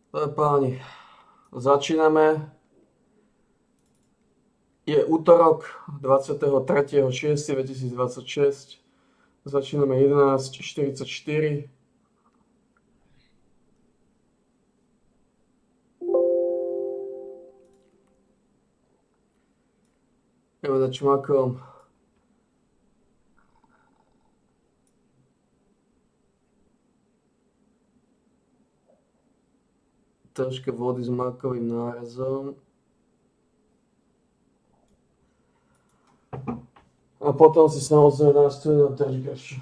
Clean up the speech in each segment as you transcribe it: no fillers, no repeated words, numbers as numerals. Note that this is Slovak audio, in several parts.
Páni, začíname. Je útorok 23.6.2026. Začíname 11:44. Evo da čmakom. Troška vody s makovým nárazom. A potom si samozrejme dám studenou držkač.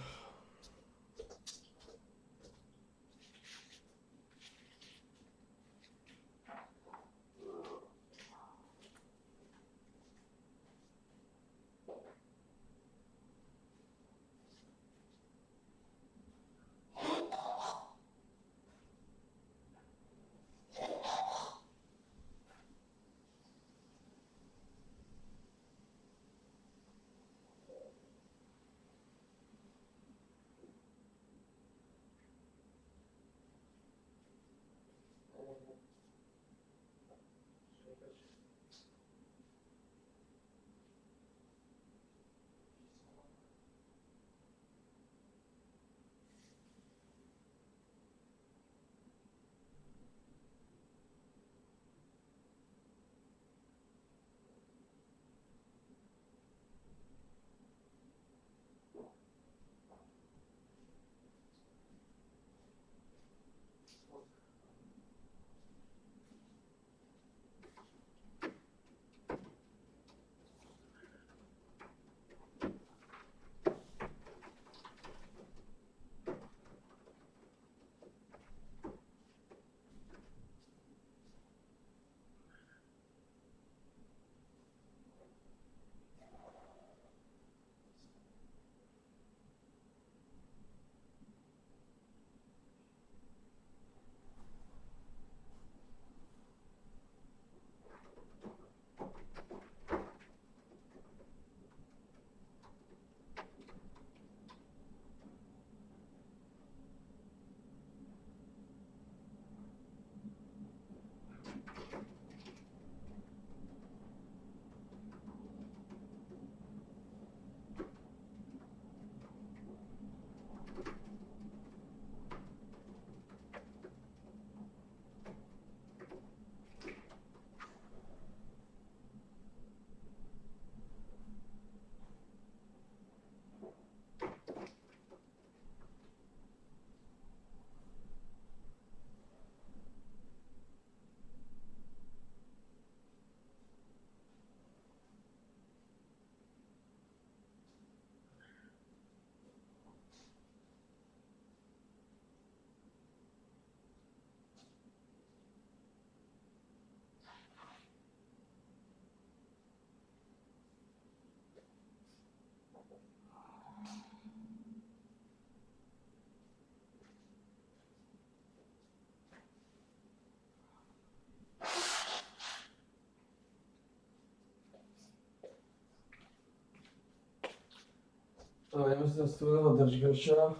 Ideme si na studeného držkača.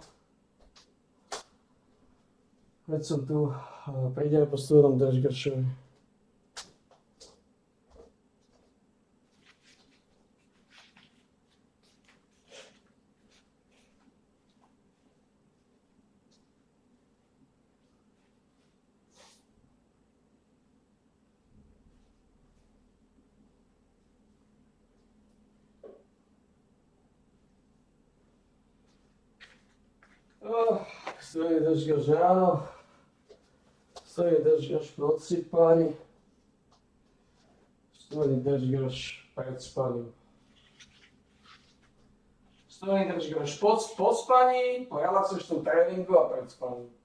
Veď som tu. Prídeme po studenom držkačovi. Studený držkač ráno. Studený držkač po odsýpaní. Studený držkač pred spaním. Studený držkač po spaní, po relaxačnom tréningu a pred spaním.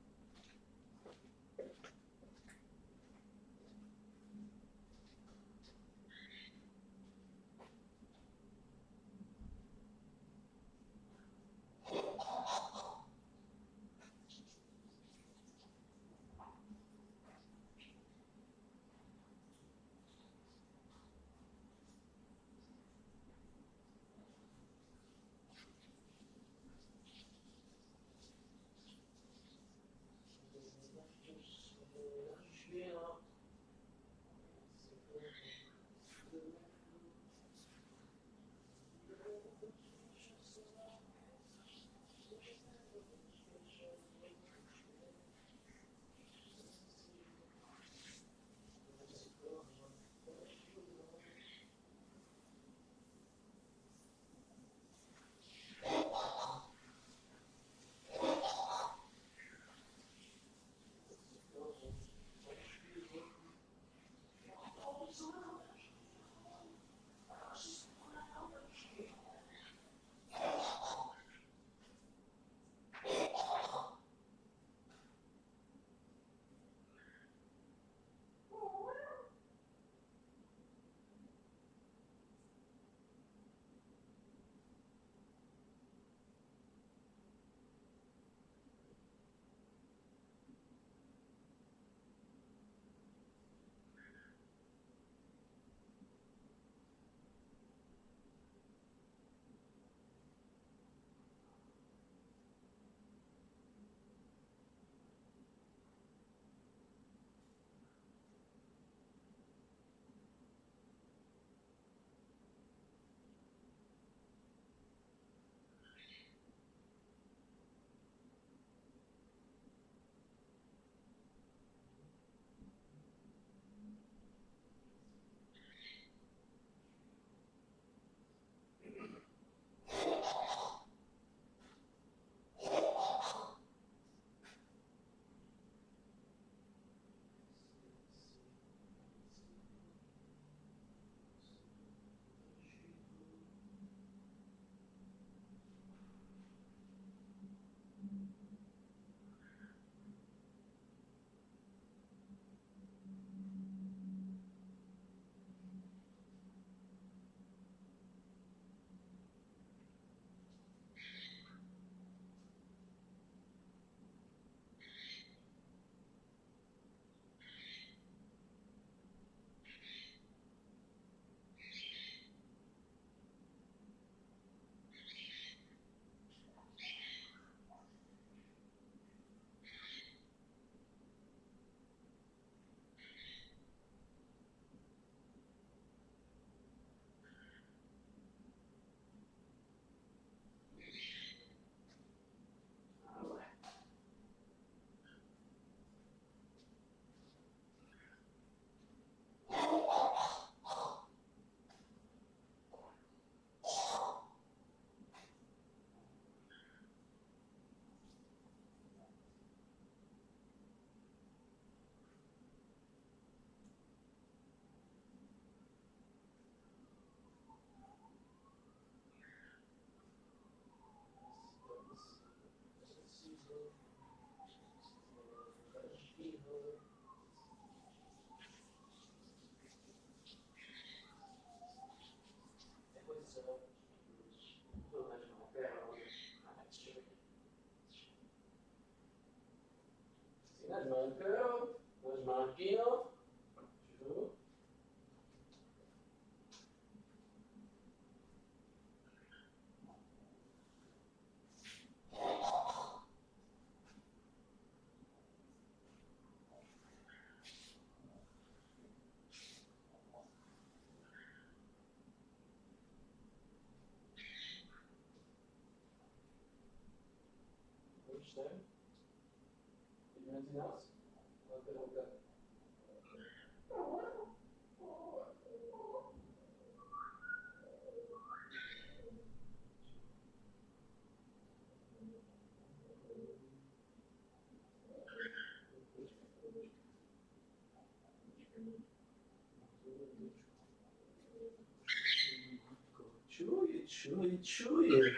Čuje.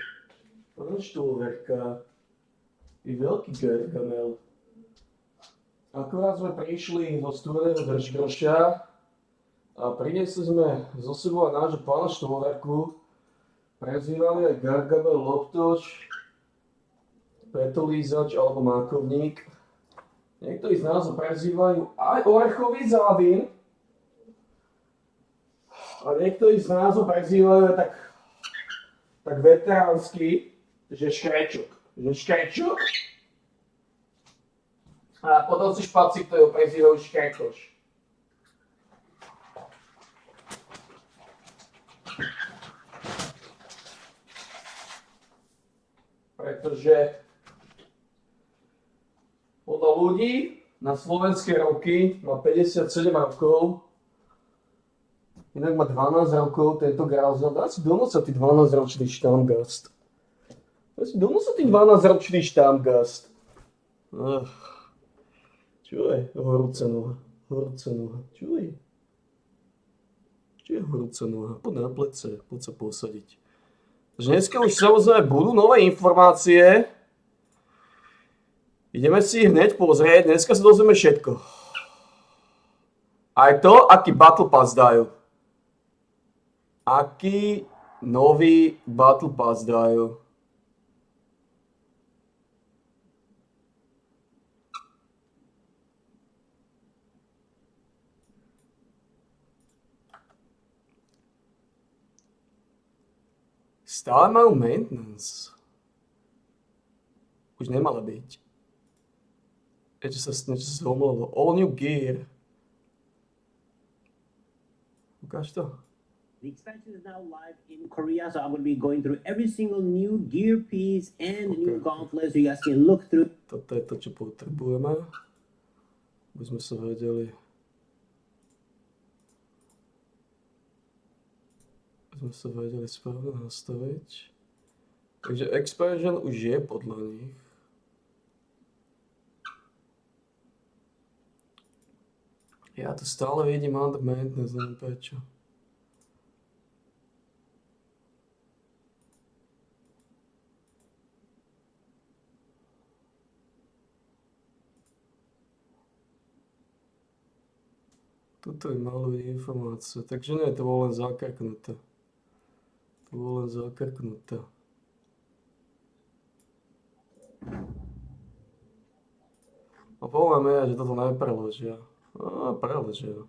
Proč to overka? Je veľký Gargamel. Akurát sme prišli zo studeného Držgroša a priniesli sme zo sebou aj nášho pána Štôverku. Prezývali aj Gargamel Loptoč, Petolízač alebo Mákovník. Niektorí z nás ho prezývajú aj Orechový závín. A niektorí z nás ho prezývajú tak veteránsky, že Škrečok. A potom si špaci, ktorí ho prezývajú Škrečoš. Pretože podľa ľudí na slovenské roky má 57 rokov, inak má 12 rokov tento Grauzel. Dá si donúca ty 12-ročný štámgast. Čuj, horúca noha. Čuj. Či je horúca noha? Poď na plece, poď sa posadiť. Takže dneska už samozrejme budú nové informácie. Ideme si ich hneď pozrieť, dneska sa dozvieme všetko. Aj to, aký Battle Pass dajú. Aký nový Battle Pass dajú. Stále majú maintenance. Už nemala byť. Niečo sa zlomilo. All new gear. Ukáž to. The expansion is now live in Korea, so I'm going to be going through every single new gear piece and new gauntlets so you guys can look through. Toto je to, čo potrebujeme. Aby sme sa vedeli. Aby sme sa vedeli správne nastaviť. Takže expansion už je podľa nich. Ja tu stále vidím under maintenance, neviem prečo. Tuto je malo byť informácie, takže nie, to bolo len zakrknuté. To bolo len zakrknuté. A problém je, že toto nepreložia. Preložia.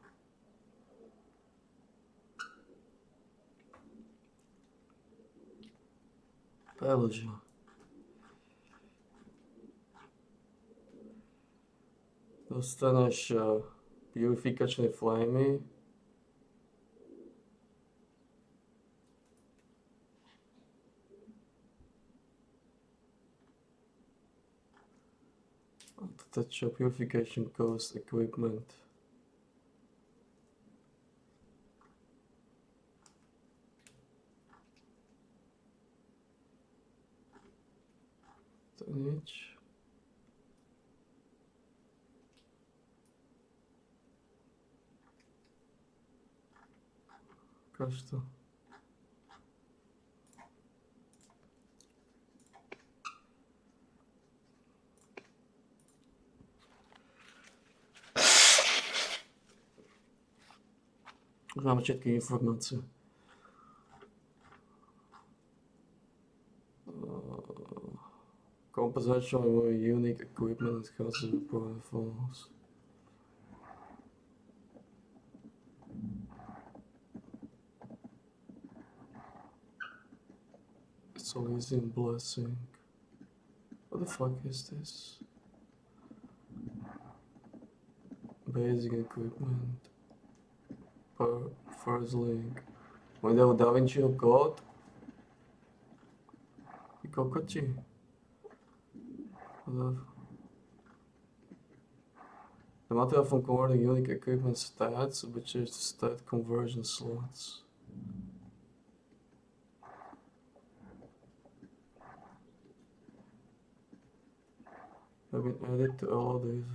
Preložia. Dostaneš purifikačné flamey. Toto čo? Purification cost equipment. To nič. Ukáž to. Už máme všetky informácie. Compensation of unique equipment and costs of the phones. It's Elysian Blessing. What the fuck is this? Basic equipment. First link. Model Da Vinciho kód. Ty kokoti. The material from converting unique equipment stats, which is the stat conversion slots. Have been added to all these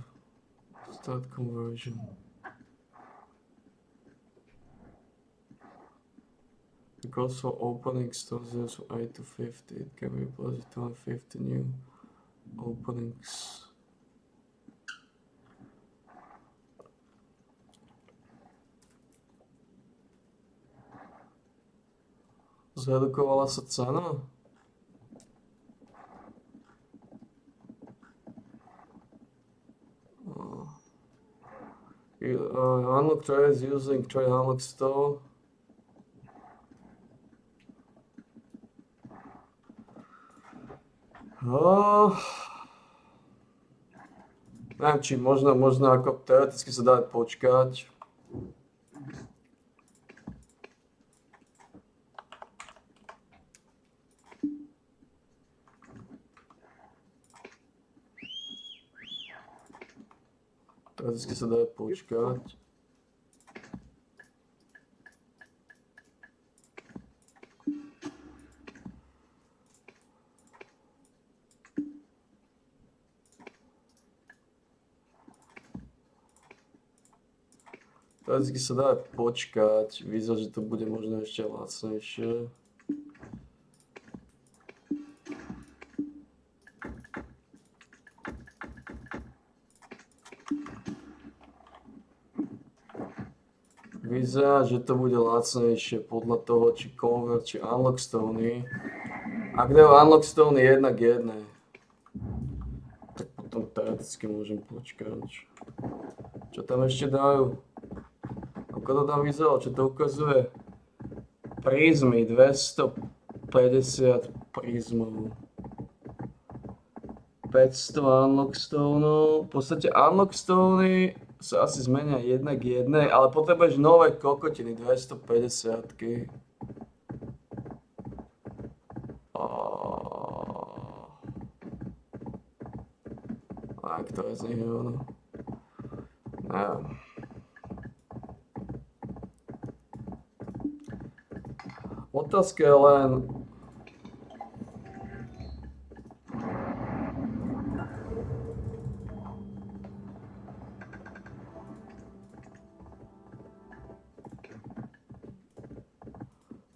stat conversion. Because for opening stores from 8 to 50, it can be replaced with 250 new openings. Zredukovala sa cena? Unlock trades using trade unlock store. Neviem, či možno ako teoreticky sa dá počkať. Teoreticky sa dá počkať. Vždycky sa dá počkať, vyzerá, že to bude možno ešte lacnejšie. Vyzerá, že to bude lacnejšie podľa toho, či Convert, či Unlock Stony. Ak dajú Unlock Stony 1 k 1, tak potom teoreticky môžem počkať. Čo tam ešte dajú? Ako to tam vyzeralo? Čo to ukazuje? Prízmy, 250 prízmov. 500 Unlock Stoneov. V podstate Unlock Stony sa asi zmenia 1 k 1, ale potrebuješ nové kokotiny, 250-ky. A ktoré z nich je ono? Neviem. Otázka je len...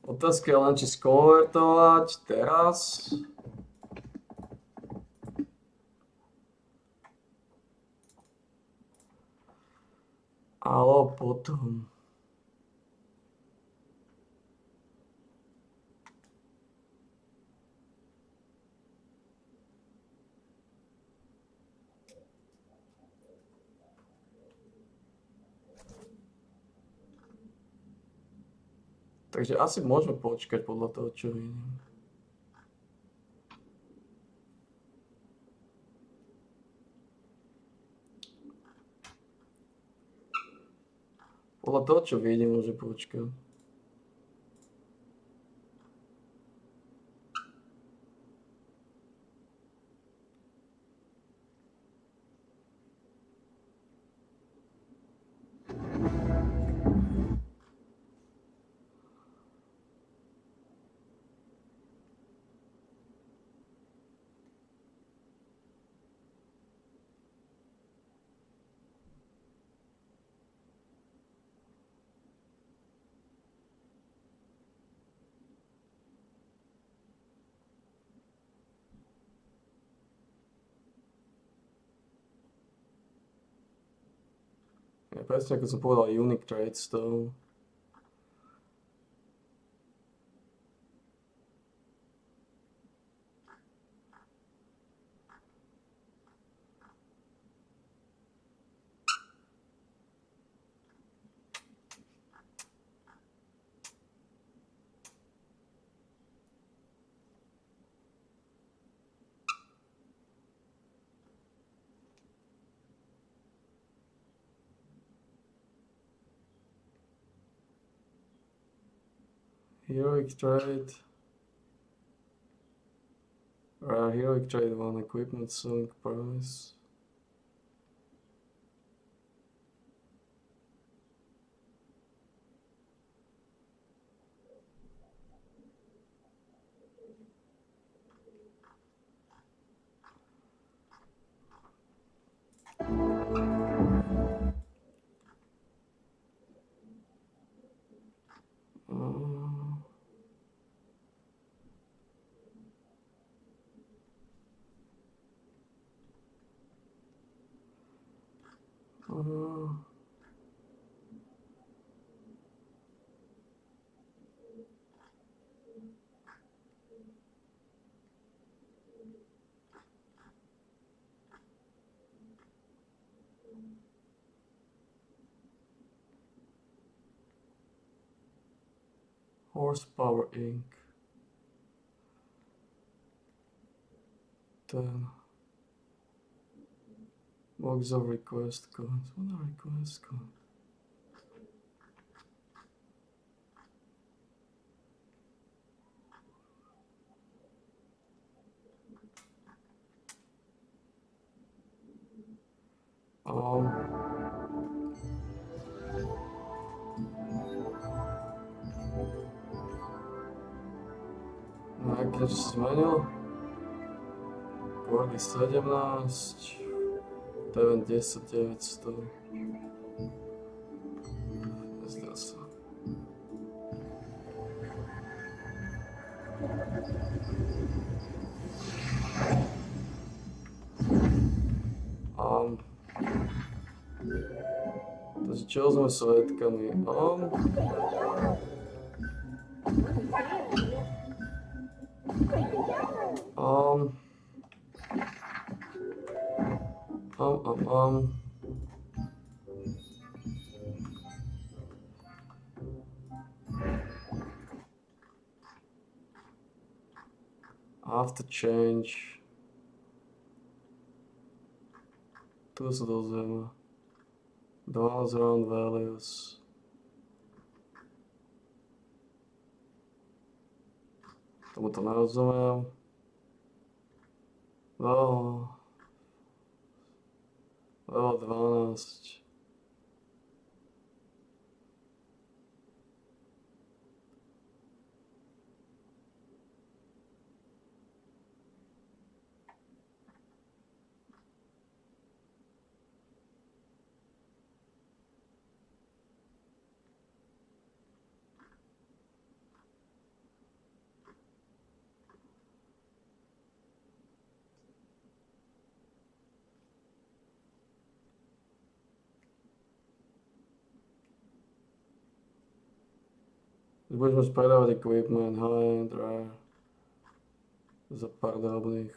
Otázka je len, či skonvertovať teraz. Alebo potom. Takže asi môžeme počkať podľa toho, čo vidím. Podľa toho, čo vidím, môže počkať. Ja, presne ako som povedal, Unique Trade Stone. Heroic Trade. Heroic Trade 1 equipment selling price. Horsepower Inc. 10. Box of request coins. What are request coins? Niečo zmenil. Gordy 17. Teven 10 900. Takže čo sme svedkami? After change. Tu sa dozvieme. 12 round values. Tomu to nerozumiem. Level 12. Budeme spredávať equipment, high-end, rare. Za pár drobných.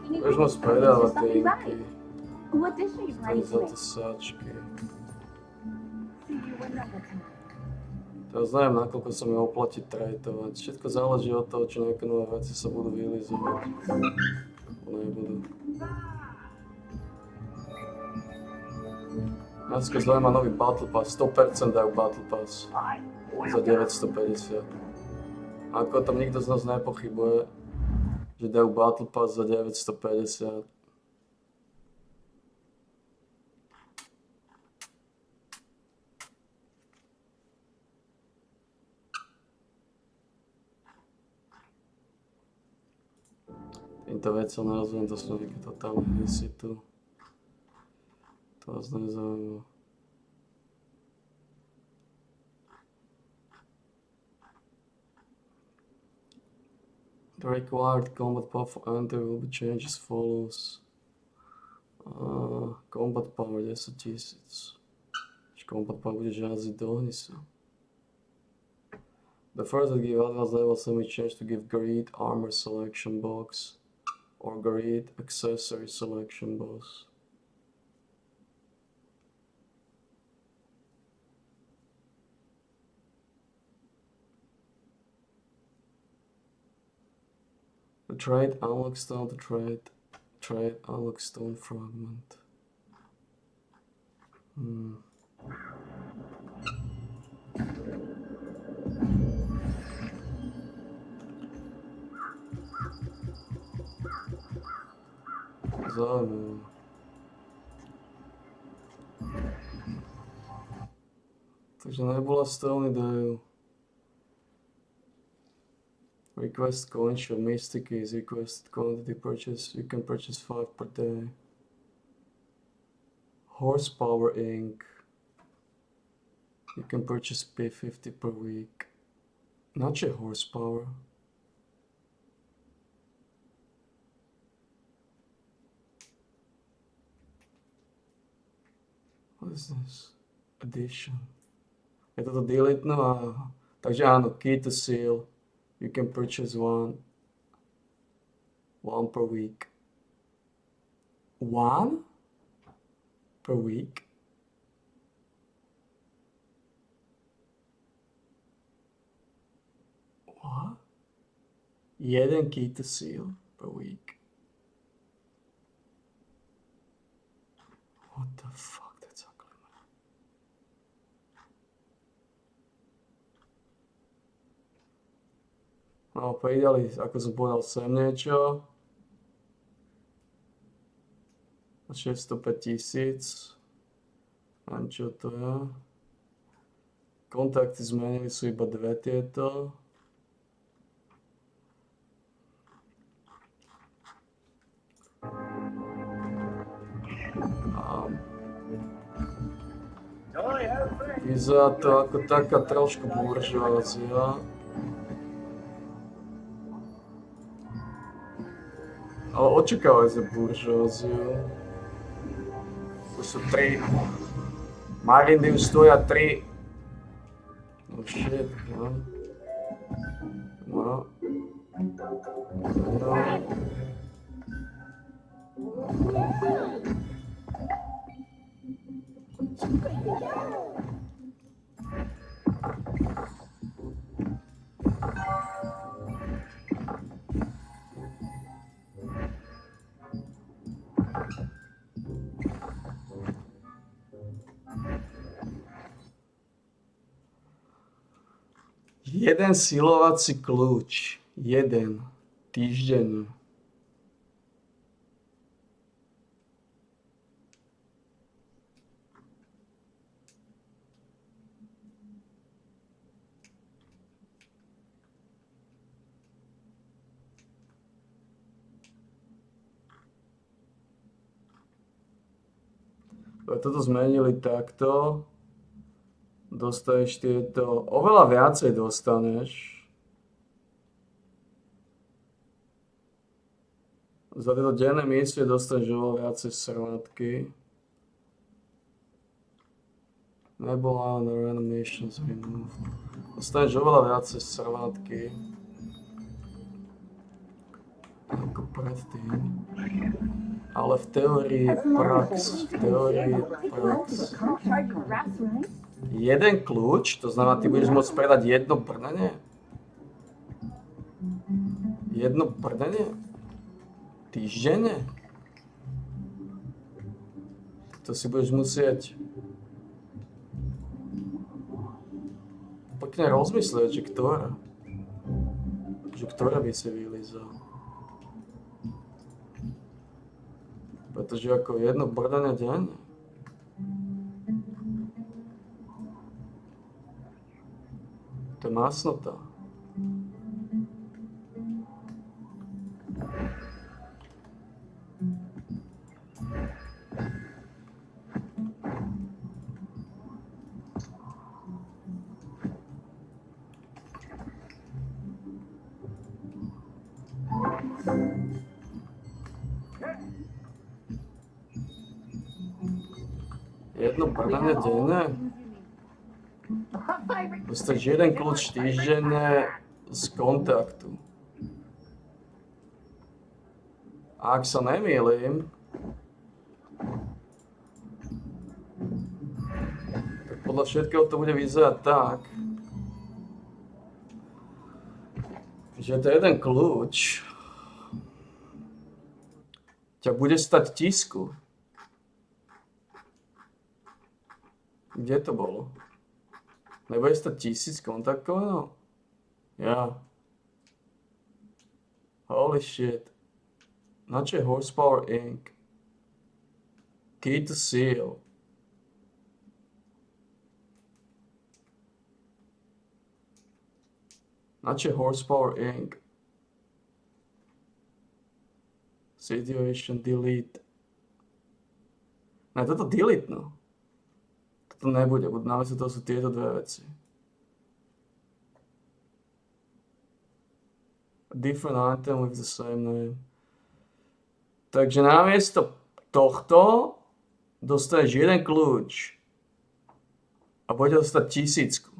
Budeme spredávať tie inky. Tak za to sáčky. Teraz neviem, nakoľko sa mi oplatí tradeovať. Všetko záleží od toho, či nejaké nové veci sa budú vylizovať. Nebudú. Dneska zle má nový Battle Pass, 100% dajú Battle Pass za 950. Ako tam nikto z nás nepochybuje, že dajú Battle Pass za 950. Týmto veciam nerozumiem, to sú nejaké totálne hysy tu. To vás nezaujíma. The required combat power for enter will be changed as follows. Combat power 10 000. Combat power bude žáziť do ohnisa. The first will give advanced level semi change to give greed armor selection box or greed accessory selection box. The trade unlock stone, trade unlock stone fragment. Zaujímavé. Takže nebola stony dajú. Request coin show Mystic is requested quantity purchase. You can purchase 5 per day. Horsepower ink. You can purchase P50 per week. Not your horsepower. What is this? Addition. Je toto delete, no a... Takže áno, key to seal. You can purchase one per week. One per week? What? Jeden key to seal per week. What the fuck? That's ugly, man. No, pridali, ako som povedal, sem niečo. 605 000. Neviem, čo to je. Kontakty zmenili sú iba dve tieto. Vyzerá to ako taká trošku buržoázia. Ale očakávaj za buržoáziu. To sú 3. Marindy už stoja 3. Oh shit, no. No. No. Jeden silovací kľúč. Jeden. Týždeň. Toto zmenili takto. Dostaneš tieto, oveľa viacej dostaneš. Za tieto denné misie dostaneš oveľa viacej srnatky. Nebolo na random missions removed. Dostaneš oveľa viacej srnatky. Ako predtým. Ale v teórii prax. V teórii prax. Jeden kľúč, to znamená, ty budeš môcť predať jedno brnenie? Jedno brnenie? Týždenne? To si budeš musieť pekne rozmyslieť, že ktoré. Že ktoré by si vylízal. Pretože ako jedno brnenie denne. To je masnota. Jedno brnenie denne? Dostaneš jeden kľúč týždenne z kontaktu. A ak sa nemýlim, tak podľa všetkého to bude vyzerať tak, že to jeden kľúč ťa bude stať 1000. Kde to bolo? Nebude stať 1000 kontaktov? No? Ja. Holy shit. Na čo je Horsepower Inc? Key to seal. Na čo je Horsepower Inc? Situation delete. Ne, toto delete, no. To nebude, namiesto toho sú tieto dve veci. Different item with the same name. Takže namiesto tohto dostaneš jeden kľúč a bude dostať 1000.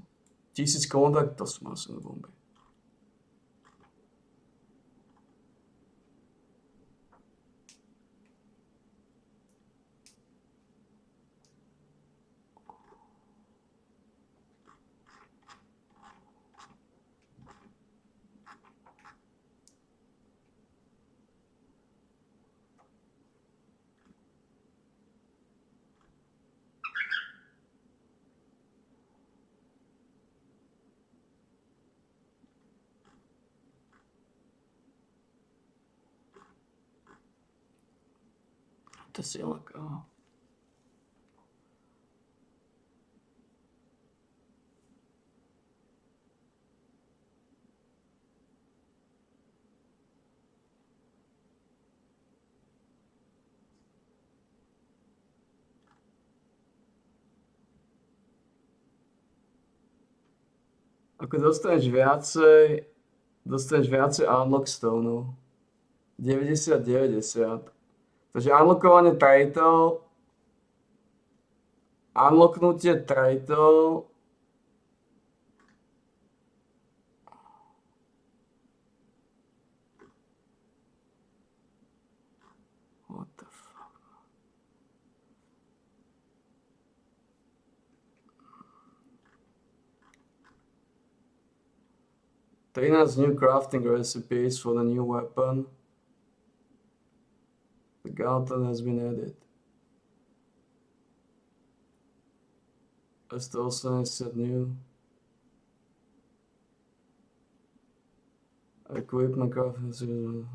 1000 kontaktov, to sú masové bomby. To si lako. Ako dostaneš viacej unlock stoneov. 90. Takže unlockovanie title, unlocknutie title, what the fuck. Trina's new crafting recipes for the new weapon. The gauntlet has been added. 180 new. Equipment crafting.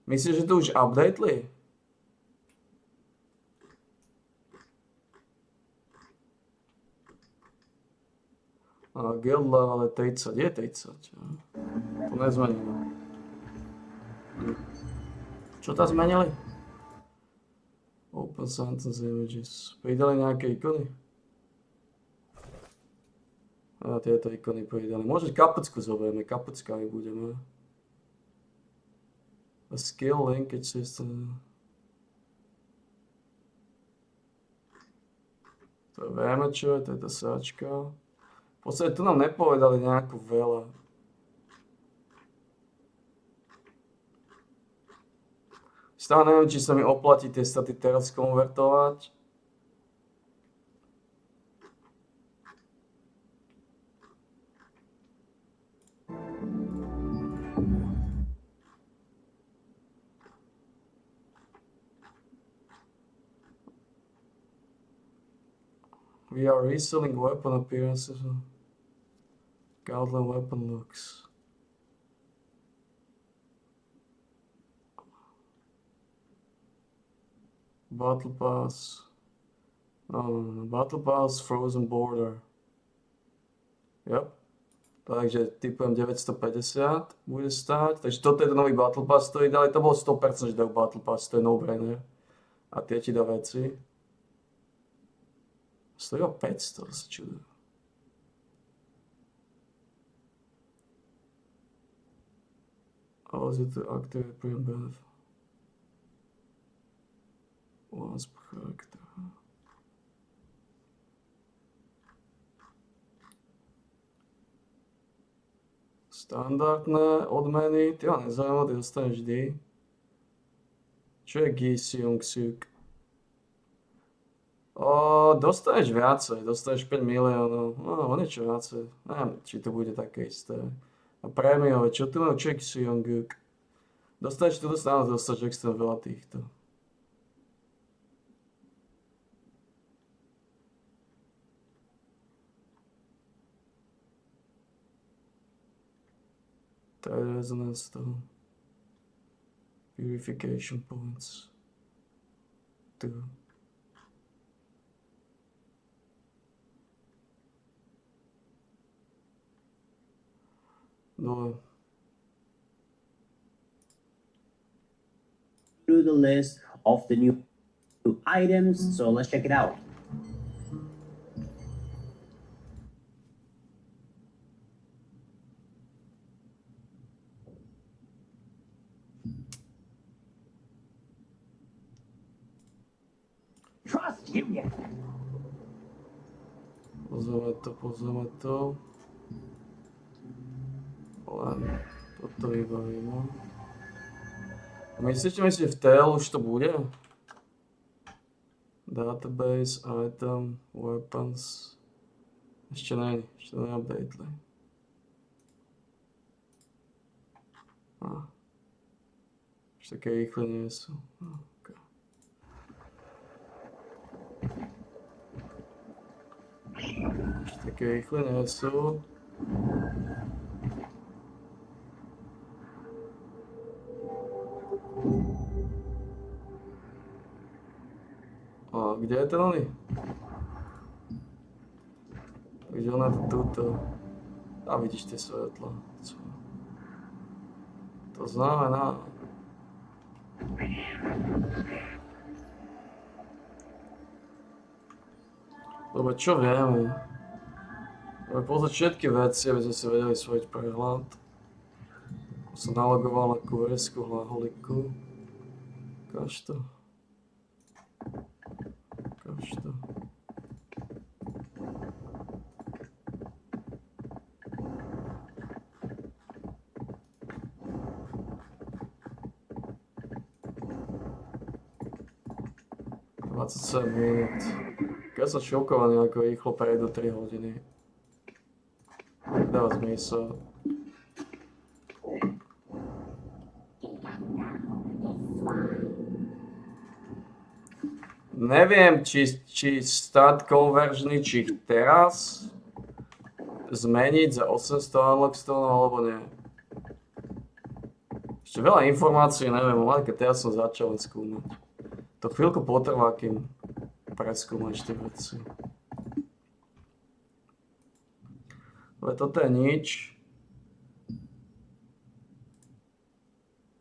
Myslíš, že to už updateli? A guild level je 30, je 30. To nezmenilo. Čo tam zmenili? Open sentence images. Pridali nejaké ikony? A tieto ikony pridali. Môžeš kapacku zoberieme, kapacka aj budeme. A skill linkage system. To vieme čo je, to je tá sáčka. V podstate tu nám nepovedali nejako veľa. Stále neviem, či sa mi oplatí tie staty teraz konvertovať. We are reselling weapon appearances. Gauntlet weapon looks. Battle Pass. No. Battle Pass Frozen Border. Yep. Takže typujem 950 bude stáť. Takže toto je ten nový Battle Pass, ktorý dali. To bolo 100%, že dajú Battle Pass, to je no-brainer. A tie ti dá veci. Stojí o 500, to sa čudujem. Ale je to activate premium benefit. Once per character. Standardné odmeny, ty ma nezaujímavé, ty dostaneš vždy. Čo je Gisiung Suk? Dostaneš viacej, dostaneš 5 miliónov, no o niečo viacej, neviem, či to bude také isté. A prémiové, čo tu majú Gisiung Suk? Dostaneš tu dostaneš extra veľa týchto. Tide resonance stone. Purification points. 2. No. Through the list of the new items, so let's check it out. Trust Union. Pozrieme to. Len toto vybavíme. Myslíte, v TL už to bude? Database, item, weapons. Ešte neupdateli. Ešte také rýchle nie sú. Okay. Ešte také rýchle nie sú. Kde je ten oný? Takže ona je tuto. A vidíš tie svetla. To znamená... Dobre, čo vieme? Pozrieť všetky veci, aby sme si vedeli svojť prehľad. Som nalogoval na QS-ku, hlaholiku. Ukáž to. Ukáž to. ...27 minút. Keď som šokovaný, ako rýchlo prejdú 3 hodiny. Dáva zmysel. Neviem, či start conversion, či ich teraz zmeniť za 800 unlock stone, alebo nie. Ešte veľa informácií neviem, ale keď teraz som začal len skúmať. To chvíľku potrvá, kým preskúmaš tie veci. Ale toto je nič.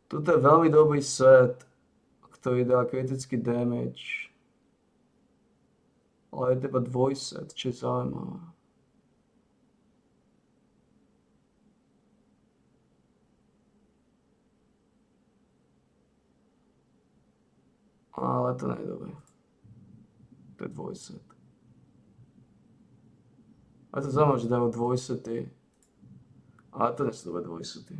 Tuto je veľmi dobrý set, ktorý dá kritický damage. Ale je to iba dvojset, čo je zaujímavé. Ale to nie je dobré. To je dvojset. A to zaujímavé, že dajú dvojsety. Ale to nie sú dobré dvojsety.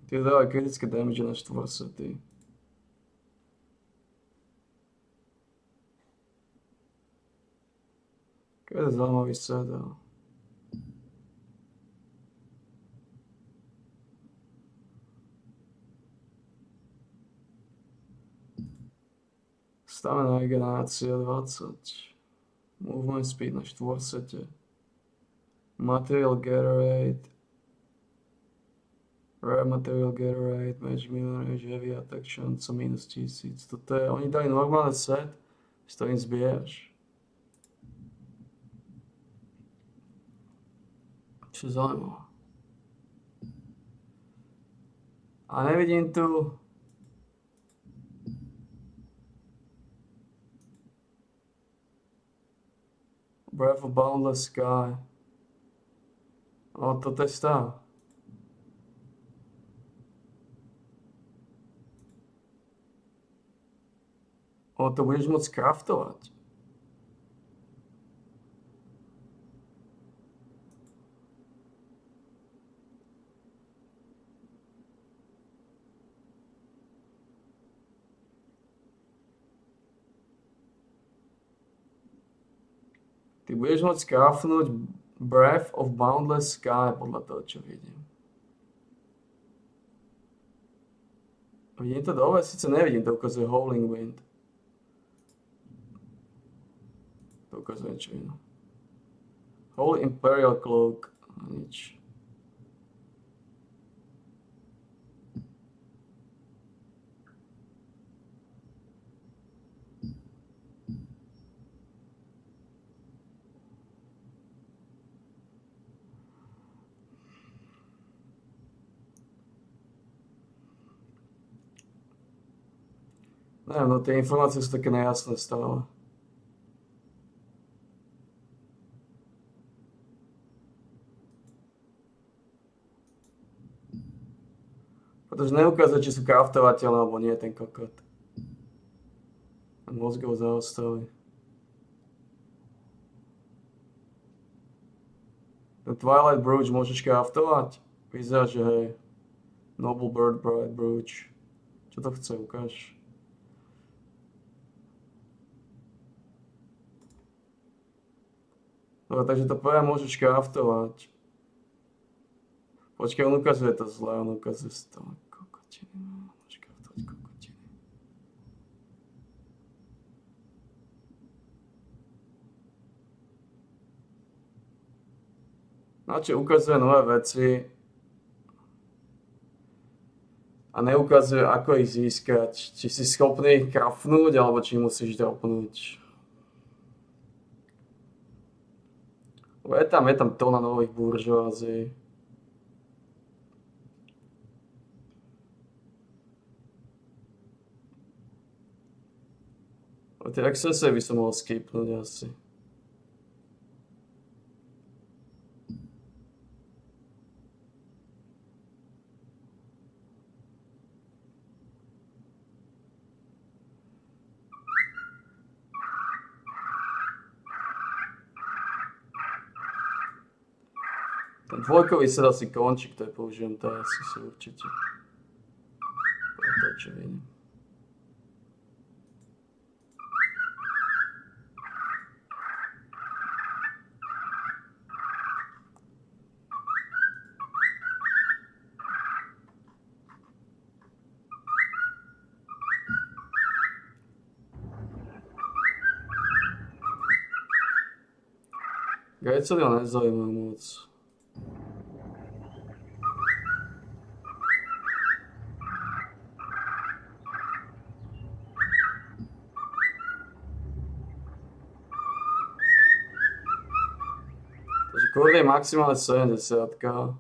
Ty dávajú kritické damage na štvorsety. To je zaujímavý set, ale... Stamina regenerácia 20. Movement speed na štvorsete. Material Gatorade. Rare Material Gatorade, Magic Million Range, Heavy Attack šanca minus 1000. Toto je, oni dali normálny set, s ktorým zbieraš. Čo zaujímavé. A nevidím tu... Breath of Boundless Sky. O, toto je stav. O, to budeš môcť craftovať. Ty budeš môcť craftnúť Breath of Boundless Sky, podľa toho, čo vidím. Vidím to dole? Sice nevidím, to ukazuje Howling Wind. To ukazuje niečo iné. Holy Imperial Cloak. Nič. Neviem, no tie informácie sú také nejasné stále. Pretože neukazuje, či sú craftovateľe alebo nie, ten kokot. Mozgov zaostali. Ten Twilight Brooch môžeš craftovať? Vyzerá, že hej. Noble Bird Bright Brooch. Čo to chce, ukáž? Dobre, takže to prvé môžeš craftovať. Počkaj, on ukazuje to zle, on ukazuje stále kokotiny. Môžeš craftovať kokotiny. Znači, ukazuje nové veci a neukazuje, ako ich získať. Či si schopný ich craftnúť, alebo či musíš dropnúť. Je tam tóna nových buržoází. A tie accessory by som mohol skipnúť asi. Ten dvojkový set asi končí, ktorý použijem teraz asi určite. Otočenie. Gajceli ho nezaujímajú moc. Takže kód je maximálne 70. Tak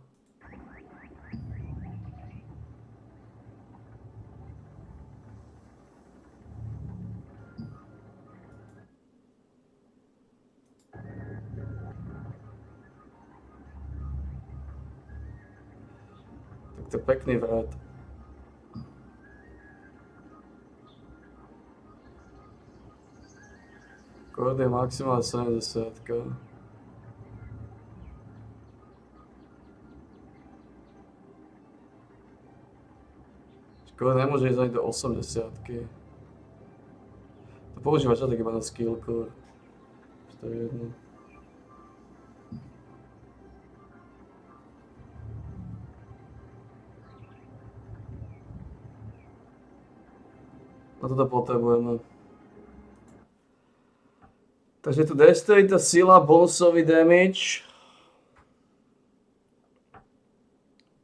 to je pekný vrat. Kód je maximálne 70. Kód nemôže ísť ani do 80-ky. To používaš tak iba na skill core. To je jedno. Na toto potrebujeme. Takže tu dexterita, sila, bonusový damage.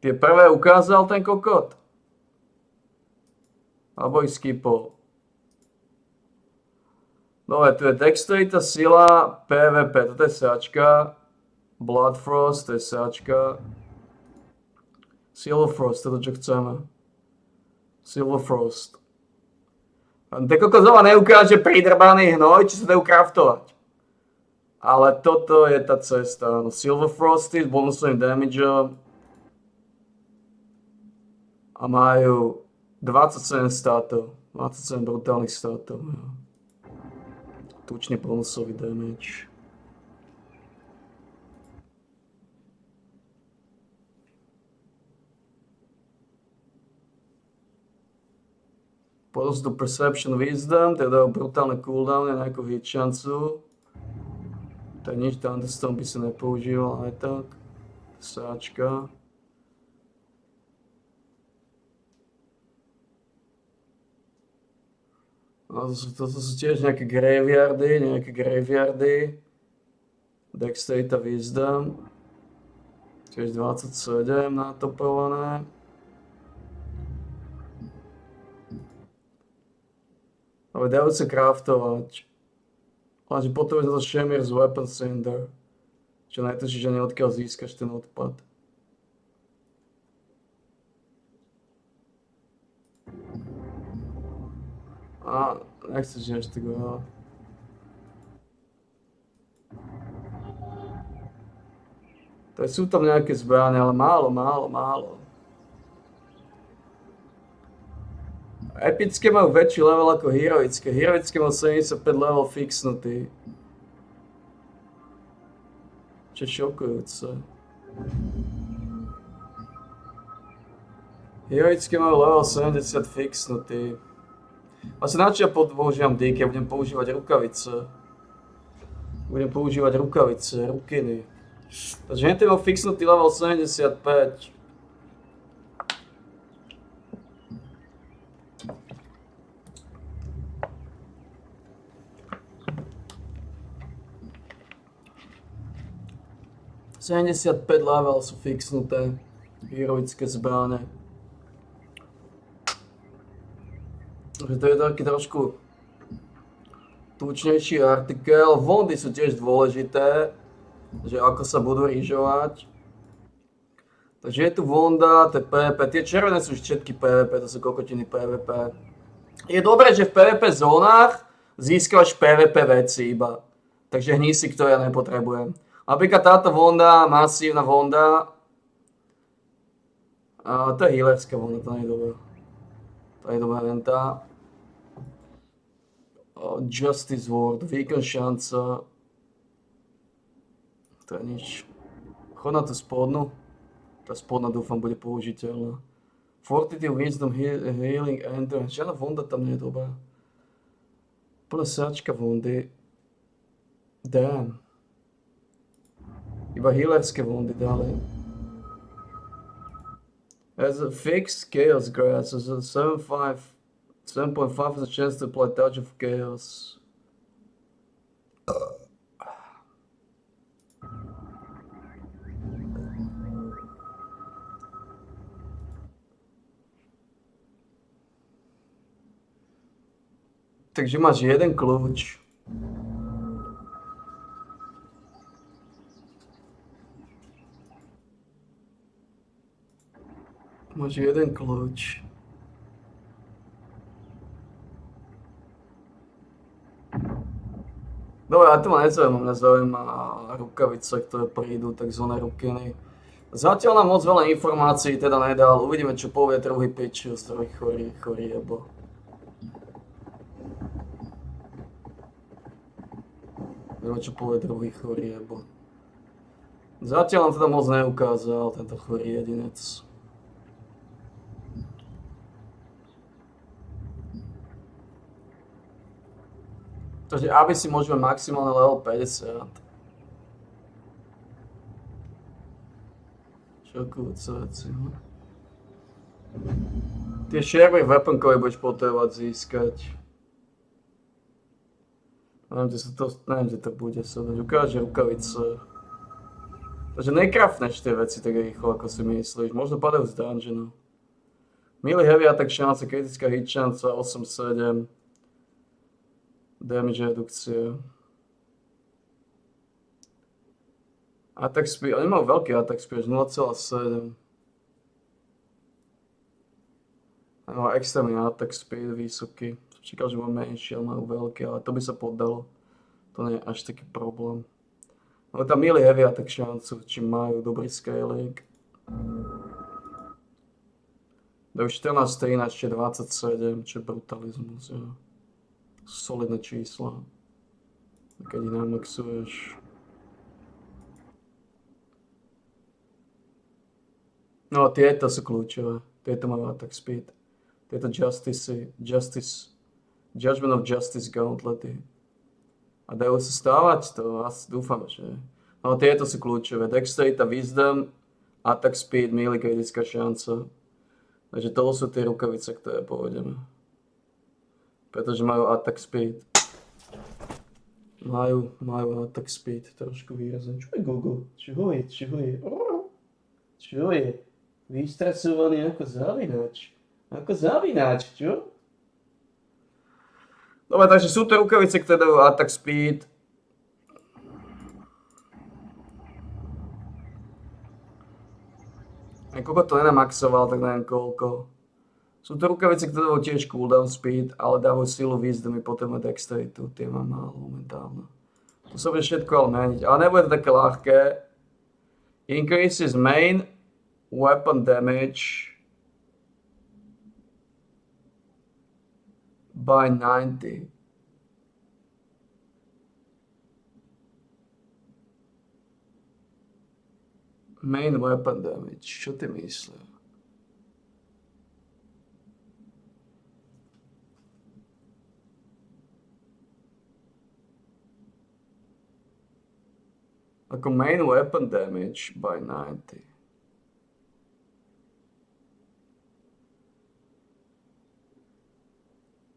Tie prvé ukázal ten kokot? Alebo ich skipol. Dobre, tu je dexterita, sila, PvP, toto je sačka. Bloodfrost, to je sačka. Silverfrost, to je to, čo chceme. Silverfrost. Ten kokot znova neukáže pridrbaný hnoj, či sa dajú craftovať. Ale toto je tá cesta. No, Silverfrosty s bonusovým damageom. A majú 27 státov, 27 brutálnych státov. Tučný bonusový damage. Plus do Perception Wisdom, teda brutálne cooldowny na nejakú hit šancu. To je nič, Thunderstone by sa nepoužíval aj tak. Sáčka. No, toto sú tiež nejaké graveyardy. Dexterita Wisdom. Tiež 27 natopované. Ale dajú sa craftovať. Lenže potom je to Shamir's Weapon Cinder. Čo najtuží, že neodkiaľ získaš ten odpad. A nechceš až tak veľa. Tak sú tam nejaké zbrane, ale málo. Epické majú väčší level ako heroické. Heroické majú 75 level fixnutý. Čo je šokujúce. Heroické majú level 70 fixnutý. Asi na čo ja používam díky, ja budem používať rukavice. Rukiny. Takže hneď mám fixnutý level 75. level sú fixnuté. Heroické zbráne. Takže to je taký trošku tučnejší artikel. Vondy sú tiež dôležité, že ako sa budú rýžovať. Takže je tu vonda, to je PvP. Tie červené sú všetky PvP, to sú kokotiny PvP. Je dobré, že v PvP zónach získavaš PvP veci iba. Takže hnísik to ja nepotrebujem. Napríklad táto vonda, masívna vonda, to je healerská vonda, to nie je dobrá. To je dobrá venta. Justice Ward, výkon šanca. To je nič. Chod na tú spodnú. Tá spodná dúfam bude použiteľná. Fortitude, Wisdom, Healing, Endurance. Žiadna vonda tam nie je dobrá. Plná sáčka vondy. Damn. Iba healerské vondy ďalej. Has a fixed Chaos Grass. Has a 7.5% chance to apply Touch of Chaos. Takže máš jeden kľúč. Máš jeden kľúč. Dobre, ja to ma nezaujíma, mňa zaujíma rukavice, ktoré prídu, takzvané rukiny. Zatiaľ nám moc veľa informácií teda nedal, uvidíme čo povie druhý pitch z druhých chorieb. Uvidíme čo povie druhý chorieb. Zatiaľ nám teda moc neukázal tento chorý jedinec. Takže aby si môžeme maximálne level 50. Šokujúce veci. Tie shareware weaponkovie budeš potrebovať získať. Neviem, kde to bude sa dať. Ukáže rukavice. Takže necraftneš tie veci tak rýchlo, ako si myslíš. Možno padajú z dungeonu. Melee heavy attack šanca, kritická hit šanca 8-7. Damage redukcia. Attack speed, oni majú veľký attack speed, 0,7. Majú extrémny attack speed, vysoký. Čakal, že majú menší, ale majú veľký, ale to by sa podalo. To nie je až taký problém. Ale tam melee heavy attack šancu, čím majú dobrý scaling. Dajú 14, 13, čiže 27, čo je brutalizmus, jo. Solidné čísla. Keď ich namaxuješ. No tieto sú kľúčové. Tieto majú attack speed. Tieto Judgment of Justice Gauntlety. A dajú sa stávať? To asi dúfam, že. No tieto sú kľúčové. Dexterity, Wisdom, attack speed, melee kritická šanca. Takže to sú tie rukavice, ktoré povedeme. Pretože majú attack speed. Majú attack speed trošku výrazne. Čo je Google? Čo je? Vystresovaný ako zavinač, čo? Dobre, takže sú to rukavice, ktoré dajú attack speed. Koľko to nenamaxoval, tak neviem koľko. Sú to rukavice, ktoré dajú tiež cooldown speed, ale dávajú silu Wisdom, potrebujeme dexteritu, tie mám málo momentálne. To sa bude všetko ale meniť, ale nebude to také ľahké. Increases main weapon damage by 90. Main weapon damage, čo ty myslíš? Ako main weapon damage by 90.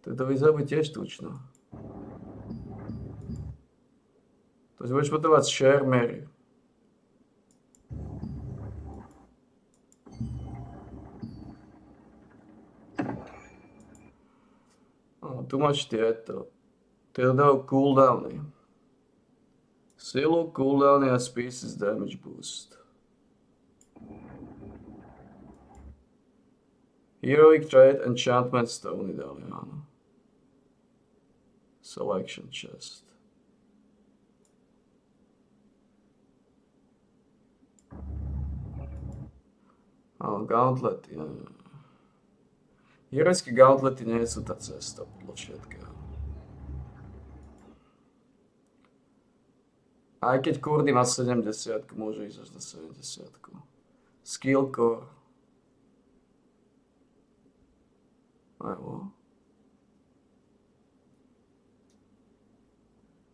To vyzerá byť tiež tučno. Takže budeš potrebovať share Mary. Tu máš tieto. Tieto dajú cooldowny. Silu, cooldowny a species damage boost. Heroic trait, enchantment stone dali, áno. Selection chest. Gauntlety. Heroické gauntlety nie sú tá cesta podľa všetkého. Aj keď kurdy má 70, môže ísť až na 70. Skill core. Evo.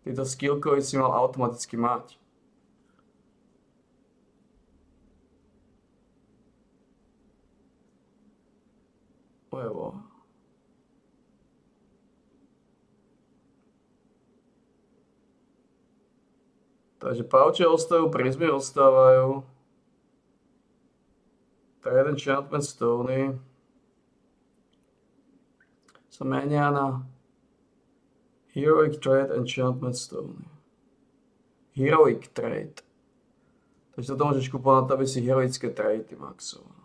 Tieto skill core si mal automaticky mať. Evo. Takže pouche ostávajú, prizmy ostávajú. Trade enchantment stony sa menia na Heroic Trade enchantment stony. Heroic Trade. Takže toto môžeš kúpovať na to, aby si heroické trady maxoval.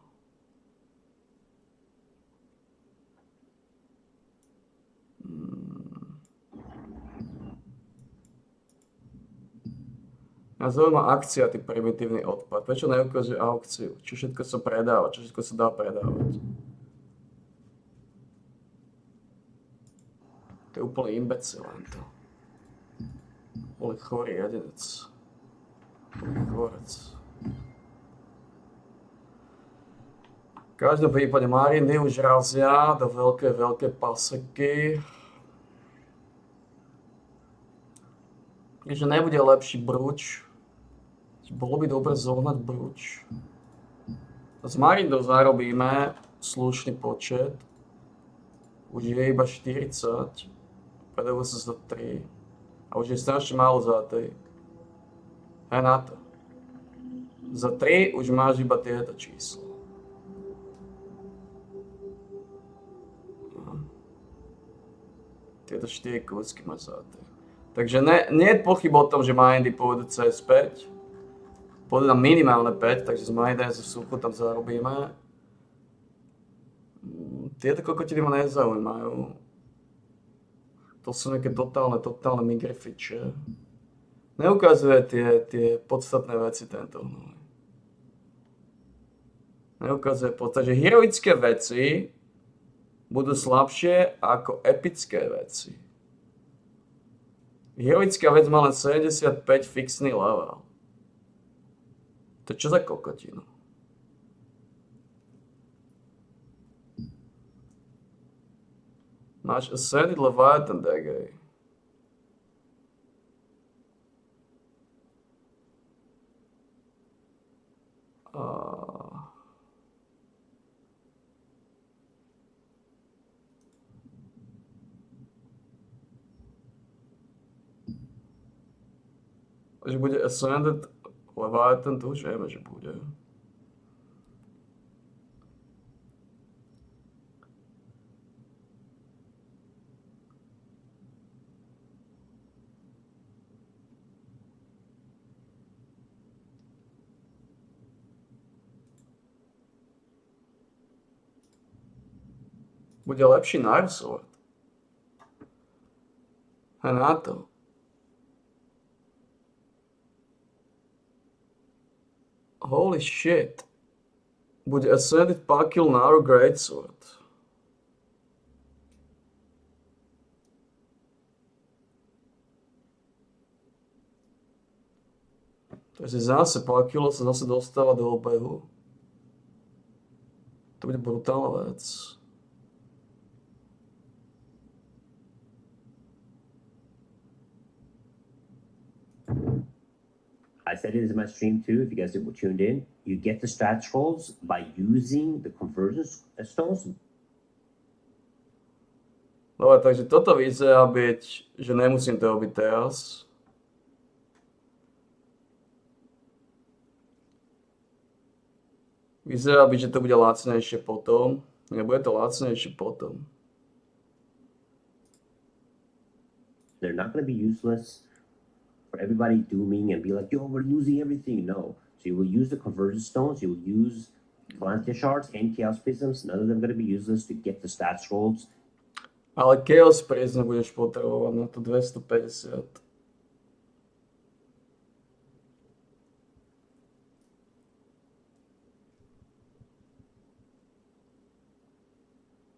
Mňa zaujíma akcia, ty primitívny odpad. Prečo neukazuje aukciu? Čo všetko sa predáva? Čo všetko sa dá predávať? To je úplne imbecil len to. Boli chorý jedinec. Boli chorec. V každom prípade mariny už razia do veľké paseky. Takže nebude lepší brúč. Bolo by dobre zohnať brúč. Z marindov zarobíme slušný počet. Už je iba 40. Predajú sa za 3. A už je strašne málo zlatej. Aj na to. Za 3 už máš iba tieto číslo. Tieto 4 kúsky máš zlaté. Takže nie je pochyb o tom, že mindy pôjdu cez 5. Pôjdu na minimálne 5, takže z mindy zo suchu tam zarobíme. Tieto kokotiny ma nezaujímajú. To sú nejaké totálne migrifiče. Neukazuje tie podstatné veci tento hnoj. Neukazuje takže heroické veci budú slabšie ako epické veci. Heroická vec má len 75 fixný level. To čo za kokotinu? Máš Ascended Leviathan Dagger. Že bude Ascended Leviathan, to už vieme, že bude. Bude lepší Knife Sword. A na to. Holy shit. Bude Ascended Pakil Naru Greatsword. Takže zase Pakilo sa zase dostáva do obehu. To bude brutálna vec. I said it in my stream too, if you guys tuned in. You get the stat scrolls by using the conversion stones. Dobre, takže toto vyzerá byť, že nemusím to robiť teraz. Vyzerá byť, že to bude lacnejšie potom. Nebude to lacnejšie potom. They're not going to be useless for everybody dooming and be like, yo, we're losing everything. No. So you will use the conversion stones, you will use Atlantis shards and chaos prisms. None of them going to be useless to get the stat scrolls. Ale Chaos Priest nebudeš potrebovať na to 250.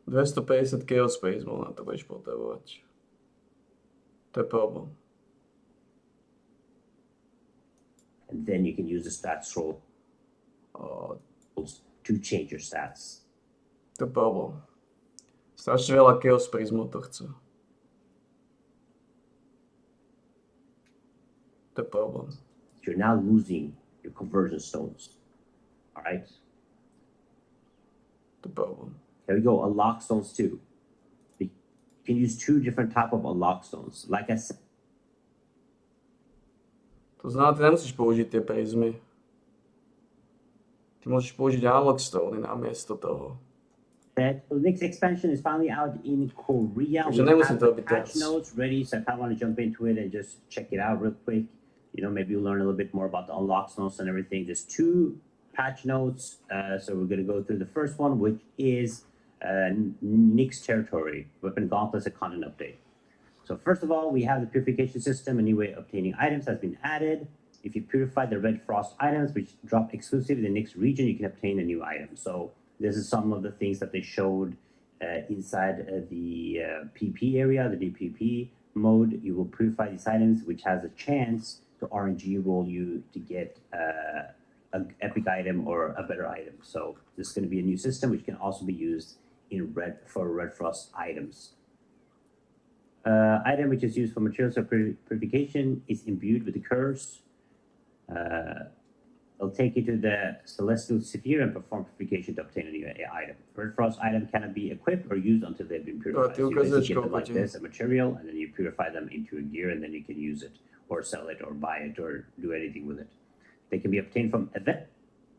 $250 Chaos Priest na to budeš potrebovať. To je problém. And then you can use the stats scroll to change your stats. To je problém. Strašne veľa Chaos Prismov to chce. To je problém. You're now losing your conversion stones. All right. To je problém. Here we go. Unlock stones too. You can use two different type of unlock stones. Like I said. To znamená, ty nemusíš použiť tie prizmy. Ty môžeš použiť Unlock Stone namiesto toho. The next expansion is finally out in Korea. Takže We nemusí have to the byť patch teraz. notes ready, so if I want to jump into it and just check it out real quick, you know, maybe you'll learn a little bit more about the unlock stones and everything. There's two patch notes, so we're going to go through the first one, which is Nyx Territory, Weapon Gauntlets and Content Update. So first of all, we have the purification system. A new way of obtaining items has been added. If you purify the red frost items, which drop exclusively in the Nyx region, you can obtain a new item. So this is some of the things that they showed inside the PP area, the DPP mode. You will purify these items, which has a chance to RNG roll you to get an epic item or a better item. So this is going to be a new system, which can also be used in red frost items. Item which is used for materials of purification is imbued with the curse. It'll take you to the celestial sphere and perform purification to obtain a new item. Red frost item cannot be equipped or used until they've been purified. So you basically get them like this, a material, and then you purify them into a gear, and then you can use it, or sell it, or buy it, or do anything with it. They can be obtained from event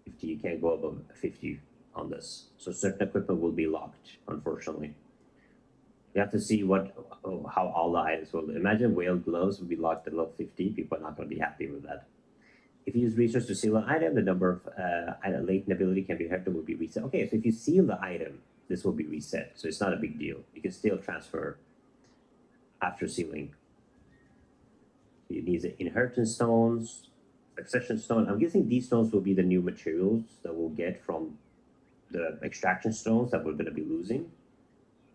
50. You can't go above 50 on this. So certain equipment will be locked, unfortunately. You have to see how all the items will. Imagine whale gloves would be locked at level 50. People are not going to be happy with that. If you use research to seal an item, the number of latent ability can be heard and will be reset. Okay, so if you seal the item, this will be reset. So it's not a big deal. You can still transfer after sealing. You need the inheritance stones, succession stone. I'm guessing these stones will be the new materials that we'll get from the extraction stones that we're going to be losing.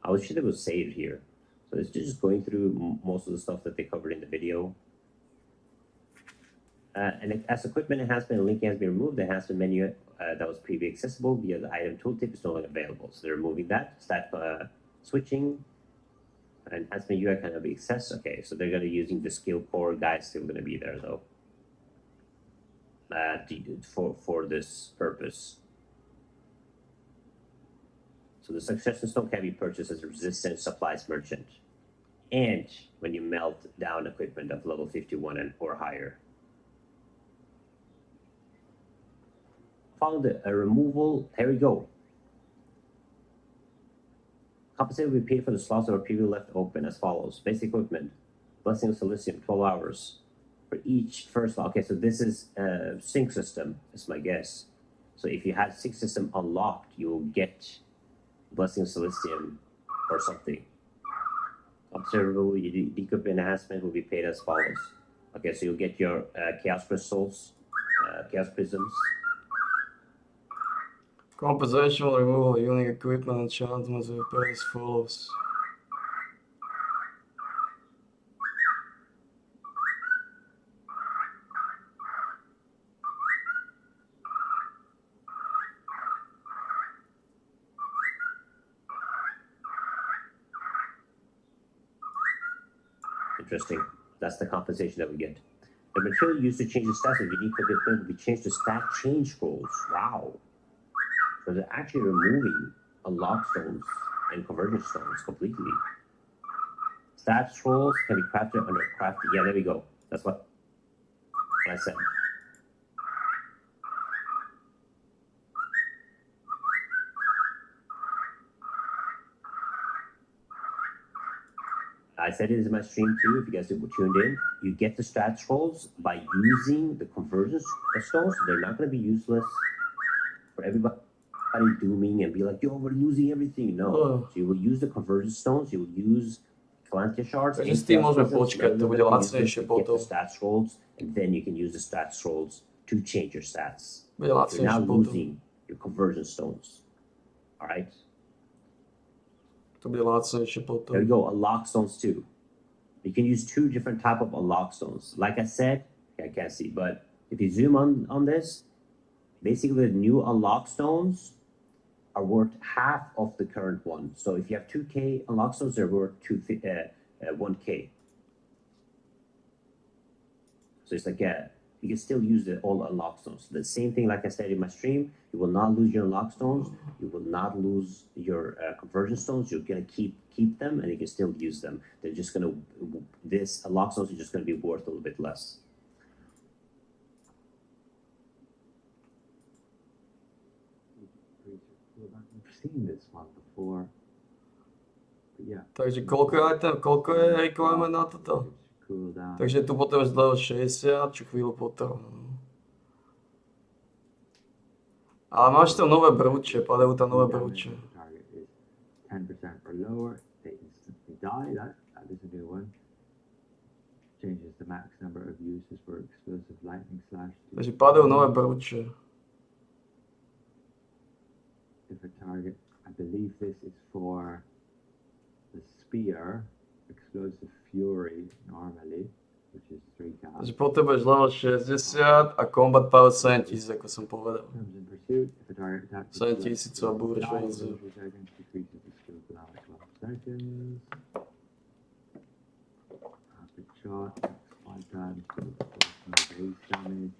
I wish it was saved here. So it's just going through most of the stuff that they covered in the video. And as equipment enhancement and linking has been removed, the enhancement menu that was previously accessible via the item tooltip is no longer available. So they're removing that. Stat switching. Enhancement UI cannot be accessed. Okay, so they're going to be using the skill core guide still going to be there though. For this purpose. So the succession stone can be purchased as a resistant supplies merchant, and when you melt down equipment of level 51 and or higher. Found a removal. Here we go. Compensate will be paid for the slots that were previously left open as follows. Basic equipment, Blessing of Silicium, 12 hours for each first slot. Okay, so this is a sync system, is my guess. So if you had sync system unlocked, you will get Blessing of Silicium or something. Observable equipment enhancement will be paid as follows. Okay, so you'll get your Chaos Crystals, Chaos Prisms. Compensation will remove unique equipment and enchantments will be paid as follows. Interesting. That's the compensation that we get. The material used to change the stats of unique equipment will be changed to stat change scrolls. Wow. So they're actually removing unlock stones and conversion stones completely. Stat scrolls can be crafted under crafted. Yeah, there we go. That's what I said. I said it in my stream too, if you guys tuned in. You get the stat scrolls by using the conversion stones. So they're not going to be useless for everybody dooming and be like, yo, we're losing everything. No. Oh. So you will use the conversion stones, you will use Calantia shards. Takže s tým môžeme počkať, to bude lacnejšie Get potom. the stats rolls, and then you can use the stats rolls to change your stats. Bude You're now lacnejšie potom. losing your conversion stones. All right. To bude lacnejšie There you potom. go. Unlock stones too. You can use 2 different type of unlock stones. Like I said, I can't see, but if you zoom on this, basically the new unlock stones are worth half of the current one. So if you have 2K unlock stones, they're worth 1K. So it's like you can still use all unlock stones. The same thing, like I said in my stream, you will not lose your unlock stones. You will not lose your conversion stones. You're gonna keep them, and you can still use them. They're just gonna unlock stones are just gonna be worth a little bit less. I've seen this one before. But yeah. Takže koľko je requirement na toto? Cooldown. Takže tu potrebuješ level 60, čo chvíľu potom. Ale máš tam nové brúče, padajú tam nové brúče. 10% or lower, they instantly die. That is a new one. Changes the max number of uses for explosive lightning slash. Takže padajú nové brúče. If a target, I believe this is for the spear, explosive fury normally, which is 3 cast. Takže potrebuješ level 60 a combat power 7000, ako som povedal. Comes in pursuit, if a target attacks 7000 a búreš decreases the skill cooldown by 12 seconds. Rapid shot, 5 times, base damage.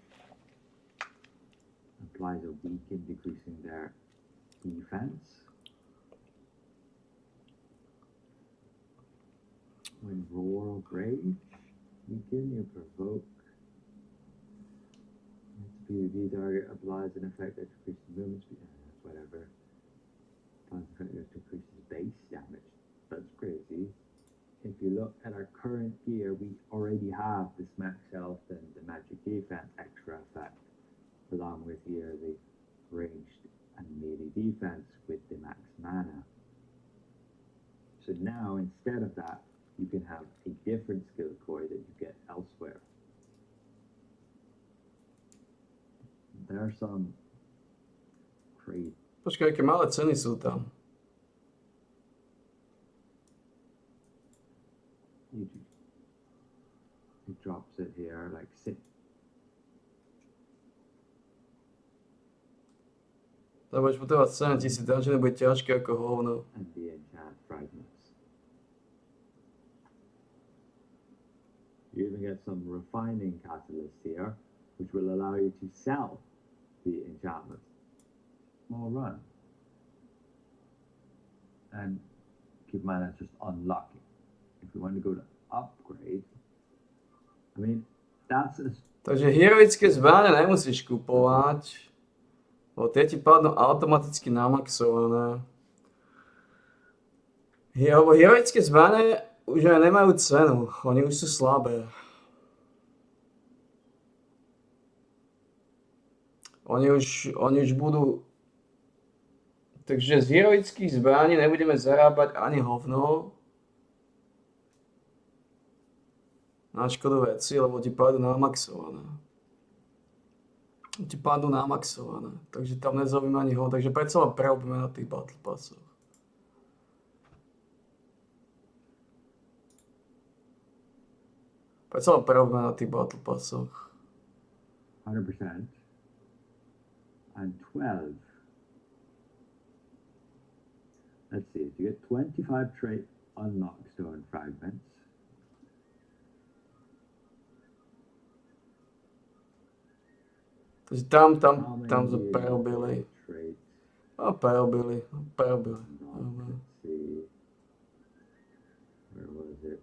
Applies a weaken, decreasing their defense. When roar rage, weaken, you provoke. Its PvP target applies an effect that decreases movement speed. Whatever. Applies an effect that decreases base damage. That's crazy. If you look at our current gear, we already have this max health and the magic defense extra effect, along with here the ranged and melee defense with the max mana. So now, instead of that, you can have a different skill core that you get elsewhere. There are some crazy. Počkaj, aké malé ceny sú tam. It drops it here like 6. To budeš potrebovať 7000, takže nebude ťažké ako hovno. And the enchant fragments. You even get some refining catalysts here, which will allow you to sell the enchantments. Small run. And keep in mind that's just unlocking. If you want to go to upgrade, I mean, that's a... Takže heroické zbrane nemusíš kupovať, lebo tie ti padnú automaticky namaxované. Heroické zbrane už aj nemajú cenu, oni už sú slabé. Oni už budú... Takže z heroických zbraní nebudeme zarábať ani hovno. Na škodu veci, lebo ti padnú namaxované. Ti padnú namaxované, takže tam nezaujíma ani hovno. Takže predsa len preobíme na tých battle passoch. Predsa len preobíme na tých battle passoch. 100% and 12. Let's see, you get 25 trait unlock stone fragments. Takže tam to preobili. A preobili. Let's see. Where was it?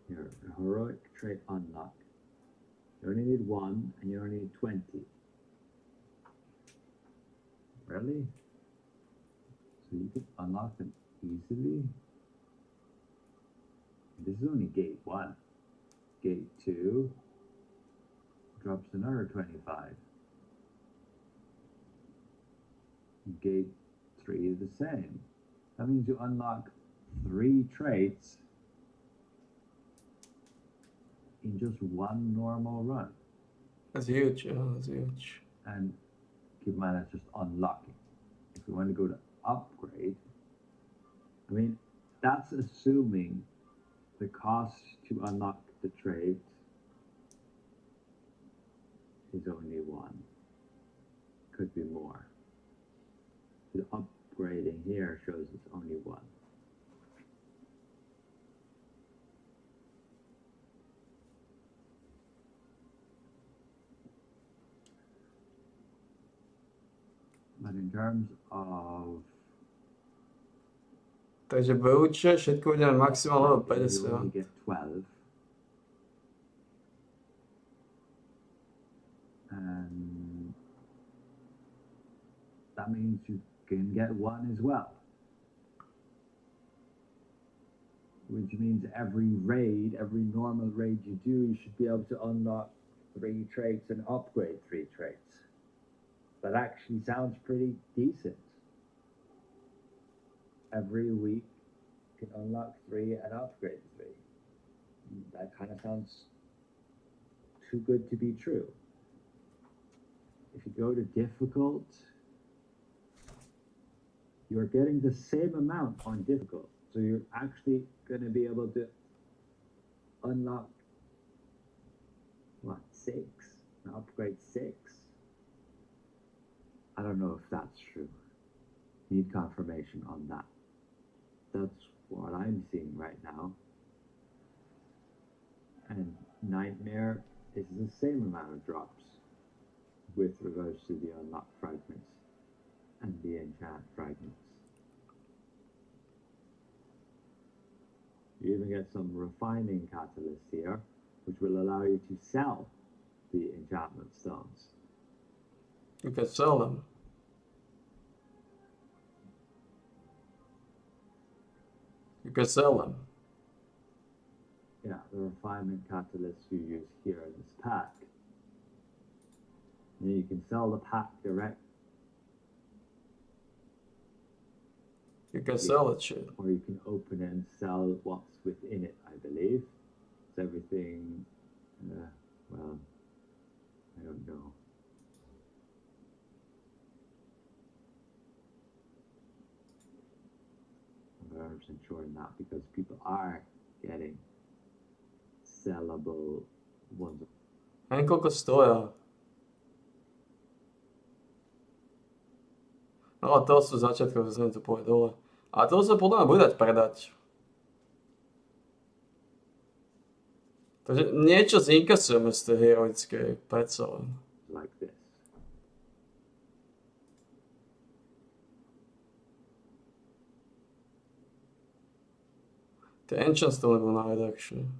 Here, the heroic trait unlock. You only need 1 and you only need 20. Really? So you can unlock them easily? This is only gate 1. Gate 2 drops another 25. gate 3 is the same. That means you unlock 3 traits in just one normal run. That's huge, yeah, that's huge. And keep in mind that's just unlocking. If we want to go to upgrade, I mean, that's assuming the cost to unlock the trait is only 1. Could be more. The upgrading here shows it's only 1. But in terms of Takže Bouče, všetko bude na maximum level you only 50. get 12. And that means you can get 1 as well. Which means every raid, every normal raid you do, you should be able to unlock 3 traits and upgrade 3 traits. That actually sounds pretty decent. Every week you can unlock 3 and upgrade 3. That kind of sounds too good to be true. If you go to difficult, you're getting the same amount on difficult. So you're actually going to be able to unlock, what, 6? And upgrade 6? I don't know if that's true. Need confirmation on that. That's what I'm seeing right now. And Nightmare is the same amount of drops with regards to the unlocked fragments and the enchant fragments. You even get some refining catalysts here, which will allow you to sell the enchantment stones. You can sell them. You can sell them. Yeah, the refinement catalysts you use here in this pack. And you can sell the pack direct. You can sell that shit. Or you can open it and sell what's within it, I believe. It's everything, well, I don't know. I'm 100% sure in that because people are getting sellable ones. Neviem, koľko stoja. No a to sú začiatkové, že sa mi to povie dole. A to sa podľa mňa bude dať predať. Takže niečo zinkasujeme z tej heroickej, predsa len. Like this. Tie enchants to nebol najdrahšie. Let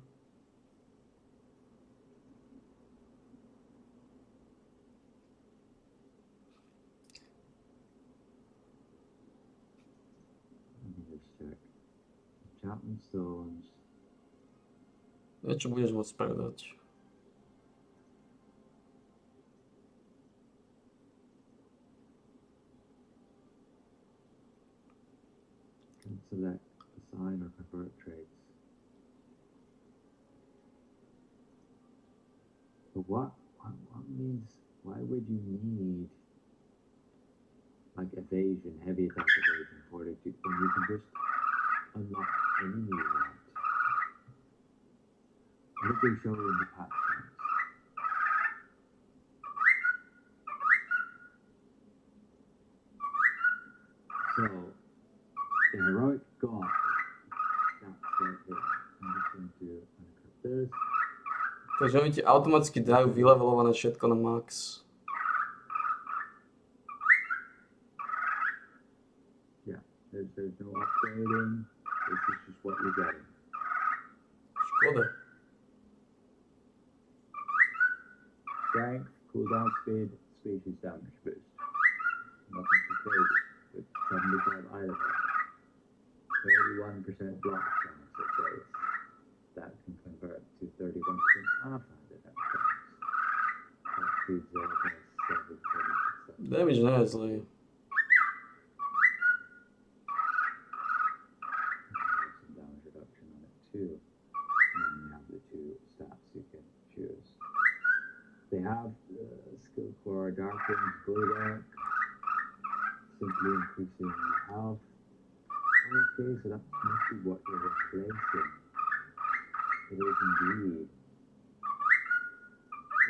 me just check. Enchantment stones. Niečo budeš môcť predať. Can select, assign, or convert traits. But what means, why would you need like evasion, heavy attack evasion, fortitude, when you can just unlock any you want? What did they show in the patch notes? So, the heroic god, that's right there. I'm just going to unequip this. Takže oni ti automaticky dajú vylevelované všetko na max. Yeah, there's no upgrading. This is just what you're getting. Škoda. Strength, cooldown speed, species damage boost. Nothing too crazy. With 75 item value. 31% block chance it says. That can convert to 31% offhanded chance. That speeds up as 7. Damage nie je zlý. too. And then you have the two stats you can choose. They have the skill core Darklands Bulwark, simply increasing health. Okay, so that must be what you're replacing. It is indeed.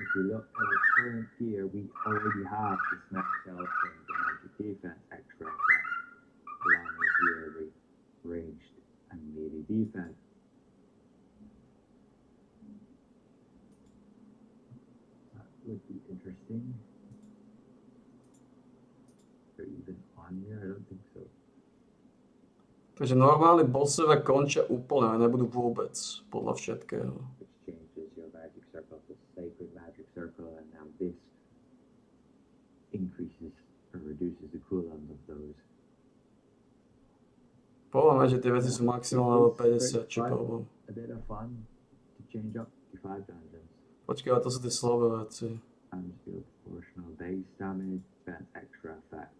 If you look at our current gear, we already have this max health and the magic defense extra effect, along with here the ranged and melee defense. That would be interesting. They're even on here? I don't think so. Takže normálne bossové končia úplne a nebudú vôbec, podľa všetkého. Which changes your magic circle to sacred magic circle, and now this increases or reduces the cooldowns of those. Podľa mňa, že tie veci sú maximálne level 50, čo problém. A bit of fun to change up to 5 dungeons. Počkaj, ale to sú tie slabé veci. And deal proportional base damage, defense extra effect,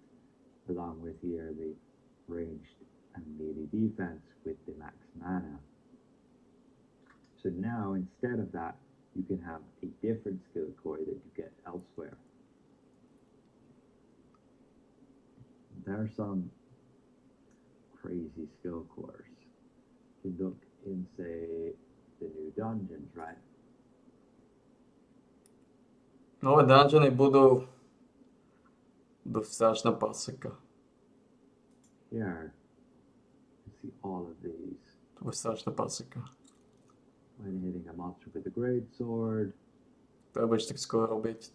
along with here the ranged and melee defense with the max mana. So now instead of that, you can have a different skill core that you get elsewhere. There are some crazy skill cores. You look in, say, the new dungeons, right? Nové dungeony budú strašná paseka. Here, you see all of these. To bude strašná paseka. When hitting a monster with a great sword, To budeš tak skoro robiť.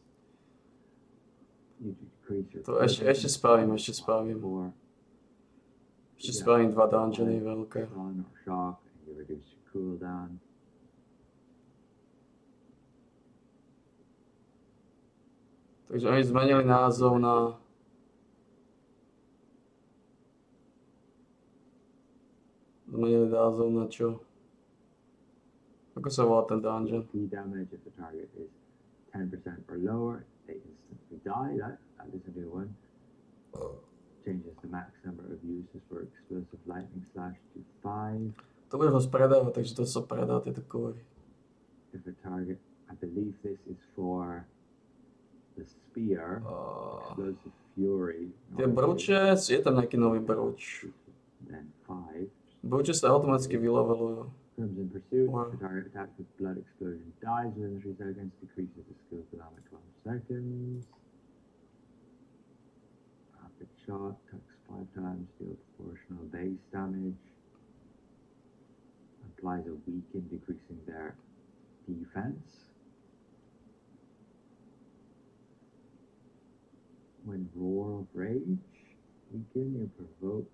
you decrease your To ešte spravím. Ešte spravím 2 dungeony veľké. stun or shock, and you reduce your cooldown. Takže oni zmenili názov na... Zmenili názov na čo? Ako sa volá ten dungeon? Key damage if the target is 10% or lower, they instantly die. That is a new one. Changes the max number of uses for explosive lightning slash to 5. To budeš ho spredávať, takže to sa predá tieto kovy. If a target, I believe this is for the spear, explosive fury. Tie brúče, je tam nejaký nový brúč. Then 5. Brúče sa automaticky vylevelujú. Crimson Pursuit, Wow. the target attacked with blood explosion dies within 3 seconds, decreases the skill cooldown by 12 seconds. Rapid shot, attacks 5 times, deal proportional base damage. Applies a weaken, decreasing their defense. When Roar of Rage, weaken, you provoke.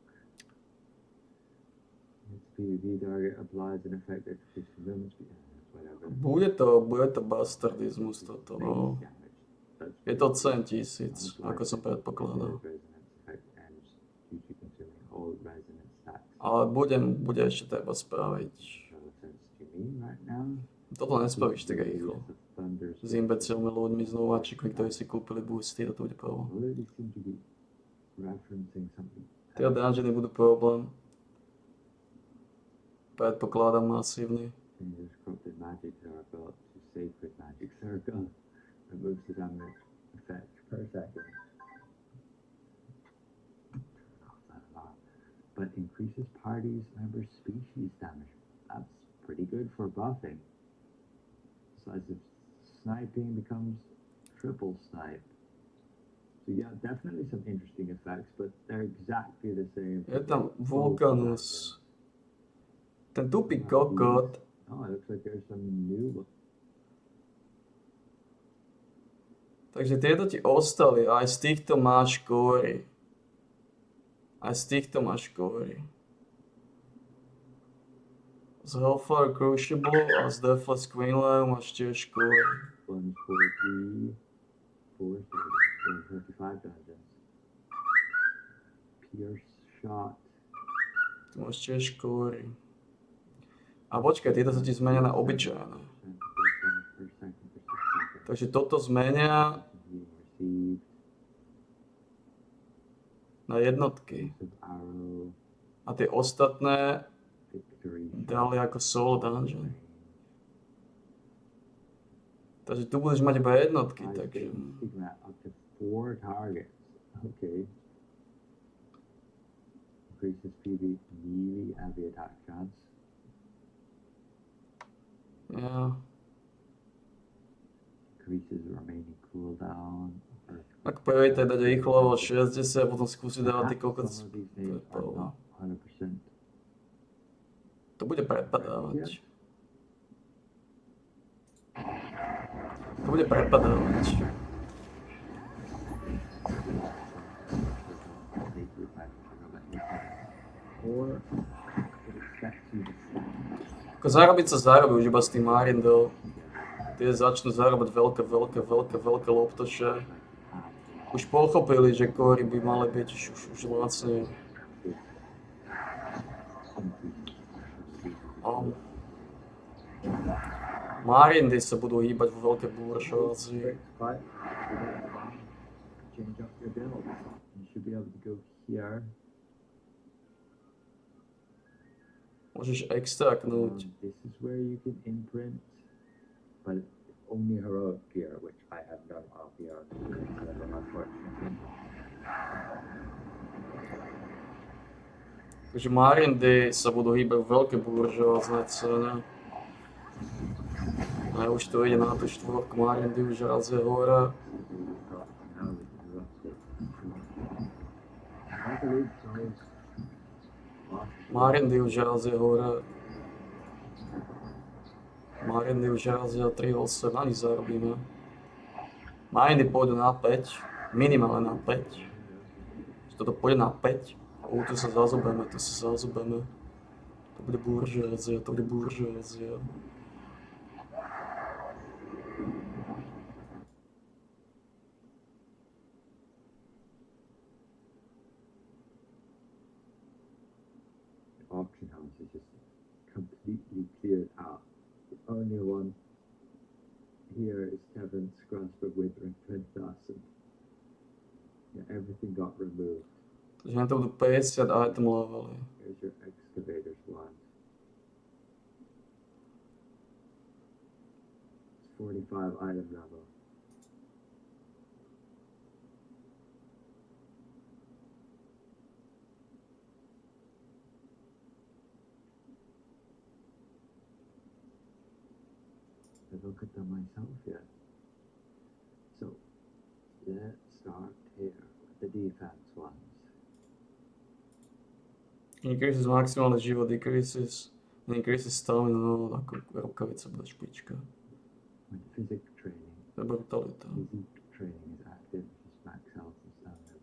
Its PvP target applies an effect that decreases movement speed. Whatever. Bude to bastardizmus toto, no. Base damage. That's Je to cen 1000, ako som predpokladal. Resonance effect ends due to consuming all resonance stacks. Ale bude ešte treba spraviť. No sense to me right now. Toto nespravíš tak rýchlo. The thunder S imbecilmi ľuďmi, s nováčikmi, ktorí si kúpili boosty, to bude problém. really seem to be referencing something. Tie dungeony budú problém. Predpokladám masívny. Changes corrupted magic circle to sacred magic circle. Removes the damage effect per second. Turn off that alarm. But increases parties members' species damage. That's pretty good for buffing. Size of sniping becomes triple snipe. So yeah, definitely some interesting effects, but they're exactly the same. Je tam Vulcanus. Ten tupý kokot. Oh, it looks like there's some new. Takže tieto ti ostali, aj z týchto máš kóry. Aj z týchto máš kóry. Z Hellfire Crucible a z Deathless Queenlayer máš tiež kóry. 143, 435 dungeons. Pierce shot. Tu máš tiež kóry. A počkaj, tieto sa ti zmenia na obyčajné. Takže toto zmenia na jednotky. A tie ostatné dali ako solo dungeon. Takže tu budeš mať iba jednotky, takže... Stigma up to 4 targets. Okay. Increases PV melee heavy attack chance. Ja. Increases remaining cooldown. Ak poviete dať rýchlo level 60, potom skúsiť dávať ty kokot z... 100%. To bude prepadávať. To bude prepadávať. Ako zarobiť sa zarobí už iba s tým Arindel. Tie začnú zarobiť veľké loptoše. Už pochopili, že kory by mali byť už lacne. Marindy sa budú hýbať vo veľké buržoázii. Change up your build. You should be able to go here. Môžeš extraknúť. This is where you can imprint, but only heroic gear, which I have done off the level, unfortunately. Takže Marindy sa budú hýbať vo veľké buržoázne cene. A už to ide na tú štvorku, Marindy už raz je hore. Marindy už raz je hore. Marindy už raz je 3-8, ani zarobíme. Marindy pôjdu na 5, minimálne na 5. Toto pôjde na 5. Tu sa zazobeme, To bude buržoázia, Auction house is just completely cleared out. The only one here is Kevin's grasp of withering 10,000. Yeah, everything got removed. Takže na to budú 50 item levely. Here's your excavator's wand. It's 45 item level. I look at them myself yet. So let's start here with the defense ones. Increases maximálny život, decreases stamina, no ako rukavica bude špička. When physics training, To je brutalita. physique training is active, just max health and stamina.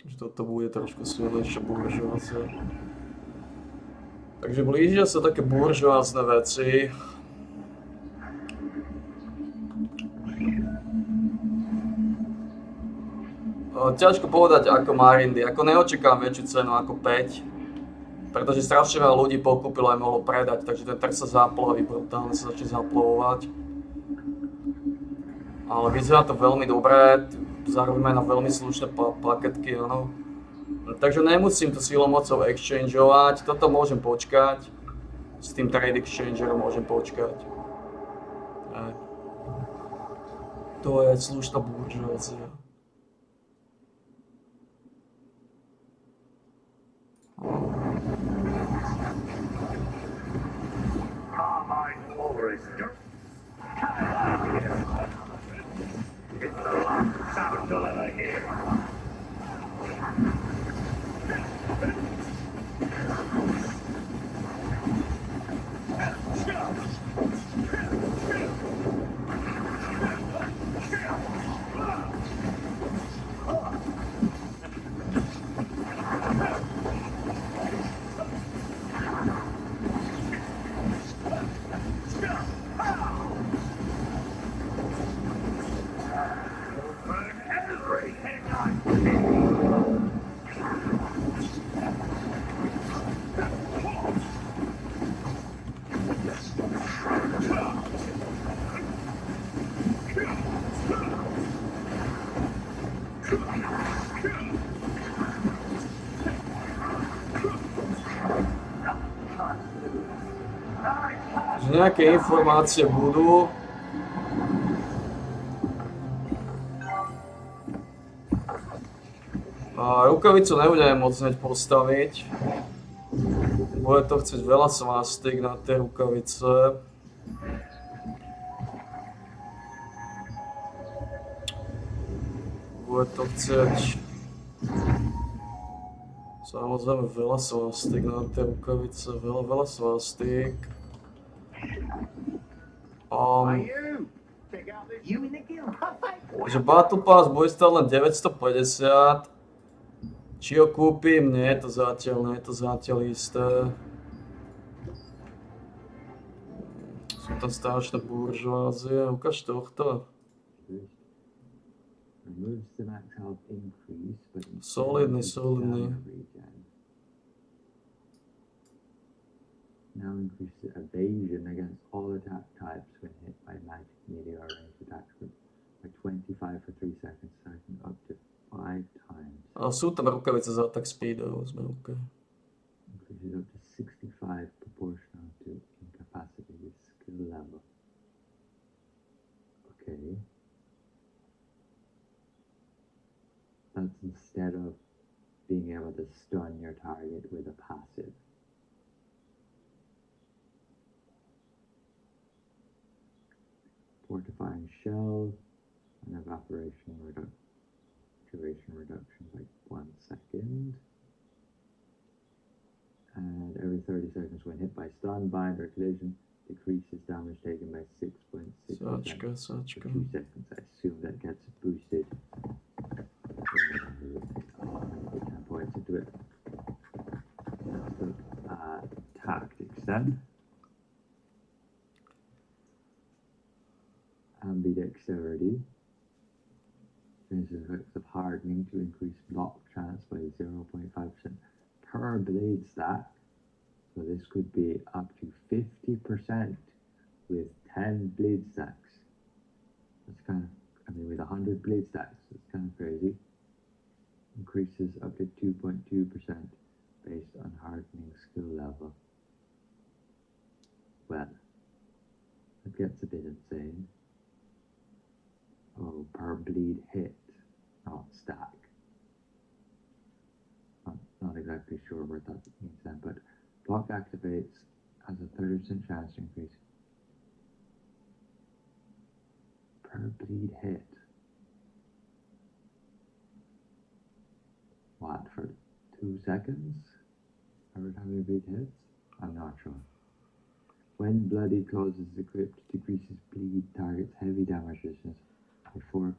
Že toto bude trošku silnejšia buržoázia. Takže blížia sa také buržoázne veci. Ťažko povedať ako Marindy, ako neočakám väčšiu cenu ako 5. Pretože strašne veľa ľudí pokúpilo aj mohlo predať, takže ten trh sa zaplaví, brutálne sa začne zaplavovať. Ale vyzerá to veľmi dobré, zarobíme na veľmi slušné paketky, áno. Takže nemusím to silou mocou exchangeovať, toto môžem počkať. S tým trade exchangerom môžem počkať. To je slušná buržoázia. Že nejaké informácie budú. A rukavicu nebudeme môcť hneď postaviť. Bude to chcieť veľa svastik na tie rukavice. Bude to chcieť samozrejme veľa svastik na tie rukavice, veľa svastik. Takže Battle Pass bude stáť len 950. Či ho kúpim? Nie je to zatiaľ isté. Sú tam strašné buržoázie. Ukáž tohto. Solidný. Now increases evasion against all attack types when hit by magic, meteor, range attacks by 25 for 3 seconds, starting up to 5 times. A sú tam rukavice za attack speedov, sme OK. Increases up to 65 proportional to incapacity with skill level. Okay. That's instead of being able to stun your target with a passive. Fortifying shell and evaporation duration reduction by 1 second. And every 30 seconds when hit by stun, bind, or collision, decreases damage taken by 6.6% for 2 seconds. I assume that gets boosted. Put 10 points into it. Tactics then. Ambidexterity. Finishes effects of hardening to increase block chance by 0.5% per blade stack. So this could be up to 50% with 10 blade stacks. That's kind of, with 100 blade stacks, that's kind of crazy. Increases up to 2.2% based on hardening skill level. Well, it gets a bit insane. Oh, per bleed hit, not stack. Not exactly sure what that means then, but block activates has a 30% chance to increase per bleed hit. What, for 2 seconds? Every time you bleed hits? I'm not sure. When Bloody Claws is equipped, decreases bleed target's heavy damage resistance by 4%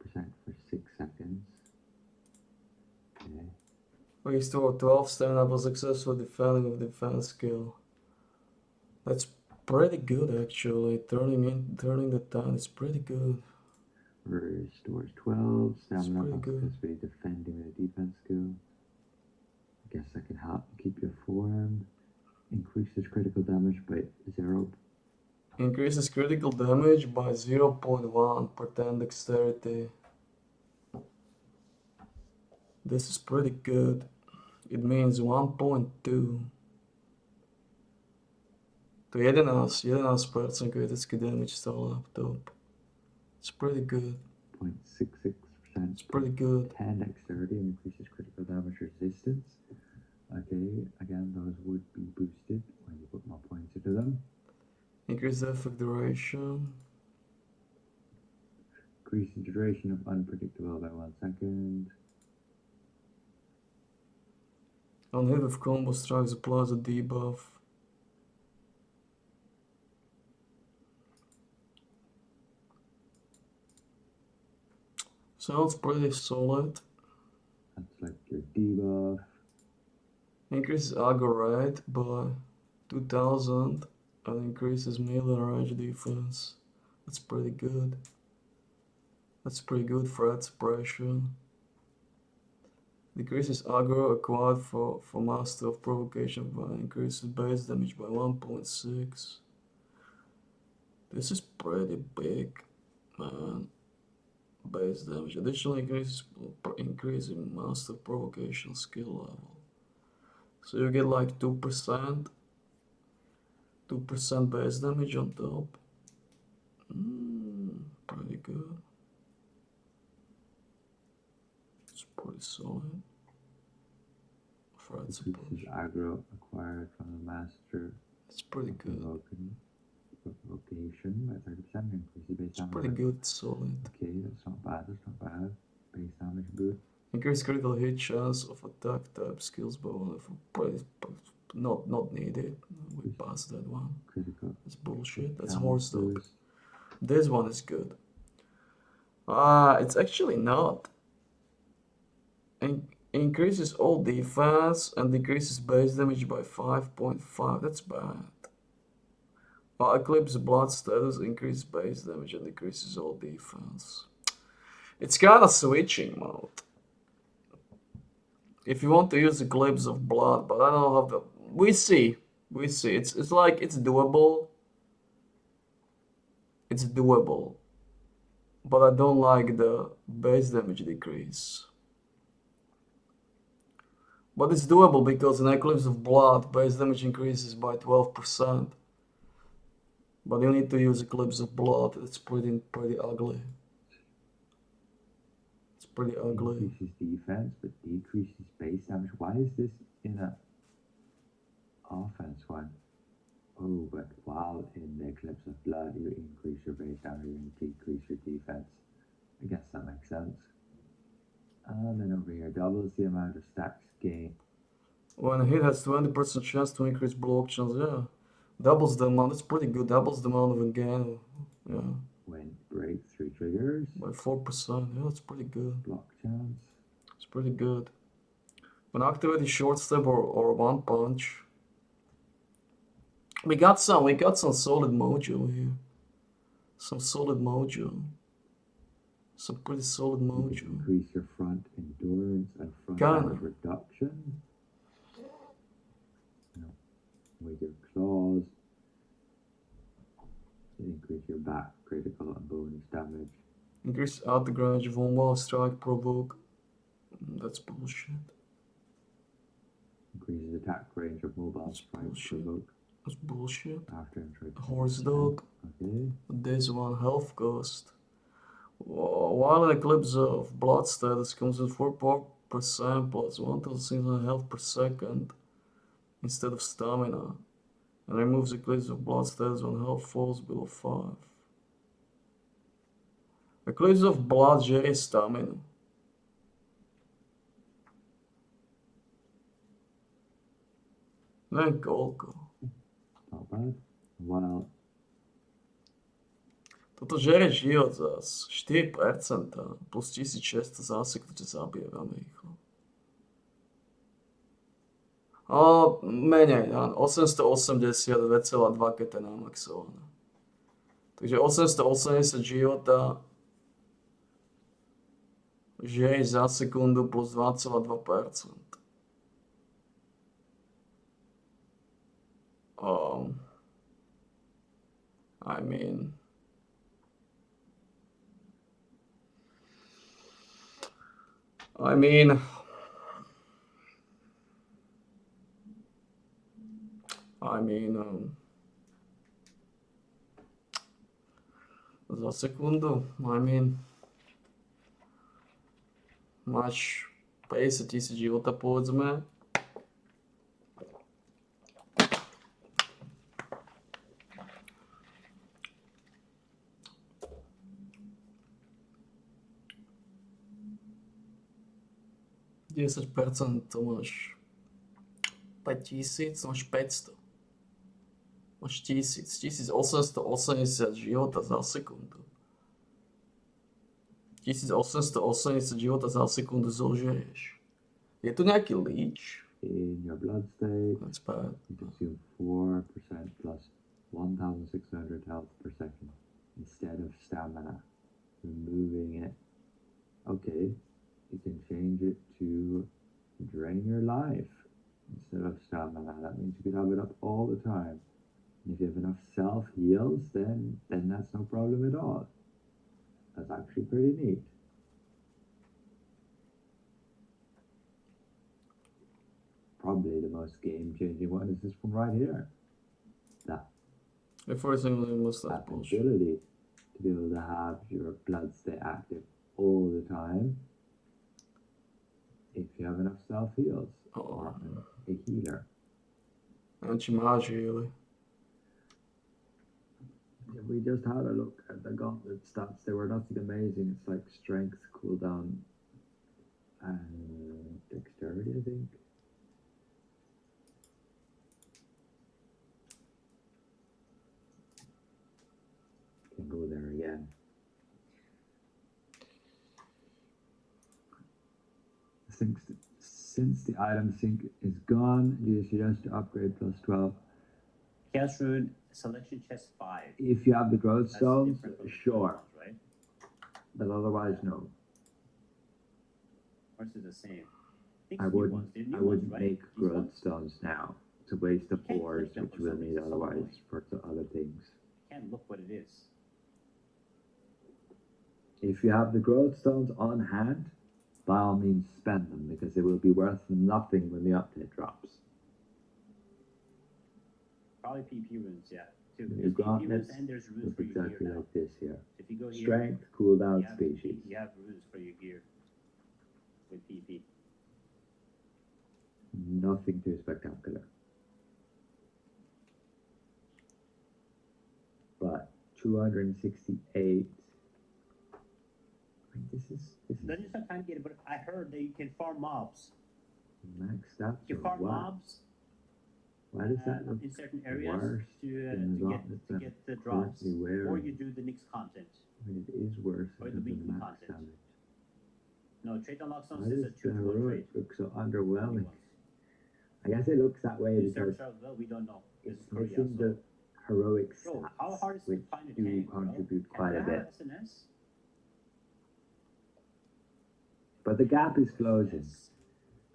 for 6 seconds. Okay. Restore 12 stamina for successful defending with defense skill. That's pretty good actually. Turning the time is pretty good. Restores 12 stamina for successfully defending with a defense skill. I guess that can help keep your form. Increases critical damage by 0. Increases critical damage by 0.1 per 10 dexterity. This is pretty good. It means 1.2. To 11% critical damage stále laptop. It's pretty good. 0.66%. It's pretty good. 10 dexterity and increases critical damage resistance. Okay, again, those would be boosted when you put more points into them. Increase effect duration. Increase the duration of unpredictable by 1 second. On hit with combo strikes applies a debuff. Sounds pretty solid. That's like your debuff. Increases aggro rate by 2000 and increases melee and range defense. That's pretty good. That's pretty good threat suppression. Decreases aggro acquired for Master of Provocation by increases base damage by 1.6. This is pretty big, man. Base base damage. Additionally, increase in master provocation skill level. So you get like 2% base damage on top. Pretty good. It's pretty solid. Increases aggro acquired from the master. It's pretty good. Provocation by 30%. Increases base damage. Pretty good, solid. Okay, that's not bad. Base damage good. Increase critical hit chance of attack type skills bonus. Pretty not needed. We passed that one. Critical. That's bullshit. That's horse dog. This one is good. It's actually not. Increases all defense and decreases base damage by 5.5. That's bad. While Eclipse Blood status increases base damage and decreases all defense. It's kind of switching mode. If you want to use Eclipse of Blood, but I don't know how the... We see. It's like, it's doable. It's doable. But I don't like the base damage decrease. But it's doable because in Eclipse of Blood, base damage increases by 12%. But you need to use Eclipse of Blood. It's pretty ugly. It's pretty ugly. Increases defense, but decreases base damage. Why is this in a offense one? Oh, but while in the Eclipse of Blood, you increase your base damage and decrease your defense. I guess that makes sense. And then over here, doubles the amount of stacks gained. When a hit has 20% chance to increase block chance, yeah. Doubles the amount, that's pretty good. Doubles the amount of a gain, yeah. When breakthrough triggers. By 4%, yeah, that's pretty good. Block chance. It's pretty good. When activating short step or one punch. We got some solid mojo here. Some solid mojo. Some pretty solid mojo. Increase your front endurance and front damage reduction. With your claws. Increase your back critical and bonus damage. Increase out range of one strike provoke. That's bullshit. Increases attack range of mobile strike provoke. That's bullshit. After entry. Horse dog. Okay. This one health cost. While an Eclipse of Blood status comes with 4% plus 1,600 health per second instead of stamina, and removes Eclipse of Blood status when health falls below 5. Eclipse of Blood Jerry stamina. Then koľko? Not bad. Wow. Toto žere život zas. 4% plus 1600 zásek, to ťa zabije veľmi rýchlo. Menej, 882,2 keď je namaxované. Takže 880 života žere za sekundu plus 2,2%. I mean... za sekundu, máš 50 000 života, povedzme. To máš 5000, máš 500. Máš 1880 života za sekundu. 1880 života za sekundu zožerieš. Je tu nejaký leech? In your blood state, that's bad. You consume 4% plus 1,600 health per second instead of stamina. Removing it. Okay, you can change it to drain your life instead of stamina. That means you can have it up all the time. And if you have enough self-heals, then that's no problem at all. That's actually pretty neat. probably the most game-changing one is this one right here. That Enforcing the mustache bullshit. ability to be able to have your blood stay active all the time if you have enough self-heals or a healer. Anti-mage really. We just had a look at the gauntlet stats. They were nothing amazing. It's like strength, cooldown, and dexterity, I think. Can go there again. Since the item sync is gone, do you suggest to upgrade plus 12? Chaos Rune selection chest 5. If you have the growth That's stones, different from the sure. ones, right? But otherwise, no. Or is it the same? I wouldn't make growth stones now. It's a waste of can't ores, click them which for we'll some need reason, otherwise somewhere. for the other things. Can't look what it is. If you have the growth stones on hand, by all means spend them, because they will be worth nothing when the update drops. Probably PP runes, yeah. Too. Your There's PP runes gauntlets and there's runes look for your gear exactly now. like this here. If you go here, Strength, cooldown, you have, species. you have runes for your gear with PP. Nothing too spectacular. But 268. I mean, this is Dungeons are complicated, but I heard that you can farm mobs. max stats. You can farm mobs Why does that look in certain areas worse than the gauntlets to that get the drops, currently wear? or you do the Nyx content. I mean, it is worse Or the than the weekly max content. damage. No, trait unlock Why stones is a does the 2-to-1 heroic trait. look so underwhelming? Only I guess it looks that way once. because Well, we don't know. This it's is Korea, missing so. the heroic Bro, how stats, hard is it which to find a do tank, bro? contribute Can quite I a have bit. SNS? But the gap is closing Yes.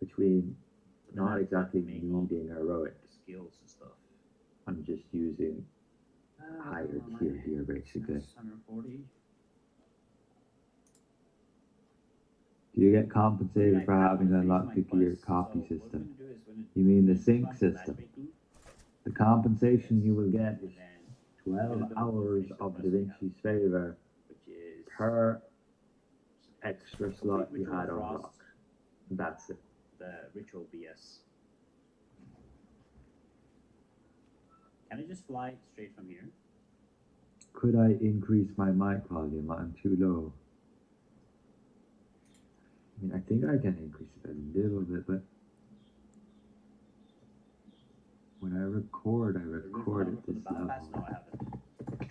between Then not I exactly make all needing heroic skills and stuff. and just using higher tier gear, basically. 140. Do you get compensated Like, for I having wanna unlocked the finish my gear quest, copy so what we're system? gonna do is we're gonna You mean the do sync some system? matchmaking, The compensation you will get and is then 12 hours of Da Vinci's favor which is per extra complete slot you Ritual had Frost, unlocked. That's it. the ritual BS. Can I just fly straight from here? Could I increase my mic volume? I'm too low. I mean, I think I can increase it a little bit, but when I record at this level. No, I haven't.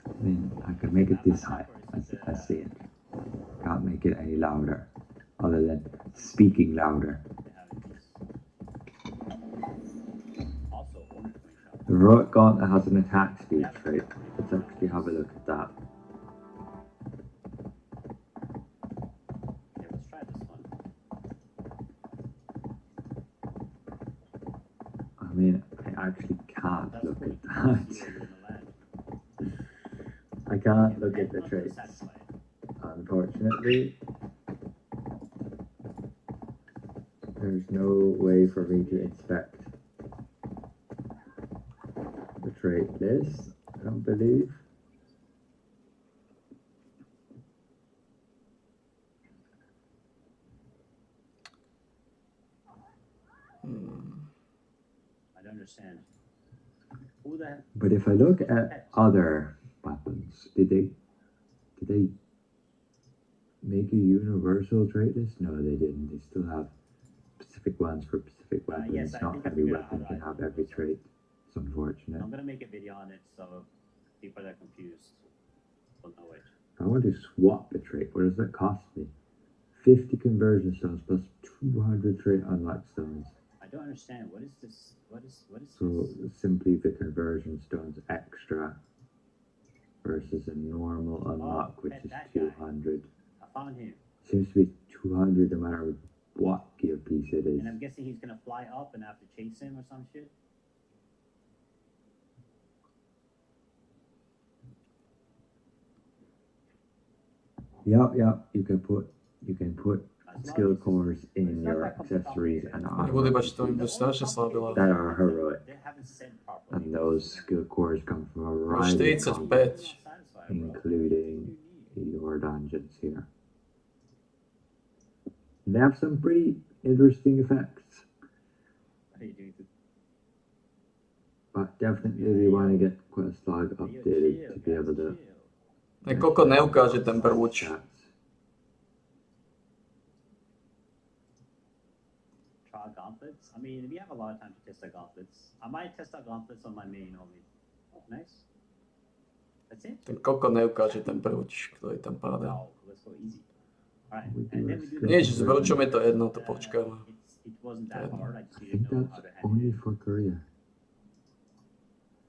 I mean, I could make it this high as I see it. Can't make it any louder, other than speaking louder. They have it. Also, Ornament Shop. The Heroic Gauntlet has an attack speed trait. Let's actually have a look at that. Okay, let's try this one. I mean, I actually can't That's look cool. at You that. can see where you're gonna land. I can't look Okay, at the not traits, satisfied. unfortunately. There's no way for me to inspect the trait list, I don't believe. I don't understand. Who the But if I look at other weapons, did they make a universal trait list? No, they didn't. They still have specific ones for specific weapons. yes, I Not think I every figured out weapon how to can have item every those trait. It's unfortunate. I'm gonna make a video on it so people that are confused will know it. I want to swap the trait. What does that cost me? 50 conversion stones plus 200 trait unlock stones. I don't understand. What is this? What is So this? simply the conversion stones extra versus a normal unlock, which is that guy. 200. I found him. Seems to be 200 no matter what gear piece it is. And I'm guessing he's gonna fly up and I have to chase him or some shit. Yep. You can put skill cores in your accessories and Bude baš armor to im bude strašne slabila. that are heroic. They haven't said properly. And those skill cores come from a Máš variety of 45. content, including your dungeons here. They have some pretty interesting effects, but definitely we want to get Questlog updated to be able to. Koľko neukáže ten prvuč. Trial gauntlets. I mean, we have a lot of time to test our gauntlets. I might test our gauntlets on my main only. Nice. That's it. Ten koľko neukáže ten prvuč, ktorý tam páda. Wow, let's go easy. Alright, and then we do Nič, s prvučom je to jedno, to počkáme. It wasn't that hard. I just I think didn't know how that's to handle only it. for Korea.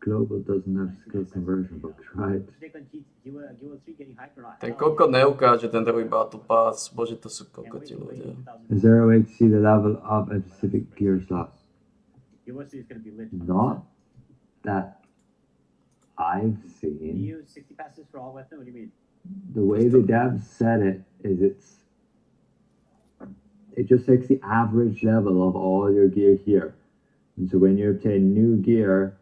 Global doesn't have skill conversion books, right? Take on Guild 3 getting hyped or not? Ten koľko neukáže ten druhý Battle Pass, bože to sú kokoti ľudia. Is there a way to see the level of a specific gear slot? Guild 3 is going to be lit. Not that I've You seen. use 60 passes for all weapon? What do you mean? The way the devs said it is it just takes the average level of all your gear here. And so when you obtain new gear,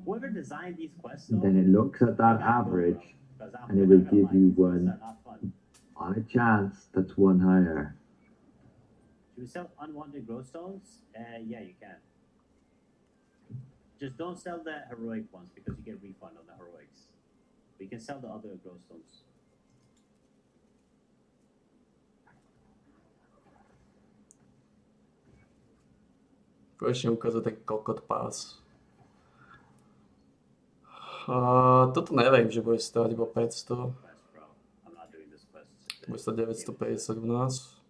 Whoever designed these quests, though, then it looks at that average and it will give you one on a chance that's one higher. Should we sell unwanted growth stones? Yeah, you can. Just don't sell the heroic ones because you get refund on the heroics. But you can sell the other growth stones. Konečne ukázal ten kokot pás. Toto neviem, že bude stáť iba 500. Quest, bro. I'm not doing this quest. Bude stať 950 u nás.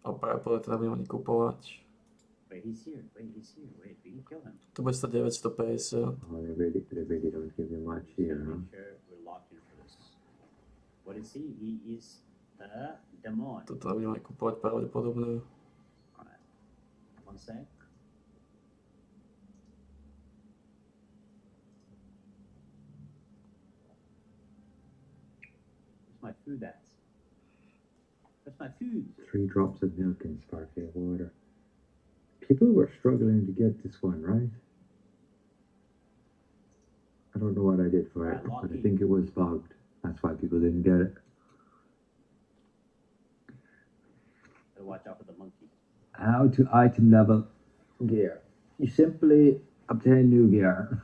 A práve teda budem ani kupovať. Wait, he's here. Wait, we can kill him. To bude stať 950. Oh, they really don't give you much here, huh? Make sure we're locked in for this. What is he? He is a demon. Toto budem aj kupovať pravdepodobne. Alright. One sec. Where's my food at? Where's my food? 3 drops of milk and sparkling water. People were struggling to get this one, right? I don't know what I did for it, but I think it was bugged. That's why people didn't get it. Gotta watch out for the monkey. How to item level gear. You simply obtain new gear,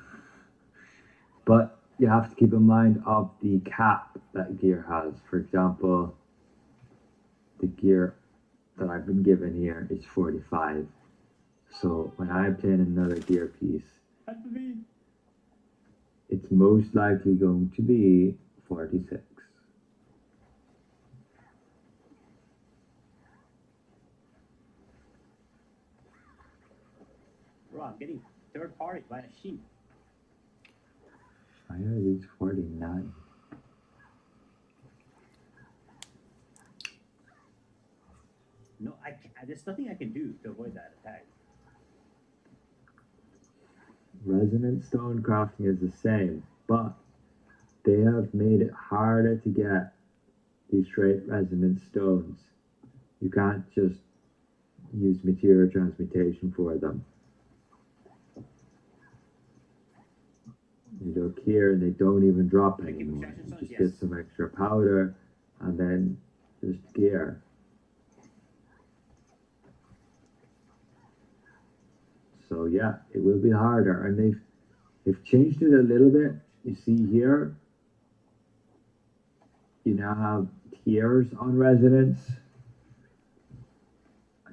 but you have to keep in mind of the cap that gear has. For example, the gear that I've been given here is 45. So when I obtain another gear piece, it's most likely going to be 46. Bro, I'm getting third party by a sheep. I gotta use 49. No, there's nothing I can do to avoid that attack. Resonant stone crafting is the same, but they have made it harder to get these straight resonant stones. You can't just use material transmutation for them. You look here and they don't even drop anymore. You just get some extra powder and then just gear. So yeah, it will be harder, and they've changed it a little bit. You see here, you now have tiers on resonance.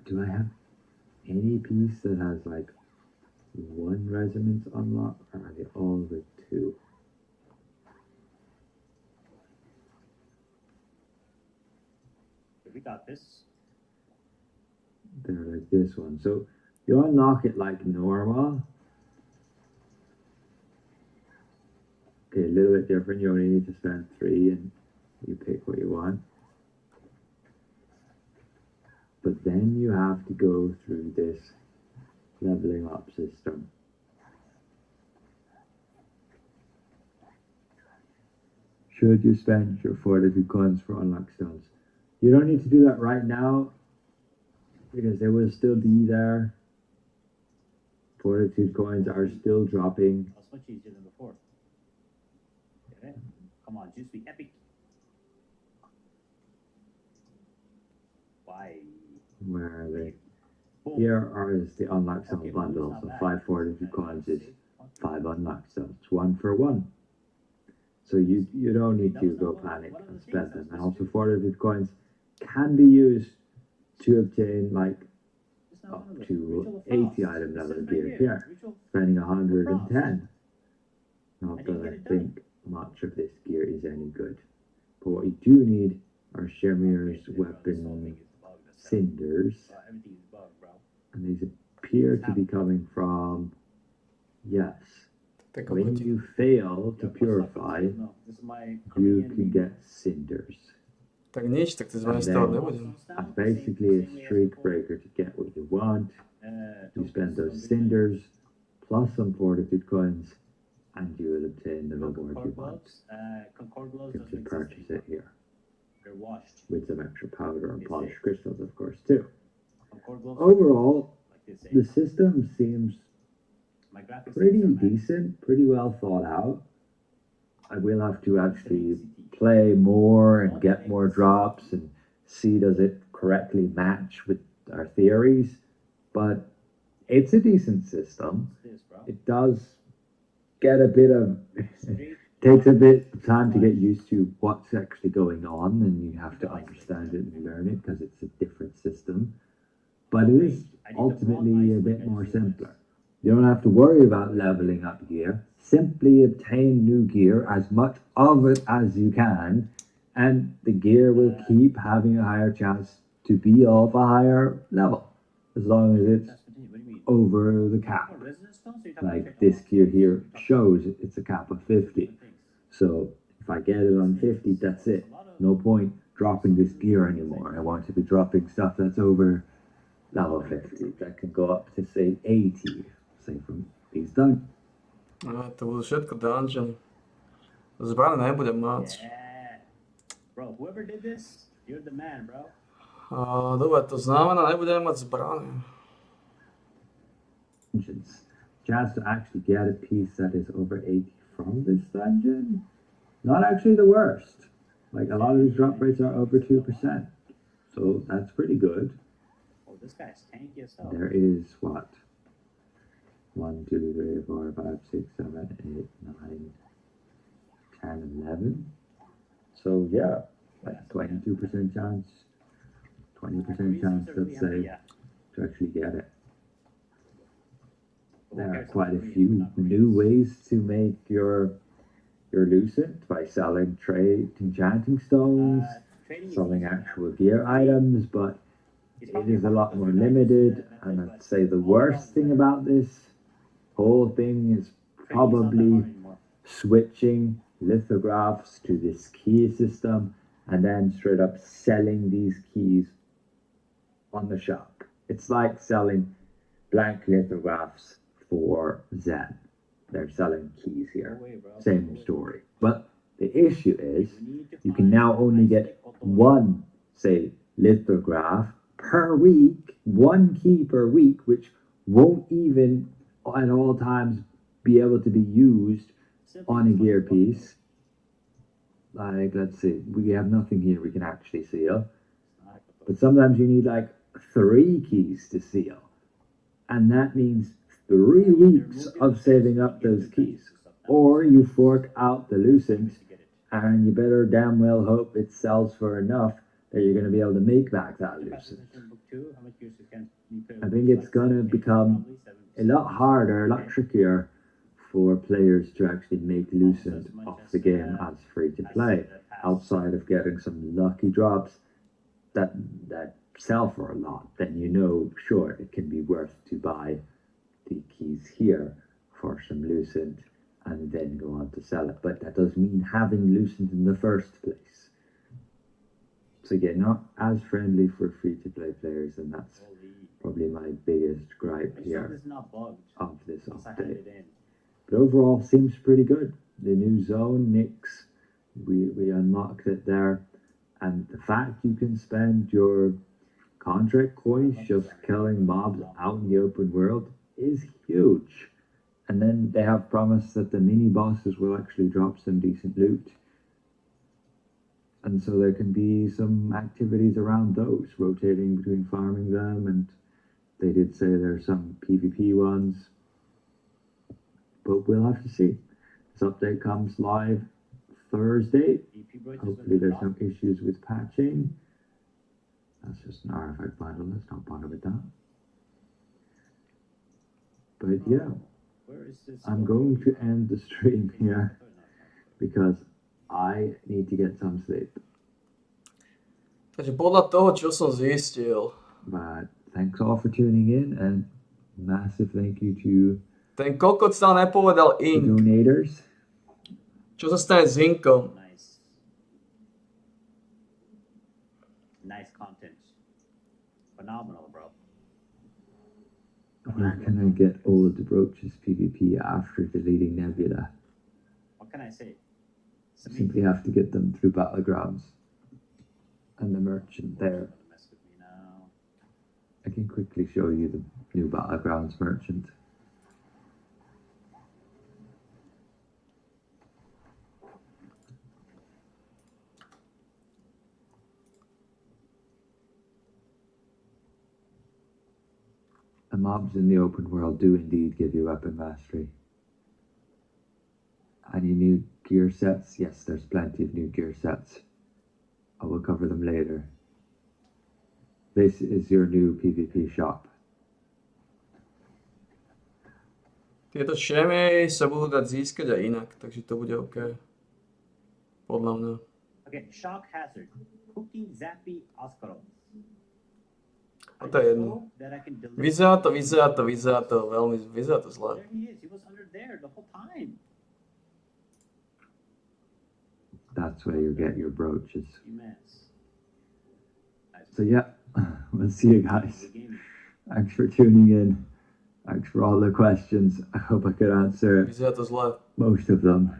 Do I have any piece that has like one resonance unlock, or are they all with 2? We got this. They're like this one. So you unlock it like normal. Okay, a little bit different. You only need to spend 3 and you pick what you want. But then you have to go through this leveling up system. Should you spend your 42 coins for unlock stones? You don't need to do that right now because they will still be there. Fortitude coins are still dropping. That's much easier than before. Get it? Come on, juice be epic. Why? Where are they? Boom. Here are the unlocked sell Okay, bundle. not So bad. 5 fortitude coins is 5 unlocked cells. It's 1 for 1. So you don't need to go panic and spend them. And also fortitude coins can be used to obtain like up to 80 item level gear here, spending 110. Not that I think much of this gear is any good. But what you do need are Shemir's weapon cinders. Everything is bugged, bro. And these appear to be coming from, yes. Так When облетів. you fail to purify, No, this is my you Korean can get cinders. Так ніч, так ти з моєї And сторони then, будемо. basically a streak breaker to get what you want. You spend those cinders plus some fortitude coins, and you will obtain the reward you want. Concord gloves You can purchase it here They're washed. with some extra powder and polished crystals, of course, too. Concord gloves Overall, like this, the system seems My graphics pretty are nice. decent, pretty well thought out. I will have to actually play more and get more drops and see does it correctly match with our theories. But it's a decent system. What's this, bro? It does get a bit of takes a bit of time to get used to what's actually going on, and you have to understand it and learn it because it's a different system. But it is ultimately a bit more simpler. You don't have to worry about leveling up gear. Simply obtain new gear, as much of it as you can, and the gear will keep having a higher chance to be of a higher level, as long as it's What do you mean? over the cap. Oh, resonance stones? So you're talking Like about this gear here technology? shows it's a cap of 50. Different things. So if I get it on 50, that's it. No point dropping this gear anymore. I want to be dropping stuff that's over level 50. That can go up to say 80, say from these done. Це буде швидко данжен. Збрани не буде мати. Yeah. Bro, whoever did this, you're the man, bro. Добре, то знамена не буде мати збрани. Chance to actually get a piece that is over 80 from this dungeon. Not actually the worst. Like a lot of these drop rates are over 2%. So that's pretty good. Oh, this guy's tanky as hell. There is what? 1, 2, 3, 4, 5, 6, 7, 8, 9, 10, 11. So yeah, like 22% chance, 20% chance, let's say, Yeah. to actually get it. Who There are cares quite a about few Koreans? new ways to make your lucent by selling trade enchanting stones, Trading is selling easy now. actual gear items, but It's it probably is a hard lot because more we're not used to limited. the And method, I'd but say the all worst around thing better. about this whole thing is Trading is not that probably hard anymore. switching lithographs to this key system and then straight up selling these keys on the shop. It's like selling blank lithographs for Zen. They're selling keys No here. way, bro. Same No way. story. But the issue is We need to you can find now some only nice get photos. one, say, lithograph per week, one key per week, which won't even at all times be able to be used Simply on a just gear like one piece. Like, let's see, we have nothing here we can actually seal. photo. But sometimes you need like 3 keys to seal. And that means 3 weeks of saving up those keys. Or you fork out the lucent and you better damn well hope it sells for enough that you're going to be able to make back that lucent. I think it's going to become a lot harder, a lot trickier for players to actually make lucent off the game as free to play, outside of getting some lucky drops that sell for a lot. Then you know, sure, it can be worth to buy the keys here for some lucent and then go on to sell it. But that does mean having lucent in the first place. So yeah, not as friendly for free to play players, and that's probably my biggest gripe here of this update. But overall, seems pretty good. The new zone, Nyx, we unlocked it there. And the fact you can spend your contract coins just killing mobs out in the open world is huge. And then they have promised that the mini bosses will actually drop some decent loot. And so there can be some activities around those, rotating between farming them, and they did say there's some PvP ones. But we'll have to see. This update comes live Thursday. Hopefully there's no issues with patching. That's just an artifact bundle, let's not bother with that. But yeah, I'm going to end the stream here because I need to get some sleep. Takže podľa toho, čo som zistil, But thanks all for tuning in, and massive thank you to ten kokot stále nepovedal the ink. donators. Čo sa stane s inkom? Nice content. Phenomenal, bro. Where can I get all of the brooches PvP after deleting Nebula? What can I say? Simply have to get them through Battlegrounds and the merchant there. Mess with me now. I can quickly show you the new Battlegrounds merchant. The mobs in the open world do indeed give you weapon mastery. Any new gear sets? Yes, there's plenty of new gear sets. I will cover them later. This is your new PvP shop. Tieto šémy sa budú dať získať aj inak, takže to bude OK. Podľa mňa. Okay, shock hazard. Cookie Zappy Oscarov. A to je jedno. Vyzerá to veľmi, vyzerá to zle. There he is. He was under there the whole time. That's where you get your brooches. Immense. So yeah, we'll see you guys. Thanks for tuning in. Thanks for all the questions. I hope I could answer Vyzerá to zle. most of them.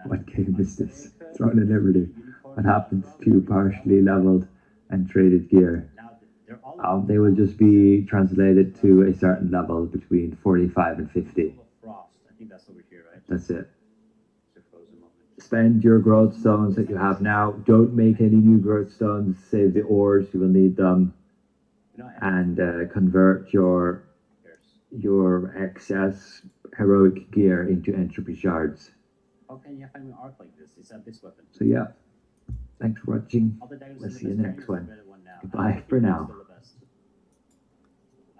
What game is this? Throne of Liberty. What happens to partially leveled and traded gear? They will just be translated to a certain level between 45 and 50. Frost. I think that's over here, right? That's it. It's a frozen moment. Spend your growth stones that you have now. Don't make any new growth stones. Save the ores. You will need them. You know, And convert your excess heroic gear into entropy shards. how can you find an arc like this? It's not this weapon. So yeah, thanks for watching. All the daggers We'll are the see you best, next daggers are one. the better one now. Goodbye I think for it's now. still the best.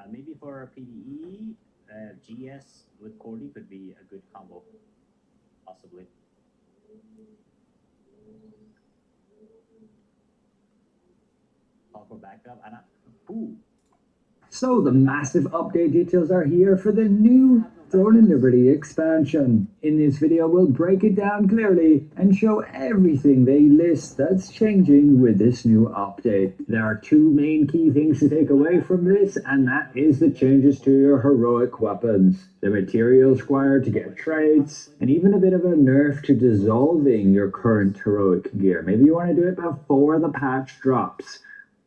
Maybe for PvE, GS with Cordy could be a good combo. Possibly. Call for backup. And ooh. So the massive update details are here for the new Throne of Liberty expansion. In this video, we'll break it down clearly and show everything they list that's changing with this new update. There are two main key things to take away from this, and that is the changes to your heroic weapons, the materials required to get traits, and even a bit of a nerf to dissolving your current heroic gear. Maybe you want to do it before the patch drops.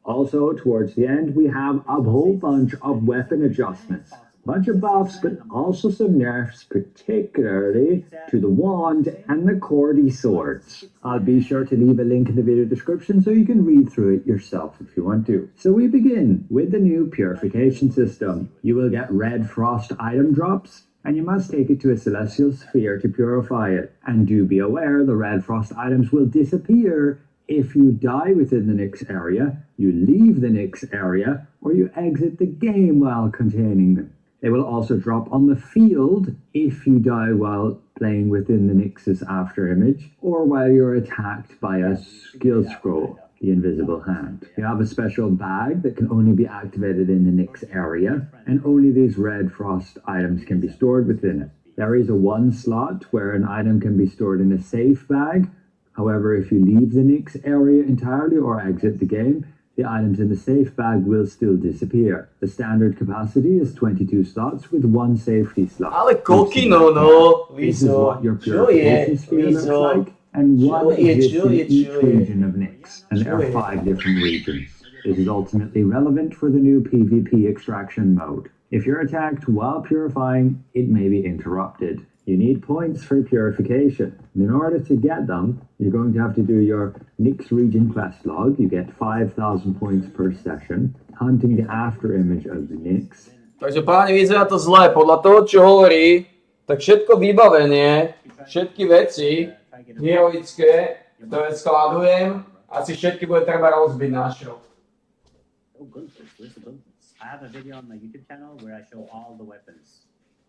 Also, towards the end, we have a whole bunch of weapon adjustments. Bunch of buffs, but also some nerfs, particularly to the wand and the Cordy swords. I'll be sure to leave a link in the video description so you can read through it yourself if you want to. So we begin with the new purification system. You will get red frost item drops, and you must take it to a celestial sphere to purify it. And do be aware the red frost items will disappear if you die within the Nyx area, you leave the Nyx area, or you exit the game while containing them. They will also drop on the field if you die while playing within the Nyx's after image, or while you're attacked by a skill scroll, the invisible hand. You have a special bag that can only be activated in the Nyx area, and only these red frost items can be stored within it. There is a one slot where an item can be stored in a safe bag. However, if you leave the Nyx area entirely or exit the game, the items in the safe bag will still disappear. The standard capacity is 22 slots with one safety slot. Ale kokino, no, This is Lizo. what your Čo je, purification sphere looks Lizo? like. and one exists in each Chili. region of Nyx, and there are Chili. 5 different regions. This is ultimately relevant for the new PvP extraction mode. If you're attacked while purifying, it may be interrupted. You need points for purification. And in order to get them, you're going to have to do your Nyx region quest log. You get 5,000 points per session, hunting the after image of the Nyx. Takže páni, vyzerá to zle. Podľa toho, čo hovorí, tak všetko vybavenie, všetky veci heroické, ktoré skladujem, asi všetky bude treba rozbiť na šrot. Oh, Gunther's, where's the Gunther's? I have a video on my YouTube channel where I show all the weapons.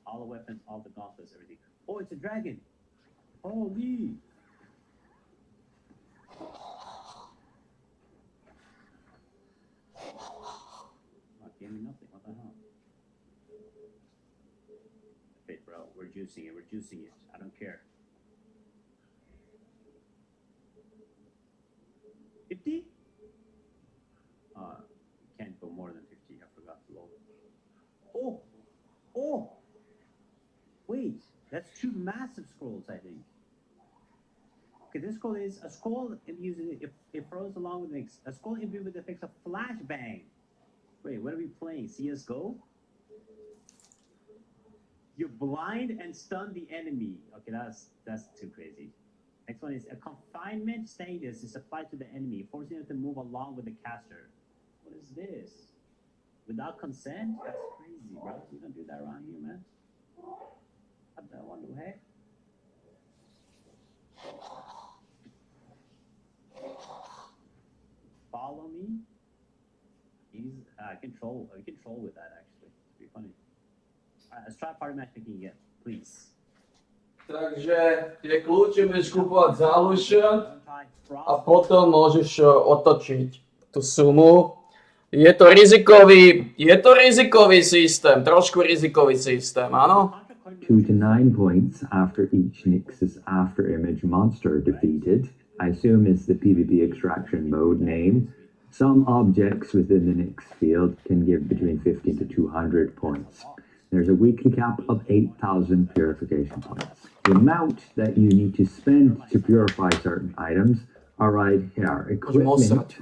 All the weapons, all the gauntlets, everything. Oh, it's a dragon! Holy! Oh, it gave me nothing, what the hell? Wait, bro, we're juicing it, I don't care. 50? Can't go more than 50, I forgot to load. Oh! Oh! Wait, that's 2 massive scrolls, I think. Okay, this scroll is a scroll it froze along with a scroll imbued with the effects of flashbang. Wait, what are we playing? CSGO? You blind and stun the enemy. Okay, that's too crazy. Next one is a confinement status is applied to the enemy, forcing them to move along with the caster. What is this? Without consent? That's crazy, bro. We don't do that around here, man. I wonder, hey? Follow me. He's control with that actually. It's pretty funny. Alright, let's try party matchmaking again, please. Takže tie kľúče budeš kúpovať za Lucian a potom môžeš otočiť tú sumu. Je to rizikový systém, trošku rizikový systém, áno? 2 to 9 points after each Nyx's after image monster defeated. I assume is the PvP extraction mode name. Some objects within the Nyx field can give between 50 to 200 points. There's a weekly cap of 8,000 purification points. The amount that you need to spend to purify certain items are right here. Equipment up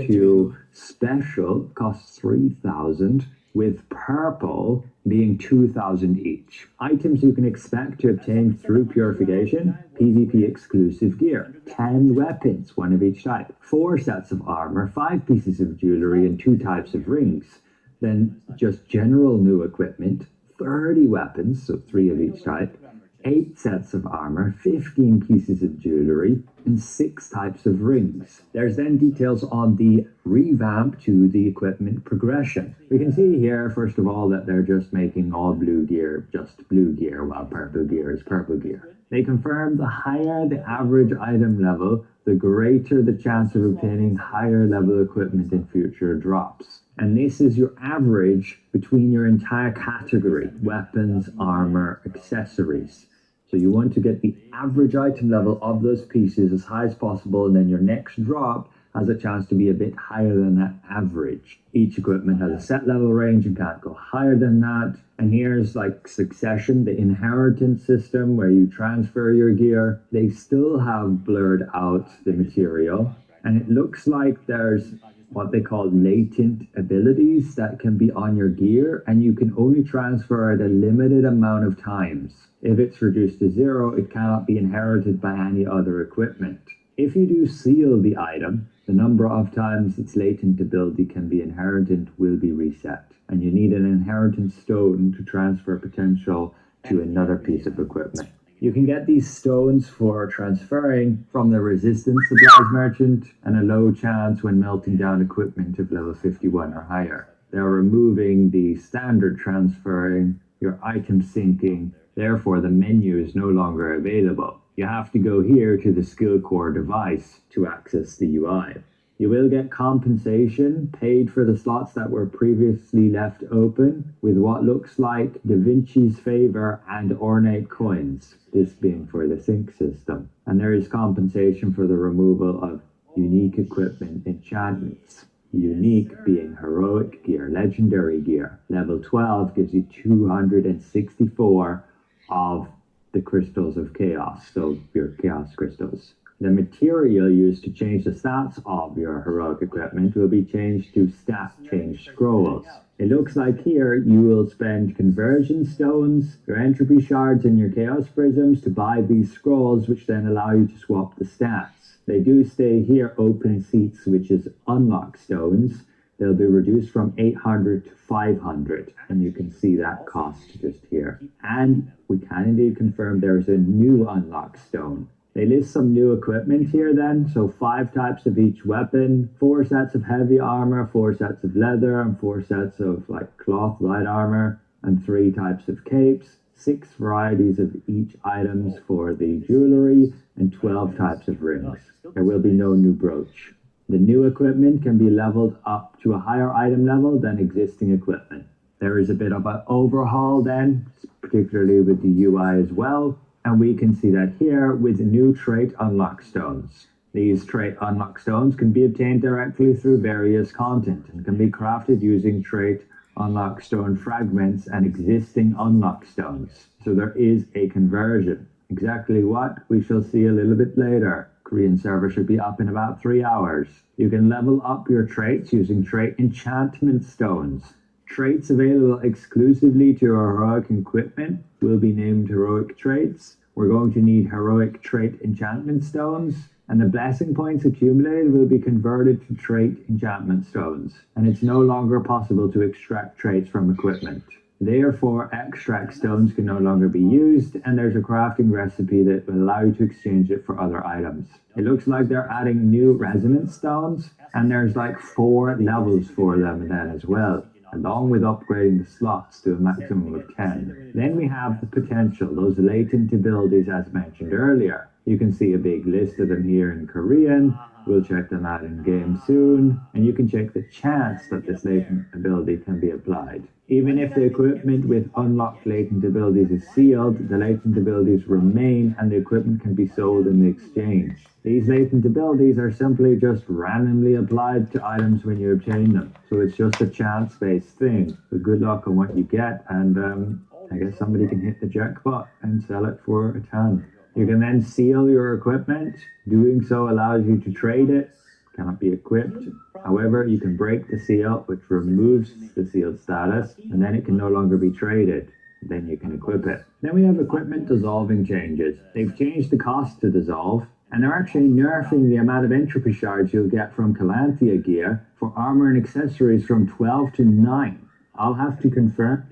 to special costs 3,000, with purple being 2,000 each. Items you can expect to obtain through purification: PvP exclusive gear, 10 weapons, 1 of each type, 4 sets of armor, 5 pieces of jewelry, and 2 types of rings. Then just general new equipment, 30 weapons, so 3 of each type, 8 sets of armor, 15 pieces of jewelry, and 6 types of rings. There's then details on the revamp to the equipment progression. We can see here, first of all, that they're just making all blue gear just blue gear, while purple gear is purple gear. They confirm the higher the average item level, the greater the chance of obtaining higher level equipment in future drops. And this is your average between your entire category: weapons, armor, accessories. So you want to get the average item level of those pieces as high as possible, and then your next drop has a chance to be a bit higher than that average. Each equipment has a set level range and can't go higher than that. And here's like Succession, the inheritance system where you transfer your gear. They still have blurred out the material, and it looks like there's what they call latent abilities that can be on your gear, and you can only transfer it a limited amount of times. If it's reduced to 0, it cannot be inherited by any other equipment. If you do seal the item, the number of times its latent ability can be inherited will be reset, and you need an inheritance stone to transfer potential to another piece of equipment. You can get these stones for transferring from the resistance supplies merchant, and a low chance when melting down equipment of level 51 or higher. They're removing the standard transferring, your item syncing, therefore the menu is no longer available. You have to go here to the skill core device to access the UI. You will get compensation paid for the slots that were previously left open with what looks like Da Vinci's Favor and Ornate Coins, this being for the sync system. And there is compensation for the removal of unique equipment enchantments. Unique being heroic gear, legendary gear. Level 12 gives you 264 of the crystals of chaos, so your chaos crystals. The material used to change the stats of your heroic equipment will be changed to stat change scrolls. It looks like here you will spend conversion stones, your entropy shards, and your chaos prisms to buy these scrolls, which then allow you to swap the stats. They do stay here open seats, which is unlock stones. They'll be reduced from 800 to 500, and you can see that cost just here. And we can indeed confirm there's a new unlock stone. They list some new equipment here then, so 5 types of each weapon, 4 sets of heavy armor, 4 sets of leather, and 4 sets of like cloth light armor, and 3 types of capes, 6 varieties of each items for the jewelry, and 12 types of rings. There will be no new brooch. The new equipment can be leveled up to a higher item level than existing equipment. There is a bit of an overhaul then, particularly with the UI as well, and we can see that here with the new trait unlock stones. These trait unlock stones can be obtained directly through various content and can be crafted using trait unlock stone fragments and existing unlock stones. So there is a conversion. Exactly what we shall see a little bit later. Korean server should be up in about 3 hours. You can level up your traits using trait enchantment stones. Traits available exclusively to your heroic equipment will be named heroic traits. We're going to need heroic trait enchantment stones, and the blessing points accumulated will be converted to trait enchantment stones, and it's no longer possible to extract traits from equipment. Therefore, extract stones can no longer be used, and there's a crafting recipe that will allow you to exchange it for other items. It looks like they're adding new resonance stones, and there's like 4 levels for them then as well, along with upgrading the slots to a maximum of 10. Then we have the potential, those latent abilities as mentioned earlier. You can see a big list of them here in Korean. We'll check them out in game soon, and you can check the chance that this latent ability can be applied. Even if the equipment with unlocked latent abilities is sealed, the latent abilities remain and the equipment can be sold in the exchange. These latent abilities are simply just randomly applied to items when you obtain them. So it's just a chance-based thing. So good luck on what you get, and I guess somebody can hit the jackpot and sell it for a ton. You can then seal your equipment. Doing so allows you to trade it. Cannot be equipped. However, you can break the seal, which removes the sealed status, and then it can no longer be traded. Then you can equip it. Then we have equipment dissolving changes. They've changed the cost to dissolve, and they're actually nerfing the amount of entropy shards you'll get from Calanthea gear for armor and accessories from 12 to 9. I'll have to confirm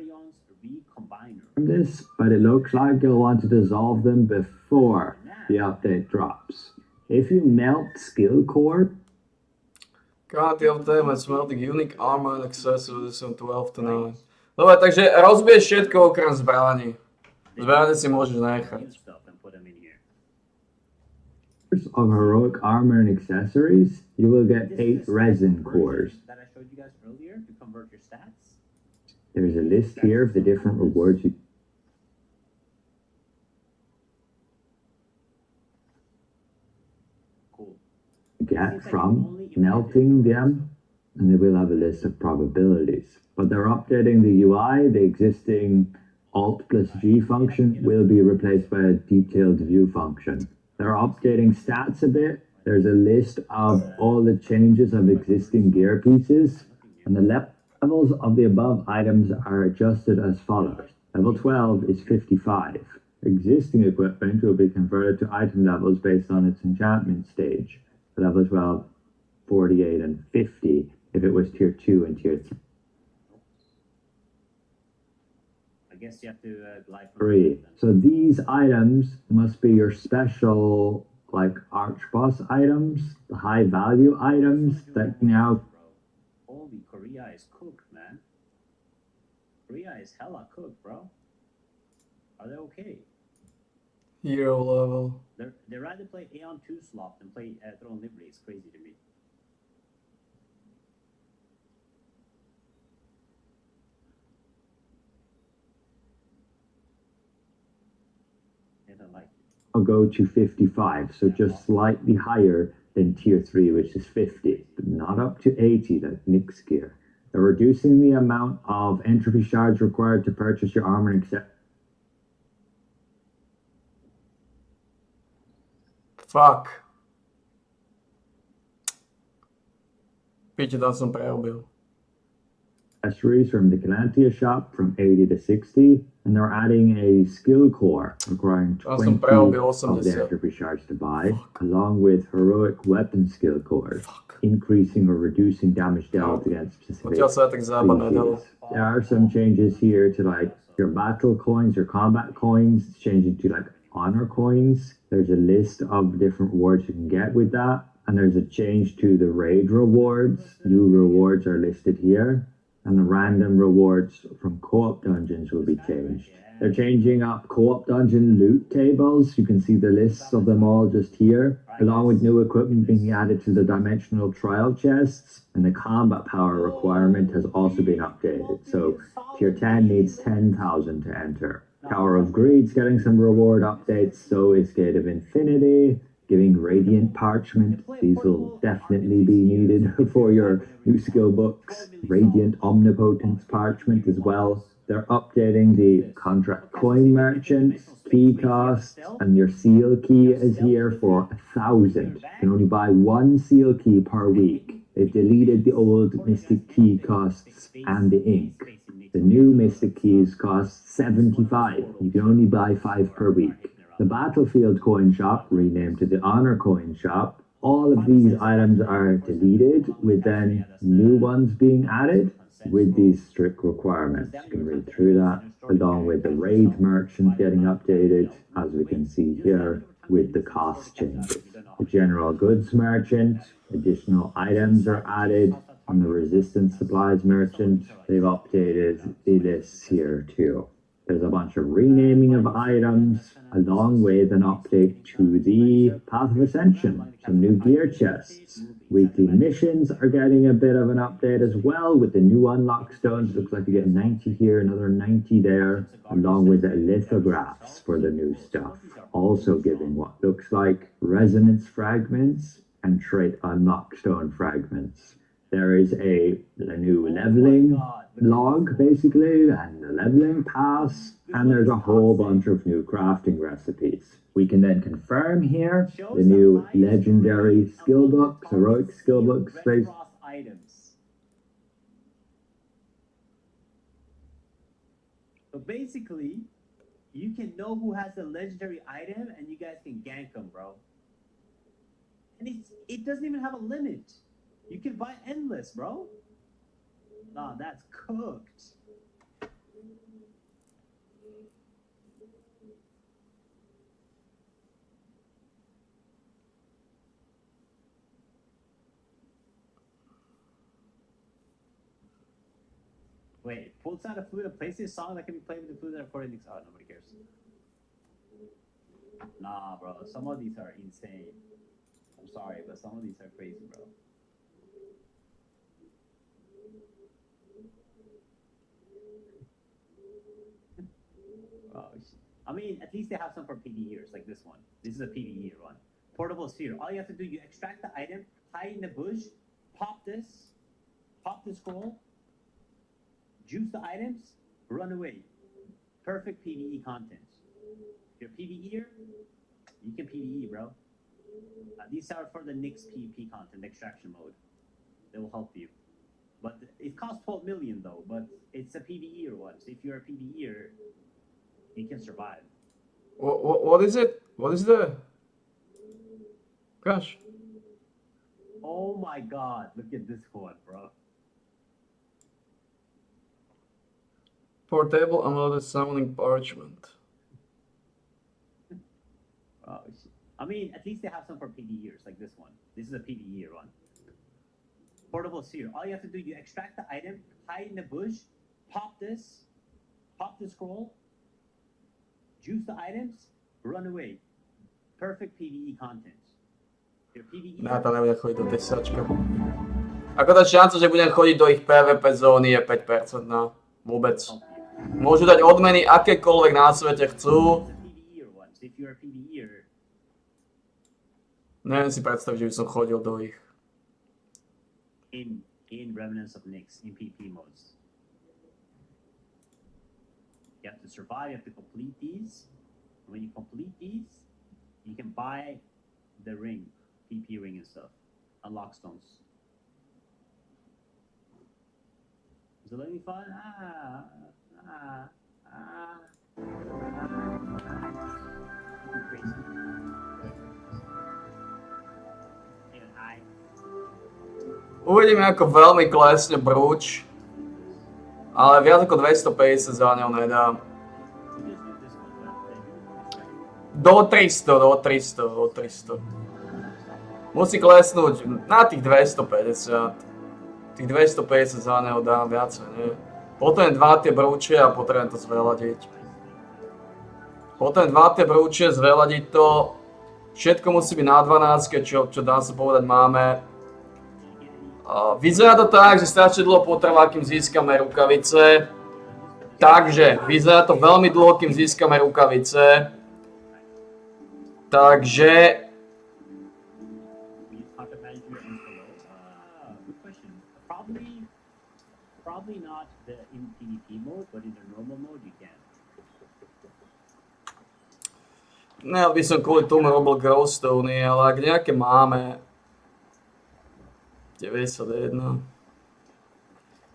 this, but it looks like you'll want to dissolve them before the update drops. If you melt skill core, Calanthea update met smelting unique armor and accessories from 12 to 9. Dobre, takže rozbiješ všetko okrem zbraní. Zbraní si môžeš nechať. of heroic armor and accessories, you will get 8 resin cores. That I showed you guys earlier to convert your stats. There's a list here of the different rewards you get from melting them, and they will have a list of probabilities. But they're updating the UI. The existing Alt plus G function will be replaced by a detailed view function. They're updating stats a bit. There's a list of all the changes of existing gear pieces, and the levels of the above items are adjusted as follows. Level 12 is 55. Existing equipment will be converted to item levels based on its enchantment stage. Level 12, 48, and 50 if it was tier 2 and tier guess you have to glide from 3. So these items must be your special, like, arch boss items, the high value items that now. Holy, Korea is cooked, man. Korea is hella cooked, bro. Are they okay? Hero level. They rather play Aeon 2 slot than play Throne Liberty. It's crazy to me. I'll go to 55, so just slightly higher than tier 3, which is 50, but not up to 80, that Nyx gear. They're reducing the amount of entropy shards required to purchase your armor and accessories. Fuck. Piči, tam som prerobil. Accessories from the Galantia shop from 80 to 60, and they're adding a skill core requiring 20 of the entropy shards to buy, along with heroic weapon skill cores, increasing or reducing damage dealt against specific species. There are some changes here to like your battle coins, your combat coins. It's changing to like honor coins. There's a list of different rewards you can get with that, and there's a change to the raid rewards. New rewards are listed here. And the random rewards from co-op dungeons will be changed. They're changing up co-op dungeon loot tables. You can see the lists of them all just here, along with new equipment being added to the dimensional trial chests, and the combat power requirement has also been updated. So tier 10 needs 10,000 to enter. Tower of Greed's getting some reward updates, so is Gate of Infinity, giving Radiant Parchment. These will definitely be needed for your new skill books. Radiant Omnipotence Parchment as well. They're updating the Contract Coin Merchant, key costs, and your seal key is here for 1,000. You can only buy one seal key per week. They've deleted the old Mystic Key costs and the ink. The new Mystic Keys cost 75. You can only buy 5 per week. The Battlefield Coin Shop, renamed to the Honor Coin Shop, all of these items are deleted, with then new ones being added with these strict requirements. You can read through that, along with the Raid Merchant getting updated, as we can see here, with the cost changes. The General Goods Merchant, additional items are added. On the Resistance Supplies Merchant, they've updated the lists here too. There's a bunch of renaming of items, along with an update to the Path of Ascension, some new gear chests. Weekly missions are getting a bit of an update as well with the new unlock stones. Looks like you get 90 here, another 90 there, along with the lithographs for the new stuff. Also giving what looks like resonance fragments and trait unlock stone fragments. There is a new leveling log, basically, and a leveling pass, and there's a whole bunch of new crafting recipes. We can then confirm here the new legendary skill books, heroic skill books space. So basically, you can know who has the legendary item, and you guys can gank them, bro. And it doesn't even have a limit. You can buy endless, bro. Nah, that's cooked. Wait, pulls out a flute and plays this song that can be played with the flute and recording these. Oh, nobody cares. Nah, bro. Some of these are insane. I'm sorry, but some of these are crazy, bro. Oh, I mean, at least they have some for PvEers, like this one. This is a PvE one. Portable sphere. All you have to do, you extract the item, hide in the bush, pop the scroll, juice the items, run away. Perfect PvE content. If you're a PvEer, you can PvE, bro. These are for the Nyx PvP content, extraction mode. They will help you. But it costs 12 million though, but it's a PvEer one. So if you're a PvEer, you can survive. What is it? What is the... Gosh. Oh my god, look at this one, bro. Portable unloaded summoning parchment. Oh, I mean, at least they have some for PvEers, like this one. This is a PvEer one. Portable sphere. All you have to do, you extract the item, hide in the bush, pop the scroll, juice the items, run away. Perfect PvE content. Ja to nebudem chodiť do tej sačka. Ako tá šanca, že budem chodiť do ich PvP zóny je 5%, no. Vôbec. Môžu dať odmeny akékoľvek na svete chcú. Neviem si predstaviť, že by som chodil do ich. In Remnants of Nyx, in PvP modes. You have to survive, you have to complete these. When you complete these, you can buy the ring, PP ring and stuff. Unlock stones. Is it letting me fall? Crazy. Even high. Uvidíme, ako veľmi klesne Brooch. Ale viac ako 250 za ňou nedám. Do 300. Musí klesnúť na tých 250. Tých 250 za neho dám viacej, nie? Potrebujem 2 tie brúče a potrebujem to zveladiť. Potrebujem 2 tie brúče, zveladiť to. Všetko musí byť na 12, čo dá sa povedať máme. Vyzerá to tak, že strašne dlho potrvá, kým získame rukavice. Takže, vyzerá to veľmi dlho, kým získame rukavice. Takže... Probably not in PvP mode, but in the normal mode you can. Ja by som kvôli tomu robil Glowstone, ale ak nejaké máme... 91.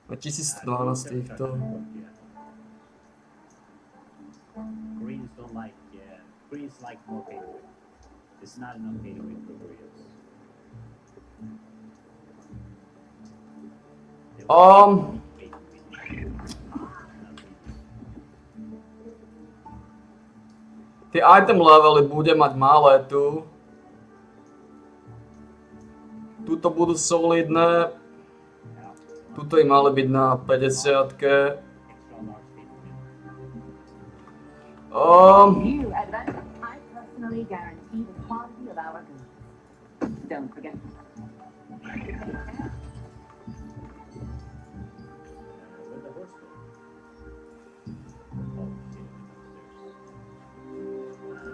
A 1112 týchto. Koreans don't like, Koreans like more pay to win. It's not enough pay to win for Koreans. Tie item levely bude mať malé tu. Tuto budú solidné. Tuto im mali byť na 50-ke. You advance. I personally guarantee the quality of our goods. Don't forget.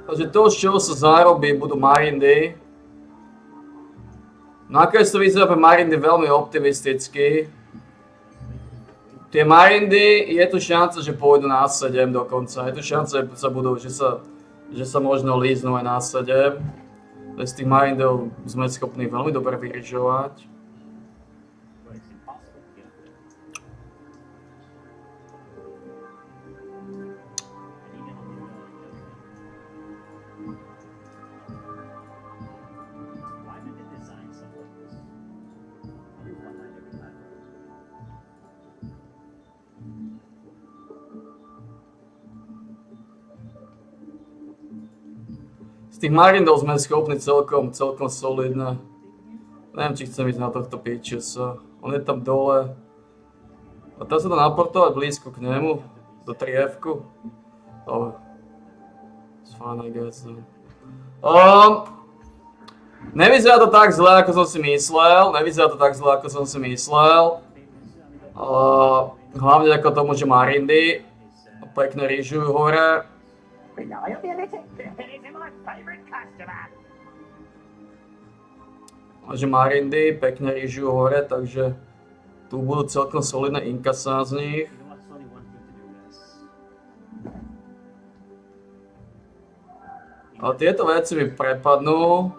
Takže to, z čoho sa zarobí, budú marindy. Nakoniec to vyzerá pre marindy veľmi optimisticky. Tie marindy, je tu šanca, že pôjdu na 7 dokonca. Je tu šanca, že sa možno líznú aj na 7. Z tých marindov sme schopní veľmi dobre vyrižovať. Z tých marindov sme schopní celkom solidné. Neviem, či chcem ísť na tohto Peachesa. On je tam dole. A dá sa to naportovať blízko k nemu? Do 3F-ku? Dobre. It's fine, I guess. Nevyzerá to tak zle, ako som si myslel. Hlavne ako tomu, že marindy pekne rýžujú hore. Že marindy pekne rýžujú hore, takže tu budú celkom solidné inkasá z nich. Ale tieto veci mi prepadnú.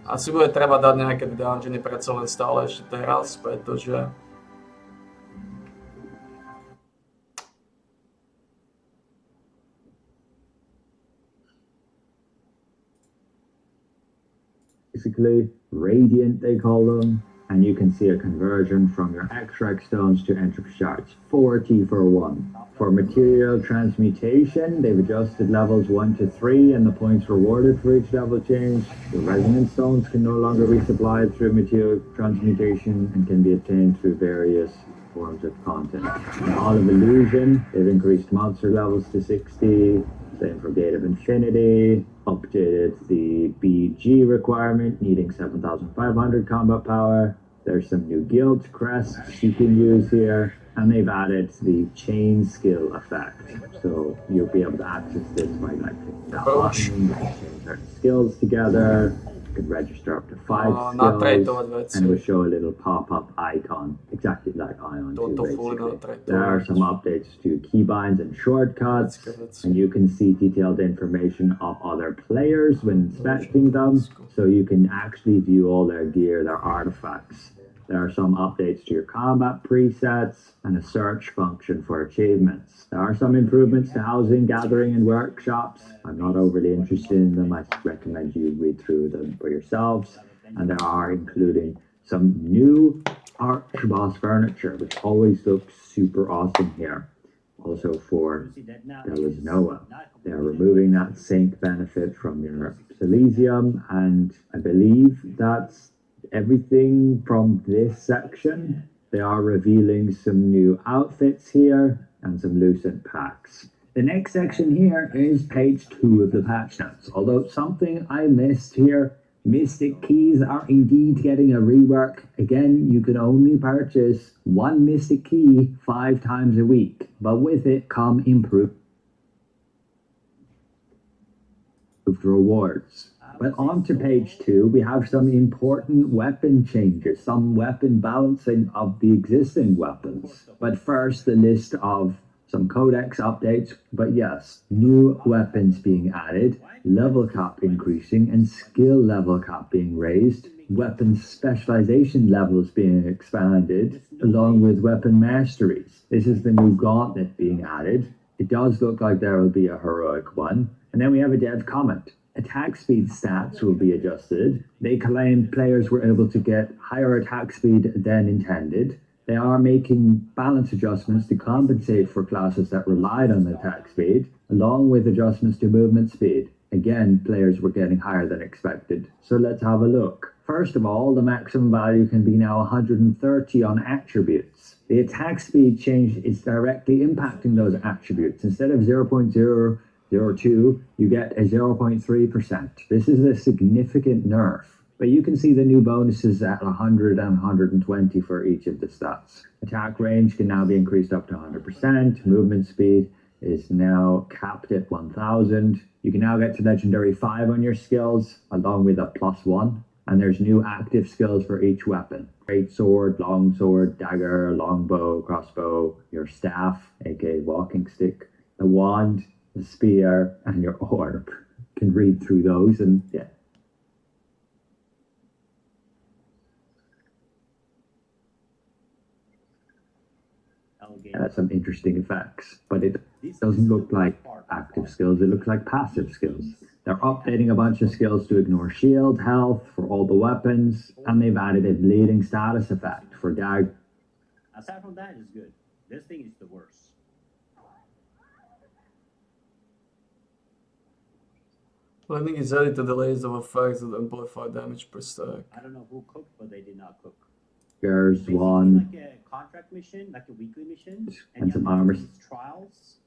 Asi bude treba dať nejaké dungeony predsa len stále ešte teraz, pretože... Basically, radiant they call them, and you can see a conversion from your extract stones to entropy shards. 40 for 1. For material transmutation, they've adjusted levels 1 to 3 and the points rewarded for each level change. The resonance stones can no longer be supplied through material transmutation and can be obtained through various forms of content. In All of Illusion, they've increased monster levels to 60. Same for Gate of Infinity. Updated the BG requirement, needing 7,500 combat power. There's some new guild crests you can use here. And they've added the chain skill effect. So you'll be able to access this by like the button, chain certain skills together. You can register up to 5 Napredovat skills, and it will veci. show a little pop-up icon, exactly like Ion 2, Toto fuli basically. There are napredovat. some updates to keybinds and shortcuts, Vecka. and you can see detailed information of other players when inspecting them, so you can actually view all their gear, their artifacts. There are some updates to your combat presets and a search function for achievements. There are some improvements to housing, gathering, and workshops. I'm not overly interested in them. I recommend you read through them for yourselves. And there are including some new Archboss furniture, which always looks super awesome here. Also for Delos Noah. They're removing that sync benefit from your Silesium, and I believe that's everything from this section. They are revealing some new outfits here and some Lucent packs. The next section here is page 2 of the patch notes. Although something I missed here, Mystic Keys are indeed getting a rework. Again, you can only purchase 1 Mystic Key 5 times a week, but with it come improved rewards. But on to page 2, we have some important weapon changes, some weapon balancing of the existing weapons. But first, the list of some codex updates, but yes, new weapons being added, level cap increasing, and skill level cap being raised, weapon specialization levels being expanded, along with weapon masteries. This is the new gauntlet being added. It does look like there will be a heroic one. And then we have a dev comment. Attack speed stats will be adjusted. They claim players were able to get higher attack speed than intended. They are making balance adjustments to compensate for classes that relied on attack speed, along with adjustments to movement speed. Again, players were getting higher than expected. So let's have a look. First of all, the maximum value can be now 130 on attributes. The attack speed change is directly impacting those attributes. Instead of 0.002, you get a 0.3%. This is a significant nerf. But you can see the new bonuses at 100 and 120 for each of the stats. Attack range can now be increased up to 100%. Movement speed is now capped at 1000. You can now get to legendary 5 on your skills, along with a +1. And there's new active skills for each weapon. Great sword, long sword, dagger, longbow, crossbow, your staff, aka walking stick, the wand, the spear, and your orb. You can read through those and yeah. Some interesting effects, but it doesn't look like active skills, it looks like passive skills. They're updating a bunch of skills to ignore shield health for all the weapons, and they've added a bleeding status effect for dag. Aside from that, it's good. This thing is the worst. Planning is added to the list of effects that amplify damage per stack. I don't know who cooked, but they did not cook. There's Basically one like a contract mission, like a weekly mission, and you some have to armor do these trials.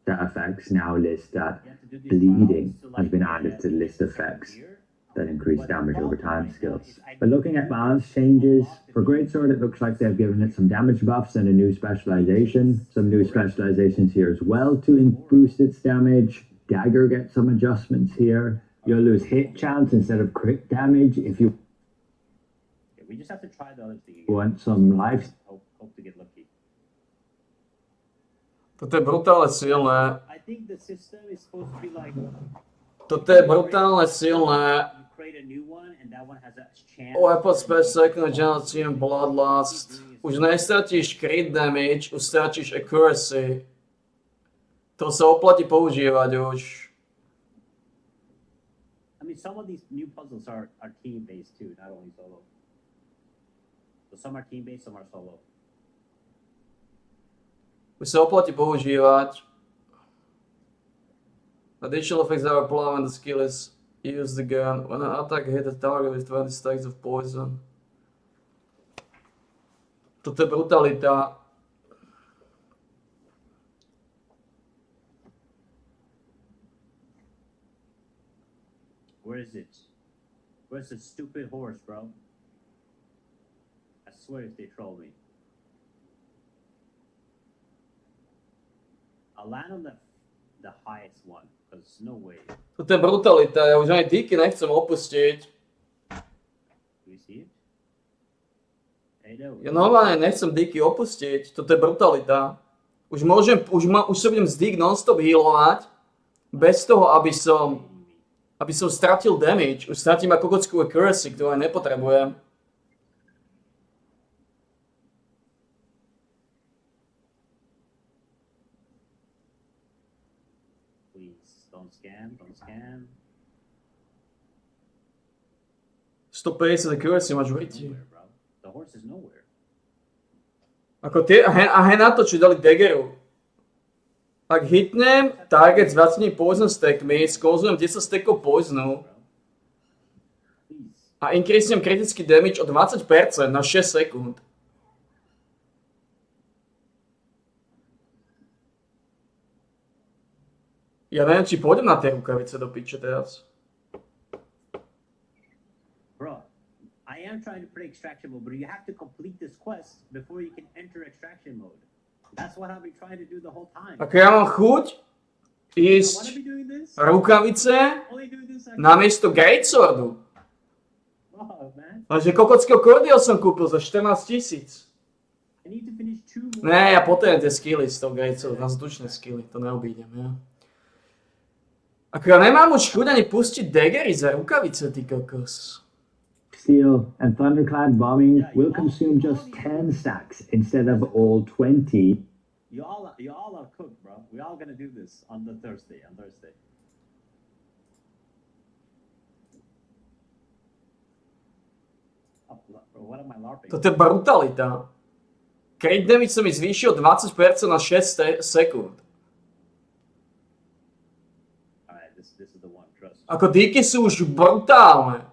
that effects now list that You have to do these bleeding trials to, has like, been added to the list get of certain effects gear. that increase But the damage over problem time right now skills. is I But looking at balance changes, for Greatsword it looks like they've given it some damage buffs and a new specialization. Some new specializations here as well to boost its damage. Dagger gets some adjustments here. You'll lose hit chance instead of crit damage if you Yeah, we just have to try the other thing again. want some life. Hope to get lucky. Toto je brutálne silné. I think the system is supposed to be like Toto je brutálne silné. you create a new one and that one has a chance. Weapon Special Generation Bloodlust. Už nestratíš crit damage, už stratíš accuracy. To sa oplatí používať už. I mean, some of these new puzzles are team based too, not only solo. So some are team based, some are solo. Už sa oplatí používať. Additional effects that are applied when the skill is used again. When an attack hit a target with 20 stacks of poison. Toto je brutalita. Where is it? Where's the stupid horse, bro? I swear if they troll me. I'll land on the the highest one, because no way. Toto je brutalita, ja už ani díky nechcem opustiť. Do you see it? Hey, no. Ja normálne nechcem díky opustiť, toto je brutalita. Už sa budem z dík non-stop healovať, bez toho, aby som stratil damage. Už stratím ako kockú accuracy, ktorú aj nepotrebujem. Please, don't scam, don't scam. 150 accuracy máš v riti. Nowhere, bro. The horse is nowhere. Ako tie, a hen na to, čo dali Daggeru. Ak hitnem target s 20 poison stackmi, skonzujem 10 stackov poisonu Please. a increasem kritický damage o 20% na 6 sekúnd. Ja neviem, či pôjdem na tie rukavice do piče teraz. Bro, I am trying to play extraction mode, but you have to complete this quest before you can enter extraction mode. That's what I've been trying to do the whole time. Ako ja mám chuť I ísť want to be doing this. rukavice Only doing this. namiesto Greatswordu. Oh, man. Lenže kokockého kordiel som kúpil za 14 000. I need to finish 2 more. Ne, ja potrebujem tie skilly z toho Greatswordu, na vzdušné skilly, to neobídem, ja. Ako ja nemám už chuť ani pustiť daggery za rukavice, ty kokos. Steel and Thunderclad bombing Yeah, will you consume all just need 10 stacks instead of all 20. You all are cooked, bro. We all gonna do this on Thursday. Oh, bro, what am I larping? Toto je brutalita. Crit damage sa mi zvýšil 20% na 6 sekúnd. Alright, this is the one. Trust. Ako díky sú už brutálne.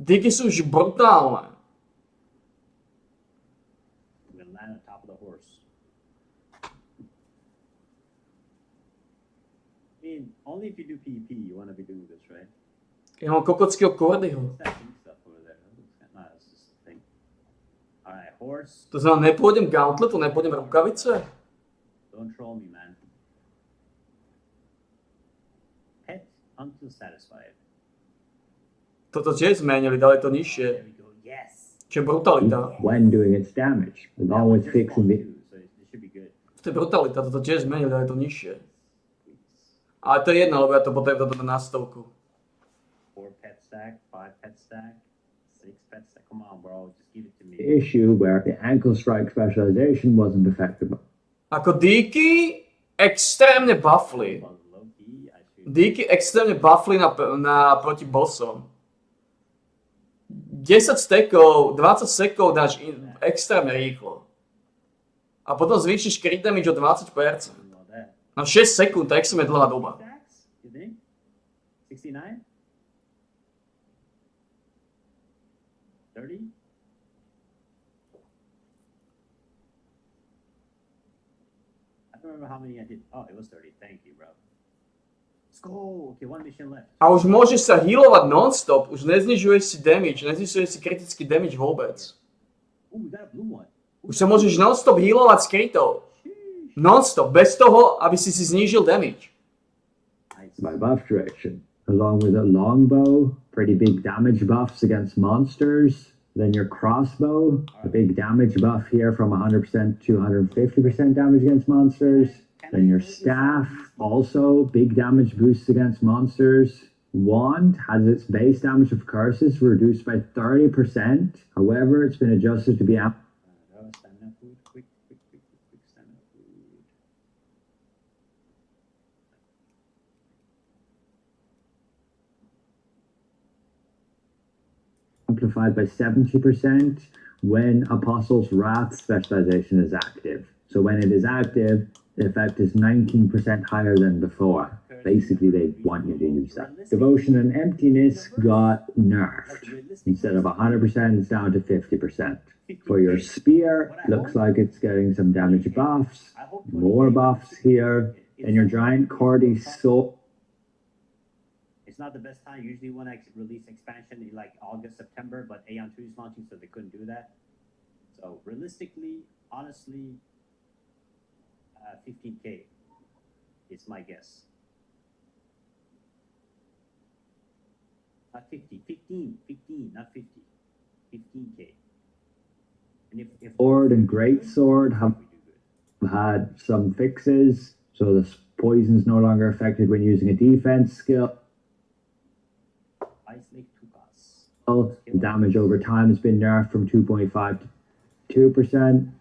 Díky sú už brutálne. I'm gonna land on top of the horse. I mean, only if you do PvP, you wanna be doing this, right? Ja mám kokockého kordyho. What's that pink stuff over there? Nah, that's just a thing. Alright, horse. To znamená, nepôjdem Gauntletu, nepôjdem rukavice? Don't troll me, man. Pet until satisfied. Toto tiež zmenili, dali to nižšie. There we go. Yes. Čo je brutalita. When doing its damage, along with Just fixing spawned the too, so it should be good. To je brutalita, toto tiež zmenili, dali to nižšie. Please. Ale to je jedno, lebo ja to potrebujem toto na stovku. 4 pet stack, 5 pet stack, 6 pet stack. Come on, bro. Just give it to me. issue where the ankle strike specialization wasn't effective. Ako díky extrémne buffly. Well, low key, I should. Díky extrémne buffly na proti bossom. 10 stekov, 20 sekov dáš extrémne rýchlo. A potom zvýšiš crit damage o 20%. Know that. Na 6 sekúnd, to je extrémne dlhá doba. Stacks? You think? 69? 30? I don't remember how many I did. Oh, it was 30. Thank you, bro. Let's go. Okay, one mission left. A už môžeš sa healovať non-stop, už neznižuješ si damage, neznižuješ si kritický damage vôbec. Ooh, we got a blue one. Už sa môžeš non-stop healovať s critov. Non-stop, bez toho, aby si znížil damage. Nice. My buff direction, along with a longbow, pretty big damage buffs against monsters. Then your crossbow, a big damage buff here from 100% to 150% damage against monsters. Then your staff, also big damage boosts against monsters. Wand has its base damage of curses reduced by 30%. However, it's been adjusted to be Stamina food. Quick stamina food. amplified by 70% when Apostle's Wrath specialization is active. So when it is active, the effect is 19% higher than before. Basically, they want you to use that. Devotion and Emptiness got nerfed. Instead of 100%, it's down to 50%. For your spear, looks like it's getting some damage buffs, more buffs here, and your giant Cordy sword. It's not the best time. Usually when I release expansion in like August, September, but Aeon 2 is launching, so they couldn't do that. So realistically, honestly, 15K. It's my guess. Not 50, 15, not 50. 15K. And if Sword and Great Sword have we do good. had some fixes, so the poison's no longer affected when using a defense skill. Ice Lake Tukas. Damage over time has been nerfed from 2.5 to 2%.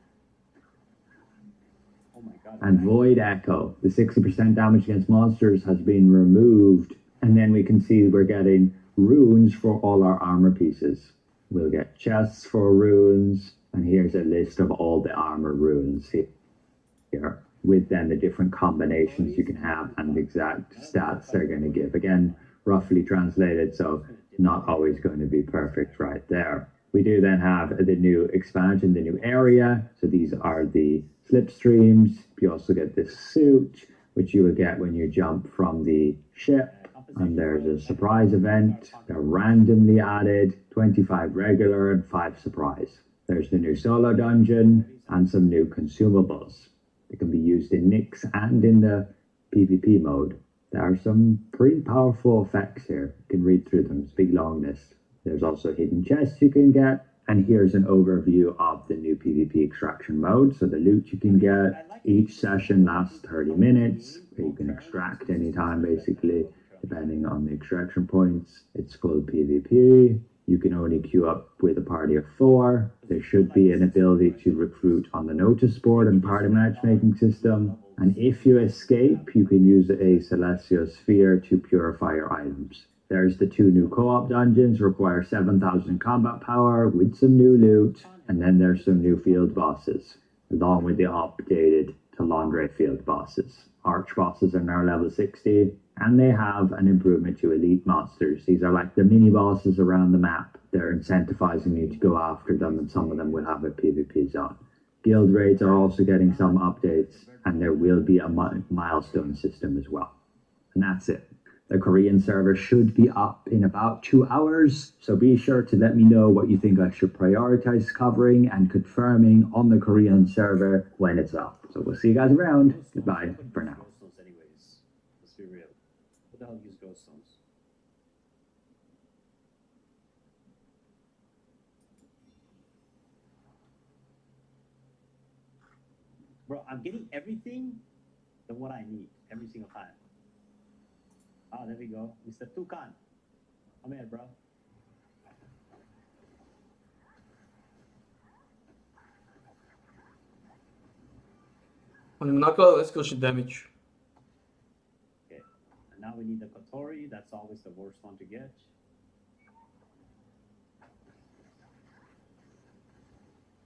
Oh my god. And Void Echo, the 60% damage against monsters has been removed. And then we can see we're getting runes for all our armor pieces. We'll get chests for runes, and here's a list of all the armor runes here, with then the different combinations you can have and the exact stats they're going to give. Again, roughly translated, so not always going to be perfect right there. We do then have the new expansion, the new area. So these are the slipstreams. You also get this suit, which you would get when you jump from the ship. And there's a surprise event. They're randomly added, 25 regular and 5 surprise. There's the new solo dungeon and some new consumables. They can be used in Nyx and in the PvP mode. There are some pretty powerful effects here. You can read through them. It's a big long list. There's also hidden chests you can get. And here's an overview of the new PvP extraction mode. So the loot you can get, each session lasts 30 minutes. You can extract anytime, basically, depending on the extraction points. It's full PvP. You can only queue up with a party of 4. There should be an ability to recruit on the notice board and party matchmaking system. And if you escape, you can use a Celestial Sphere to purify your items. There's the 2 new co-op dungeons, require 7,000 combat power with some new loot. And then there's some new field bosses, along with the updated Talondre field bosses. Arch bosses are now level 60, and they have an improvement to elite monsters. These are like the mini bosses around the map. They're incentivizing you to go after them, and some of them will have a PvP zone. Guild raids are also getting some updates, and there will be a milestone system as well. And that's it. The Korean server should be up in about 2 hours, so be sure to let me know what you think I should prioritize covering and confirming on the Korean server when it's up. So we'll see you guys around. Goodbye for now. Ghost stones anyways. Let's be real. Who the hell use ghost stones? Bro, I'm getting everything than what I need every single time. Ah, there we go. Mr. Tukan. Come here, bro. On mu naklada neskroši damage. Okay. And now we need the Kotori. That's always the worst one to get.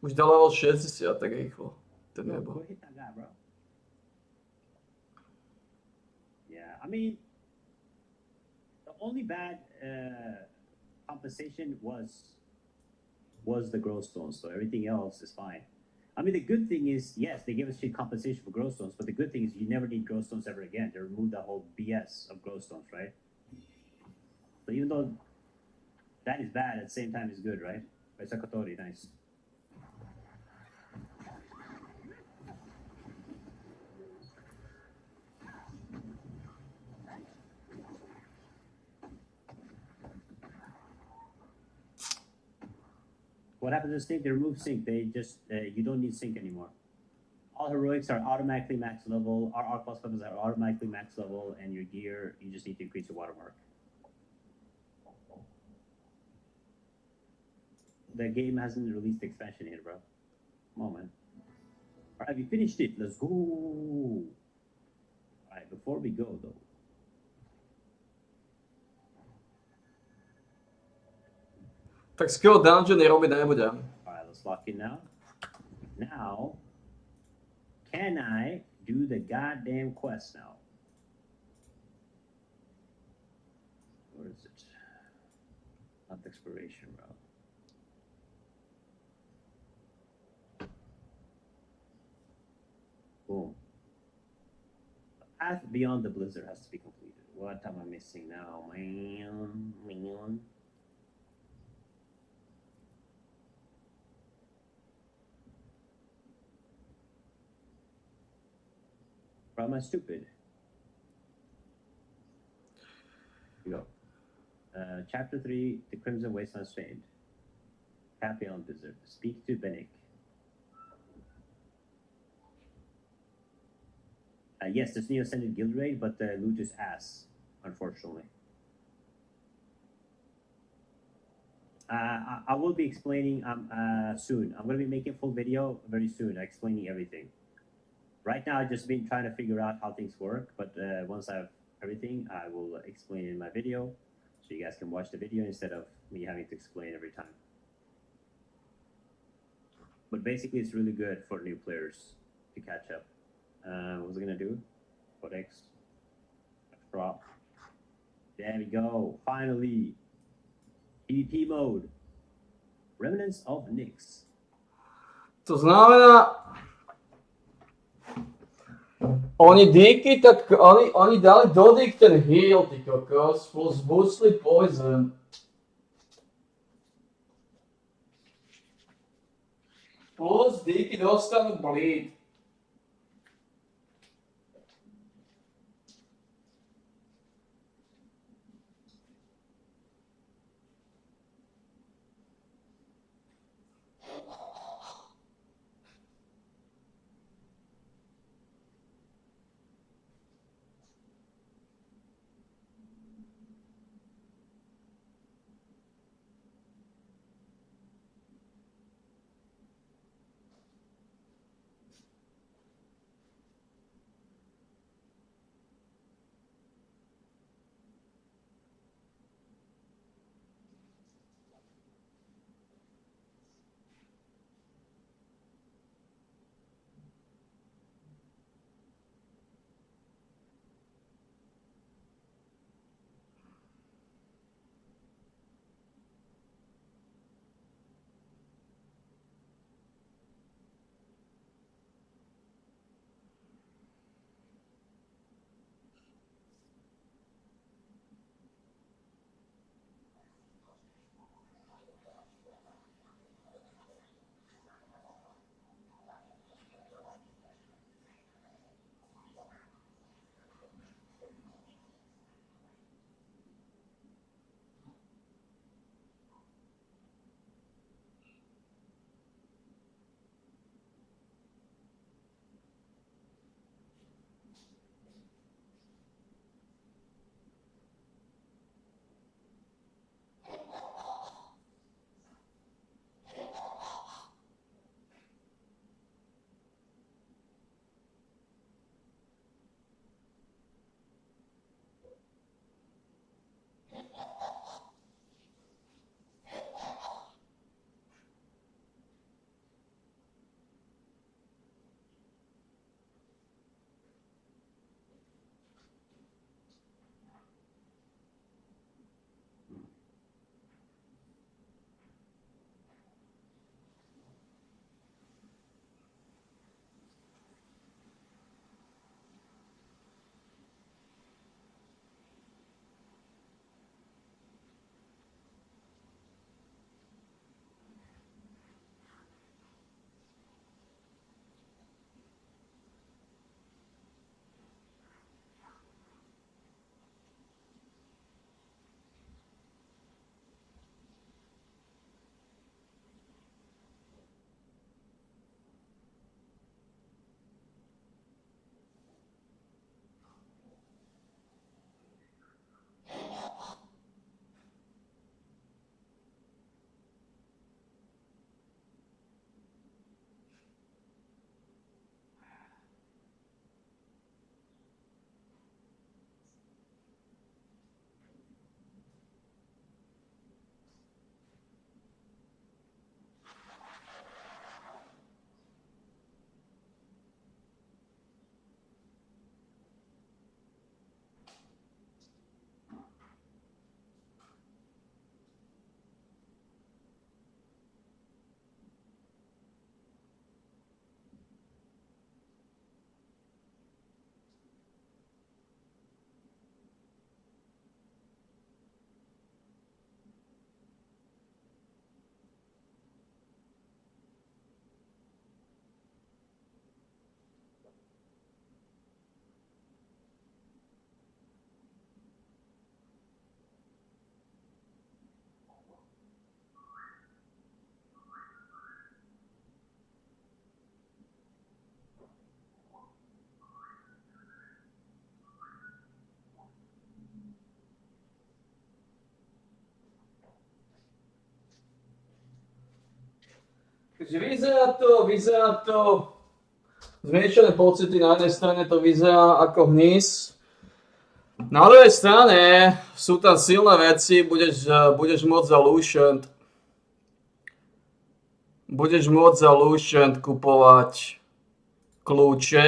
Už dal level 60 tak rýchlo. To Go nebo. hit that guy, bro. Yeah, I mean, the only bad compensation was the growth stones, so everything else is fine. I mean, the good thing is, yes, they give us shit compensation for growth stones, but the good thing is you never need growth stones ever again. They removed the whole BS of growth stones, right? So even though that is bad, at the same time it's good, right? It's a Kotori, nice. What happens to sync? They remove sync. They just you don't need sync anymore. All heroics are automatically max level. Our arc plus weapons are automatically max level, and your gear you just need to increase your watermark. The game hasn't released the expansion yet, bro. Come on, man. All right, we finished it. Let's go. All right, before we go though. Tak skill dungeony robiť nebudem. All right, let's lock in now. Now, can I do the goddamn quest now? Where is it? Not the exploration route. Boom. The path beyond the blizzard has to be completed. What am I missing now, man? Or am I stupid? Here we go. Chapter 3, The Crimson Wasteland Strained. Papillon Blizzard. Speak to Benik. Yes, there's new Ascended Guild Raid, but the loot is ass, unfortunately. I will be explaining soon. I'm going to be making a full video very soon, explaining everything. Right now, I've just been trying to figure out how things work, but once I have everything, I will explain in my video, so you guys can watch the video instead of me having to explain every time. But basically, it's really good for new players to catch up. What was I going to do? Codex. Drop. There we go. Finally. PvP mode. Remnants of Nyx. To znamená, oni díky, tak oni dali do dík ten heal, ty kokos, plus boostli poison. Plus díky dostanú bleed. Takže vyzerá to zmiešané pocity. Na jednej strane to vyzerá ako hnis. Na druhej strane sú tam silné veci, budeš môcť za Lucent kupovať kľúče.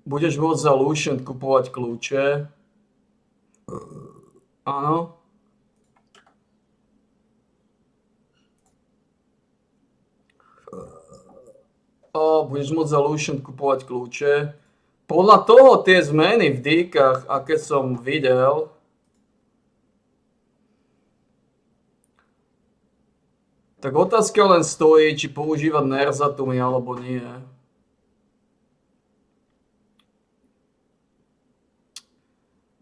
Budeš môcť za Lucent kupovať kľúče. Áno. Budeš môcť za Lucent kupovať kľúče. Podľa toho tie zmeny v díkach, aké som videl, tak otázka len stojí, či používať Nerzatumy alebo nie.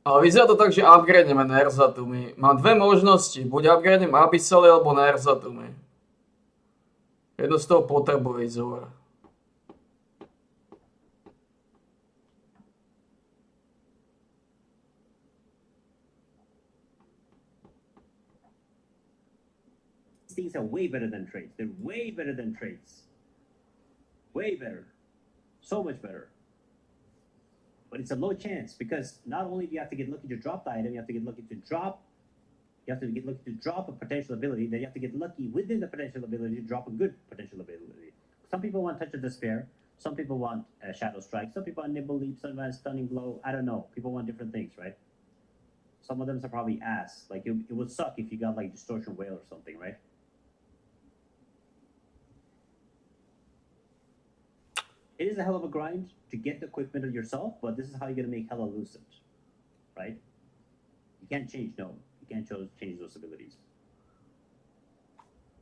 Ale vyzerá to tak, že upgradeneme Nerzatumy. Mám dve možnosti. Buď upgradenem Abyssale alebo Nerzatumy. Jedno z toho potrebuje Izor. Things are way better than trades. They're way better than trades. Way better. So much better. But it's a low chance because not only do you have to get lucky to drop the item, you have to get lucky to drop. You have to get lucky to drop a potential ability. Then you have to get lucky within the potential ability to drop a good potential ability. Some people want Touch of Despair. Some people want Shadow Strike. Some people want Nimble Leap. Some want Stunning Blow. I don't know. People want different things, right? Some of them are probably ass. Like it would suck if you got like Distortion Whale or something, right? It is a hell of a grind to get the equipment of yourself, but this is how you're gonna make hella Lucent, right? You can't change Gnome. You can't change those abilities.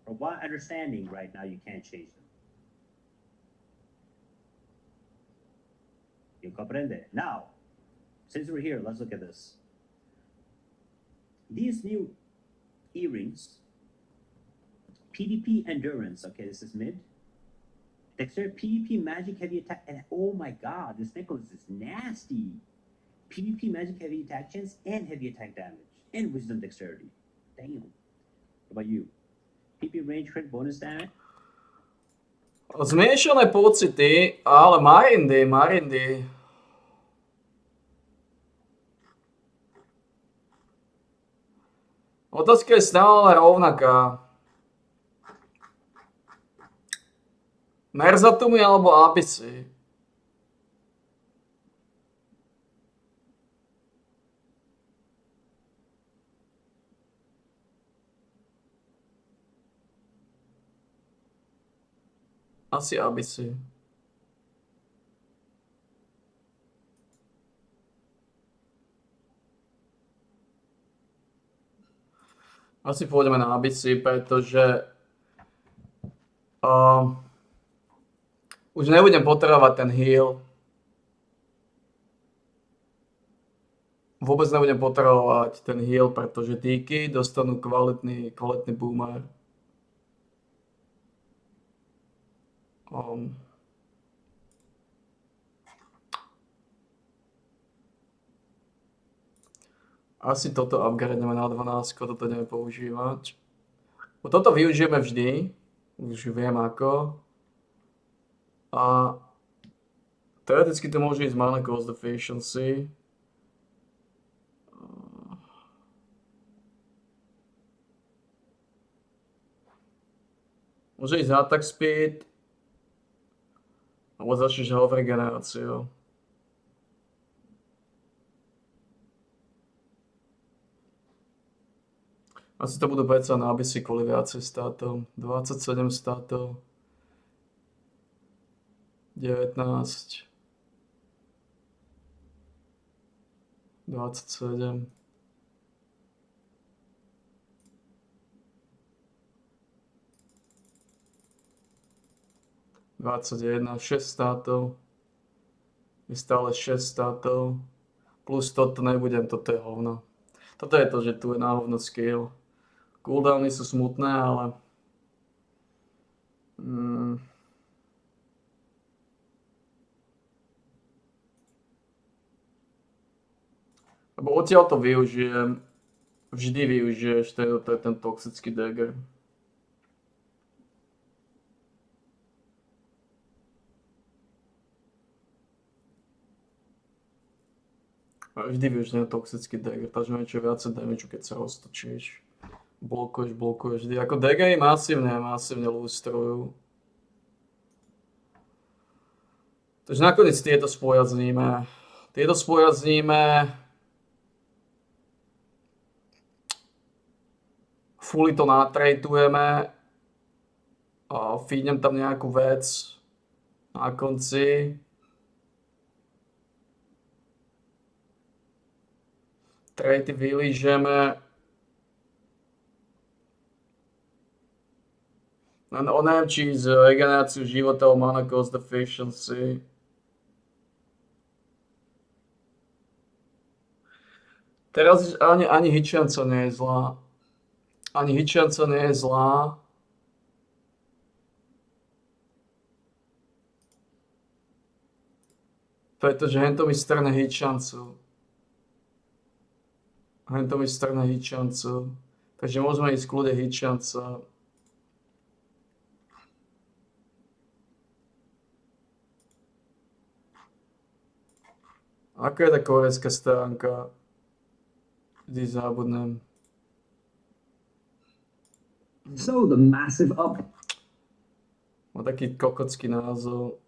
From what understanding right now, you can't change them. You comprende? Now, since we're here, let's look at this. These new earrings, PvP Endurance, okay, this is mid. Dexter, PvP Magic Heavy Attack, and oh my god, this Nicholas is nasty. PvP Magic Heavy Attack chance and Heavy Attack damage, and Wisdom Dexterity. Damn. What about you? PvP Range Crit bonus damage? Zmiešané pocity, ale Marindy. Otázka je stále rovnaká. Nerzatumy alebo Abyssy? Asi Abyssy. Asi pôjdeme na Abyssy, pretože už nebudem potrebovať ten heal. Vôbec nebudem potrebovať ten heal, pretože díky dostanú kvalitný boomer. Asi toto upgradeneme na 12, toto ideme používať. Toto využijeme vždy, už viem ako. A teoreticky to môže ísť Mana Cost Efficiency. Môže ísť Attack Speed. Alebo začneš Health regeneráciu. Asi to budú peca na Abyssy kvôli viacej státov. 27 státov. 19, 27, 21, 6 státov, je stále 6 státov, plus toto nebudem, toto je hovno. Toto je to, že tu je na hovno skill. Cooldowny sú smutné, ale lebo odtiaľ to využijem, vždy využiješ, to je ten toxický dagger. Vždy využívajú toxický dagger, takže niečo viacej damage, keď sa roztočíš. Blokuješ vždy. Ako daggery masívne lustrujú. Takže nakoniec tieto spojazníme. Fully to natraitujeme. A feednem tam nejakú vec na konci. Traity vylížeme. On neviem, z regeneráciu života o mana cost efficiency. Teraz ani Hitchanca nie je zlá. Pretože hento mi strne Hitchancu. Takže môžeme ísť kľude Hitchanca. Aká je tá korejská stránka? Vždy zabudnem. So the massive up. Má taký kokocký názov.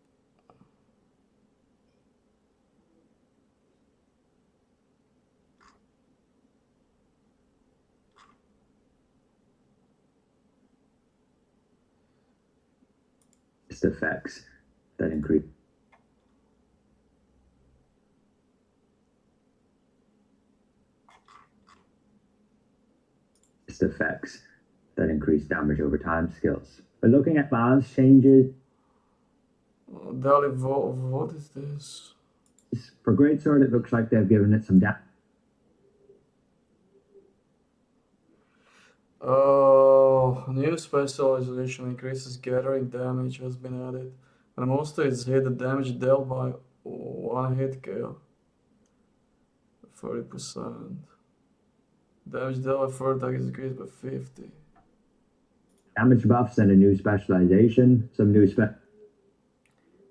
Effects that increase. Effects that increase damage over time skills. But looking at balance changes. Dali, what is this? For Greatsword, it looks like they've given it some damage. New specialization increases gathering damage has been added. When a monster is hit, the damage dealt by one hit kill. 40%. Damage dealt by 4 attack is increased by 50. Damage buffs and a new specialization. Some new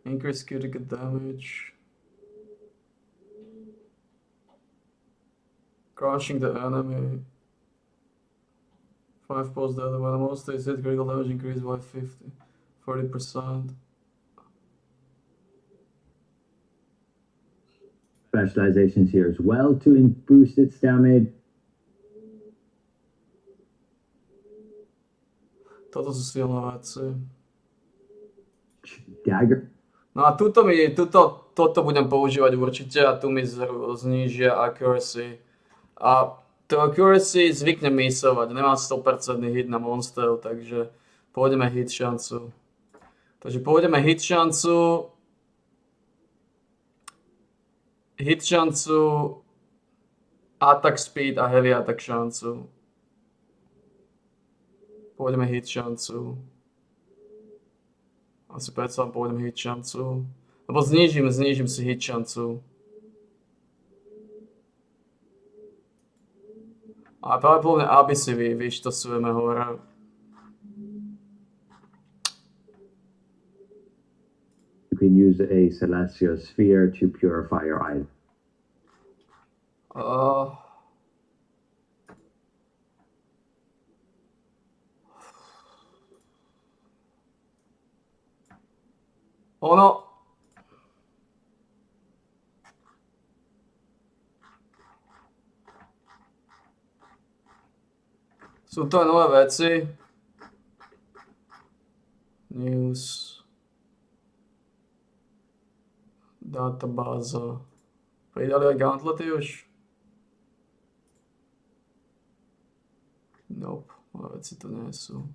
Increased critical damage. Crushing the enemy. 5 post dead. When a monster is hit, critical damage increased by 40%. Specializations here as well to boost its damage. Toto sú silné veci. Dagger. No a toto budem používať určite a tu mi znížia accuracy. A to accuracy zvyknem misovať, nemám 100% hit na monsterov, takže pôjdeme hit šancu. Hit šancu, attack speed a heavy attack šancu. Pôjdeme hit šancu. Asi predsa pôjdem hit šancu. Lebo znížim si hit šancu. A pravdepodobne Abyssy vyštosujeme hore. You can use a Celestial Sphere to purify your item. Sú to aj nové veci. News. Databáza. Pridali aj gantlety už? Nope, nové veci to nie sú.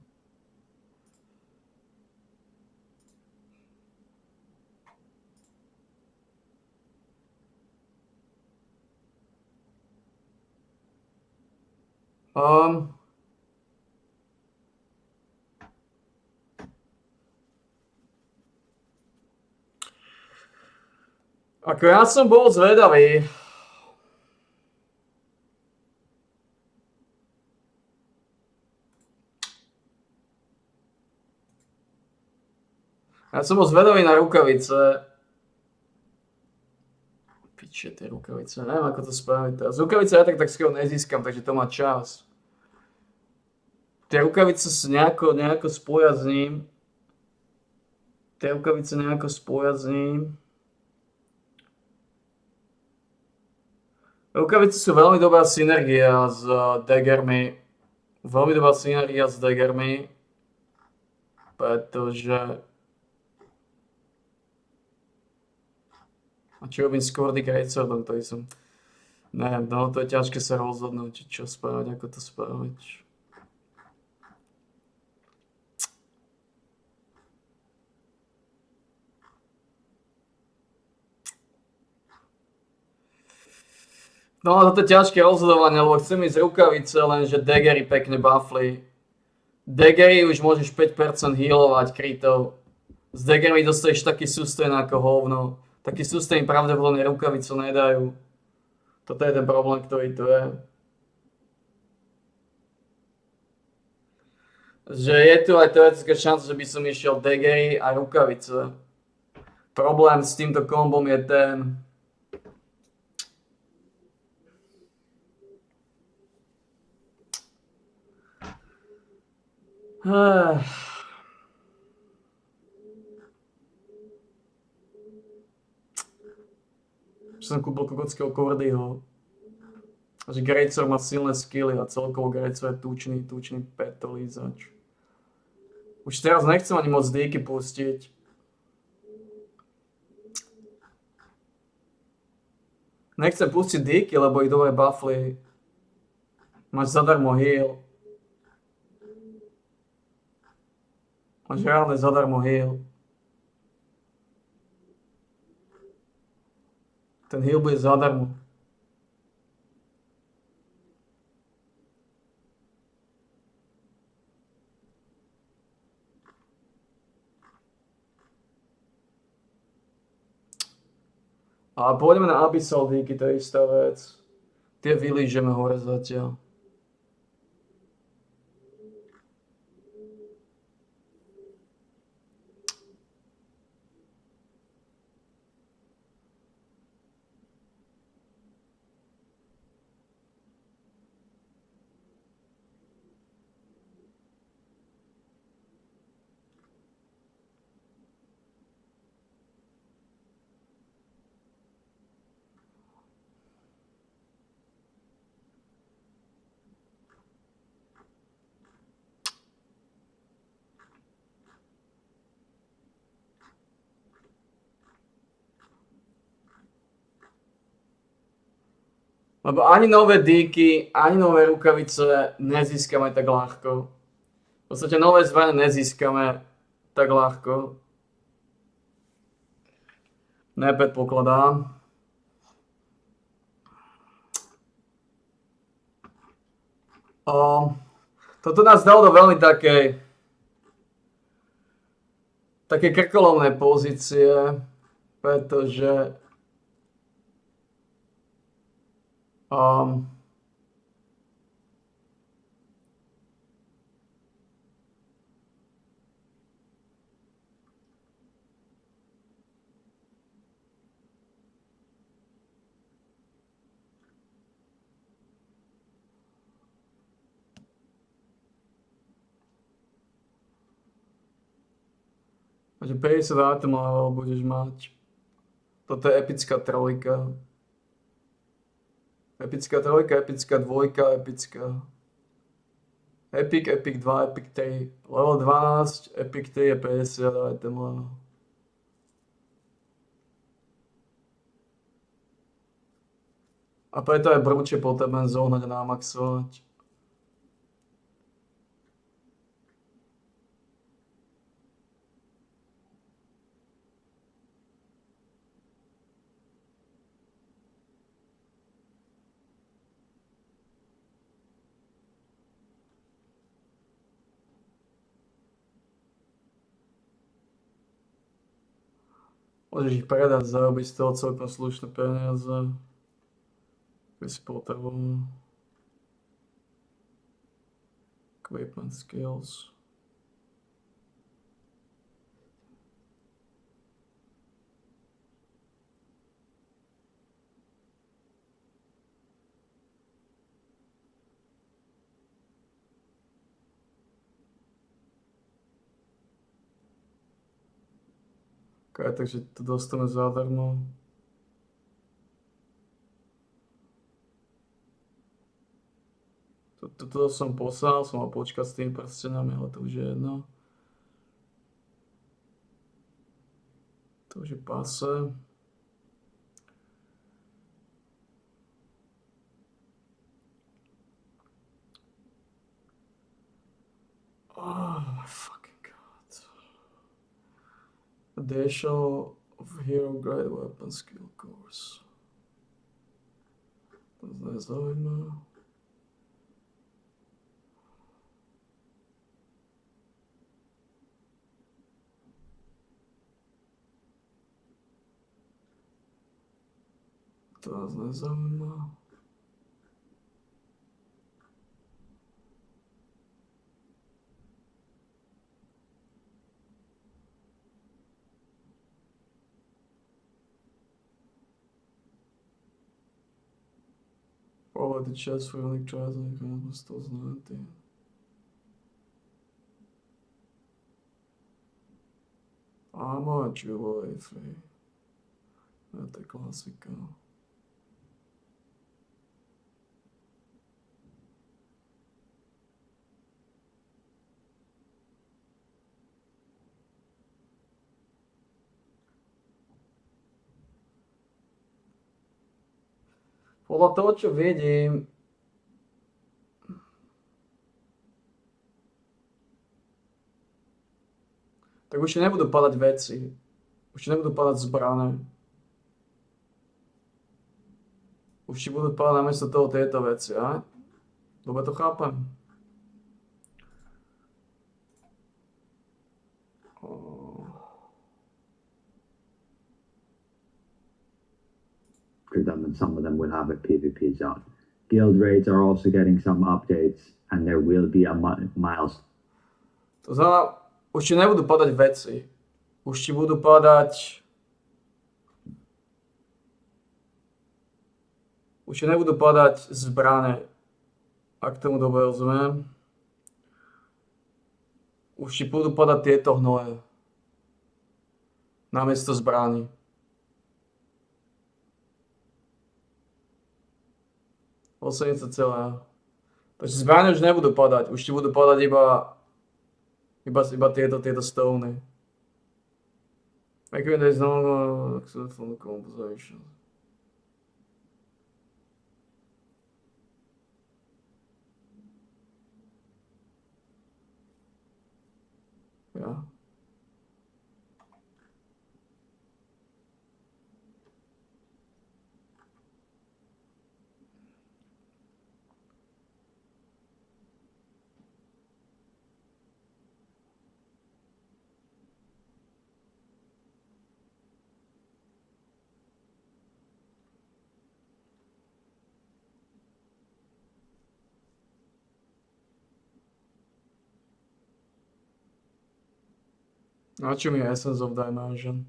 Ako ja som bol zvedavý. Ja som bol zvedavý na rukavice. Piče, tie rukavice, neviem ako to spraviť teraz. Rukavice ja tak skoro nezískam, takže to má čas. Tie rukavice sa nejako spoja s ním. Rukavice sú veľmi dobrá synergia s daggermi. Pretože... A čo robím s Cordy Greatswordom, ktorý som... Neviem, no to je ťažké sa rozhodnúť, čo spraviť, ako to spraviť. No toto je ťažké rozhodovanie, lebo chcem ísť rukavice, lenže daggery pekne buffli. Daggery už môžeš 5% healovať krytov. S daggermi dostaneš taký sustain ako hovno. Taký sustain pravdepodobne rukavicu nedajú. Toto je ten problém, ktorý tu je. Že je tu aj teoretická šanca, že by som išiel daggery a rukavice. Problém s týmto kombom je ten... Že som kúpil kokockého Cordyho. Že Greatsword má silné skilly a celkovo Greatsword je tučný petolízač. Už teraz nechcem ani moc díky pustiť. Nechcem pustiť díky, lebo ich dobre buffli. Máš zadarmo heal. Máš reálne zadarmo heal. Ten heal bude zadarmo. A pôjdeme na Abyssal díky, to je istá vec. Tie vylížeme hore zatiaľ. Lebo ani nové díky, ani nové rukavice nezískame tak ľahko. V podstate nové zbrane nezískame tak ľahko. Nepredpokladám. Toto nás dalo do veľmi takej krkolomnej pozície, pretože Takže 50 item level budeš mať. Toto je epická trojka. Epická trojka, epická dvojka, epická. Epic, Epic 2, Epic 3. Level 12, Epic 3 je 50 item level. A preto je brúče potrebné zohnať a namaxovať. Môžeš ich predať, zarobiť z toho celkom slušné peniaze. Keď si potreboval. Equipment skills. Okay, takže to dostaneme zadarmo. Toto som poslal, som mal počkať s tými prstenami, ale to už je jedno. To už je pase. Oh my fucking god. Additional of Hero Grade Weapon Skill Course. To nezaujíma. To nás nezaujíma. Forward the chest for unique tries and economics to znati. Amo, čuvaj, fej. To je klasika. Podľa toho, čo vidím, tak už ti nebudú padať veci. Už ti nebudú padať zbrane. Už ti budú padať namiesto toho tieto veci, a? Dobre to chápem. And some of them will have a PvP zone. Guild raids are also getting some updates, and there will be a miles. To znamená, už ti nebudú padať veci. Už ti budú padať... Už ti nebudú padať zbrane, ak tomu dobre rozumiem. Už ti budú padať tieto hnoje. Namiesto zbraní. Poslednica celá. Takže zbrane už nebudú padať. Už ti budú padať iba tieto stony. Recommend there's no successful composition. Ja. Na čom je Essence of Dimension?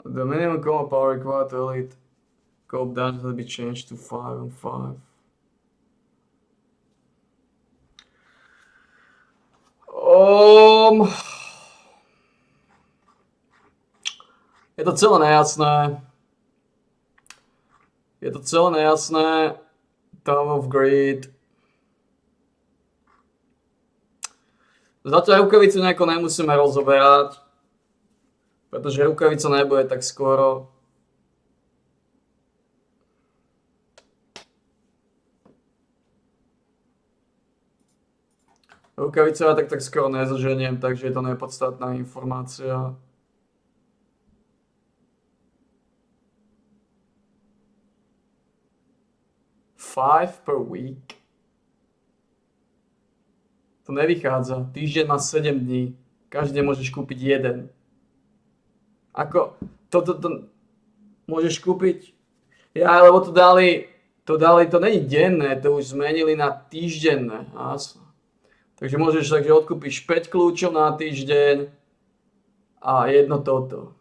The minimum combat power required to elite co-op dungeons will be changed to 5 and 5. Je to celé nejasné. Tower of Greed. Zatiaľ rukavicu nejako nemusíme rozoberať. Pretože rukavica nebude tak skoro. Rukavica ja tak skoro nezoženiem, takže je to nepodstatná informácia. Five per week. To nevychádza. Týždeň má 7 dní. Každý môžeš kúpiť jeden. Ako, to môžeš kúpiť. Ja, lebo to dali, to není denné, to už zmenili na týždenné. Takže môžeš, takže odkúpiš 5 kľúčov na týždeň a jedno toto.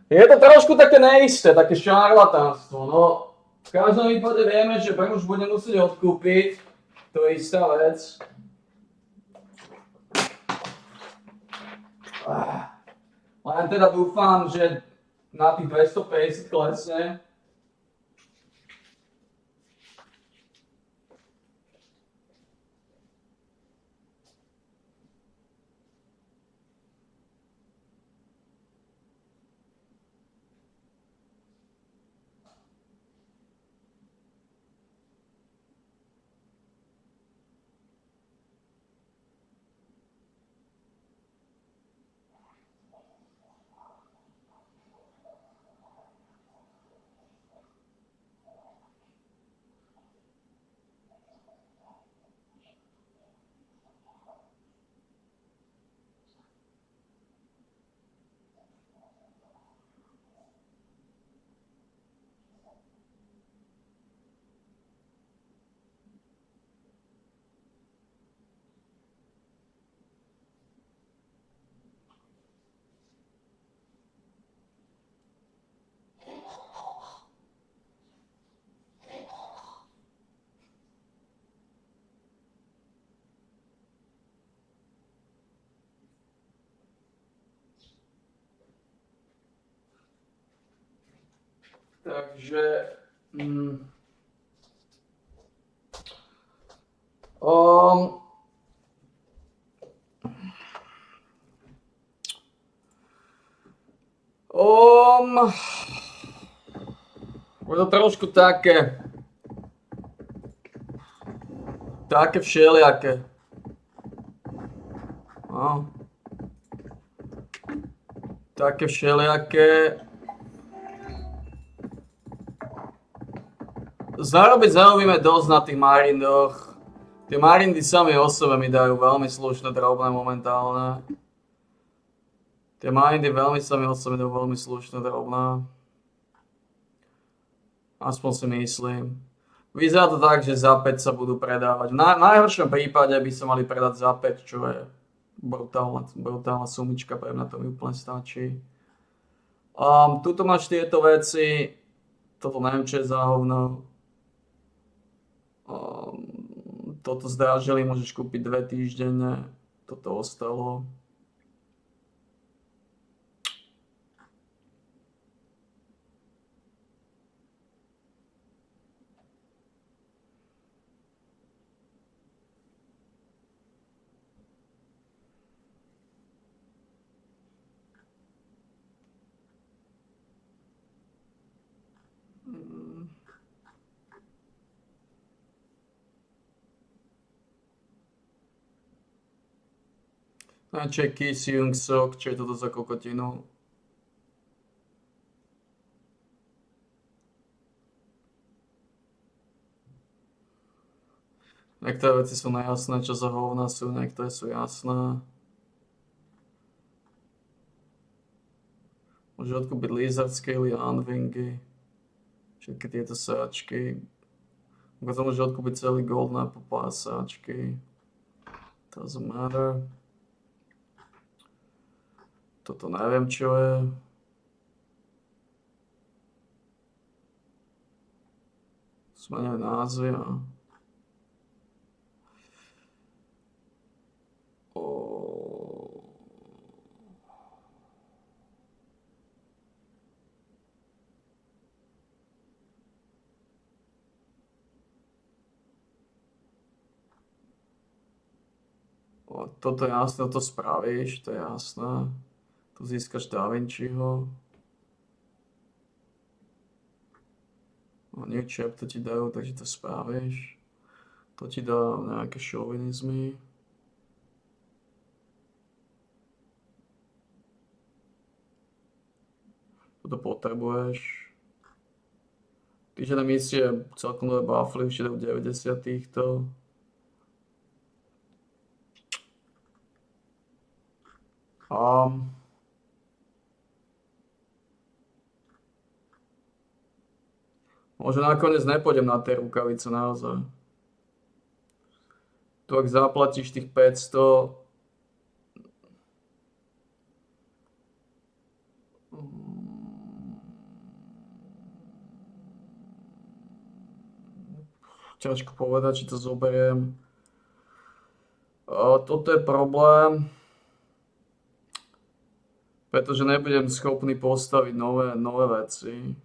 Je to trošku také neisté, také šarlatánstvo, no. V každom prípade vieme, že už bude musieť odkúpiť, to je istá vec. Len teda dúfam, že na tých 250 klesne. Takže... je to trošku také všelijaké. No. Také všelijaké. Zarobíme dosť na tých marindoch. Tie marindy sami o sebe mi dajú veľmi slušné drobné momentálne. Tie marindy sami o sebe dajú veľmi slušné drobné. Aspoň si myslím. Vyzerá to tak, že za 5 sa budú predávať. V najhoršom prípade by sa mali predať za 5, čo je brutálna sumička, pre mňa to mi úplne stačí. Tuto máš tieto veci. Toto neviem, čo je za hovno. Toto zdražili, môžeš kúpiť 2 týždenne. Toto ostalo. Čo je Kyung Sok, čo je toto za kokotinu? Niektoré veci sú nejasné, čo za hovna sú, niektoré sú jasné. Môžeš odkúpiť Lizard Scale, Unwingy, všetky tieto sáčky. Potom môžeš odkúpiť celý Gold na pár sáčky. Doesn't matter. Toto neviem, čo je. Zmeňujú názvy a... Toto je jasné, to spravíš, to je jasné. Tu získaš Da Vinciho. New chap to ti dajú, takže to spravíš. To ti dá nejaké šovinizmy. Toto potrebuješ. Týždeň misie celkom nové buffly, ešte dajú 90 týchto. Možno nakoniec nepôjdem na tie rukavice naozaj. Tu ak zaplatíš tých 500, ťažko povedať, či to zoberiem. Toto je problém, pretože nebudem schopný postaviť nové veci.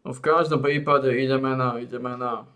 No v každom prípade ideme na.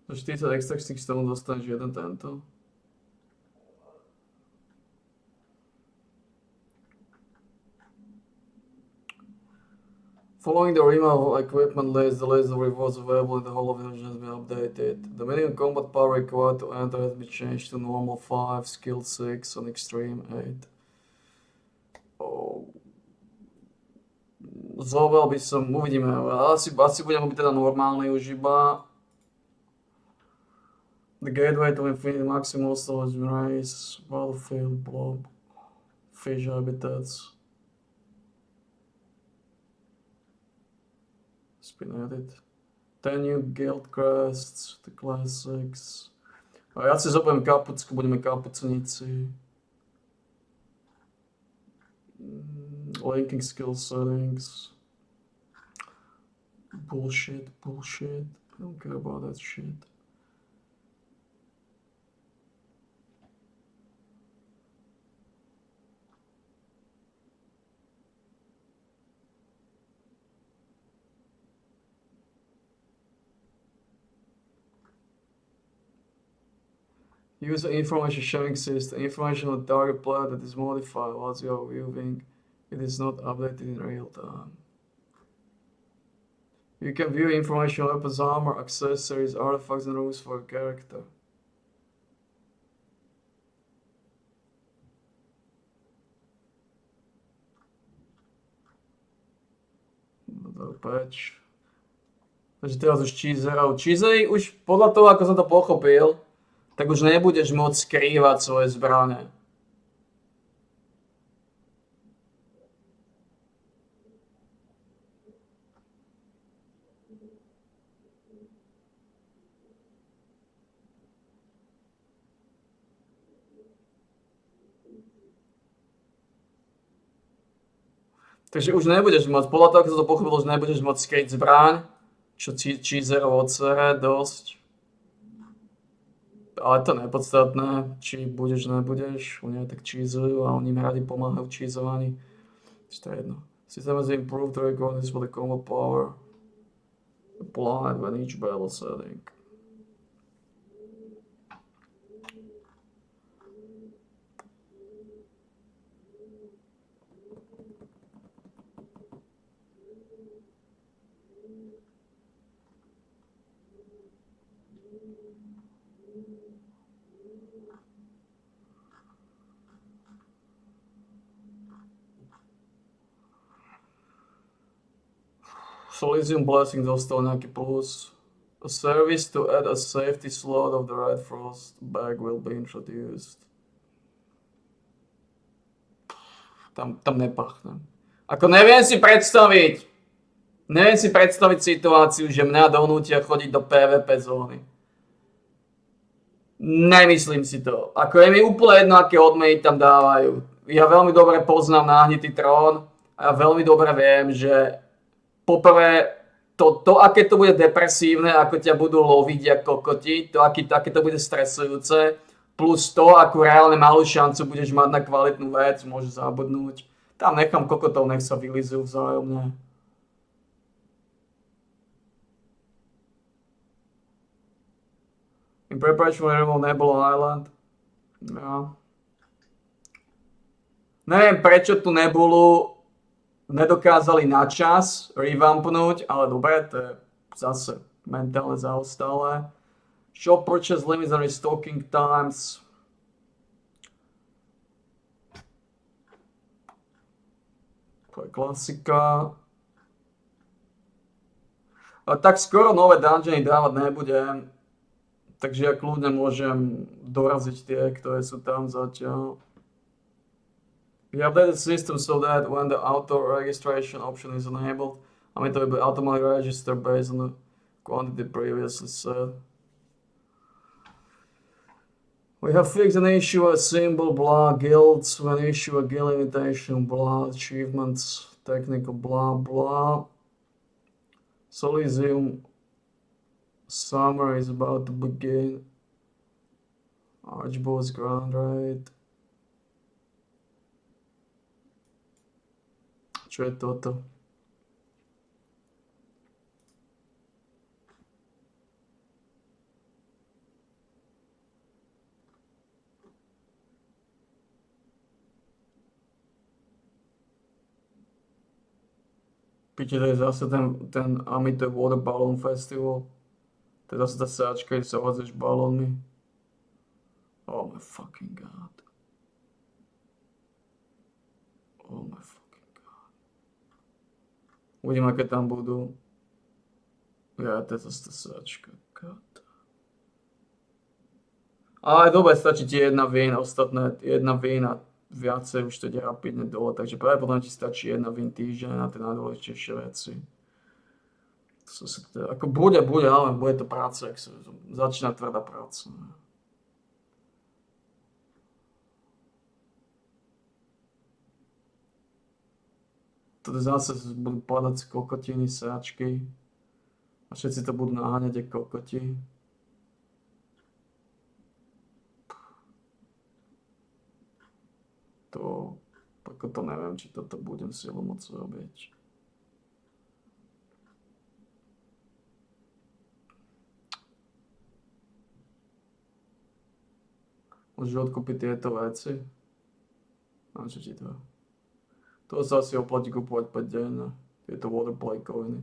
Za 40 extračných stonov dostaneš jeden tento. Following the removal of equipment list, the list of rewards available in the Hall of Legends has been updated. The minimum combat power required to enter has been changed to normal 5, skill 6 and extreme 8. Zobral by som, uvidíme, asi budem robiť teda normálny už iba. The gateway to infinity maximal storage race, battlefield, blob, fish habitats. Spin edit. 10 new guild quests, the classics. A ja si zoberiem kapucku, budeme kapucníci. Linking skill settings. Bullshit. I don't care about that shit. User information sharing system. Information on target player that is modified whilst you are viewing. It is not updated in real time. You can view information on weapons, armor, accessories, artifacts, and rules for a character. Patch. Takže teraz už cheezerov. Cheezery už podľa toho, ako som to pochopil, tak už nebudeš môcť skrývať svoje zbrane. Takže už nebudeš môcť, podľa toho, ako som to pochopil, už nebudeš môcť skryť zbraň, čo Cheezerov odsere dosť. Ale to nepodstatné, či budeš, nebudeš, oni aj tak cheezujú a oni im radi pomáhajú v cheezovaní. To je jedno. System has improved the recordings for the combo power applied when each battle setting. Elysium Blessing dostal nejaký plus. A service to add a safety slot of the Red Frost bag will be introduced. Tam nepachnem. Ako neviem si predstaviť situáciu, že mňa donútia chodiť do PvP zóny. Nemyslím si to. Ako je mi úplne jedno, aké odmeny tam dávajú. Ja veľmi dobre poznám náhnitý trón a ja veľmi dobre viem, že poprvé, to, aké to bude depresívne, ako ťa budú loviť ako kokoti, to, aké to bude stresujúce, plus to, akú reálne malú šancu budeš mať na kvalitnú vec, môžeš zabudnúť. Tam nechám kokotov, nech sa vylizujú vzájomne. In preparation for remove Nebula Island. Ja. Neviem, prečo tú Nebulu nedokázali na čas revampnúť, ale dobre, to je zase mentálne zaostalé. Shop purchase limits and restocking times. To je klasika. A tak skoro nové dungeony dávať nebudem, takže ja kľudne môžem doraziť tie, ktoré sú tam zatiaľ. We updated the system so that when the auto registration option is enabled, it will be automatically registered based on the quantity previously set. We have fixed an issue, a symbol, blah, guilds, when issue a guild invitation, blah, achievements, technical, blah, blah. Elysium summer is about to begin. Archboss Grand Raid. Čo je toto? Piče, to je zase ten Amite Water Balloon Festival. To je zase tá sáčka, kde sa hodzeš balónmi. Oh my fucking god. Oh my fucking god. Uvidím, aké tam budú. Ja, to je zase tá sáčka. God. Ale dobre, stačí ti jedna win, ostatné jedna win a viacej už to ide rapidne dole, takže pravdepodobne ti stačí jedna win týždeň na tie najdôležitejšie veci. Ako bude, ale bude to práca, ak sa začína tvrdá práca. Toto zase budú padať kokotiny, sáčky a všetci to budú naháňať ako kokoti. To neviem, či toto budem silu môcť robiť. Môžeš odkúpiť tieto veci. A čo ti to? To sa asi oplatí kúpovať 5 denne. Tieto waterplay coiny.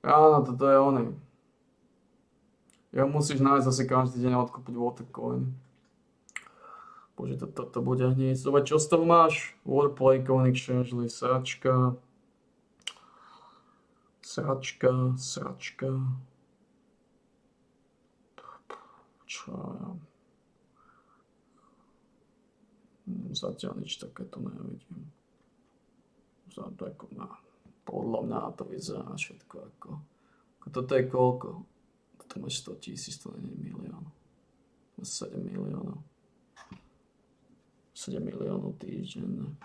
Áno, toto je oný. Ja musíš nájsť zase každý deň odkúpiť watercoin. Bože, toto bude hneď. Dobre, čo z toho máš? Waterplay coin exchange list, sračka. Čo ja? Zatiaľ nič takéto nevidím. Podľa mňa to vyzerá všetko ako... Toto je koľko? To máš 100 000, to nie je milión. 7 miliónov. 7 miliónov týždenne.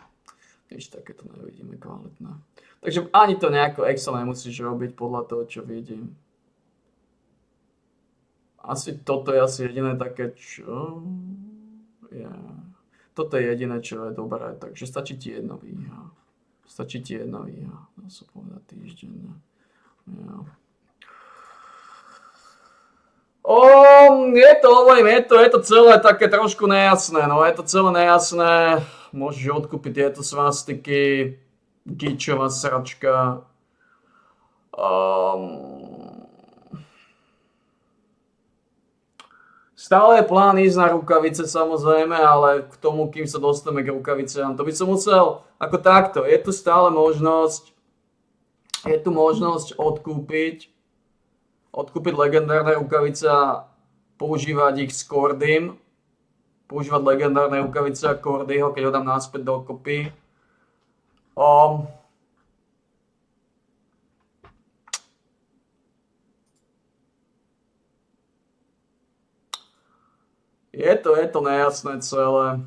Nič takéto nevidíme kvalitné. Takže ani to nejako extra nemusíš robiť podľa toho, čo vidím. Asi toto je asi jediné také, čo... Toto je jediné, čo je dobré, takže stačí ti jedna výhra. Stačí ti jedna výhra, dá sa povedať týždenne. Ja. Je to celé také trošku nejasné, no je to celé nejasné. Môžeš odkúpiť tieto svastiky, gičová sračka. Stále je plán ísť na rukavice samozrejme, ale k tomu, kým sa dostaneme k rukaviciam, to by som musel ako takto. Je tu stále možnosť, odkúpiť legendárne rukavice a používať ich s Kordym. Používať legendárne rukavice a Kordyho, keď ho dám naspäť dokopy. Je to nejasné celé.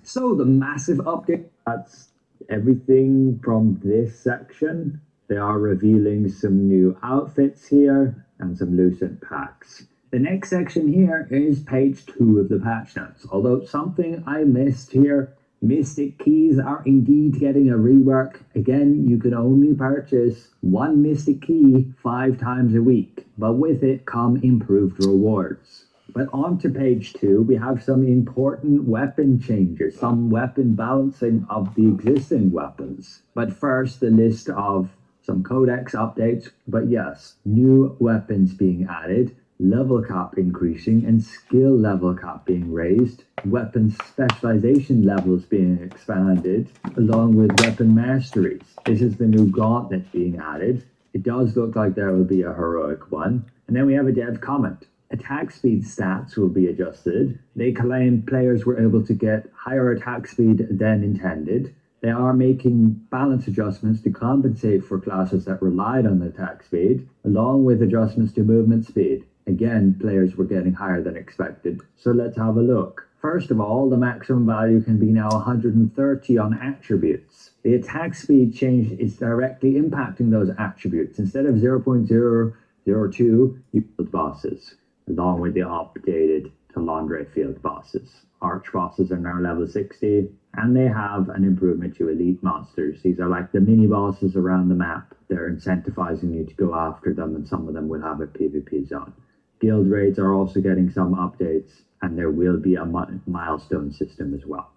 So the massive update, that's everything from this section. They are revealing some new outfits here and some loosened packs. The next section here is page 2 of the patch notes. Although something I missed here, Mystic Keys are indeed getting a rework. Again, you can only purchase one Mystic Key 5 times a week, but with it come improved rewards. But on to page 2, we have some important weapon changes, some weapon balancing of the existing weapons. But first, the list of some codex updates, but yes, new weapons being added, level cap increasing and skill level cap being raised, weapon specialization levels being expanded, along with weapon masteries. This is the new gauntlet being added. It does look like there will be a heroic one. And then we have a dev comment. Attack speed stats will be adjusted. They claim players were able to get higher attack speed than intended. They are making balance adjustments to compensate for classes that relied on attack speed, along with adjustments to movement speed. Again, players were getting higher than expected. So let's have a look. First of all, the maximum value can be now 130 on attributes. The attack speed change is directly impacting those attributes. Instead of 0.002, you build bosses, along with the updated Talandre field bosses. Arch bosses are now level 60, and they have an improvement to elite monsters. These are like the mini bosses around the map. They're incentivizing you to go after them, and some of them will have a PvP zone. Guild raids are also getting some updates, and there will be a milestone system as well.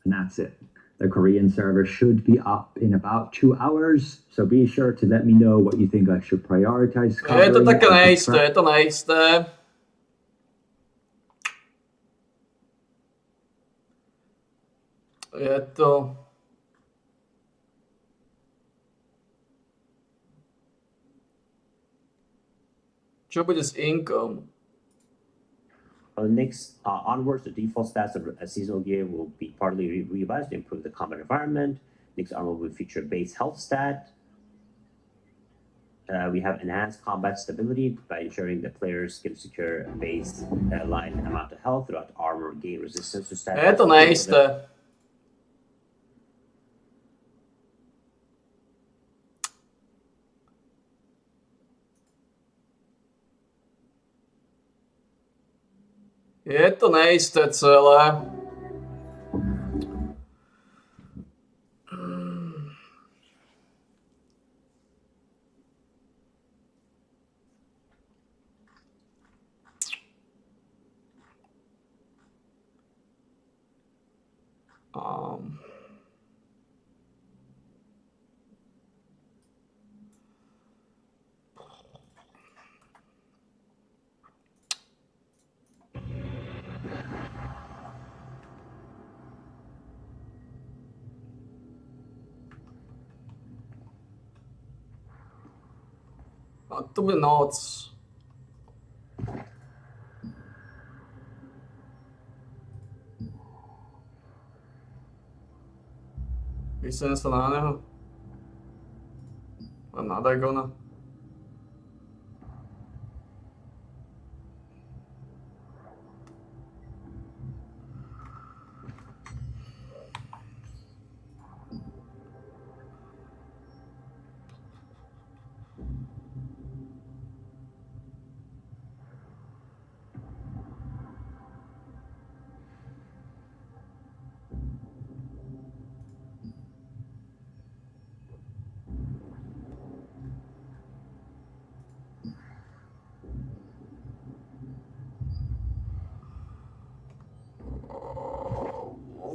And that's it. The Korean server should be up in about 2 hours, so be sure to let me know what you think I should prioritize covering. Je to také neisté, Je to... Čo bude s inkom? Next, onwards, the default stats of seasonal gear will be partly revised to improve the combat environment. Next armor will feature base health stat. We have enhanced combat stability by ensuring that players can secure a base line amount of health throughout armor gain resistance to stats. Je to neisté. Je to neisté celé. A to bude noc. Vysenem sa na neho. A na Dagona.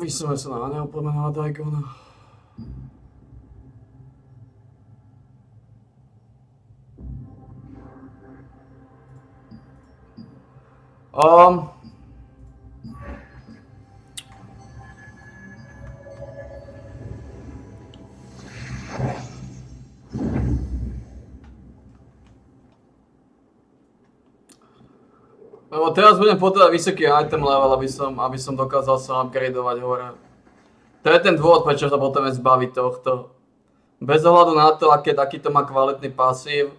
Vysuneme sa na neho, poďme na Daigona. Lebo teraz budem potrebovať vysoký item level, aby som dokázal sa upgradeovať hore. To je ten dôvod, prečo sa potrebujeme zbaviť tohto. Bez ohľadu na to, aký to má kvalitný pasív,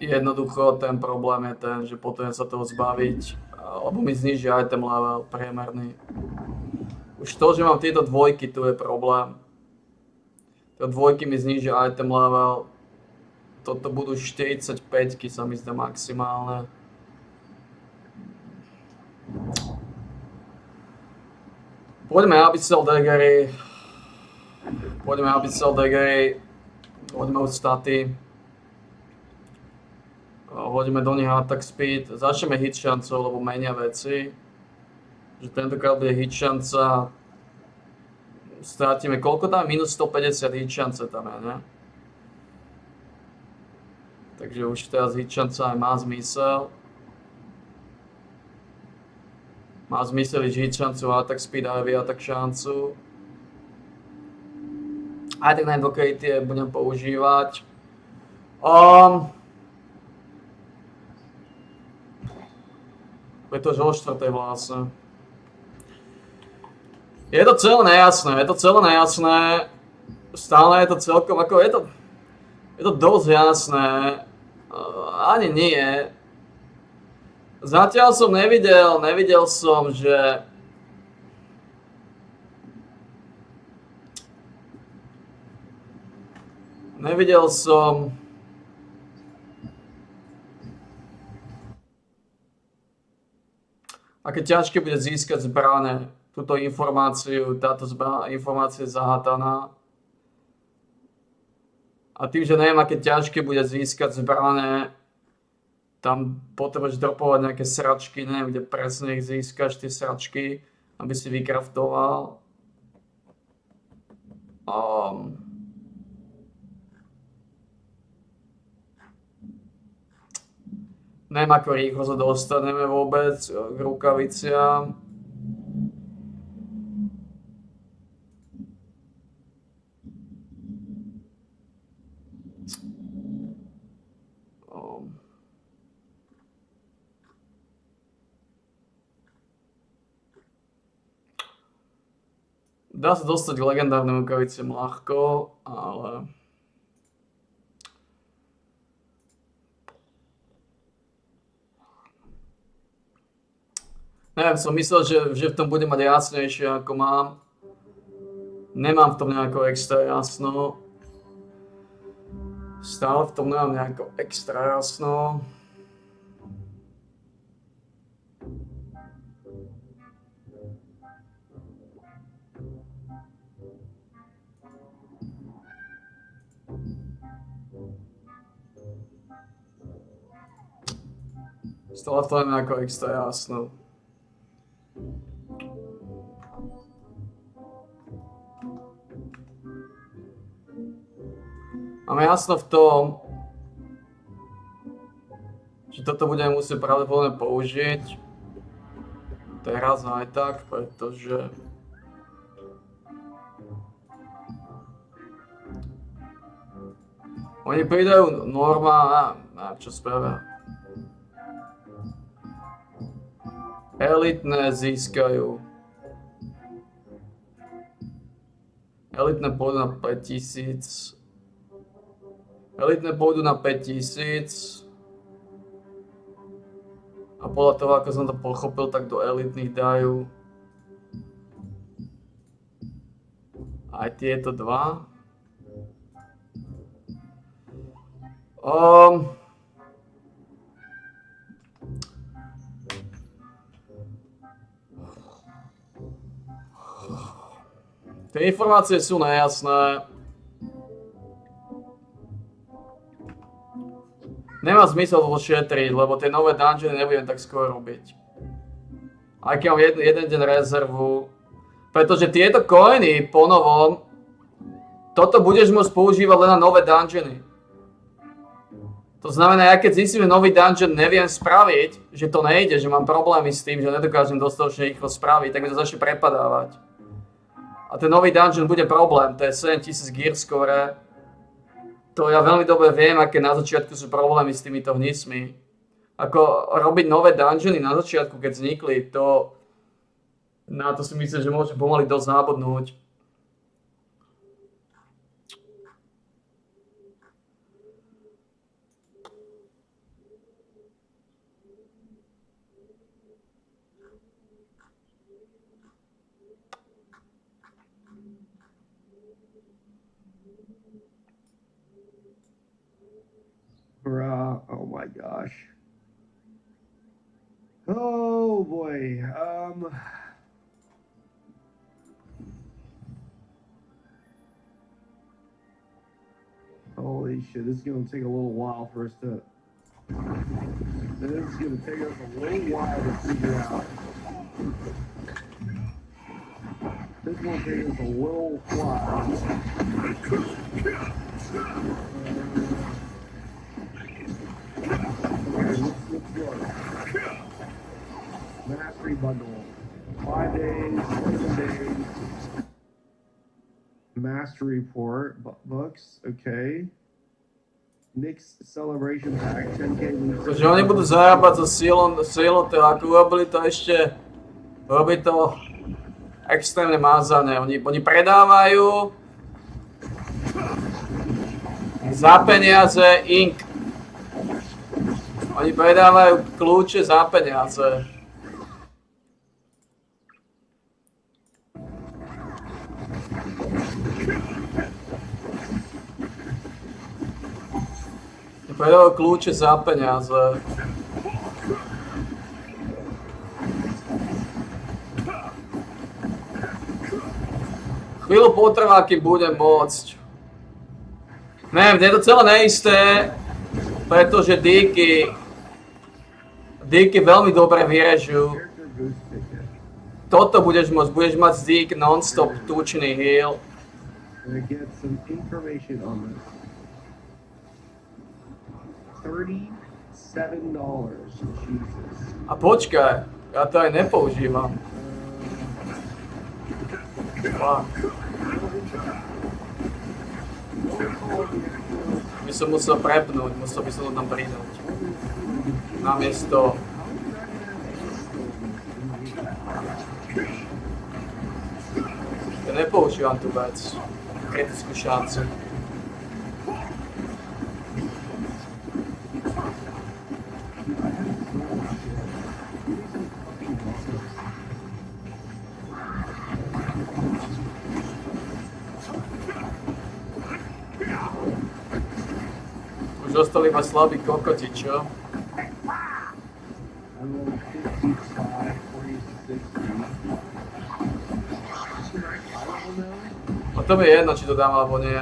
jednoducho ten problém je ten, že potrebujem sa toho zbaviť, lebo mi zniží item level priemerný. Už to, že mám tieto dvojky, tu je problém. Tieto dvojky mi zniží item level. Toto budú 45, sa mi zdá maximálne. Poďme Abyssal Daggery. Poďme od staty. Hodíme do nich attack speed. Začneme hit šancou, lebo menia veci. Že tentokrát bude hit šanca. Strátime, koľko tam? Minus 150 hit šance tam je, ne? Takže už teraz hit šanca aj má zmysel. Má zmysel ísť hit šancu, attack speed a heavy attack šancu. Aj tak Advocate budem používať. Pretože o 4. vlastne. Je to celé nejasné. Stále je to celkom ako je to dosť jasné. Ani nie. Zatiaľ som nevidel som, že aké ťažké bude získať zbrane. Túto informáciu, táto informácia je zahataná. A tým, že neviem, aké ťažké bude získať zbrane, tam potrebuješ dropovať nejaké sračky, neviem, kde presne ich získaš, tie sračky, aby si vykraftoval. Neviem, ako rýchlo sa dostaneme vôbec k rukaviciam. Dá sa dostať k legendárnym rukaviciam ľahko, ale neviem, som myslel, že v tom bude mať jasnejšie ako mám. Nemám v tom nejako extra jasno. Stále v tom nemám nejako extra jasno. Stále v tom nemám nejako extra jasno. Mám jasno v tom, že toto budeme musieť pravdepodobne použiť teraz aj tak, pretože oni pridajú norma, čo spravia. Elitné získajú. Elitné pôjdu na 5000. Elitné pôjdu na 5000. A podľa toho, ako som to pochopil, tak do elitných dajú aj tieto dva. Tie informácie sú nejasné. Nemá zmysel ho šetriť, lebo tie nové dungeony nebudem tak skoro robiť. Aj keď mám jeden deň rezervu. Pretože tieto coiny po novom, toto budeš môcť používať len na nové dungeony. To znamená, ja keď zistím, že nový dungeon neviem spraviť, že to nejde, že mám problémy s tým, že nedokážem dostatočne rýchlo spraviť, tak mi to začne prepadávať. A ten nový dungeon bude problém, to je 7000 gear score. To ja veľmi dobre viem, aké na začiatku sú problémy s týmito hnismi. Ako robiť nové dungeony na začiatku, keď vznikli, to... Na to si myslím, že môžem pomaly dosť nábodnúť. Bruh, oh my gosh. Oh boy. Holy shit, this is gonna take a little while for us to. This is gonna take us a little while to figure out. This is gonna take us a little while. Okay, let's look. Mastery bundle. 5 days, 7 days. Mastery report, books, okay. Nick's celebration pack, 10k. Takže oni budú zarábať so silou, ako robili to ešte, robí to extrémne mázané. Oni predávajú za peniaze ink. Oni predávajú kľúče za peniaze. Predávajú kľúče za peniaze. Chvíľu potrvá, kým budem môcť. Neviem, je to celé neisté, pretože díky veľmi dobre vyrežú. Toto budeš mať z dík non-stop tučný heal. $37. Jesus. A počkaj, ja to aj nepoužívam. By som musel prepnúť, musel by som to tam pridať. Namiesto... Ja nepoužívam tú vec. Kritickú šancu. Už ostali iba slabí kokoti, čo? A to mi je jedno, či to dám alebo nie.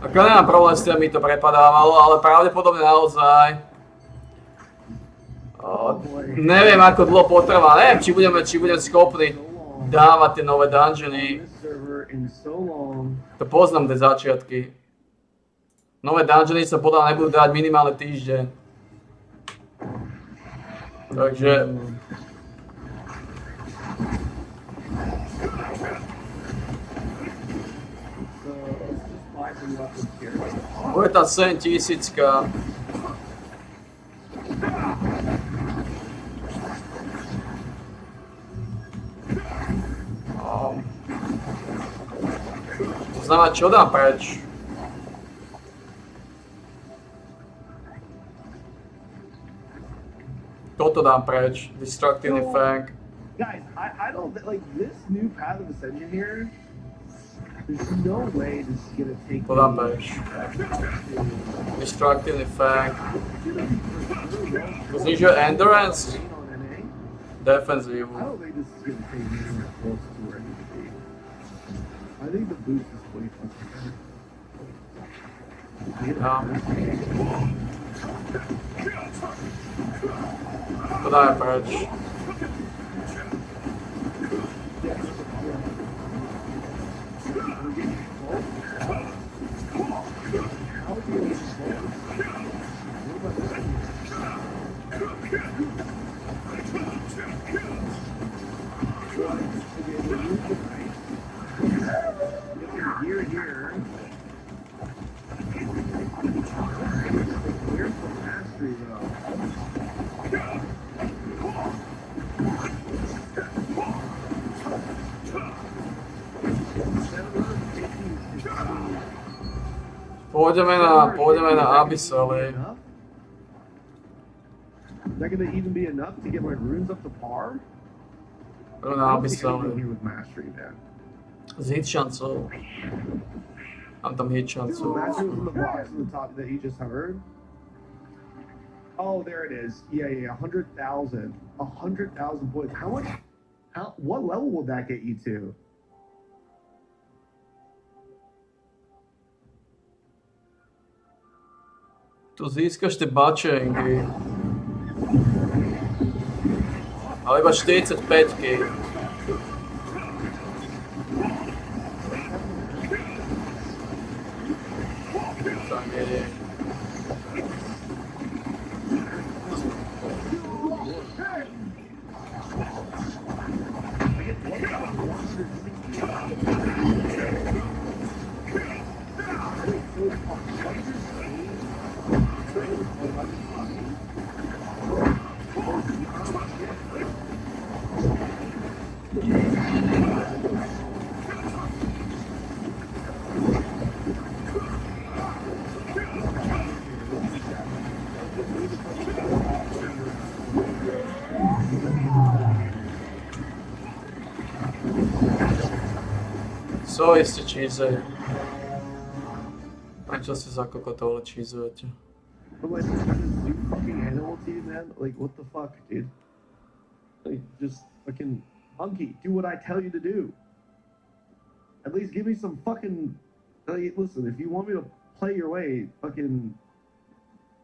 Ako nemám problém s tým, mi to prepadávalo, ale pravdepodobne naozaj... neviem, ako dlho potrvá, neviem, či budem schopný dávať tie nové dungeony. To poznám tie začiatky. Nové dungeony sa podľa nebudú dať minimálne týždeň. Takže... Bude tam 7000. To znamená, čo dám preč? Toto dám preč. Destructively Fang. Guys, I don't like this new Path of Ascension here. There's no way this is gonna take. To dám preč. Destructively Fang. Znižuje endurance. Defensive. I don't think this is gonna take me anywhere close to where I need to be. I think the boost is way fucking. To dáme preč. Poďme na Abyssally. Is that gonna even be enough to get my runes up to par? Poďme I na don't think anything Abyssally. here with mastery, man. S hit šancou. Mám tam hit So šancu. mastery was in the box in the top that you just heard. Oh, there it is. Yeah, 100,000. 100,000 points. How much? What level would that get you to? Tu získaš tie bačengy. Ale iba 45-ky. Tam je. Co jste cheese? Prečo si za kokotole cheeseujete? But like, this fucking animal to you, man. Like, what the fuck, dude? Like, just fucking monkey. Do what I tell you to do. At least give me some fucking. Like, listen, if you want me to play your way, fucking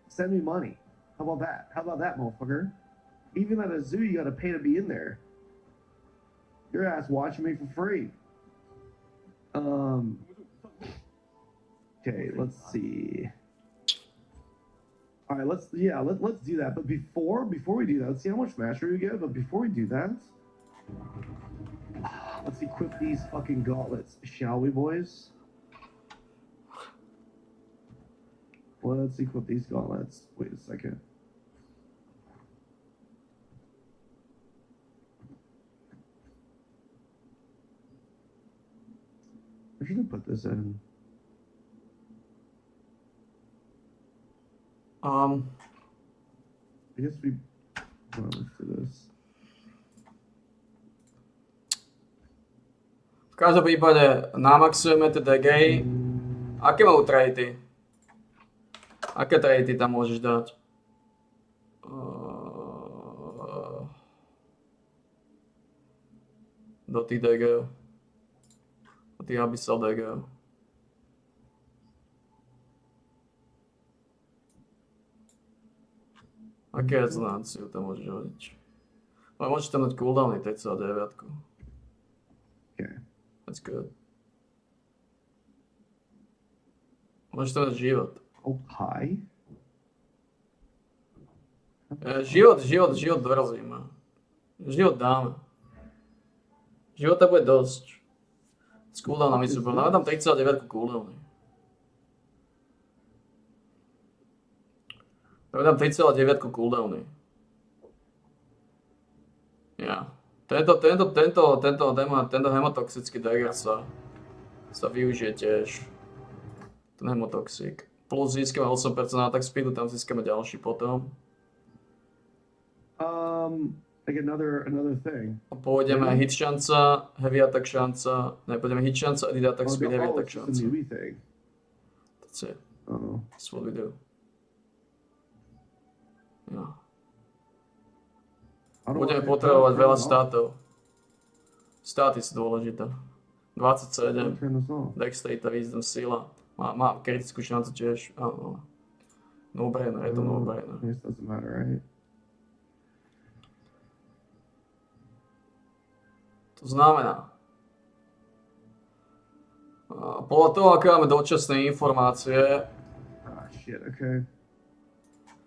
send me money. How about that? How about that, motherfucker? Even at a zoo, you gotta pay to be in there. Your ass watching me for free. Okay, let's see. All right, let's do that. But before we do that, let's see how much mastery we get. But before we do that, let's equip these fucking gauntlets, shall we, boys? Let's equip these gauntlets. Wait a second. Where should I put this in? I guess we. Well, let's do this. V každom prípade namaxujeme tie DGI. Aké majú trady? Aké trady tam môžeš dať? Do tých DGI. Do tých Abyssal DGI. Aké rezonanciu tam môžeš hodiť? Ale môžeš tam dať cooldowny, teď sa 9. Okay. That's good. Môžeš tam dať život. Oh, hi. Život dorazíme. Život dáme. Života bude dosť. S cooldownami sú dáme tam 3,9 cooldowny. Dáme tam 3,9 cooldowny. Ja. Tento hemotoxický dagger sa využije tiež. Ten hemotoxik. Plus získame 8% attack speedu, tam získame ďalší potom. Like another thing. A pôjdeme hit šanca, heavy attack šanca, pôjdeme hit šanca, edit attack speed, heavy attack It's just a šanca. newbie thing. That's it. Oh. That's what we do. Ja. Budeme potrebovať veľa státov. Státy sú dôležité. 27, Turn this off. Dexterita, Wisdom, Sila. Má kritickú šancu tiež. Áno. No-brainer, je to no-brainer. This doesn't matter, right? To znamená, podľa toho, aké máme dočasné informácie, Ah, shit. Okay.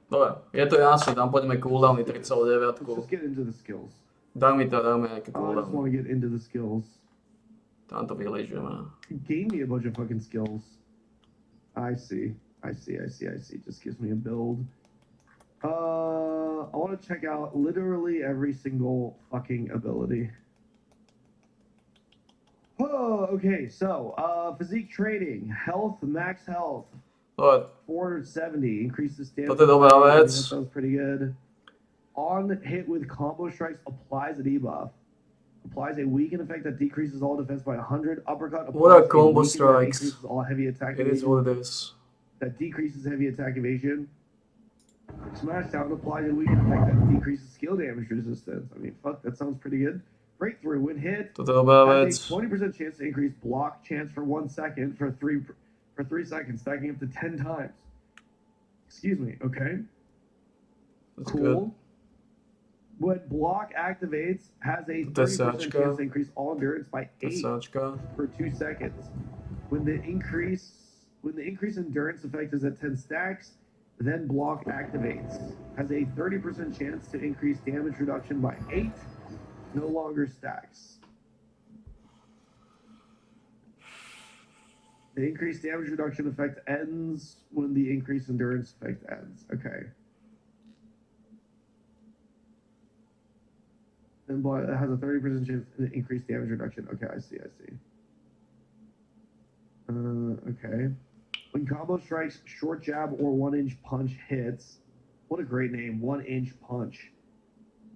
dobre, je to jasné, tam poďme cooldowny Let's 3,9. just get into the skills. Dáme nejaké I just cooldowny. want to get into the skills. Tam to vyležujeme. Gave me a bunch of fucking skills. I see. Just gives me a build. I want to check out literally every single fucking ability. Oh, okay. So, physique training, health, max health. But 470 increases stamina. to je dobrá I mean, vec. that sounds pretty good. On hit with combo strikes applies a debuff. Applies a weaken effect that decreases all defense by 100. Uppercut applies What are a combo weaken that strikes? increases all heavy attack It is evasion. what it is. That decreases heavy attack evasion. Smash down applies a weaken effect that decreases skill damage resistance. I mean, fuck, that sounds pretty good. Breakthrough when hit To je dobrá has vec. a 20% chance to increase block chance for 1 second for 3 seconds, stacking up to 10 times. Excuse me. Okay. That's Cool. good. When block activates, has a 30% chance to increase all endurance by 8 Tesáčka. for 2 seconds. When the increase endurance effect is at 10 stacks, then block activates. Has a 30% chance to increase damage reduction by 8. No longer stacks. The increased damage reduction effect ends when the increased endurance effect ends. Okay. Then it has a 30% chance to increase damage reduction. Okay, I see. Okay. When combo strikes, short jab or 1-inch punch hits. What a great name, 1-inch punch.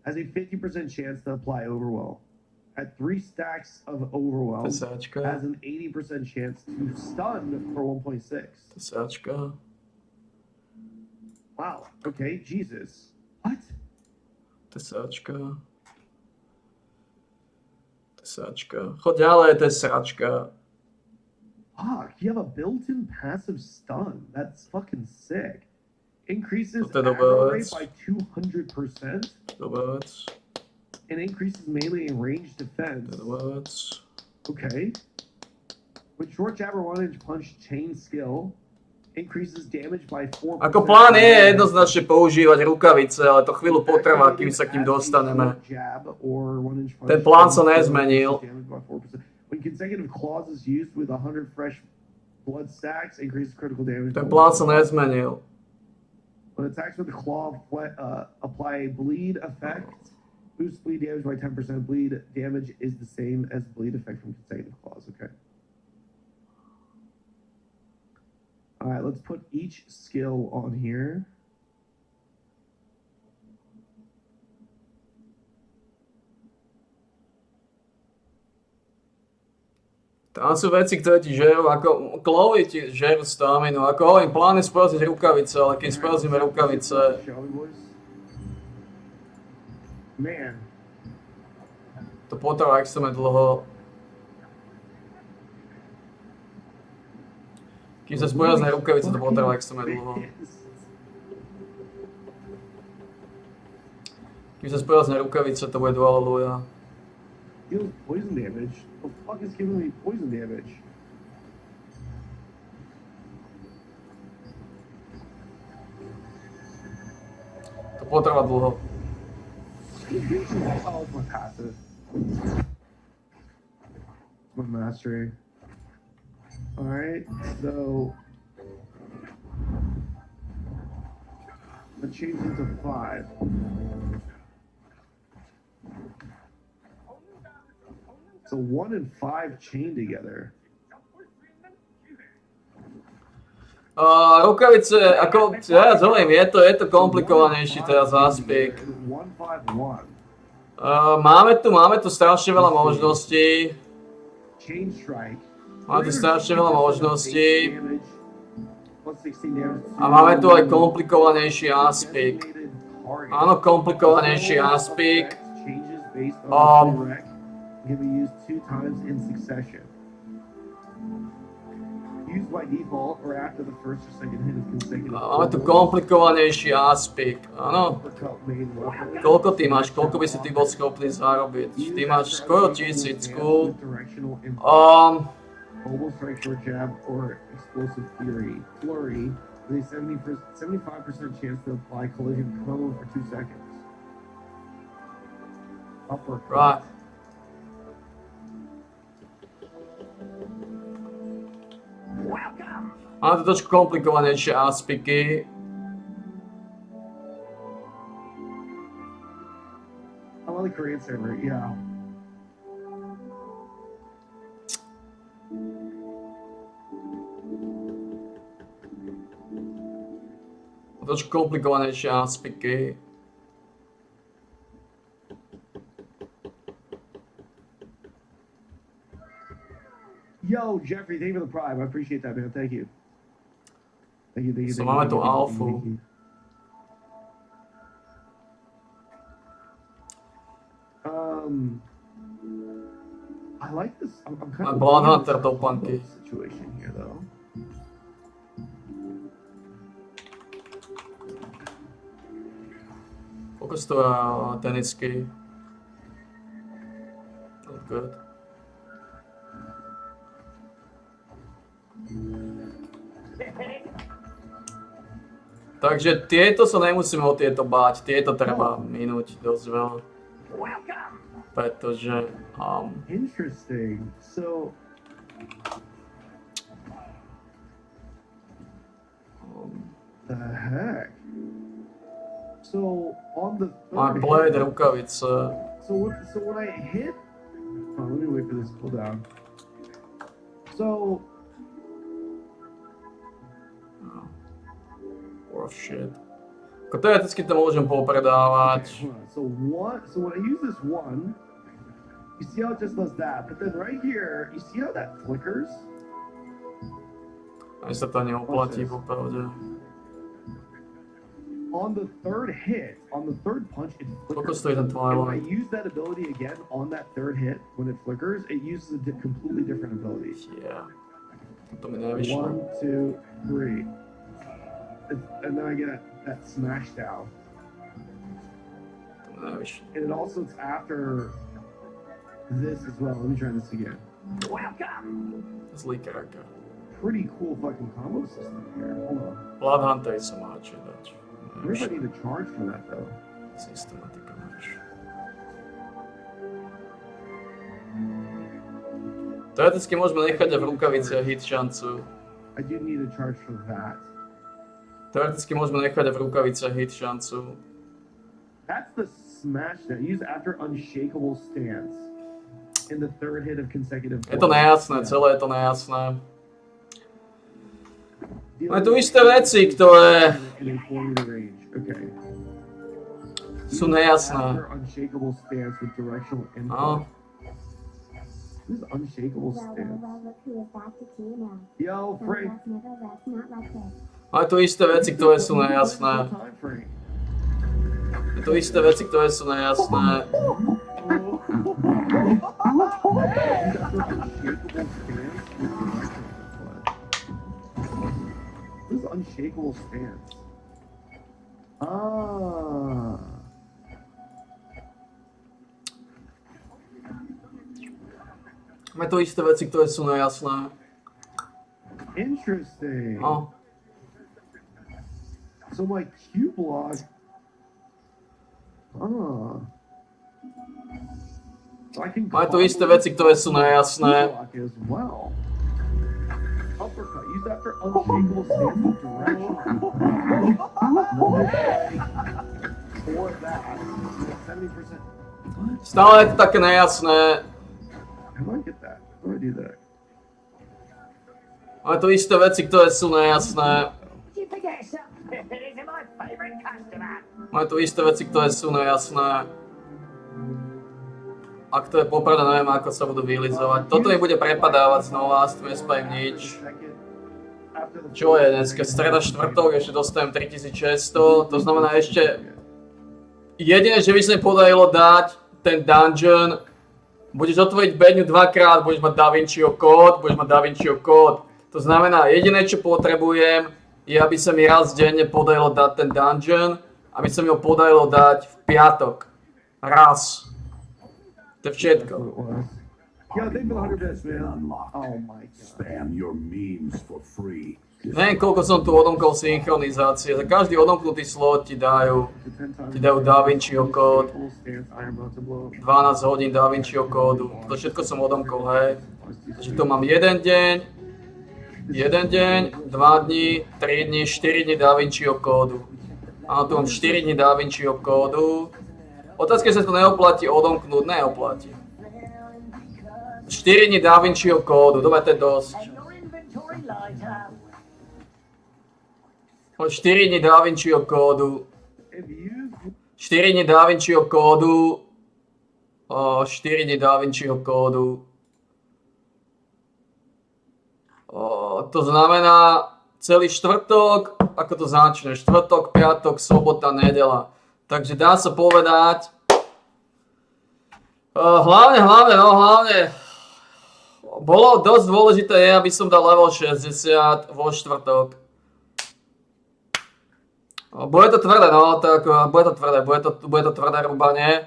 Has a 50% chance to apply overwhelm. At 3 stacks of overwhelm, Tesáčka. has an 80% chance to stun for 1.6. Tesáčka. Wow. Okay, Jesus. What? Tesáčka. Tesáčka. Choď ďalej, tesáčka. Fuck, you have a built-in passive stun. That's fucking sick. Increases To je dobrá aggro vec. rate by 200% Dobrá vec. and increases melee and range To defense. je dobrá vec. Okay. When short jab or 1-inch punch chain skill increases damage by 4%. Ako plán je jednoznačne používať rukavice, ale to chvíľu potrvá, kým sa k ním dostaneme. Ten plán sa nezmenil. When consecutive claws is used with 100 fresh blood stacks, increases critical damage. Ten plán sa nezmenil. When attacks with the claw apply a bleed effect, boosts bleed damage by 10%. Bleed damage is the same as bleed effect from consecutive claws. Okay. All right, let's put each skill on here. Tam sú veci, ktoré ti žerú, ako Chloe ti žerú staminu. Ako hovorím, plán je spraziť rukavice, ale keď sprazíme rukavice, Man, to potrvá extrémne dlho. Kým sa sporazne rukavice, to potrvá extrémne dlho. Kým sa sporazne rukavice, to bude Hallelujah. deals poison damage. The fuck is giving me poison damage? To potrvá dlho. Oh, it's my passive. My mastery. Alright, so let's change it to 5. So 1 and 5 chain together. Rukavice, ako ja hovorím, je to komplikovanejší teraz aspekt. 1-5-1. Máme tu strašne veľa možností. Chain strike. Máme tu strašne veľa možností. Plus 16 damage. A máme tu aj komplikovanejší aspekt. Áno, komplikovanejší aspekt. Changes based on the direct can be used 2 times in succession. Used by default or after the first or second hit of consecutive. Máme tu komplikovanejší aspekt. Áno. Koľko ty máš? Koľko by si ty bol schopný zarobiť? Ty máš skoro 1000. Mobile strike, short jab, or explosive flurry with a 75% chance to apply collision combo for 2 seconds. Uppercut. Right. Máme tu trošku komplikovanejšie aspekty. I love the Korean server, yeah. trošku komplikovanejšie aspiky. Yo, Jeffrey, thank you for the prime. I appreciate that, man. Thank you. Thank you. So máme tu alfu. I like this. I'm kind My of Blood liking this Hunter doplnky. situation here, though. Koľko stojí tenisky? Not good. Takže tieto sa nemusíme o tieto báť, tieto treba minúť dosť veľa. Pretože... Interesting. So... the heck? So, on the má third blade, hit, rukavice. so when I hit... Oh, let me wait for this cooldown. So... Oh shit. Ako teoreticky to môžem popredávať. Okay, hold on. So when I use this one, you see how it just does that, but then right here, you see how that flickers? Ani sa to neoplatí popravde. On the third hit, on the third punch, it Koľko flickers. stojí ten And when I Twilight? use that ability again on that third hit, when it flickers, it uses a completely different ability. Yeah. To mi nevyšlo. 1, 2, 3. And then I get that smash down. To mi nevyšlo. And it also, it's after this as well. Let me try this again. Zlý character. Pretty cool fucking combo system here. Hold on. Blood Hunter sa má čo dať. I wonder if I need to charge for that though. Systematika máš. Teoreticky môžeme nechať aj v rukaviciach hit šancu. I do need to charge for that. Teoreticky môžeme nechať aj v rukaviciach hit šancu. That's the smash that use after unshakable stance in the third hit of consecutive. Je to nejasné, celé je to nejasné. Máme tu isté veci, ktoré In a 4-meter range. Okay. sú nejasné. After unshakable stance with directional input. No, This is unshakable stance. Yo, Frank. máme tu isté veci, ktoré sú nejasné. Time frame. Je tu isté veci, ktoré sú nejasné. This is unshakable stance. Ah. Máme tu isté veci, ktoré sú nejasné. Interesting. No, So my Q block. Ah. So I can máme tu isté veci, ktoré sú Q nejasné. block as well. Uppercut. Use that for unshakable stance with direction. For that, 70%. Stále je to také nejasné. How do I get that? How do I do that? Máme tu isté veci, ktoré sú nejasné. Máme tu isté veci, ktoré sú nejasné. Ak to je popravda, neviem, ako sa budú vylizovať. Toto mi bude prepadávať znova, s tým nespravím nič. Čo je dneska? Streda štvrtok, ešte dostanem 3600, to znamená ešte... Jediné, že by sa mi podarilo dať ten dungeon, budeš otvoriť bedňu dvakrát, budeš mať DaVinciho kód, To znamená, jediné, čo potrebujem, je, aby sa mi raz denne podarilo dať ten dungeon, aby sa mi ho podarilo dať v piatok. Raz. To je všetko. Yeah, they've been 100 bits, man. Oh my god. Spam your memes for free. Neviem, koľko som tu odomkol synchronizácie. Za každý odomknutý slot ti dajú DaVinciho kód. 12 hodín DaVinciho kódu. To všetko som odomkol, hej. Takže tu mám jeden deň, 2 dní, 3 dní, 4 dní DaVinciho kódu. Áno, tu mám 4 dní DaVinciho kódu. Otázka, že sa to neoplatí odomknúť, neoplatí. 4 dní DaVinciho kódu, dobre, to je dosť. O 4 dní Da Vinciho kódu. If you 4 dní Da Vinciho kódu. 4 dní Da Vinciho kódu. To znamená celý štvrtok, ako to začne, štvrtok, piatok, sobota, nedela. Takže dá sa povedať, hlavne, bolo dosť dôležité je, aby som dal level 60 vo štvrtok. Bude to tvrdé, no, tak bude to tvrdé rúbanie,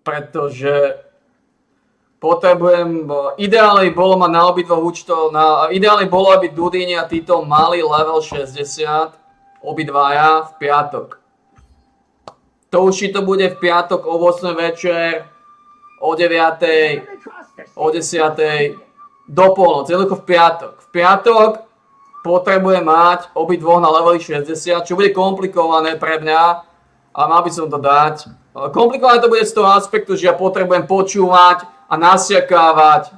pretože potrebujem, ideálne bolo mať na obidvoch účtov, ideálne bolo, aby Dudíni a Tito mali level 60, obidvaja v piatok. To už to bude v piatok o 8 večer, o 9, o 10, do polnoci, jednoducho v piatok. V piatok potrebujem mať obidvoch na leveli 60, čo bude komplikované pre mňa, ale mal by som to dať. Komplikované to bude z toho aspektu, že ja potrebujem počúvať a nasiakávať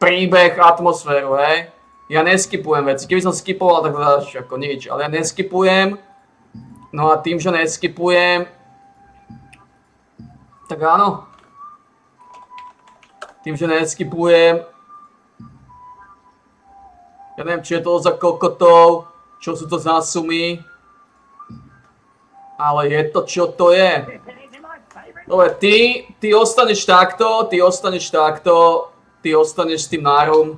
príbeh, atmosféru, hej. Ja neskipujem veci. Keby som skipoval, tak to dáš ako nič, ale ja neskipujem. No a tým, že neskipujem, tak áno. Tým, že neskipujem, ja neviem, čo je to za kokotov, čo sú to za sumy, ale je to, čo to je. Dobre, ty ostaneš takto, ty ostaneš s tým nárom.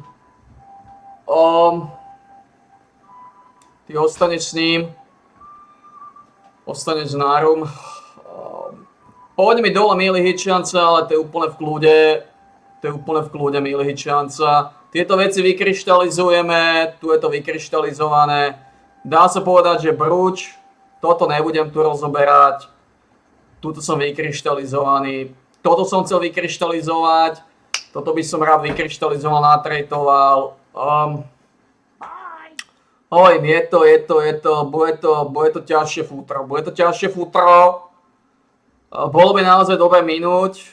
Ty ostaneš s ním. Ostaneš s nárom. Pohodne mi dole Mili Hitchanca, ale to je úplne v kľude Mili Hitchanca. Tieto veci vykryštalizujeme, tu je to vykryštalizované. Dá sa povedať, že Bruč, toto nebudem tu rozoberať. Tuto som vykryštalizovaný. Toto som chcel vykryštalizovať. Toto by som rád vykryštalizoval, natrejtoval. Bude to ťažšie futro. Bolo by naozaj dobre minúť.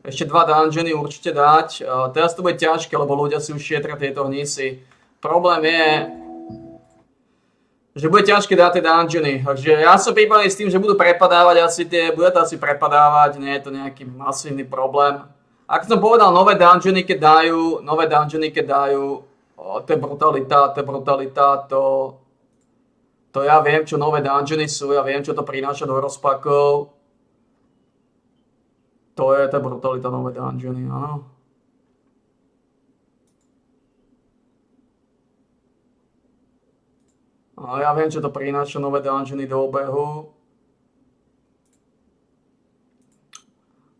Ešte 2 dungeony určite dať. Teraz to bude ťažké, lebo ľudia si už šetria tieto hnisy. Problém je, že bude ťažké dať tie dungeony. Takže ja som pripravený s tým, že budú prepadávať bude to asi prepadávať, nie je to nejaký masívny problém. Ako som povedal, nové dungeony, keď dajú, to je brutalita, to ja viem, čo nové dungeony sú, ja viem, čo to prináša do rozpakov. To je tá brutalita nové dungeony, áno. A ja viem, čo to prináša nové dungeony do obehu.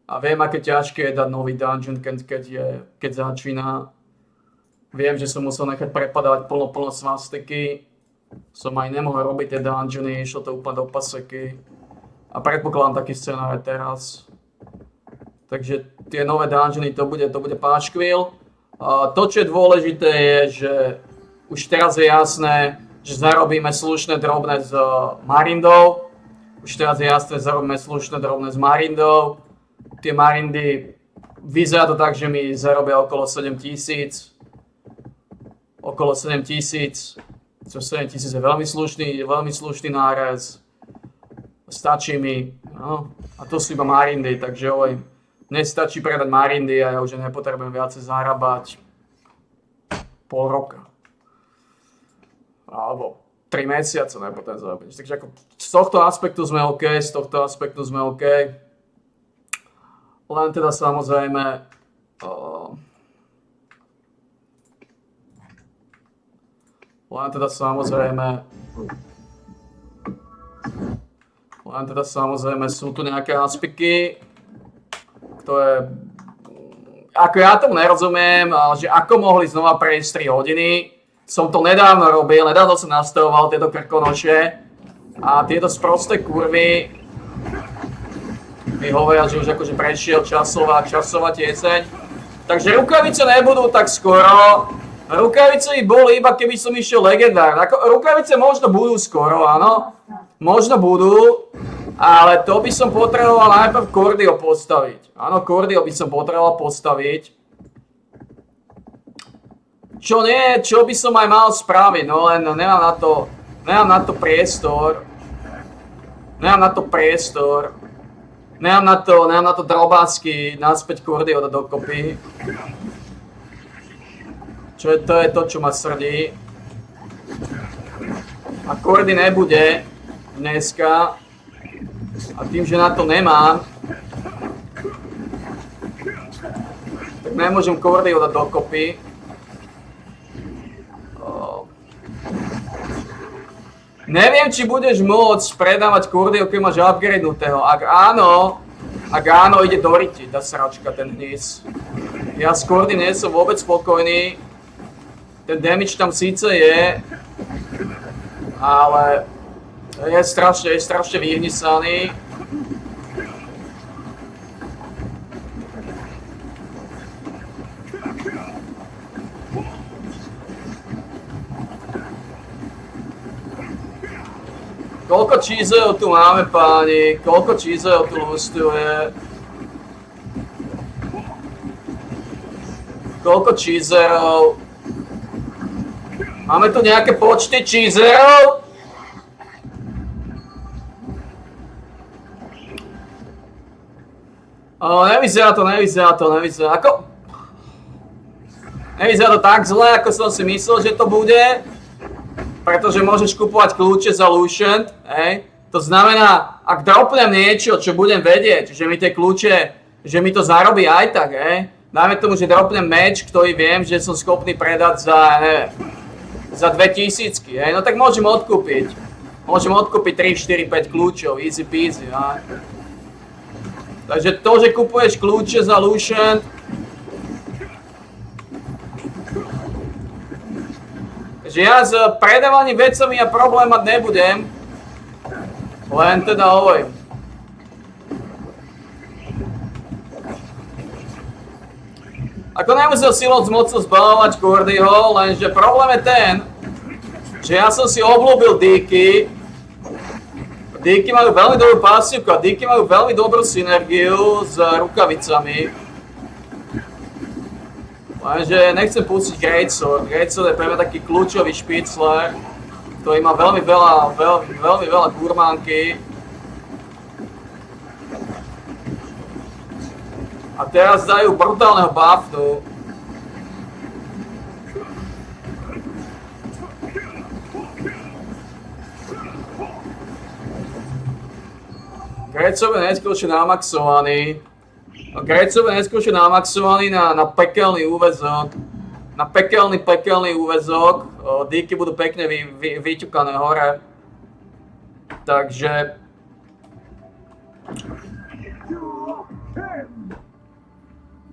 A viem, aké ťažké je dať nový dungeon, keď začína. Viem, že som musel nechať prepadávať plno svastiky. Som aj nemohol robiť tie dungeony, išlo to úplne do paseky. A predpokladám taký scenár aj teraz. Takže tie nové dungeony, to bude páškvil. To, čo je dôležité, je, že už teraz je jasné, že zarobíme slušné drobné s Marindou. Tie Marindy, vyzerá to tak, že mi zarobia okolo 7 000. Okolo 7 000. Čo 7 000 je veľmi slušný nárez. Stačí mi. No. A to sú iba Marindy, takže nestačí predať Marindy a ja už nepotrebujem viacej zarábať pol roka. Alebo 3 mesiace nepotrebujem zarábať. Takže ako z tohto aspektu sme OK, Len teda samozrejme sú tu nejaké aspekty, ktoré, ako ja tomu nerozumiem, že ako mohli znova prejsť 3 hodiny. Som to nedávno som nastavoval tieto krkonoše a tieto sprosté kurvy mi hovoria, že už akože prešiel časová tieseň. Takže rukavice nebudú tak skoro. Rukavice by boli iba keby som išiel legendár. Rukavice možno budú skoro, áno. Možno budú, ale to by som potreboval najprv Cordio postaviť. Áno, Cordio by som potreboval postaviť. Čo by som aj mal spraviť, no len nemám Nemám na to priestor. Nemám na to drobásky naspäť kurdy od dokopy. To je to, čo ma srdí. A kurdy nebude dneska. A tým, že na to nemám, tak nemôžem kurdy od dokopy. Neviem, či budeš môcť predávať kurdy, keď máš upgradenutého. Ak áno, ide do riti, tá sračka, ten hníz. Ja s kurdy nie som vôbec spokojný. Ten damage tam síce je, ale je strašne vyhnisaný. Koľko cheeseov tu máme, páni? Koľko cheeseov tu lustuje? Koľko cheeserov? Máme tu nejaké počty cheeserov? Nevyzerá to. Nevyzerá to tak zle, ako som si myslel, že to bude. Pretože môžeš kupovať kľúče za Lucent, hej. To znamená, ak dropnem niečo, čo budem vedieť, že mi tie kľúče, že mi to zarobí aj tak, hej. Dajme tomu, že dropnem meč, ktorý viem, že som schopný predať za 2000, hej. No tak môžem odkúpiť. Môžem odkúpiť 3, 4, 5 kľúčov, easy peasy, hej. Takže to, že kupuješ kľúče za Lucent, že ja s predávaním vecami ja problém mať nebudem, len teda hovorím. Ako nemusel silou z mocu zbavovať Kurdyho, lenže problém je ten, že ja som si obľúbil Díky. Díky majú veľmi dobrú pasívku a Díky majú veľmi dobrú synergiu s rukavicami. Lenže nechcem pustiť Greatsword. Greatsword je pre mňa taký kľúčový špicler, ktorý má veľmi veľa kurmánky. A teraz dajú brutálneho buffu. Greatsword je neskôršie namaxovaný. Greatsword je neskôršie namaxovaný na pekelný úväzok. Na pekelný úväzok. Díky budú pekne vyťukané hore. Takže...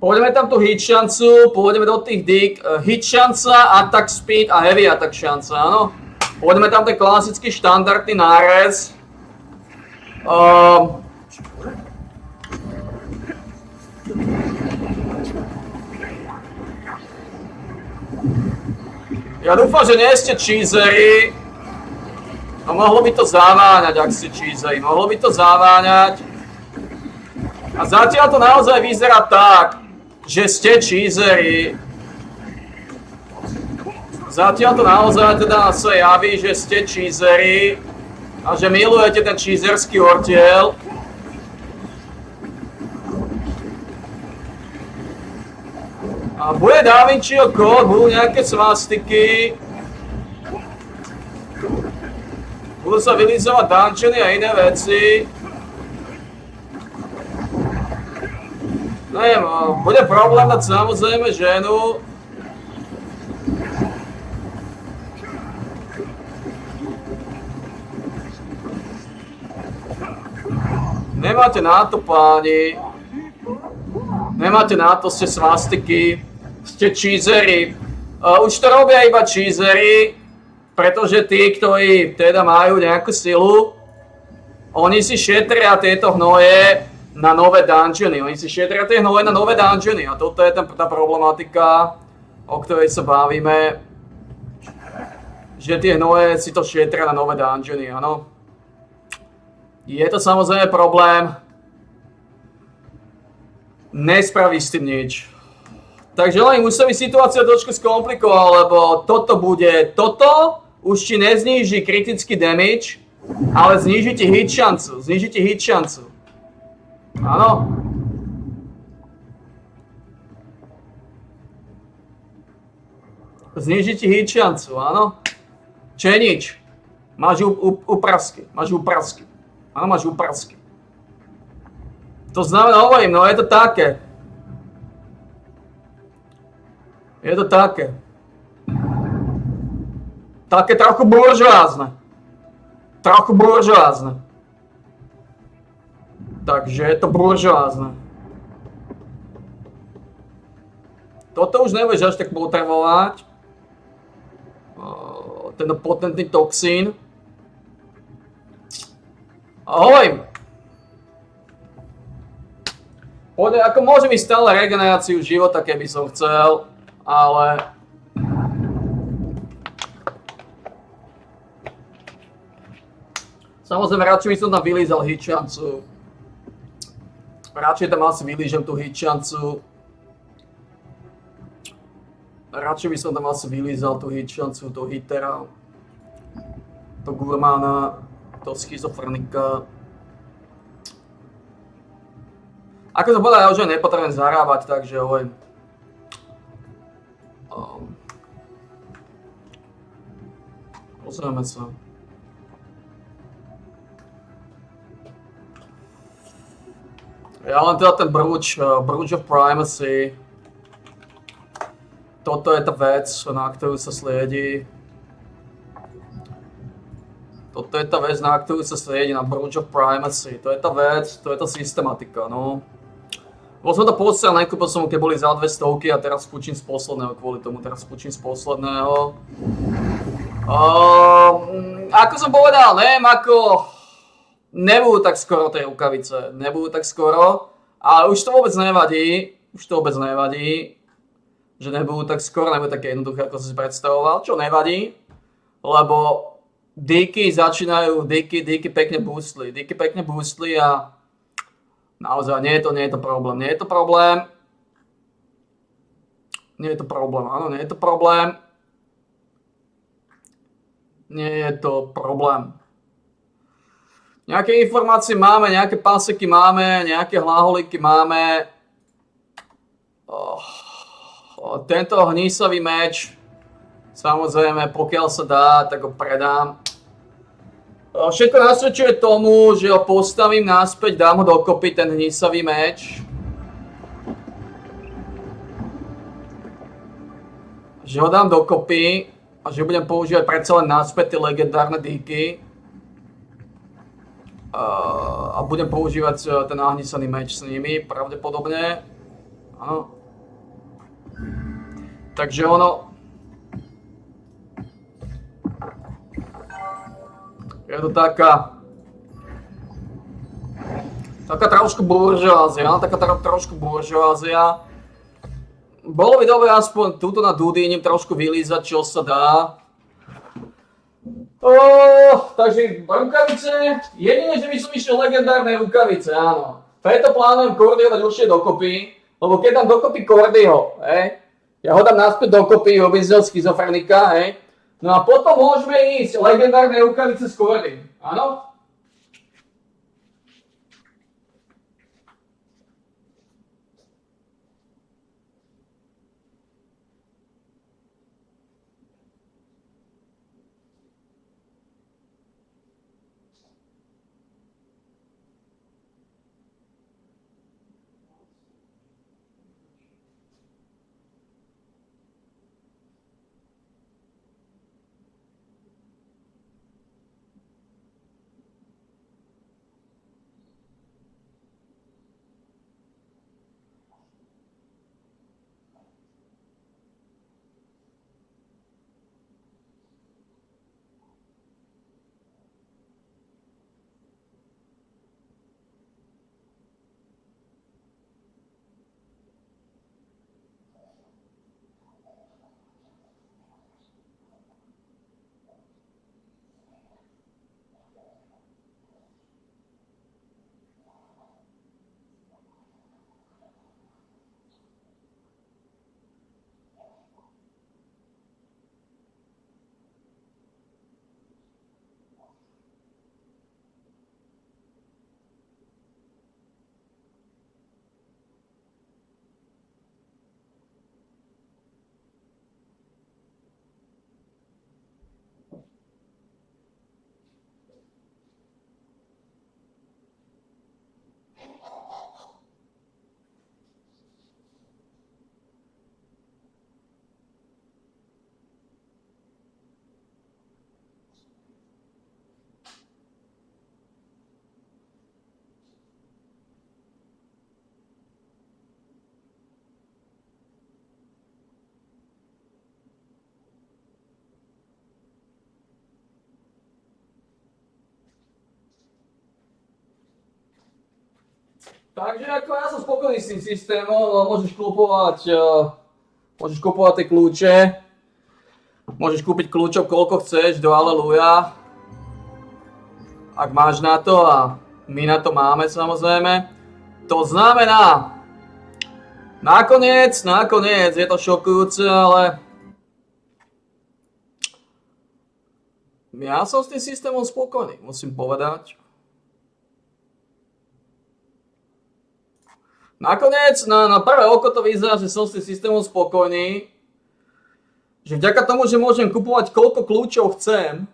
Pôjdeme tam tú hit šancu, pôjdeme do tých dík. Hit šanca, attack speed a heavy attack šanca, áno. Pôjdeme tam ten klasický štandardný nárez. Ja dúfam, že nie ste cheesery. No mohlo by to zaváňať, ak ste cheesery. Mohlo by to zaváňať. A zatiaľ to naozaj vyzerá tak, že ste cheesery. Zatiaľ to naozaj teda sa javí, že ste cheesery. A že milujete ten cheeserský ortiel. A bude Da Vinciho kód, budú nejaké svastiky. Budú sa vylizovať dungeony a iné veci. Neviem, bude problém dať samozrejme ženu. Nemáte na to, páni. Nemáte na to, ste svastiky. Ste cheesery. Už to robia iba cheesery, pretože tí, ktorí teda majú nejakú silu, oni si šetria tieto hnoje na nové dungeony. Oni si šetria tie hnoje na nové dungeony. A toto je tá problematika, o ktorej sa bavíme. Že tie hnoje si to šetria na nové dungeony, áno. Je to samozrejme problém. Nespraví s tým nič. Takže len už sa mi situácia trošku skomplikovala, lebo toto bude toto, už ti nezníži kritický damage, ale zníži ti hit šancu, Áno. Zníži ti hit šancu, áno. Čo je nič. Máš úprasky. Áno, máš úprasky. To znamená, hovorím, no je to také. Také trochu buržoázne. Takže je to buržoázne. Toto už nebudeš až tak potrebovať. Ten potentný toxín. Ahoj! Ako môžem ísť stále regeneráciu života, keby som chcel, ale... Samozrejme, radšej by som tam vylízal hit šancu. Radšej tam asi vylížem tú hit šancu. Radšej by som tam asi vylízal tú hit šancu, toho hitera. Toho gurmána, toho schizofrenika. Ako som povedal, ja už nepotrebujem zarábať, takže hovorím. Pozrieme sa. Ja len teda ten Bruge of Primacy. Toto je tá vec, na ktorú sa sliedi. Toto je tá vec, na ktorú sa sliedi, na Bruge of Primacy. To je tá vec, to je tá systematika, no. Bol som to posiel, nekúpil som ho, keď boli za 200 a teraz skúčim z posledného kvôli tomu, Ako som povedal, neviem ako... Nebudú tak skoro tie rukavice, ale už to vôbec nevadí, že nebudú tak skoro, nebudú také jednoduché, ako som si predstavoval, čo nevadí, lebo díky pekne boostli a naozaj nie je to problém, áno, nie je to problém. Nejaké informácie máme, nejaké páseky máme, nejaké hlaholíky máme. Tento hnísavý meč, samozrejme, pokiaľ sa dá, tak ho predám. Všetko nasvedčuje tomu, že ho postavím naspäť, dám ho dokopy, ten hnísavý meč. Že ho dám dokopy a že budem používať predsa len naspäť tie legendárne díky. A budem používať ten nahnísaný meč s nimi, pravdepodobne. Áno. Takže ono... Je to taká trošku buržoázia, Bolo by dobre aspoň túto na Dudínim trošku vylízať, čo sa dá. Takže rukavice, jedine, že by som išiel legendárne rukavice, áno. Preto plánujem Cordyho dať určite dokopy, lebo keď dám dokopy Cordyho, ja ho dám naspäť dokopy, robím z neho schizofrenika, no a potom môžeme ísť legendárne rukavice s Cordym, áno? Takže ako ja som spokojný s tým systémom, môžeš kupovať tie kľúče. Môžeš kúpiť kľúčov koľko chceš do Aleluja. Ak máš na to a my na to máme samozrejme. To znamená, nakoniec je to šokujúce, ale ja som s tým systémom spokojný, musím povedať. Nakoniec, na prvé oko to vyzerá, že som s tým systémom spokojný. Že vďaka tomu, že môžem kupovať koľko kľúčov chcem,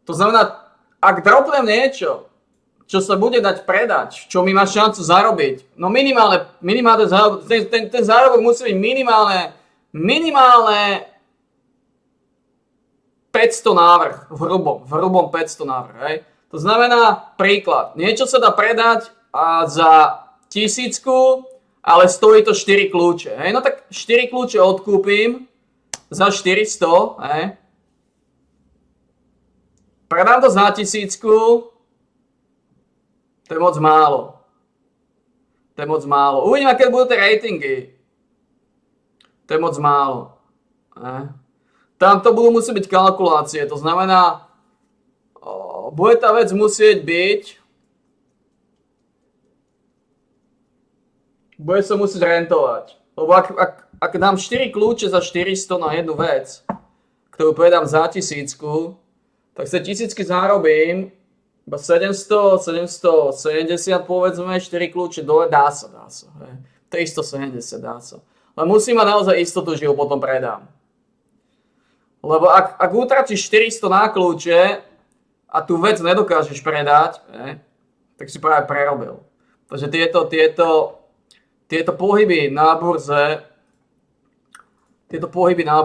to znamená, ak dropnem niečo, čo sa bude dať predať, čo mi má šancu zarobiť, no minimálne zárobok, ten zárobok musí byť minimálne 500 návrh, v hrubom 500 návrh, hej. To znamená, príklad, niečo sa dá predať za 1000, ale stojí to 4 kľúče, hej. No tak 4 kľúče odkúpim za 400, hej. Predám to za 1000, to je moc málo. Uvidím, aké budú tie ratingy. To je moc málo, hej. Tam to budú musieť byť kalkulácie, to znamená, bude tá vec musieť byť, bude sa musieť rentovať. Lebo ak dám 4 kľúče za 400 na jednu vec, ktorú predám za 1000, tak sa 1000 zarobím, iba 770 povedzme, 4 kľúče dole, dá sa, hej. 370 dá sa. Ale musím mať naozaj istotu, že ho potom predám. Lebo ak utratíš 400 na kľúče a tú vec nedokážeš predať, tak si práve prerobil. Takže tieto pohyby na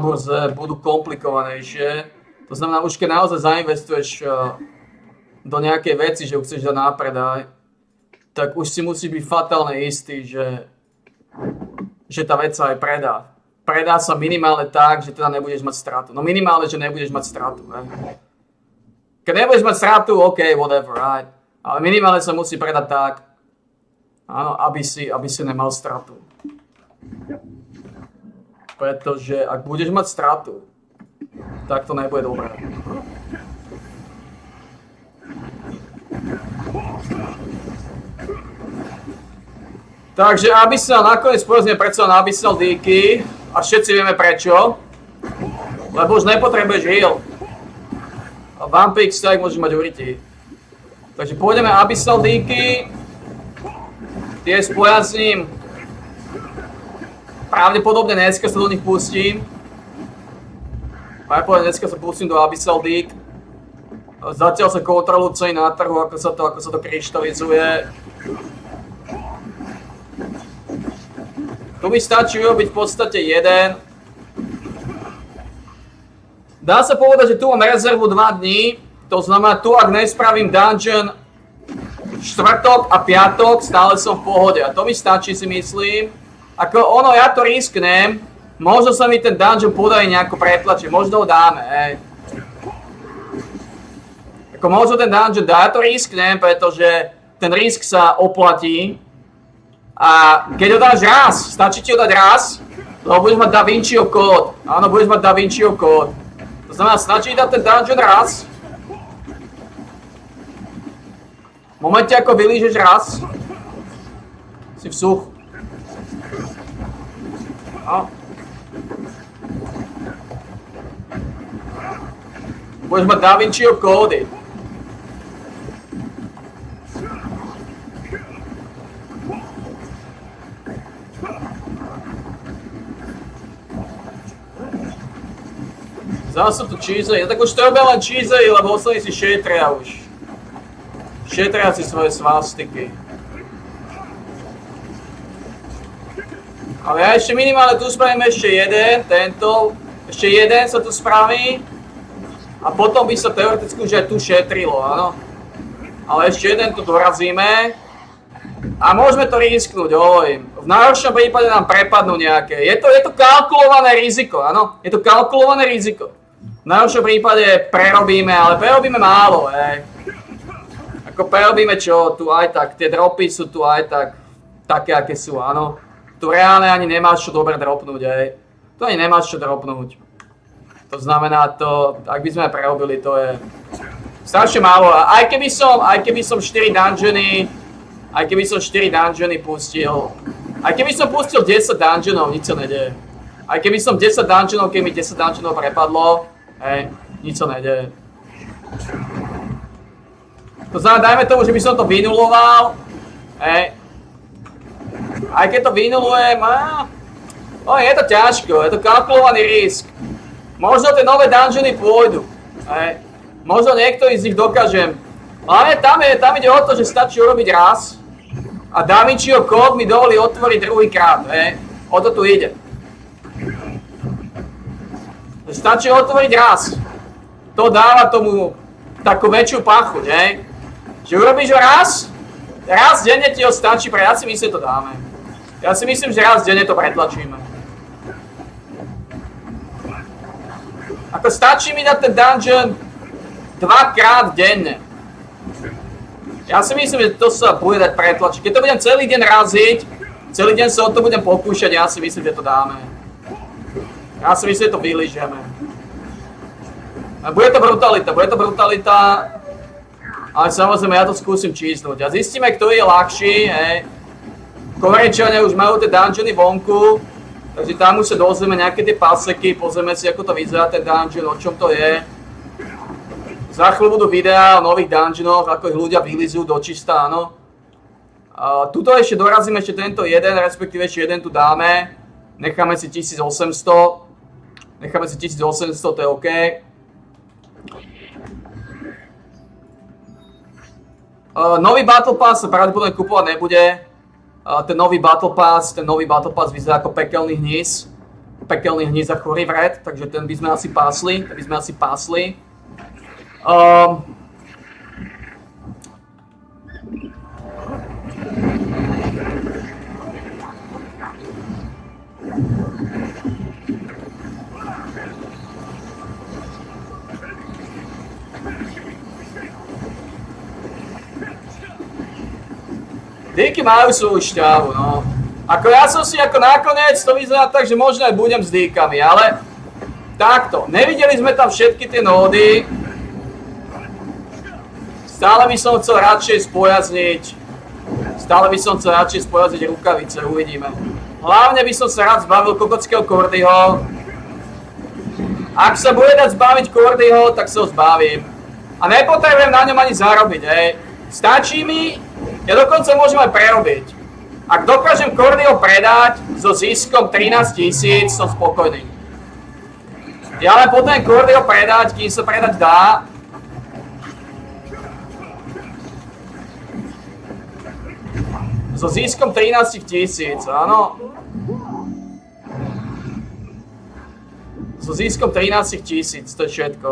burze budú komplikovanejšie. To znamená, už keď naozaj zainvestuješ do nejakej veci, že ju chceš dať na predaj, tak už si musíš byť fatálne istý, že tá vec sa aj predá. Predá sa minimálne tak, že teda nebudeš mať stratu. No minimálne, že nebudeš mať stratu. Keď nebudeš mať stratu, OK, whatever, right? Ale minimálne sa musí predať tak, áno, aby si nemal stratu. Pretože ak budeš mať stratu, tak to nebude dobré. Takže Abyssal nakoniec povedzme predsa na Abyssal díky. A všetci vieme prečo. Lebo už nepotrebuješ heal. A Vampix tak môžeš mať uriti. Takže pôjdeme Abyssal díky. Tie spoja s ním. Pravdepodobne dneska sa do nich pustím. Pravdepodobne dneska sa pustím do Abyssal dík. Zatiaľ sa kontrolujú ceny na trhu, ako sa to kryštalizuje. Tu mi stačí urobiť v podstate jeden. Dá sa povedať, že tu mám rezervu 2 dní. To znamená, tu ak nespravím dungeon štvrtok a piatok, stále som v pohode. A to mi stačí, si myslím. Ako ono, ja to risknem. Možno sa mi ten dungeon podarí nejako pretlačiť. Možno ho dáme, hej. Ako možno ten dungeon dá, ja to risknem, pretože ten risk sa oplatí. A keď ho dáš raz, stačí ti ho dať raz, lebo budeš mať Da Vinciho kód. Áno, budeš mať Da Vinciho kód. To znamená, stačí dať ten dungeon raz. V momente, ako vylížeš raz, si v suchu. No. Budeš mať Da Vinciho kódy. Zase tu cheesey, tak už to robia len cheesey, lebo ostatní si šetria už. Šetria si svoje svastiky. Ale ja ešte minimálne tu spravím ešte jeden, tento. Ešte jeden sa tu spraví. A potom by sa teoreticky už aj tu šetrilo, áno. Ale ešte jeden tu dorazíme. A môžeme to risknúť, hovorím. V najhoršom prípade nám prepadnú nejaké. Je to kalkulované riziko, áno. Je to kalkulované riziko. V najhoršom prípade prerobíme, ale prerobíme málo, hej. Ako prerobíme čo, tu aj tak, tie dropy sú tu aj tak, také aké sú, áno. Tu reálne ani nemáš čo dobre dropnúť, hej. Tu ani nemáš čo dropnúť. To znamená to, ak by sme prerobili, to je strašne málo. Aj keby som 4 dungeony pustil, aj keby som pustil 10 dungeonov, nič sa nedeje. Aj keby som 10 dungeonov, keby mi 10 dungeonov prepadlo, hej, nič sa nedeje. To znamená, dajme tomu, že by som to vynuloval, hej. Aj keď to vynulujem, je to ťažko, je to kalkulovaný risk. Možno tie nové dungeony pôjdu, hej. Možno niektorý z nich dokážem. Ale tam ide o to, že stačí urobiť raz a Da Vinciho kód mi dovolí otvoriť druhýkrát, hej. O to tu ide. Stačí otvoriť raz. To dáva tomu takú väčšiu pachuť, hej. Že urobíš ho raz denne ti ho stačí, ja si myslím, že to dáme. Ja si myslím, že raz denne to pretlačíme. Ako stačí mi dať ten dungeon 2-krát denne. Ja si myslím, že to sa bude dať pretlačiť. Keď to budem celý deň raziť, celý deň sa o to budem pokúšať, ja si myslím, že to dáme. Ja si myslím, že to vylížeme. Bude to brutalita, ale samozrejme ja to skúsim čísnuť. A zistíme, kto je ľahší, hej. Korejčania už majú tie dungeony vonku, takže tam už sa dozvieme nejaké tie paseky, pozrieme si, ako to vyzerá ten dungeon, o čom to je. Za chvíľu budú videá o nových dungeonoch, ako ich ľudia vylizujú do čista, áno. Tuto ešte dorazíme, ešte tento jeden, respektíve ešte jeden tu dáme. Necháme si 1800, to je OK. Nový Battle Pass sa pravdepodobne kupovať nebude. Ten nový Battle Pass vyzerá ako pekelný hníz. Pekelný hníz a chorý vred, takže ten by sme asi pásli. Díky majú svoju šťavu, no. Ako ja som si ako nakoniec to vyzerá tak, že možno aj budem s díkami, ale takto, nevideli sme tam všetky tie nódy. Stále by som chcel radšej spojazniť rukavice, uvidíme. Hlavne by som sa rád zbavil kokockého Kordyho. Ak sa bude dať zbaviť Kordyho, tak sa ho zbavím. A nepotrebujem na ňom ani zarobiť, hej. Stačí mi, ja dokonca môžem aj prerobiť. Ak dokážem Kordyho predať so ziskom 13 000, som spokojný. Ja len potrebujem Kordyho predať, kým sa predať dá. So ziskom 13 000, áno. So ziskom 13 000, to je všetko.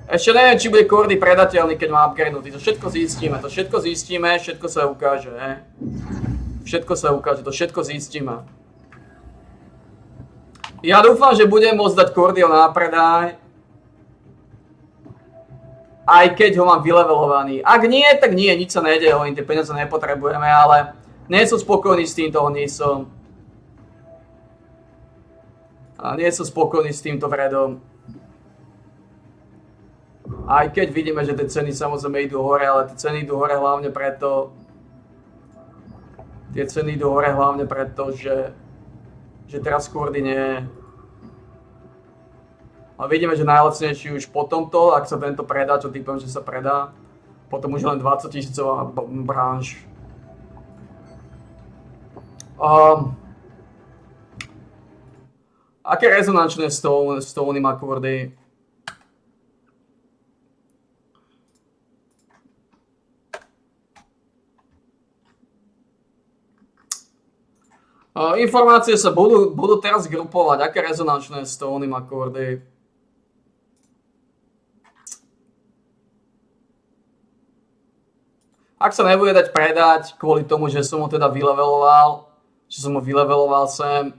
Ešte neviem, či bude Kordy predateľný, keď má upgradenutý. To všetko zistíme, všetko sa ukáže, to všetko zistíme. Ja dúfam, že budem môcť dať Kordyho na predaj. Aj keď ho mám vylevelovaný. Ak nie, tak nie, nič sa nedeje, tie peniaze nepotrebujeme, ale nie som spokojný s týmto hnísom. A nie som spokojný s týmto vredom. Aj keď vidíme, že tie ceny samozrejme idú hore, ale tie ceny idú hore hlavne preto... že teraz Kordy nie. A vidíme, že najlacnejší už po tomto, ak sa tento predá, čo typujem, že sa predá, potom už len 20 000 branž. Aké rezonančné stóny má Kordy? Informácie sa budú teraz grupovať. Aké rezonančné stóny má Kordy? Ak sa nebude dať predať kvôli tomu, že som ho teda vyleveloval, sem,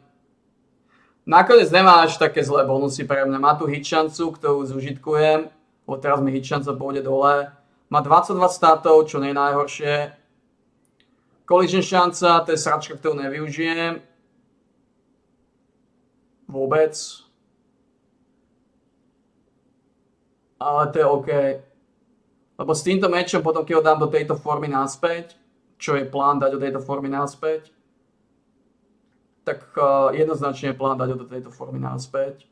nakoniec nemá až také zlé bonusy pre mňa. Má tu hitšancu, ktorú zužitkujem, lebo teraz mi hitšanca pôjde dole. Má 22 statov, čo nie je najhoršie. Collision šanca, to je sračka, ktorú nevyužijem. Vôbec. Ale to je OK. Lebo s týmto mečom potom, keď ho dám do tejto formy naspäť, čo je plán dať do tejto formy naspäť, tak jednoznačne je plán dať ho do tejto formy naspäť.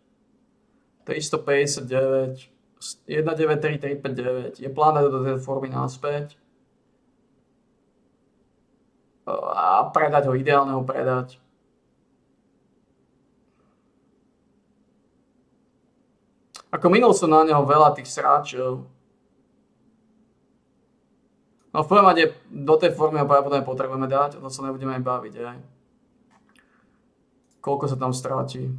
359, 193359, je plán dať ho do tejto formy naspäť. A predať ho, ideálne ho predať. Ako minul som na neho veľa tých sráčov. No v prvom rade do tej formy ho pravdepodobne potrebujeme dať, o tom sa nebudeme aj baviť, aj. Koľko sa tam stráti.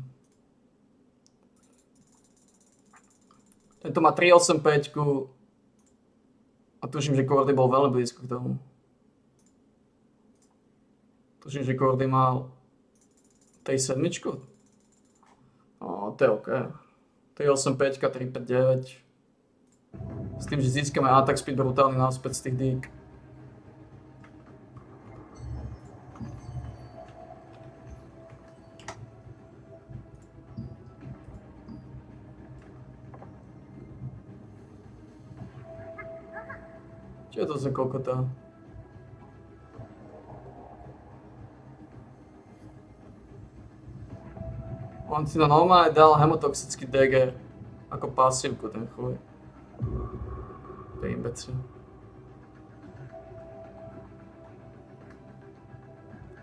Tento má 385 a tuším, že Kordy bol veľmi blízko k tomu. Tuším, že Kordy mal tej sedmičku. No, to je OK. 385, 359. S tým, že získame attack speed brutálny naspäť z tých dík. Čo je to za kokota? On si normálne dal hemotoxický dagger ako pasívku, ten chuj. To je imbecil.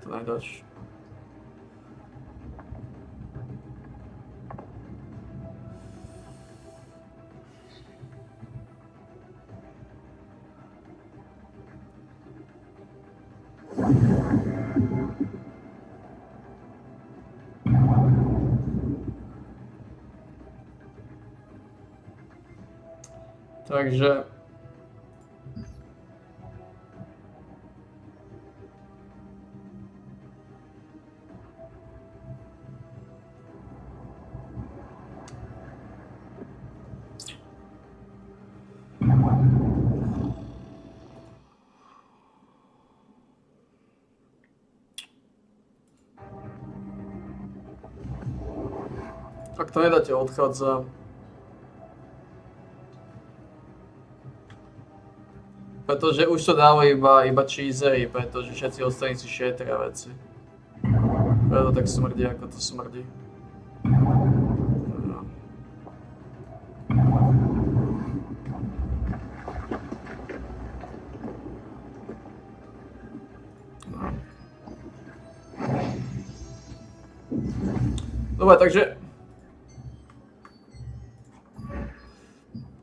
To nedáš. Takže tak to nedáte, odchádza. Pretože už to dávajú iba cheesery, pretože všetci ostatní si šetria veci. Preto tak smrdí, ako to smrdí. No. Dobre, takže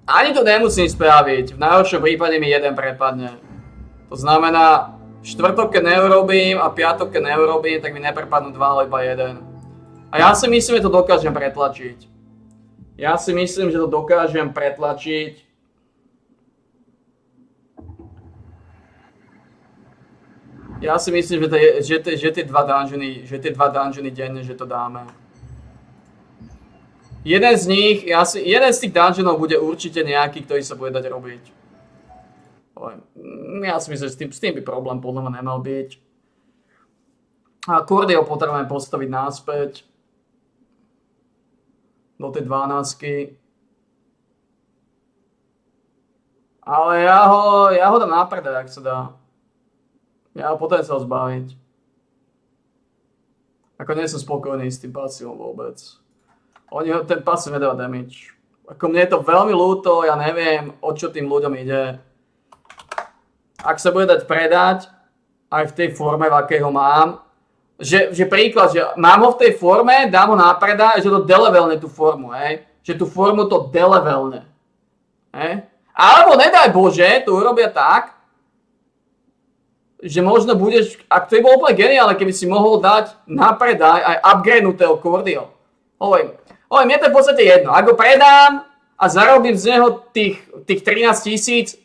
ani to nemusím spraviť, v najhoršom prípade mi jeden prepadne. To znamená, štvrtok keď neurobím a piatok keď neurobím, tak mi neprepadnú dva, ale iba jeden. A ja si myslím, že to dokážem pretlačiť. Ja si myslím, že to dokážem pretlačiť. Ja si myslím, že tie dva dungeony denne, že to dáme. Jeden z tých dungeonov bude určite nejaký, ktorý sa bude dať robiť. Ja si myslím, že s tým by problém podľa mňa nemal byť. A Kordyho potrebujeme postaviť naspäť. Do tej 12. Ale ja ho dám na predaj, ak sa dá. Ja ho potom sa ho zbaviť. Ako nie som spokojný s tým pasívom vôbec. Ten pasív nedáva damage. Ako mne je to veľmi ľúto, ja neviem, o čo tým ľuďom ide. Ak sa bude dať predať, aj v tej forme, v akej ho mám, že príklad, že mám ho v tej forme, dám ho na predaj, že to delevelne tú formu, hej. Že tú formu to delevelne. Hej. Alebo nedaj Bože, to urobia tak, že možno budeš, ak to je bolo úplne geniálne, keby si mohol dať na predaj aj upgradenutého Kordyho. Mne to je v podstate jedno. Ak ho predám a zarobím z neho tých 13 000,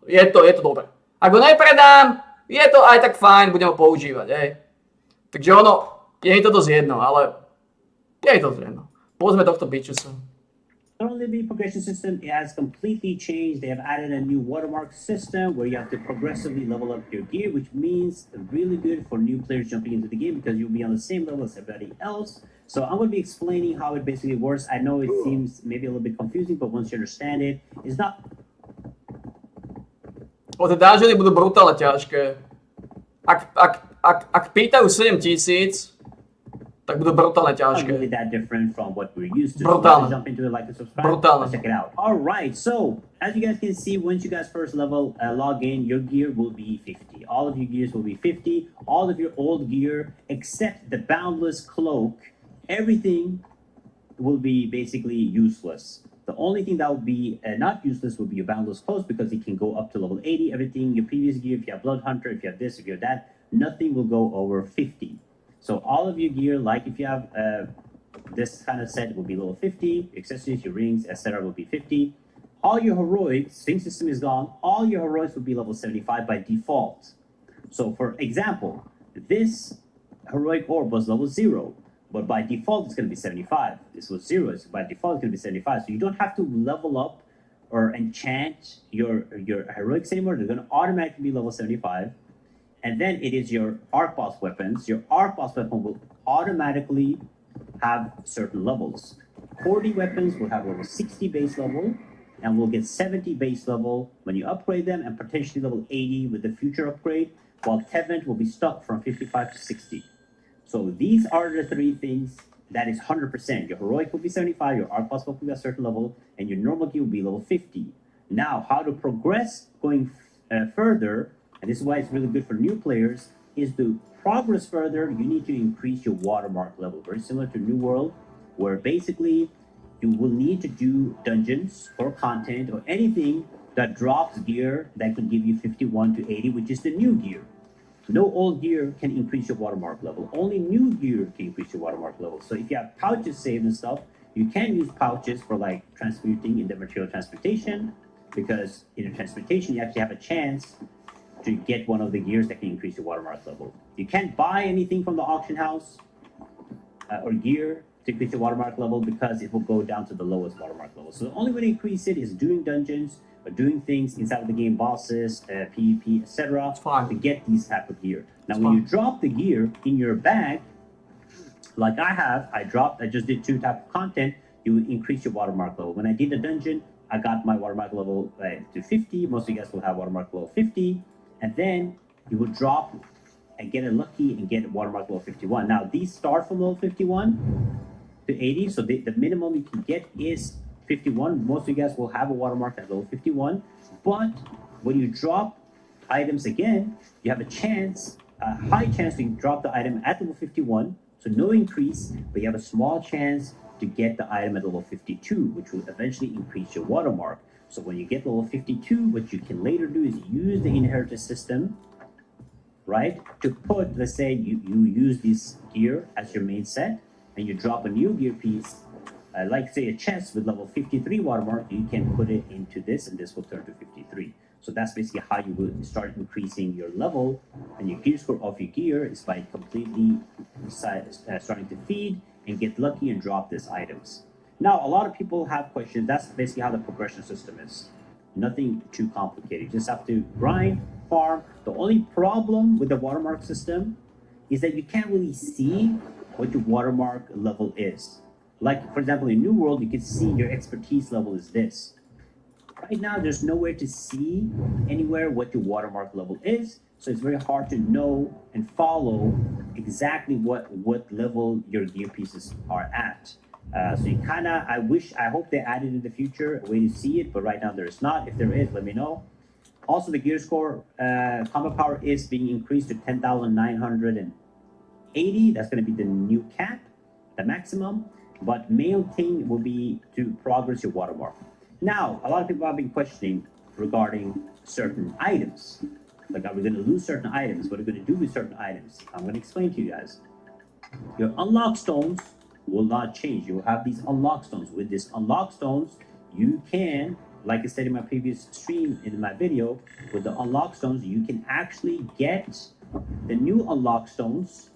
je to dobré. Ak ho nepredám, je to aj tak fajn, budem ho používať, hej. Takže je to dosť jedno, ale je to dosť jedno. Pozme tohto bičusa. Currently, the progression system has completely changed. They have added a new watermark system where you have to progressively level up your gear, which means really good for new players jumping into the game because you'll be on the same level as everybody else. So I'm going to be explaining how it basically works. I know it seems maybe a little bit confusing, but once you understand it, it's not. Tie dungeony budú brutálne ťažké. Ak pýtajú 7000, tak budú brutálne Not really ťažké. that different from what we're used to. Brutal. So jump into it, like and subscribe. Brutal. Let's check it out. All right. So as you guys can see, once you guys first level log in, your gear will be 50. All of your gears will be 50. All of your old gear, except the boundless cloak, everything will be basically useless. The only thing that will be not useless will be your boundless clothes because it can go up to level 80. Everything, your previous gear, if you have Blood Hunter, if you have this, if you have that, nothing will go over 50. So all of your gear, like if you have this kind of set, will be level 50. Accessories, your rings, etc. will be 50. All your heroics, Sphinx system is gone. All your heroics will be level 75 by default. So for example, this heroic orb was level 0. But by default, it's going to be 75. This was 0. So by default, it's going to be 75. So you don't have to level up or enchant your heroics anymore. They're going to automatically be level 75. And then it is your arc boss weapons. Your arc boss weapon will automatically have certain levels. 40 weapons will have level 60 base level and will get 70 base level when you upgrade them and potentially level 80 with the future upgrade, while Tevent will be stuck from 55 to 60. So these are the three things that is 100%. Your heroic will be 75, your arc boss will be a certain level, and your normal gear will be level 50. Now, how to progress going further, and this is why it's really good for new players, is to progress further, you need to increase your watermark level. Very similar to New World, where basically you will need to do dungeons or content or anything that drops gear that can give you 51 to 80, which is the new gear. No old gear can increase your watermark level. Only new gear can increase your watermark level. So if you have pouches saved and stuff, you can use pouches for like transmuting in the material transportation, because in the transportation you actually have a chance to get one of the gears that can increase your watermark level. You can't buy anything from the auction house or gear to increase your watermark level because it will go down to the lowest watermark level. So the only way to increase it is doing dungeons or doing things inside of the game, bosses, PvP, etc. to get these type of gear. Now, when you drop the gear in your bag, like I just did 2 type of content, you would increase your watermark level. When I did a dungeon, I got my watermark level to 50. Most of you guys will have watermark level 50. And then you would drop and get it lucky and get watermark level 51. Now, these start from level 51 to 80, so the minimum you can get is 51. Most of you guys will have a watermark at level 51, but when you drop items again, you have a high chance to drop the item at level 51, so no increase, but you have a small chance to get the item at level 52, which will eventually increase your watermark. So when you get level 52, what you can later do is use the inheritance system, right, to put, let's say you use this gear as your main set, and you drop a new gear piece, like say a chest with level 53 watermark, you can put it into this and this will turn to 53. So that's basically how you will start increasing your level and your gear score of your gear is by completely starting to feed and get lucky and drop these items. Now, a lot of people have questions. That's basically how the progression system is. Nothing too complicated. You just have to grind, farm. The only problem with the watermark system is that you can't really see what your watermark level is. Like, for example, in New World, you can see your expertise level is this. Right now, there's nowhere to see anywhere what your watermark level is, so it's very hard to know and follow exactly what level your gear pieces are at. So you I hope they added in the future a way to see it, but right now there is not. If there is, let me know. Also, the gear score, combat power is being increased to 10,980. That's going to be the new cap, the maximum. But main thing will be to progress your watermark. Now, a lot of people have been questioning regarding certain items. Like, are we going to lose certain items? What are we going to do with certain items? I'm going to explain to you guys. Your unlock stones will not change. You will have these unlock stones. With these unlock stones, you can, like I said in my previous stream, in my video, with the unlock stones, you can actually get the new unlock stones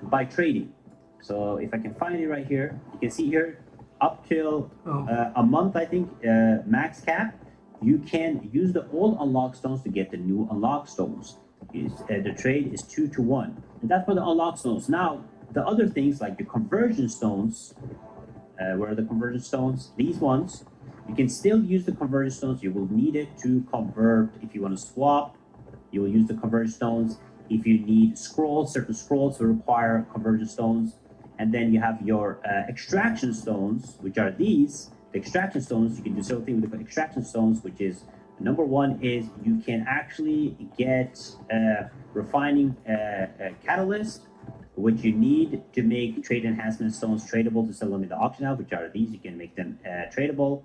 by trading. So if I can find it right here, you can see here, up till Oh. a month, I think, max cap, you can use the old unlock stones to get the new unlock stones. The trade is 2 to 1, and that's for the unlock stones. Now, the other things like the conversion stones, where are the conversion stones? These ones, you can still use the conversion stones. You will need it to convert. If you want to swap, you will use the conversion stones. If you need scrolls, certain scrolls will require conversion stones. And then you have your extraction stones, which are these. The extraction stones, you can do something with the extraction stones, which is number one is you can actually get refining catalyst, which you need to make trade enhancement stones tradable to sell them in the auction house, which are these. You can make them tradable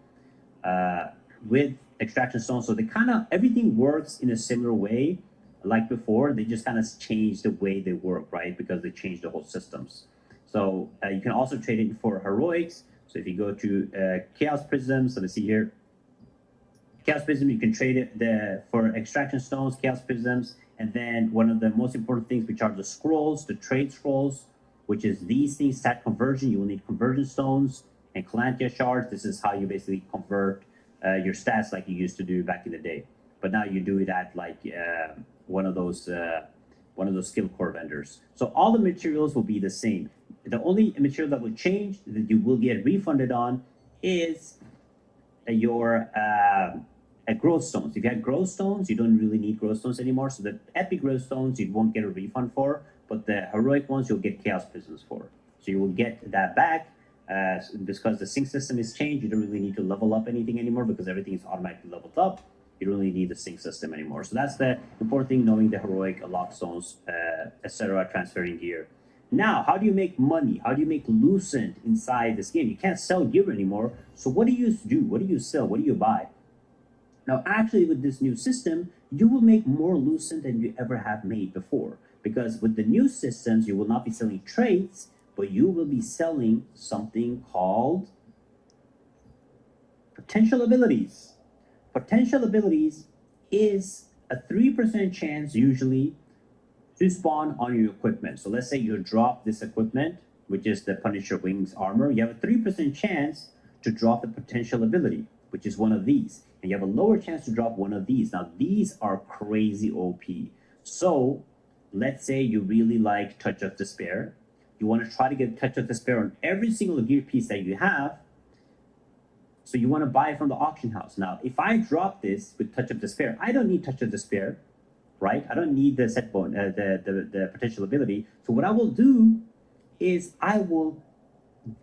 with extraction stones. So they kind of, everything works in a similar way like before. They just kind of change the way they work, right? Because they changed the whole systems. So you can also trade it for heroics. So if you go to Chaos Prisms, so let's see here, Chaos Prism, you can trade it for extraction stones, Chaos Prisms, and then one of the most important things, which are the scrolls, the trade scrolls, which is these things, stat conversion. You will need conversion stones and Calantia shards. This is how you basically convert your stats like you used to do back in the day. But now you do it at like one of those skill core vendors. So all the materials will be the same. The only material that will change that you will get refunded on is your growth stones. If you had growth stones, you don't really need growth stones anymore. So the epic growth stones you won't get a refund for, but the heroic ones you'll get chaos prisms for. So you will get that back because the sync system is changed. You don't really need to level up anything anymore because everything is automatically leveled up. You don't really need the sync system anymore. So that's the important thing, knowing the heroic, lock stones, etc., transferring gear. Now, how do you make money? How do you make Lucent inside this game? You can't sell gear anymore. So what do you do? What do you sell? What do you buy? Now, actually, with this new system, you will make more Lucent than you ever have made before. Because with the new systems, you will not be selling traits, but you will be selling something called potential abilities. Potential abilities is a 3% chance usually to spawn on your equipment. So let's say you drop this equipment, which is the Punisher Wings armor. You have a 3% chance to drop the potential ability, which is one of these. And you have a lower chance to drop one of these. Now, these are crazy OP. So let's say you really like Touch of Despair. You want to try to get Touch of Despair on every single gear piece that you have. So you want to buy it from the auction house. Now, if I drop this with Touch of Despair, I don't need Touch of Despair, right? I don't need the set bone, the potential ability. So what I will do is I will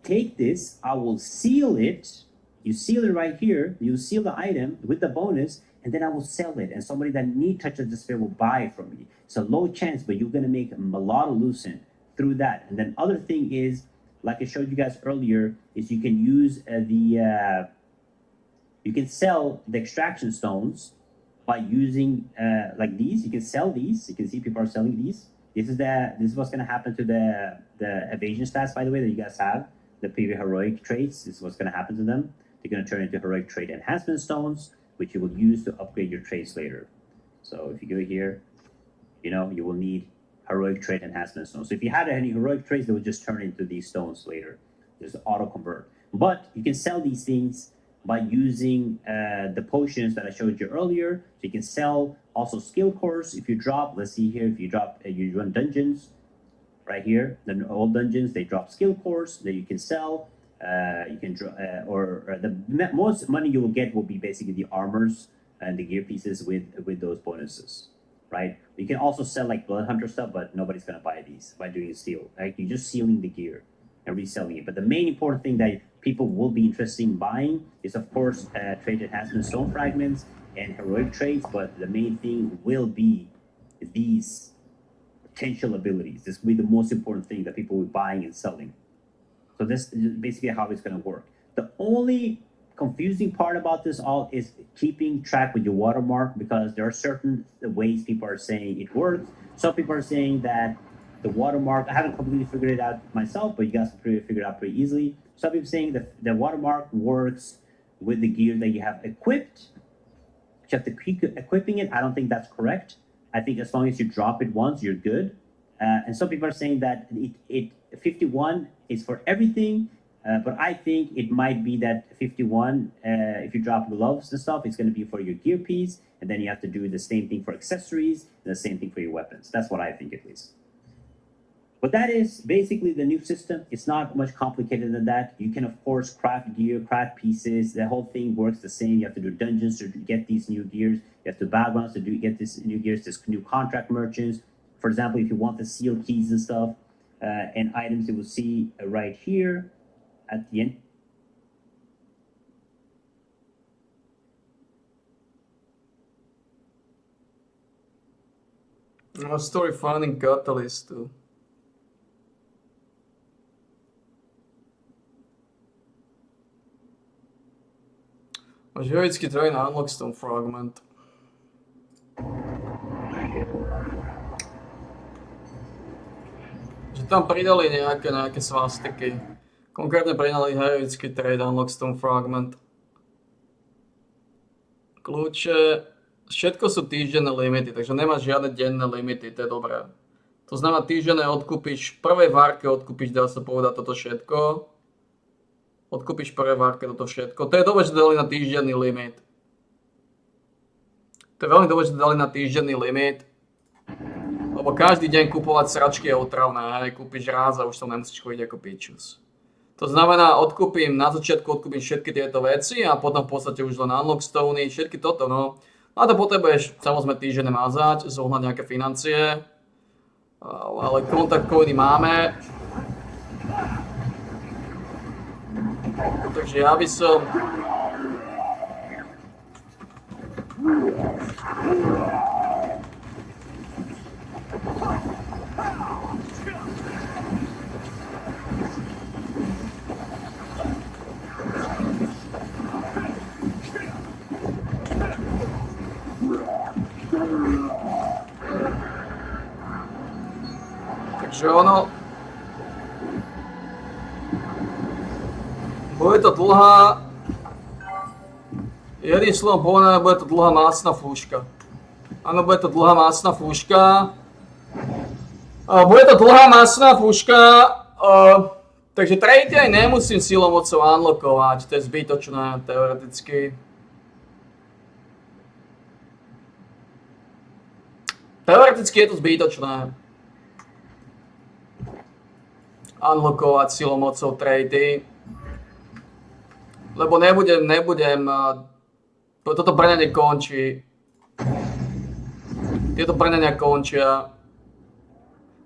take this, I will seal it. You seal it right here. You seal the item with the bonus, and then I will sell it. And somebody that needs Touch of Despair will buy it from me. It's a low chance, but you're going to make a lot of Lucent through that. And then other thing is, like I showed you guys earlier, is you can use you can sell the extraction stones by using like these. You can sell these. You can see people are selling these. This is what's going to happen to the evasion stats, by the way, that you guys have. The previous heroic traits. This is what's going to happen to them. They're going to turn into heroic trait enhancement stones, which you will use to upgrade your traits later. So if you go here, you will need heroic trait enhancement stones. So if you had any heroic traits, they would just turn into these stones later. Just auto convert. But you can sell these things by using the potions that I showed you earlier. So you can sell also skill cores. If you drop, let's see here, if you drop, you run dungeons right here, then all dungeons, they drop skill cores that you can sell. You can or the most money you will get will be basically the armors and the gear pieces with those bonuses, right? You can also sell like Blood Hunter stuff, but nobody's gonna buy these by doing steal. Right? You're just sealing the gear and reselling it. But the main important thing that people will be interested in buying is, of course, trait enhancement stone fragments and heroic traits. But the main thing will be these potential abilities. This will be the most important thing that people will be buying and selling. So this is basically how it's going to work. The only confusing part about this all is keeping track with your watermark, because there are certain ways people are saying it works. Some people are saying that the watermark, I haven't completely figured it out myself, but you guys can figure it out pretty easily. Some people are saying that the watermark works with the gear that you have equipped. You have to keep equipping it. I don't think that's correct. I think as long as you drop it once, you're good. And some people are saying that it 51 is for everything, But I think it might be that 51, if you drop gloves and stuff, it's going to be for your gear piece, and then you have to do the same thing for accessories, and the same thing for your weapons. That's what I think, at least. But that is basically the new system. It's not much complicated than that. You can, of course, craft gear, craft pieces. The whole thing works the same. You have to do dungeons to get these new gears. You have to backgrounds to get this new gears, this new contract merchants. For example, if you want the seal keys and stuff, and items you will see right here at the end. Story finding Catalyst tu. Máš heroický train a Unlockstone Fragment. Že tam pridali nejaké svastiky. Konkrétne pridali heroický trade a Unlockstone Fragment. Kľúče, všetko sú týždenné limity, takže nemáš žiadne denné limity, to je dobré. To znamená, týždenné odkúpiš, v prvej várke odkúpiš, dá sa povedať, toto všetko. Odkúpiš v prvej várke toto všetko. To je dobré, že dali na týždenný limit. To je veľmi dobré, že dali na týždenný limit. Lebo každý deň kúpovať sračky je otravné, hej, kúpiš raz a už to nemusíš chodiť ako pičus. To znamená, na začiatku odkúpim všetky tieto veci a potom v podstate už len Unlockstony, všetky toto, no. A to potrebuješ samozrejme týždenne mazať, zohnať nejaké financie. Ale kontakt coiny máme. Takže ja by som... Takže ono... Bude to dlhá... Jedným slovom povedané, bude to dlhá mácna fúška. Áno, bude to dlhá mácna fúška. Bude to dlhá mácna fúška. Takže trade aj nemusím silou mocou unlockovať, to je zbytočné, teoreticky. Teoreticky je to zbytočné. Unlockovať silou mocou trady. Lebo nebudem, toto brnenie končí. Tieto brnenia končia.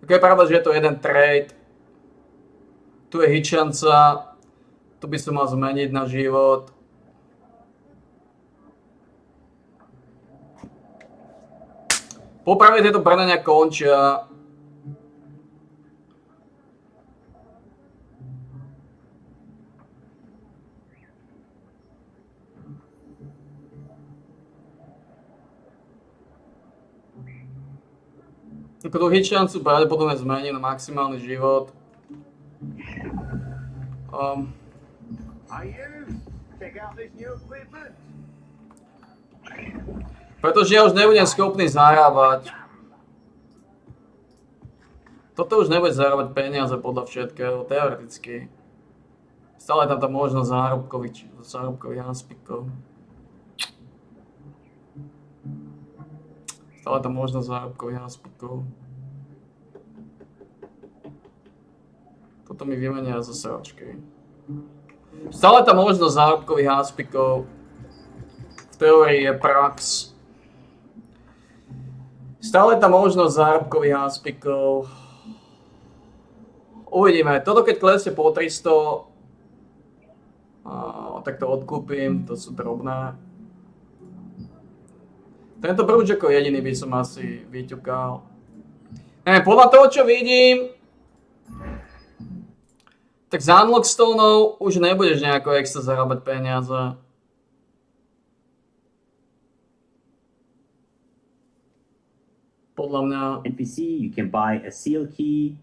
Tak je pravda, že je to jeden trade. Tu je hitšanca. Tu by som mal zmeniť na život. Popravde tieto brnenia končia. Tú hitšancu pravdepodobne zmení na maximálny život. Pretože ja už nebudem schopný zarábať. Toto už nebude zarábať peniaze podľa všetkého, teoreticky. Stále je tam tá možnosť zárobkových aspektov. Stále tam možnosť zárobkových aspektov. Toto mi vymenia zo sračky. Stále tam možnosť zárobkových aspektov. V teórii je prax. Stále tam možnosť zárobkových aspektov. Uvidíme. Toto keď klesne po 300, tak to odkúpim. To sú drobné. Tento brúč ako jediný by som asi vyťukal. Neviem, podľa toho, čo vidím, tak z Unlockstoneov už nebudeš nejako extra zarábať peniaze. Podľa mňa... NPC, you can buy a seal key.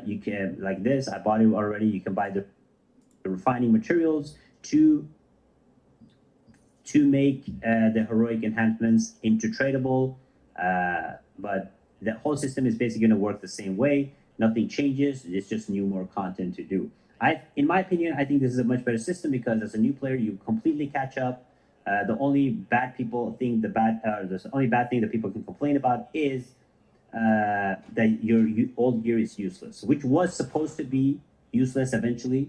You can, like this, I bought it already. You can buy the refining materials to make the heroic enhancements into tradable, but the whole system is basically going to work the same way. Nothing changes. It's just more content to do. In my opinion, I think this is a much better system because as a new player, you completely catch up. The only bad thing that people can complain about is that your old gear is useless, which was supposed to be useless eventually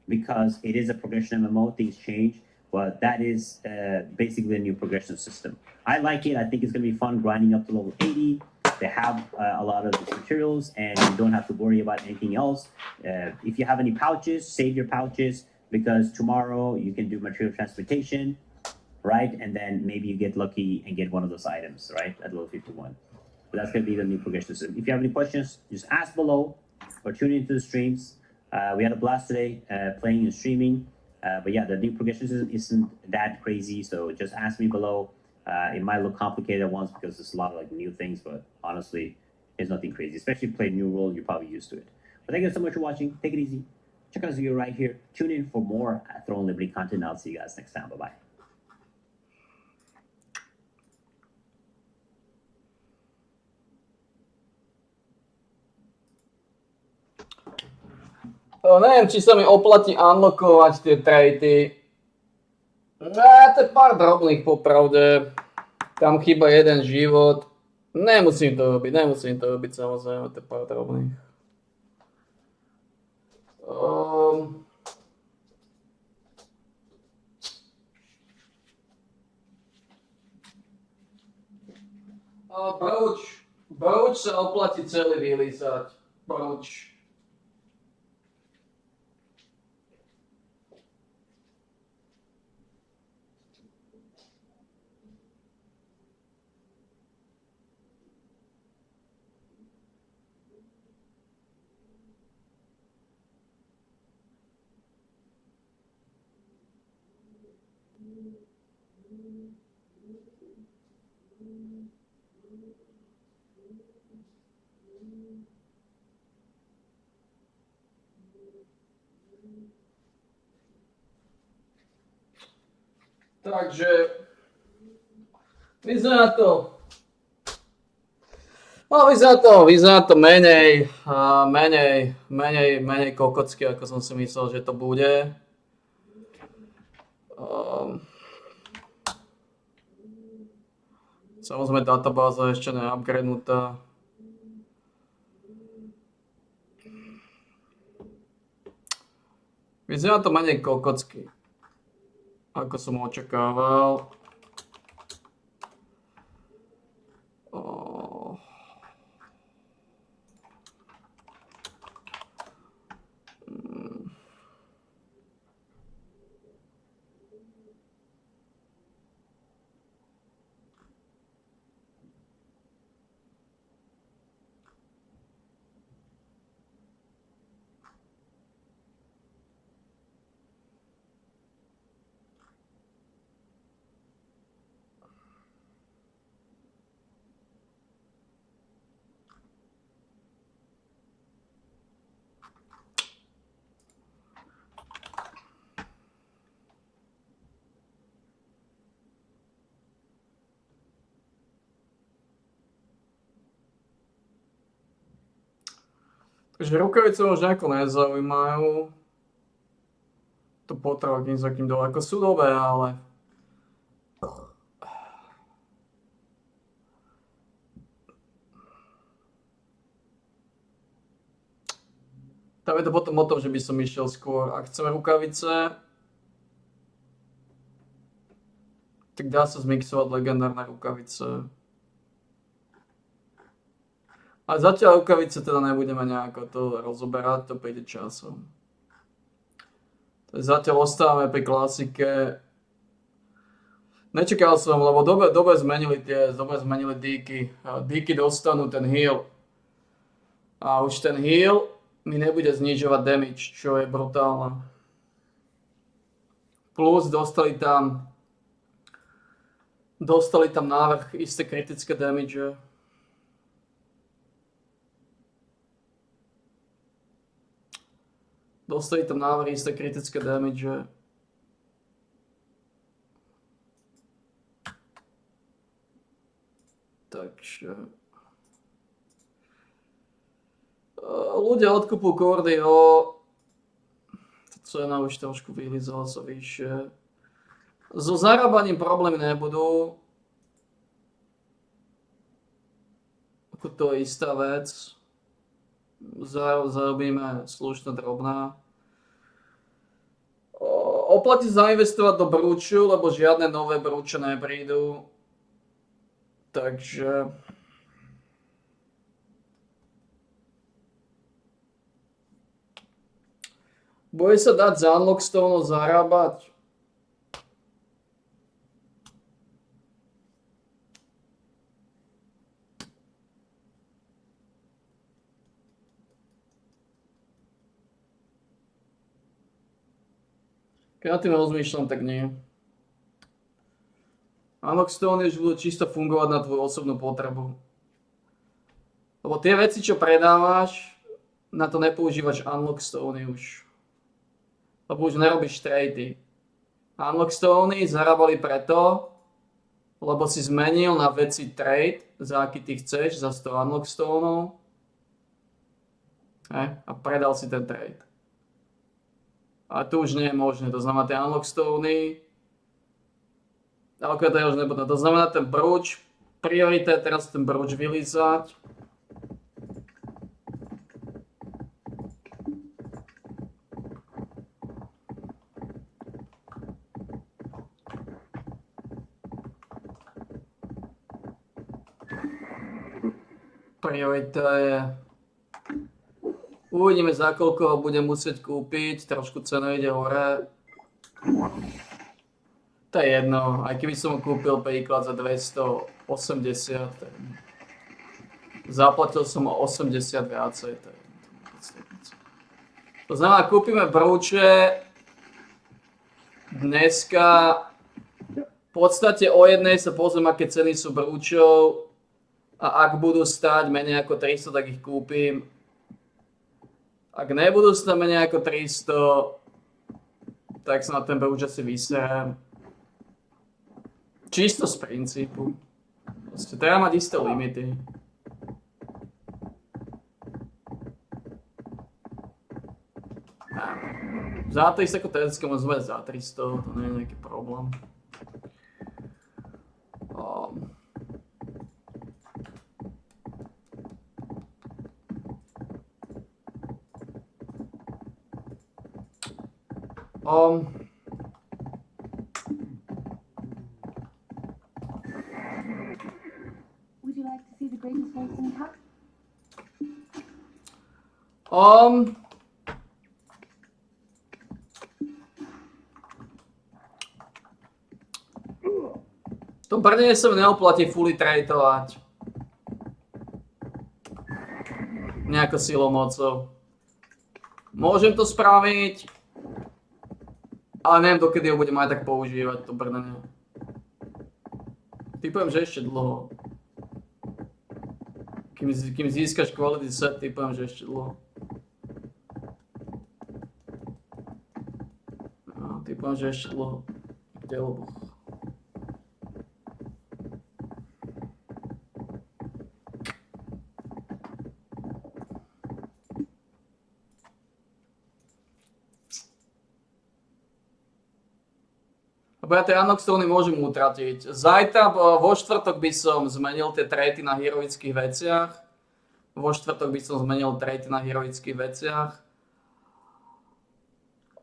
because it is a progression MMO. Things change, but that is basically a new progression system. I like it. I think it's going to be fun grinding up to level 80. They have a lot of these materials, and you don't have to worry about anything else. If you have any pouches, save your pouches because tomorrow you can do material transportation, right? And then maybe you get lucky and get one of those items, right, at level 51. But that's going to be the new progression system. If you have any questions, just ask below or tune into the streams. We had a blast today playing and streaming. But yeah, the new progression system isn't that crazy, so just ask me below. It might look complicated at once because there's a lot of like new things, but honestly, it's nothing crazy. Especially if you play New World, you're probably used to it. But thank you so much for watching. Take it easy. Check out this video right here. Tune in for more Throne Liberty content. I'll see you guys next time. Bye-bye. Neviem, či sa mi oplatí unlockovať tie trady. To je pár drobných popravde. Tam chýba jeden život. Nemusím to robiť samozrejme, to je pár drobných. Brooch sa oplatí celý vylízať. Brooch. Takže vyzerá to menej kokocky, ako som si myslel, že to bude. Samozrejme databáza ešte neupgradenutá. Vyzerá to menej kokocky, ako som očakával. Takže rukavice už nejako nezaujímajú. To potreba kým za kým dole, ako sú dobré, ale... Tam je to potom o tom, že by som išiel skôr. Ak chceme rukavice, tak dá sa zmixovať legendárne rukavice. Ale zatiaľ rukavice teda nebudeme nejako to rozoberať, to príde časom. Zatiaľ ostávame pri klasike. Nečakal som, lebo dobre zmenili díky. Díky dostanú ten heal. A už ten heal mi nebude znižovať damage, čo je brutálne. Plus dostali tam návrh isté kritické damage. Dostali tam návrh isté kritické damage. Takže... ľudia odkupujú kordy o Cena už trošku vylizala sa vyššie. So zarábaním problémy nebudú. Ako to je istá vec. Zarobíme slušná drobná. Oplatí zainvestovať do brúču, lebo žiadne nové brúče neprídu. Takže... Bude sa dať za Unlockstone zarábať? Keď na tým rozmýšľam, tak nie. Unlockstone už budú čisto fungovať na tvoju osobnú potrebu. Lebo tie veci, čo predávaš, na to nepoužívaš Unlockstone už. Lebo už nerobíš trady. Unlockstone zarábali preto, lebo si zmenil na veci trade, za aký ty chceš, za 100 Unlockstoneov. A predal si ten trade. A to už nie je možné, to znamená tie Unlockstone, ale to je už nebude. To znamená ten brooch, priorita je teraz ten brooch vylízať. Priorita je... Uvidíme, za koľko ho budem musieť kúpiť, trošku cena ide hore. To je jedno, aj keby som ho kúpil príklad za 280, zaplatil som o 80 viacej. To znamená, kúpime brúče dneska, v podstate o jednej sa pozriem, aké ceny sú brúčov a ak budú stáť menej ako 300, tak ich kúpim. Ak nebudú stať menej ako 300, tak sa na ten brúč asi vyserem. Čisto z princípu. Proste treba mať isté limity. Za 300 ako teoreticky môžem mať za 300, to nie je nejaký problém. Would you like to see the greatest horse in town? To Brne sa mi neoplatí fully tradeovať. Nejako silou mocou. Môžem to spraviť, ale neviem, dokedy ho budem aj tak používať, to Brne. Typujem, že ešte dlho. Kým získaš quality set, typujem, že ešte dlho. No, typujem, že ešte dlho. Kde lobo? Lebo ja tie Unlockstone môžem utratiť. Zajtra, vo štvrtok by som zmenil tie trady na heroických veciach. Vo štvrtok by som zmenil trady na heroických veciach.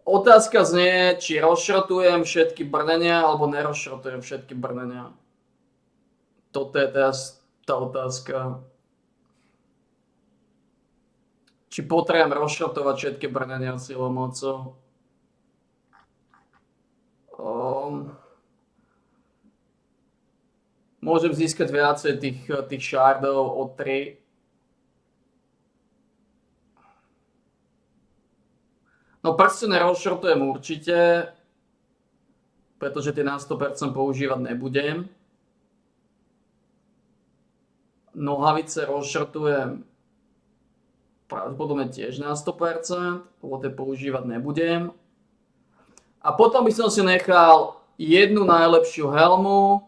Otázka znie, či rozšrotujem všetky brnenia, alebo nerozšrotujem všetky brnenia. Toto je teraz tá otázka. Či potrebujem rozšrotovať všetky brnenia silou mocou. Môžem získať viacej tých shardov o 3. No prstene rozšrotujem určite, pretože tie na 100% používať nebudem. Nohavice rozšrotujem pravdepodobne tiež na 100%, lebo tie používať nebudem. A potom by som si nechal jednu najlepšiu helmu.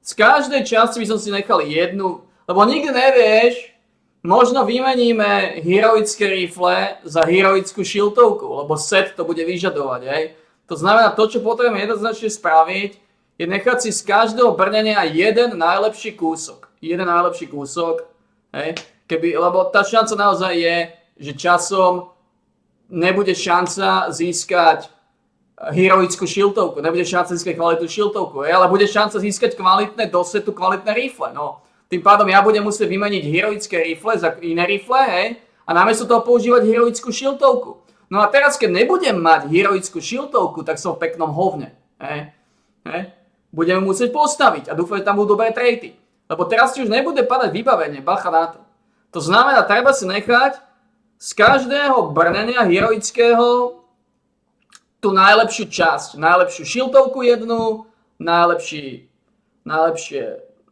Z každej časti by som si nechal jednu, lebo nikdy nevieš, Možno vymeníme heroické rifle za heroickú šiltovku, lebo set to bude vyžadovať, hej. To znamená, to, čo potrebujeme jednoznačne spraviť, je nechať si z každého brnenia jeden najlepší kúsok. Hej. Lebo tá šanca naozaj je, že časom nebude šanca získať heroickú šiltovku, nebude šanca získať kvalitnú šiltovku, ale bude šanca získať kvalitné do setu, kvalitné rifle, no. Tým pádom ja budem musieť vymeniť heroické rifle za iné rifle, hej, a namiesto toho používať heroickú šiltovku. No a teraz, keď nebudem mať heroickú šiltovku, tak som v peknom hovne, hej. Budeme musieť postaviť a dúfam, že tam budú dobré traity. Lebo teraz ti už nebude padať vybavenie, bacha na to. To znamená, treba si nechať z každého brnenia heroického tú najlepšiu časť, najlepšiu šiltovku jednu, najlepšie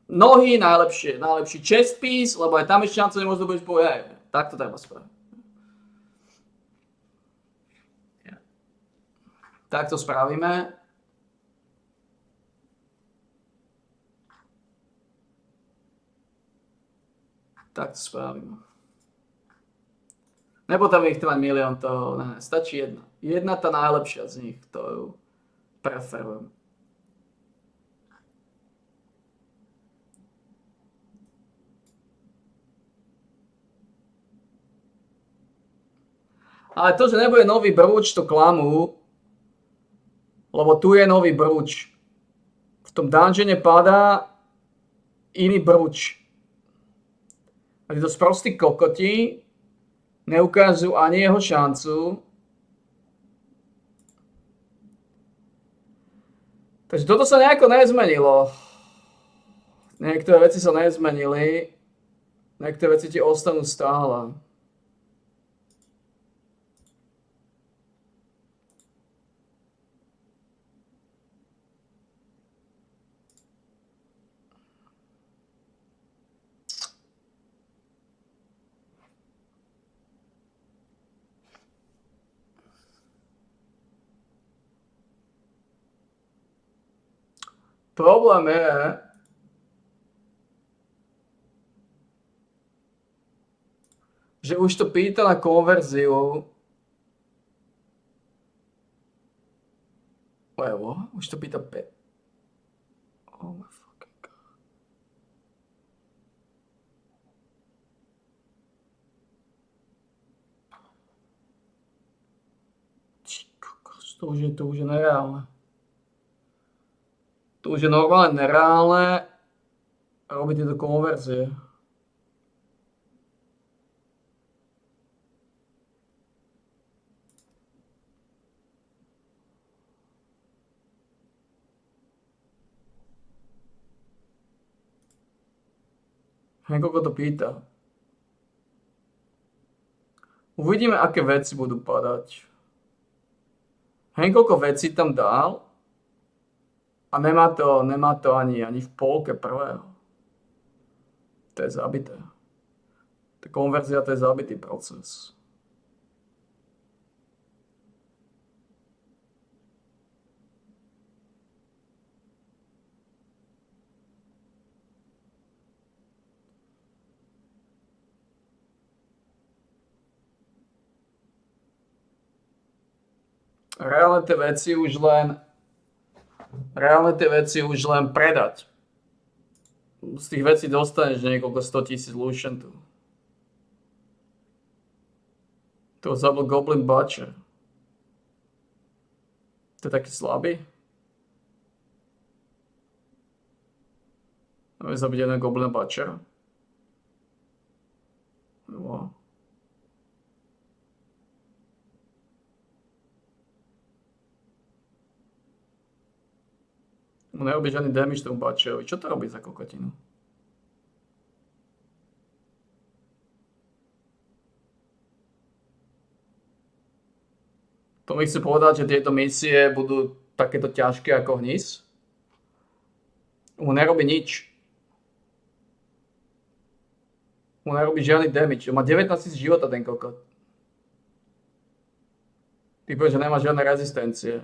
nohy, najlepší chest piece, lebo aj tam ešte šanca nemôžu byť povedať. Tak to treba spraviť. Tak to spravíme. Tak to spravíme. Nepotrebujem ich mať milión, to ne, stačí jedna. Jedna tá najlepšia z nich, ktorú preferujem. Ale to, že nebude nový brúč, to klamú, lebo tu je nový brúč. V tom dungeone padá iný brúč. A títo sprostí kokoti neukážu ani jeho šancu. Takže toto sa nejako nezmenilo. Niektoré veci sa nezmenili, niektoré veci ti ostanú stále. Problém je, že už to pýta na konverziu. Levo, už to pýta 5. Oh my fucking god. To už je nereálne. To už je normálne nereálne robiť tieto konverzie. Koľko to pýta. Uvidíme, aké veci budú padať. Koľko vecí tam dal. A nemá to ani v polke prvého. To je zabité. Tá konverzia, to je zabitý proces. Reálne tie veci už len predať. Z tých vecí dostaneš niekoľko 100 000 lucientu. To zabil Goblin Butcher. To je taký slabý? Máme zabiť jeden Goblin Butcher. Wow. Mu nerobí žiadny damage tomu Butcherovi. Čo to robí za kokotinu? To mi chce povedať, že tieto misie budú takéto ťažké ako hnis? Mu nerobí nič. Mu nerobí žiadny damage. On má 19 000 života ten kokot. Ty povieš, že nemá žiadne rezistencie.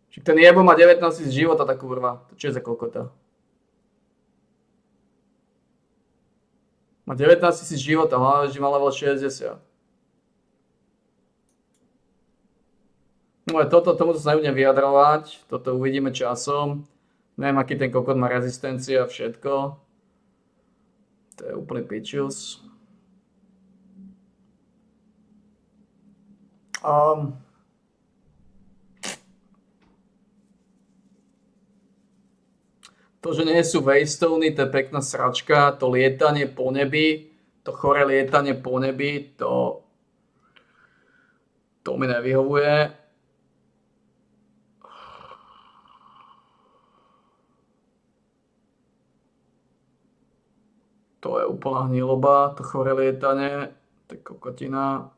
Však ten jebo má 19 000 života, tá kurva. To čo je za kokota? Má 19 000 života, hlavne, že má level 60. No ale tomuto sa nebudem vyjadrovať, toto uvidíme časom. Neviem, aký ten kokot má rezistencia a všetko. To je úplný pičus. To, že nie sú Waystony, to je pekná sračka. To lietanie po nebi, to chore lietanie po nebi, to mi nevyhovuje. To je úplná hniloba, to chore lietanie, to je kokotina.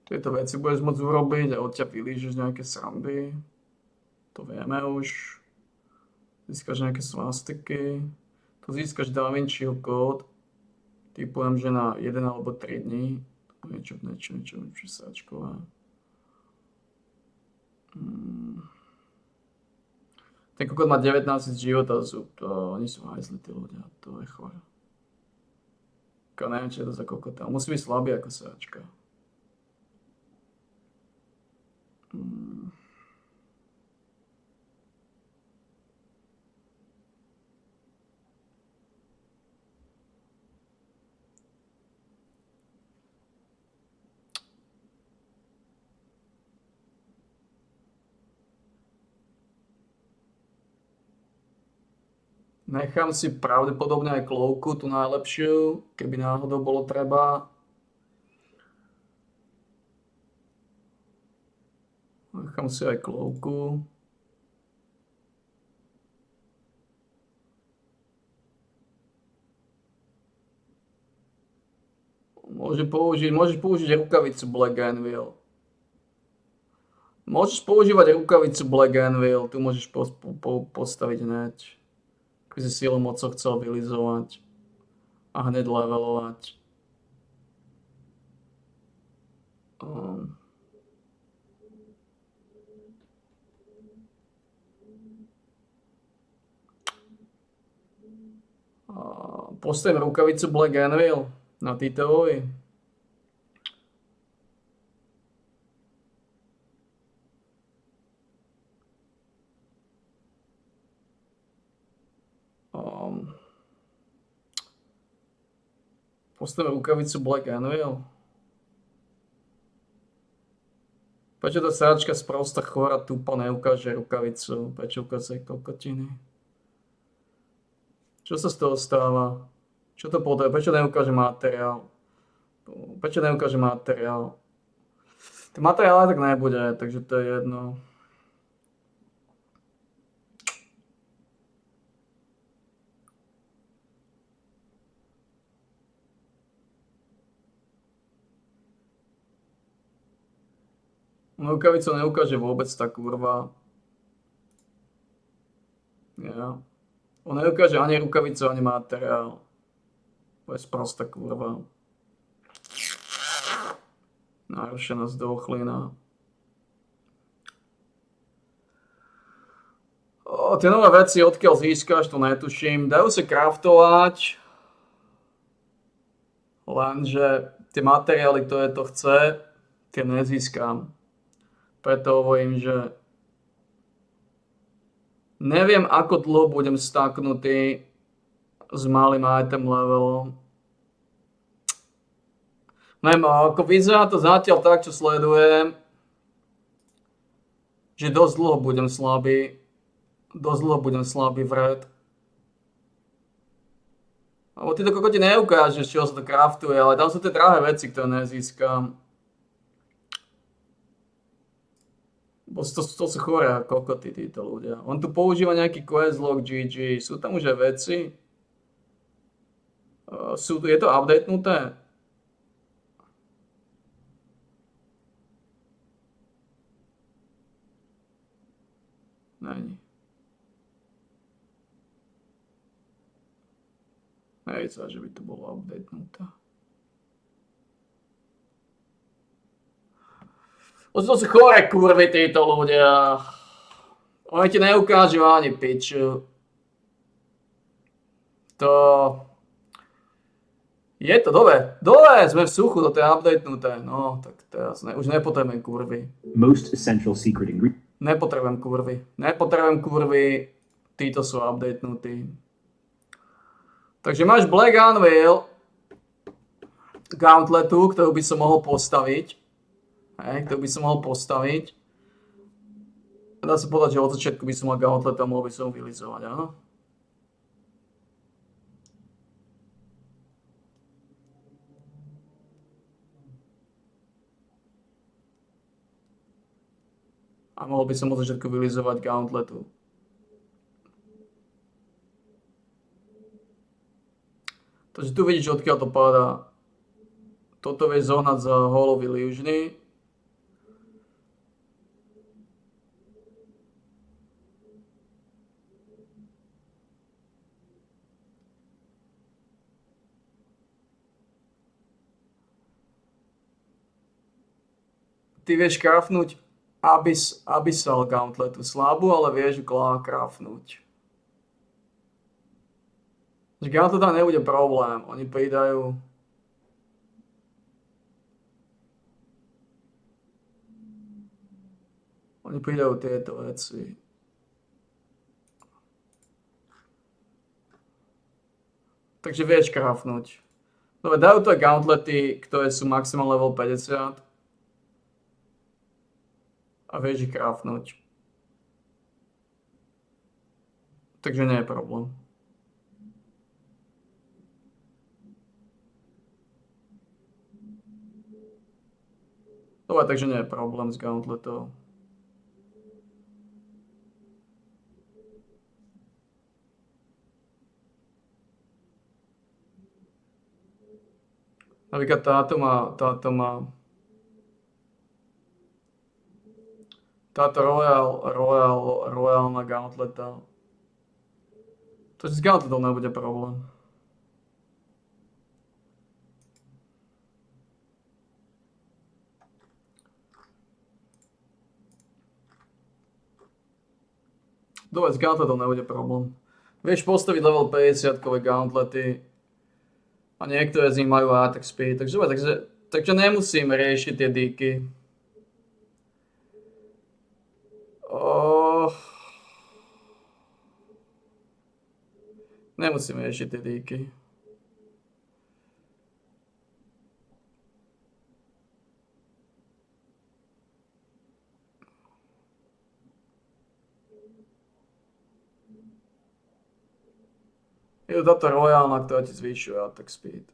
Tieto veci budeš môcť urobiť a od ťa vylížeš nejaké srandy. To vieme už. Získaš nejaké svastiky. Tu získaš Da Vinciho kód. Typujem, že na 1 alebo 3 dní. Niečo sáčkové. Ten kokot má 19 000 života zub. Oni sú hajzli, tí ľudia. To je chore. Neviem, čo je to za kokota. Musí byť slabý ako sáčka. Nechám si pravdepodobne aj klovku, tú najlepšiu, keby náhodou bolo treba. Nechám si aj klovku. Môžeš použiť rukavicu Black Anvil. Môžeš používať rukavicu Black Anvil, tu môžeš postaviť hneď. Keby si silou mocou chcel vylizovať a hneď levelovať. Postavím rukavicu Black Anvil na Titovovi. Postavím rukavicu Black Anvil. Prečo tá sáčka sprosta chora tupo neukáže rukavicu? Prečo ukazuje kokotiny? Čo sa z toho stáva? Čo to potrebuje? Prečo neukáže materiál? Prečo neukáže materiál? Ten materiál aj tak nebude, takže to je jedno. Rukavicu neukáže vôbec tá kurva. Ja. On neukáže ani rukavicu, ani materiál. To je sprostá kurva. Narušená zdochlina. Tie nové veci, odkiaľ získaš, to netuším. Dajú sa craftovať. Lenže tie materiály, ktoré to chce, tie nezískam. Preto hovorím, že neviem, ako dlho budem staknutý s malým item levelom. Neviem, ako vyzerá to zatiaľ tak, čo sledujem, že dosť dlho budem slabý. Dosť dlho budem slabý v red. Lebo ty to kokoti neukážeš, čo sa to craftuje, ale tam sú tie drahé veci, ktoré nezískam. To sú choré kokoty, títo ľudia. On tu používa nejaký quest log GG. Sú tam už aj veci? Je to updatenuté? Není. Nevyzerá, že by to bolo updatenuté. To sú chore kurvy títo ľudia. Oni ti neukážu ani piču. To... Je to dole. Dole, sme v suchu, to je updatenuté. No, tak teraz už nepotrebujem kurvy. Most essential secret ingredient. Nepotrebujem kurvy. Títo sú updatenutí. Takže máš Black Anvil Gauntletu, ktorú by som mohol postaviť. Dá sa povedať, že od začiatku by som mal Gauntlet a mohol by som ho vylizovať, áno? A mohol by som od začiatku vylizovať Gauntletu. Takže tu vidíš, odkiaľ to padá. Toto vieš zohnať za holový lyžny. Ty vieš craftnúť Abyssal Gauntletu. Slabú, ale vieš craftnúť. Gauntlet tam nebude problém. Oni pridajú... tieto veci. Takže vieš craftnúť. Dobre, dajú to aj Gauntlety, ktoré sú maximum level 50. A vieš ich craftnúť. Takže nie je problém. Dobre, takže nie je problém s Gauntletou. Napríklad táto royálna Gauntleta. To s Gauntletou nebude problém. Dobre, s Gauntletou nebude problém. Vieš postaviť level 50-kové Gauntlety a niektoré z nich majú attack speed, takže nemusím riešiť tie díky. Nemusím riešiť tie díky. Je to táto royálna, ktorá ti zvýšuje attack speed.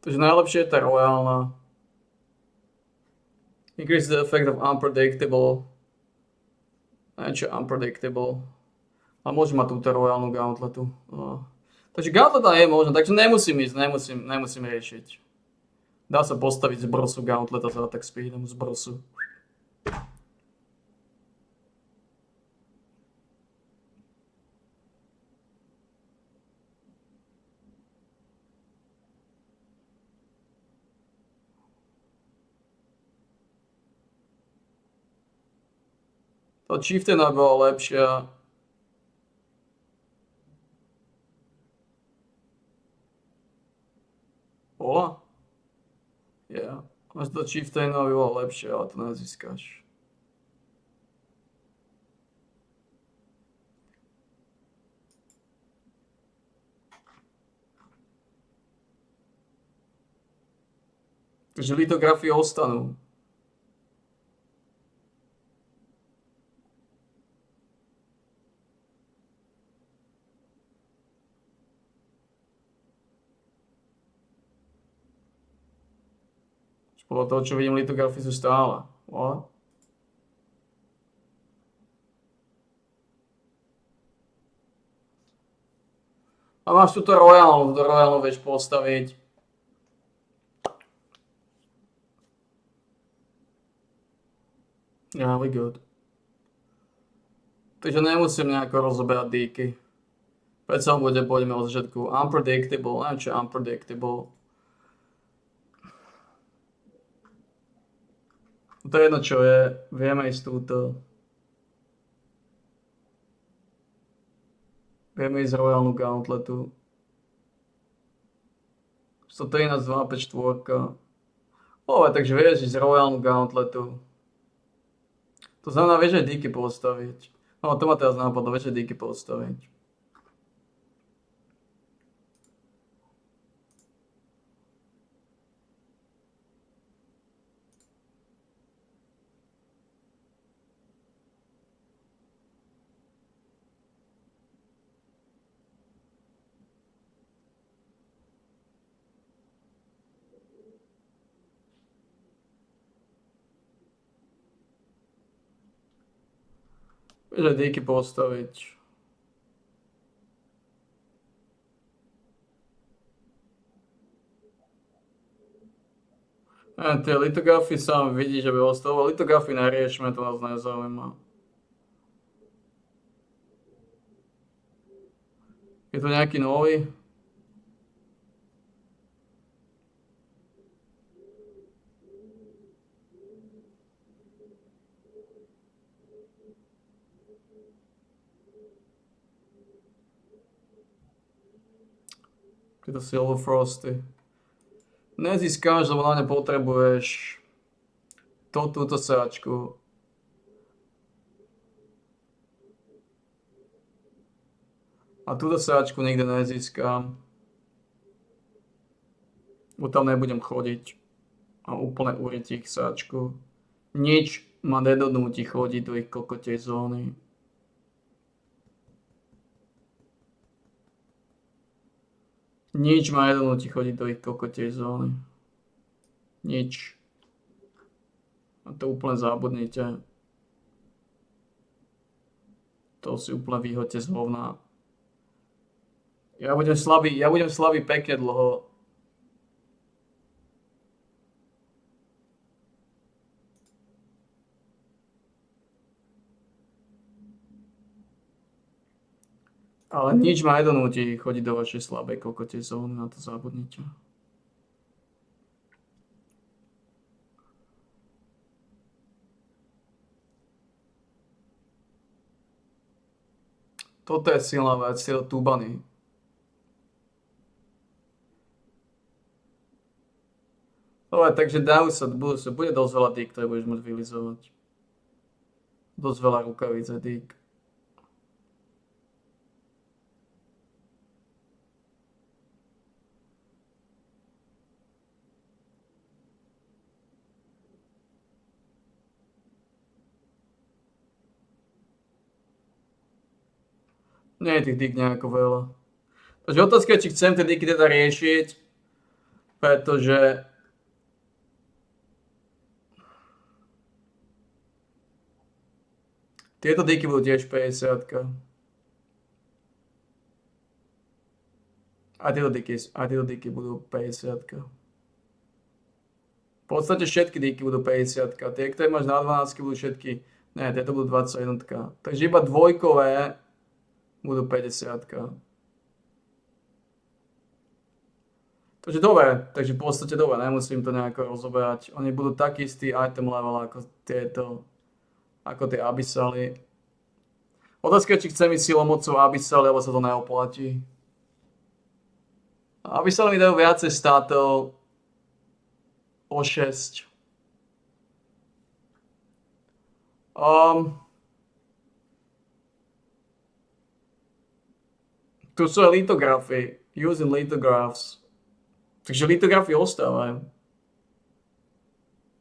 Takže najlepšie je tá royálna. Increase the effect of unpredictable. Niečo unpredictable. A môžem mať túto royálnu Gauntletu. Takže Gauntleta je možná, takže nemusím riešiť. Dá sa postaviť z brosu Gauntleta za attack speedom z brosu. Tá Chieftainová bola lepšia. Bola? Ja. Máš to Chieftainová bola lepšia, ale to nezískaš. Takže litografie ostanú. Podľa toho, čo vidím, litografie sú stále. O. A máš túto royálnu vieš postaviť. Yeah, we good. Takže nemusím nejako rozoberať díky. Predsa pôjdeme od začiatku. Unpredictable, neviem čo je unpredictable. To je jedno čo je, vieme ísť túto. Vieme ísť Royálnu Gauntletu. 113, 2, 5, 4. Takže vieš ísť Royálnu Gauntletu. To znamená, vieš aj díky postaviť. No, to ma teraz napadlo, vieš aj díky postaviť. Vieš aj díky postaviť. Tie litografy sa vidí, že by ostalo. Litografy neriešme, to nás nezaujíma. Je tu nejaký nový? Tieto Silver Frosty. Nezískáš, lebo na ne potrebuješ túto sáčku. A túto sáčku nikde nezískam. Bo tam nebudem chodiť. A úplne uriť ich sáčku. Nič ma nedonúti chodiť do ich kokotej zóny. Nič ma nedonúti chodiť do ich kokotej zóny. Nič. A to úplne zabudnite. To si úplne vyhoďte z hovna. Ja budem slabý pekne dlho. Ale nič ma nedonúti chodiť do vašej slabej kokotej zóny, na to zabudnite. Toto je silná vec, tieto tubany. Dobre, takže dajú sa, bude dosť veľa dík, ktoré budeš môcť vylizovať. Dosť veľa rukavíc a dík. Nie je tých dík nejako veľa. Takže otázka je, či chcem tie díky teda riešiť, pretože tieto díky budú tiež 50. A tieto díky budú 50. V podstate všetky díky budú 50. Tie, ktoré máš na 12, budú všetky. Ne, tieto budú 21. Takže iba dvojkové budú 50. Takže dobre, takže v podstate dobre, nemusím to nejako rozoberať. Oni budú taký istý item level ako tieto, ako tie Abyssaly. Otázka je, či chcem ísť silomocou Abyssaly, alebo sa to neoplatí. Abyssaly mi dajú viacej státov o 6. Tu sú aj litografy. Using lithographs. Takže litografy ostávajú.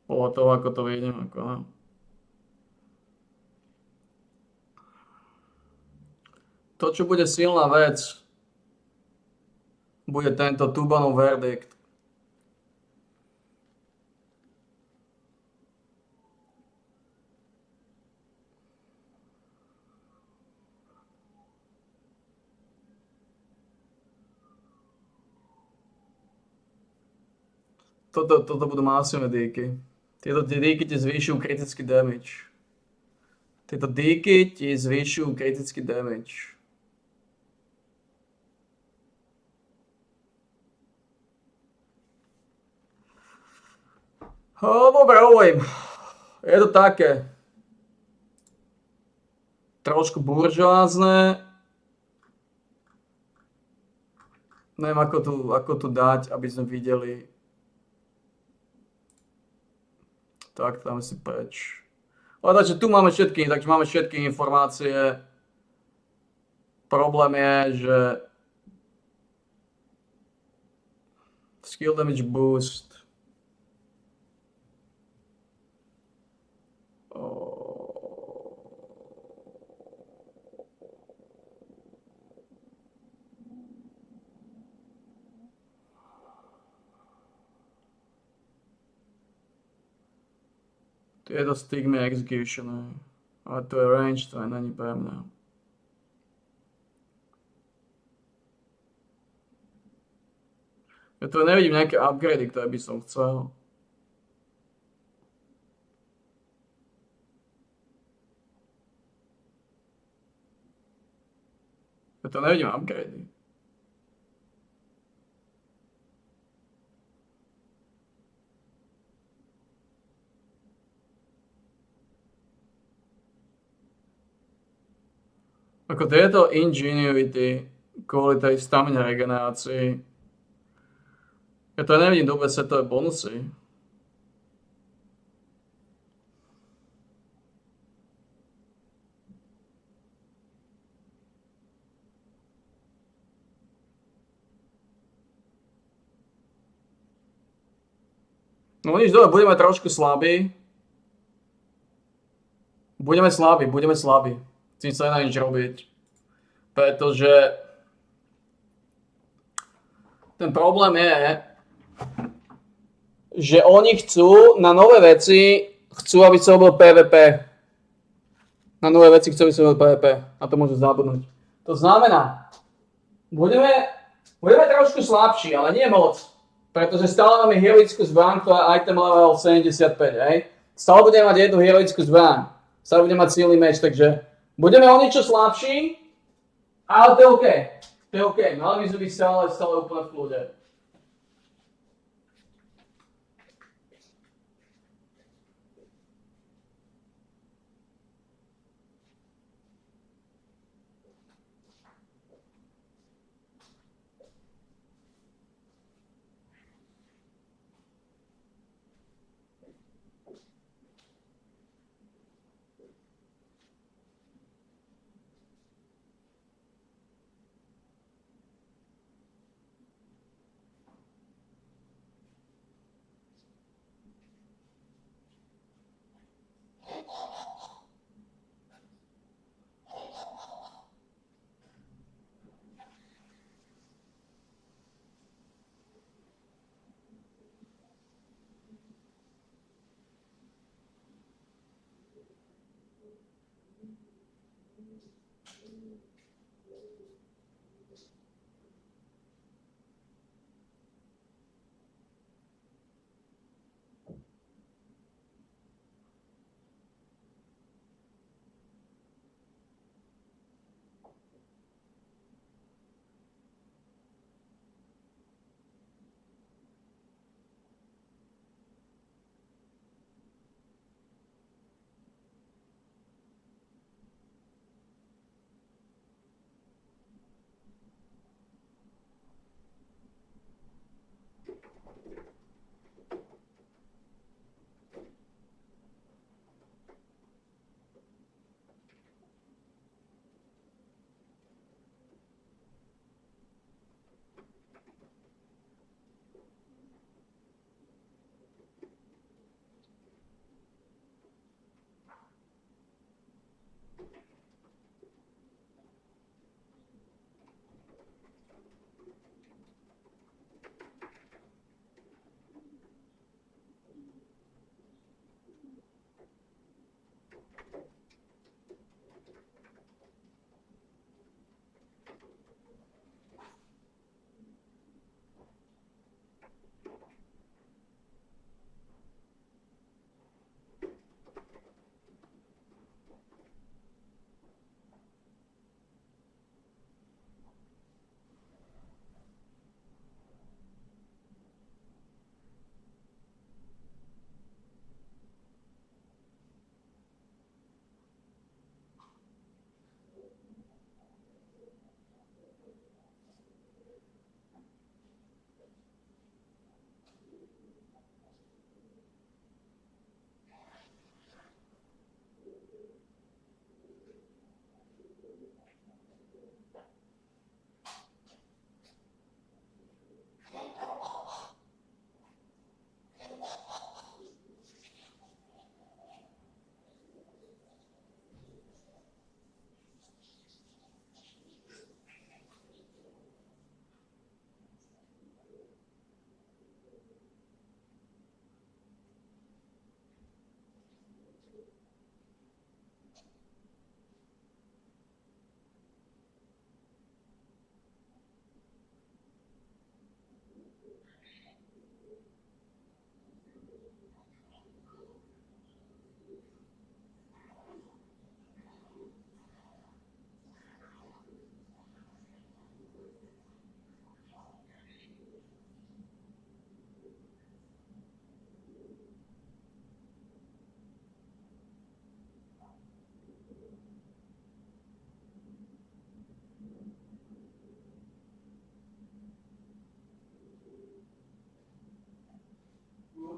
Podľa toho, ako to vidím. To, čo bude silná vec, bude tento Tubanov verdikt. Toto budú masové díky. Tieto díky ti zvýšujú kritický damage. Tieto díky ti zvýšujú kritický damage. Dobre, hovorím. Je to také. Trošku buržoázne. Neviem, ako tu dať, aby sme videli. Tak, dáme si preč. Ale takže tu máme všetky informácie. Problém je, že skill damage boost. Tu je to Stigma Execution, ale to je range, to není pevné. Ja tu nevidím nejaké upgrady, ktoré by som chcel. Ja tu nevidím upgrady. Ako tieto Ingenuity kvôli tej stamina regenerácii. Ja to nevidím dobre setové bonusy. No nič, dobre, budeme trošku slabí. Budeme slabí. S tým sa nedá nič robiť. Pretože ten problém je, že oni chcú na nové veci, aby sa robil PvP. Na nové veci chcú, aby sa robil PvP. A to môžu zabudnúť. To znamená, budeme trošku slabší, ale nie moc. Pretože stále máme heroickú zbraň, ktorá je item level 75, hej? Stále budeme mať jednu heroickú zbraň. Stále budeme mať silný meč, takže budeme o niečo slabší, ale to je OK. To je OK. Mali by sme byť stále úplne v kľude.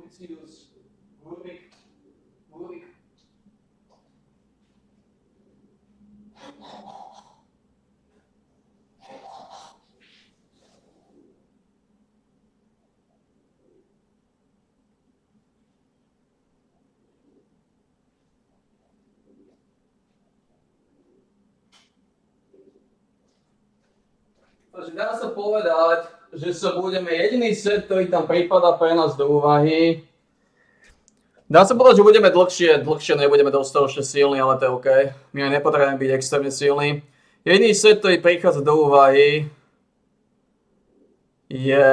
Mauritius, Rubik, Rubik. Takže dá sa povedať, že sa budeme jediný set, ktorý tam prípada pre nás do úvahy. Dá sa povedať, že budeme dlhšie nebudeme dostatočne silní, ale to je OK. My aj nepotrebujeme byť extrémne silní. Jediný set, ktorý prichádza do úvahy, je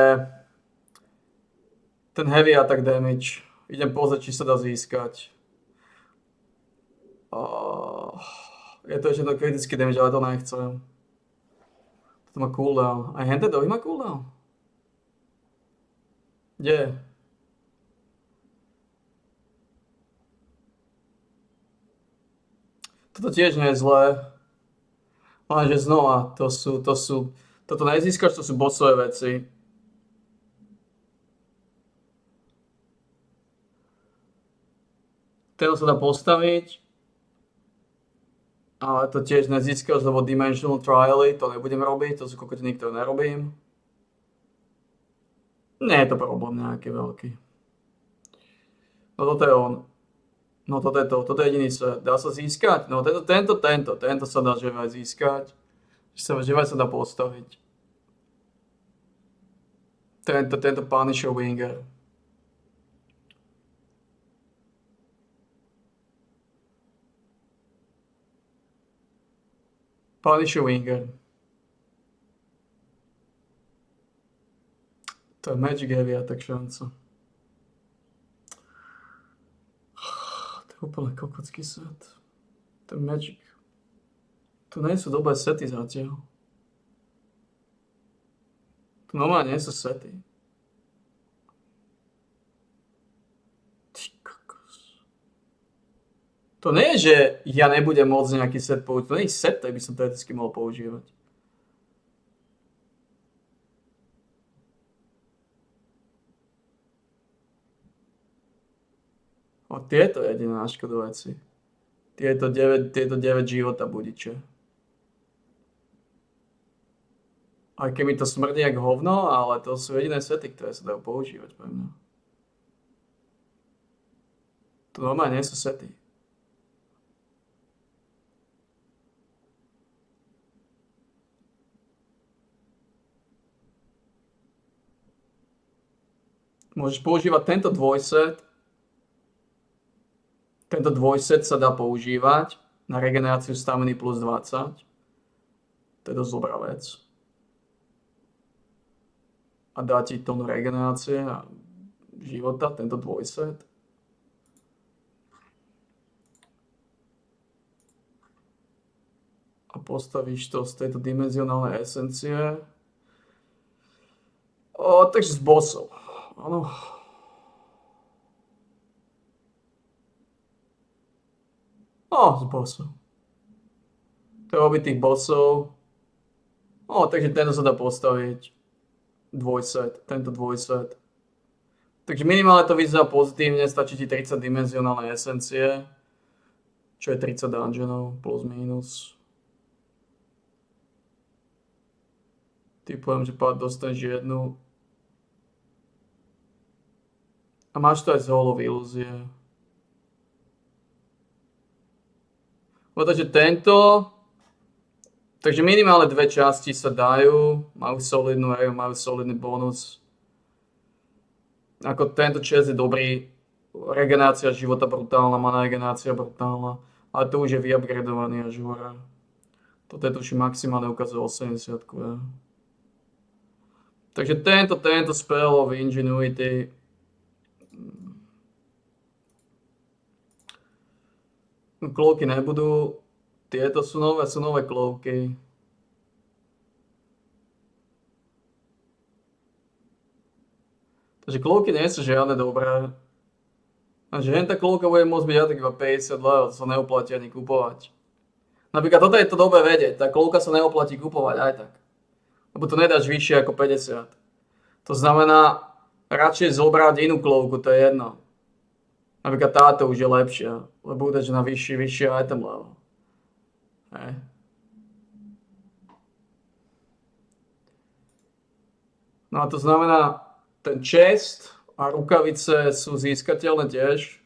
ten heavy attack damage. Idem pozrieť, či sa dá získať. Je to ešte ten kritický damage, ale to nechcem. To má cooldown. Aj Handed Dog má cooldown? Kde? Toto tiež nie je zlé. Lenže znova, toto nezískaš, to sú bossové veci. Tento sa dá postaviť. Ale to tiež nezískaš, lebo Dimensional Trialy, to nebudem robiť, to sú kokotiny, ktoré nerobím. Nie je to problém nejaký veľký. No toto je on. No toto je to, toto je jediný set. Dá sa získať? No tento sa dá živaj získať. Živaj sa dá postaviť. Tento Punisher Winger. Punisher Winger. To je Magic Heavy Attack šanca. To je úplne kokocký set. To je Magic. Tu nie sú dobré sety zatiaľ. Tu normálne nie sú sety. To nie je, že ja nebudem môcť nejaký set použiť. To nie je set, ktorý by som teoreticky mohol používať. O tieto jediné naškodové veci. Tieto 9 života budiče. Aj keď mi to smrdí jak hovno, ale to sú jediné sety, ktoré sa dajú používať pre mňa. To normálne nie sú sety. Môžeš používať tento dvojset. Tento dvojset sa dá používať na regeneráciu staminy plus 20. To je dosť dobrá vec. A dá ti tónu regenerácie a života, tento dvojset. A postavíš to z tejto dimenzionálnej esencie. Takže z bossov. Áno. Z bossov. To je obytých bossov. Takže tento sa dá postaviť. Dvojset, tento dvojset. Takže minimálne to vyzerá pozitívne, stačí ti 30 dimenzionálnej esencie. Čo je 30 dungeonov, plus minus. Typujem, že dostaneš jednu. A máš to aj z Hall of Ilúzie. Takže tento. Takže minimálne dve časti sa dajú. Majú solidnú area, majú solidný bonus. Ako tento čas je dobrý. Regenerácia života brutálna, mana regenerácia brutálna. Ale to už je vyupgradovaný až hore. Toto je tuším maximálne ukazuje 80. Takže tento spell of Ingenuity. Klovky nebudú. Tieto sú nové klovky. Takže klovky nie sú žiadne dobré. Takže henta klovka bude môcť byť tak iba 50 level, to sa neoplatí ani kupovať. Napríklad toto je to dobre vedieť, tá klovka sa neoplatí kupovať aj tak. Lebo to nedáš vyššie ako 50. To znamená, radšej zobrať inú klovku, to je jedno. Napríklad táto už je lepšia, lebo udač na vyšší item level. Hej. No a to znamená, ten chest a rukavice sú získateľné tiež.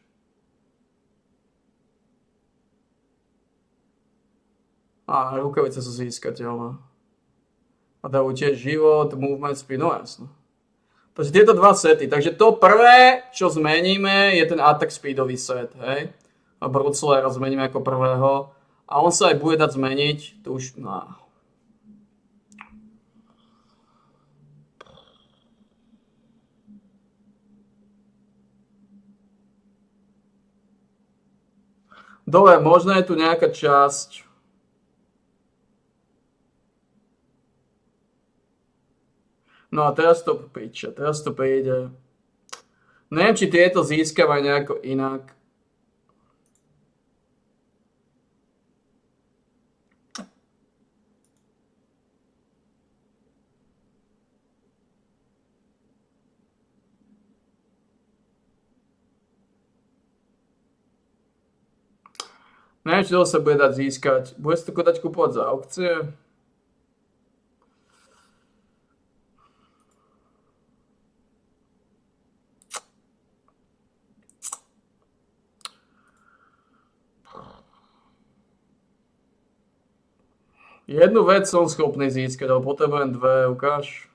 A rukavice sú získateľné. A dajú tiež život, movement speed, no jasno. Takže tieto dva sety. Takže to prvé, čo zmeníme, je ten attack speedový set, hej. A Bruclera zmeníme ako prvého. A on sa aj bude dať zmeniť, to už, no. Dobre, možno je tu nejaká časť. No a teraz to príde. Neviem, či tieto získavajú nejako inak. Neviem, či to sa bude dať získať. Bude sa to dať kúpovať za aukcie? Jednu vec som schopný získať, ale potrebujem dve, ukáž.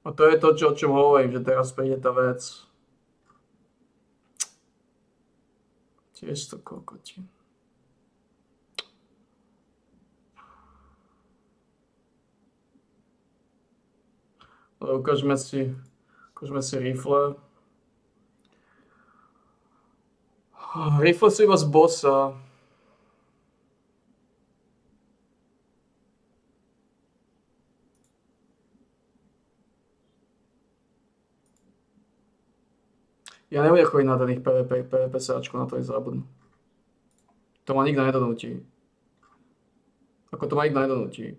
A to je to, o čom hovorím, že teraz príde tá vec. Tiež to kokoti. Ale ukážme si rifle. Rifle sú iba z bossa. Ja nebudem chodiť na ten ich PvP-sáčku, na to je zabudnú. To ma nikto nedonúti. Ako to ma nikto nedonúti.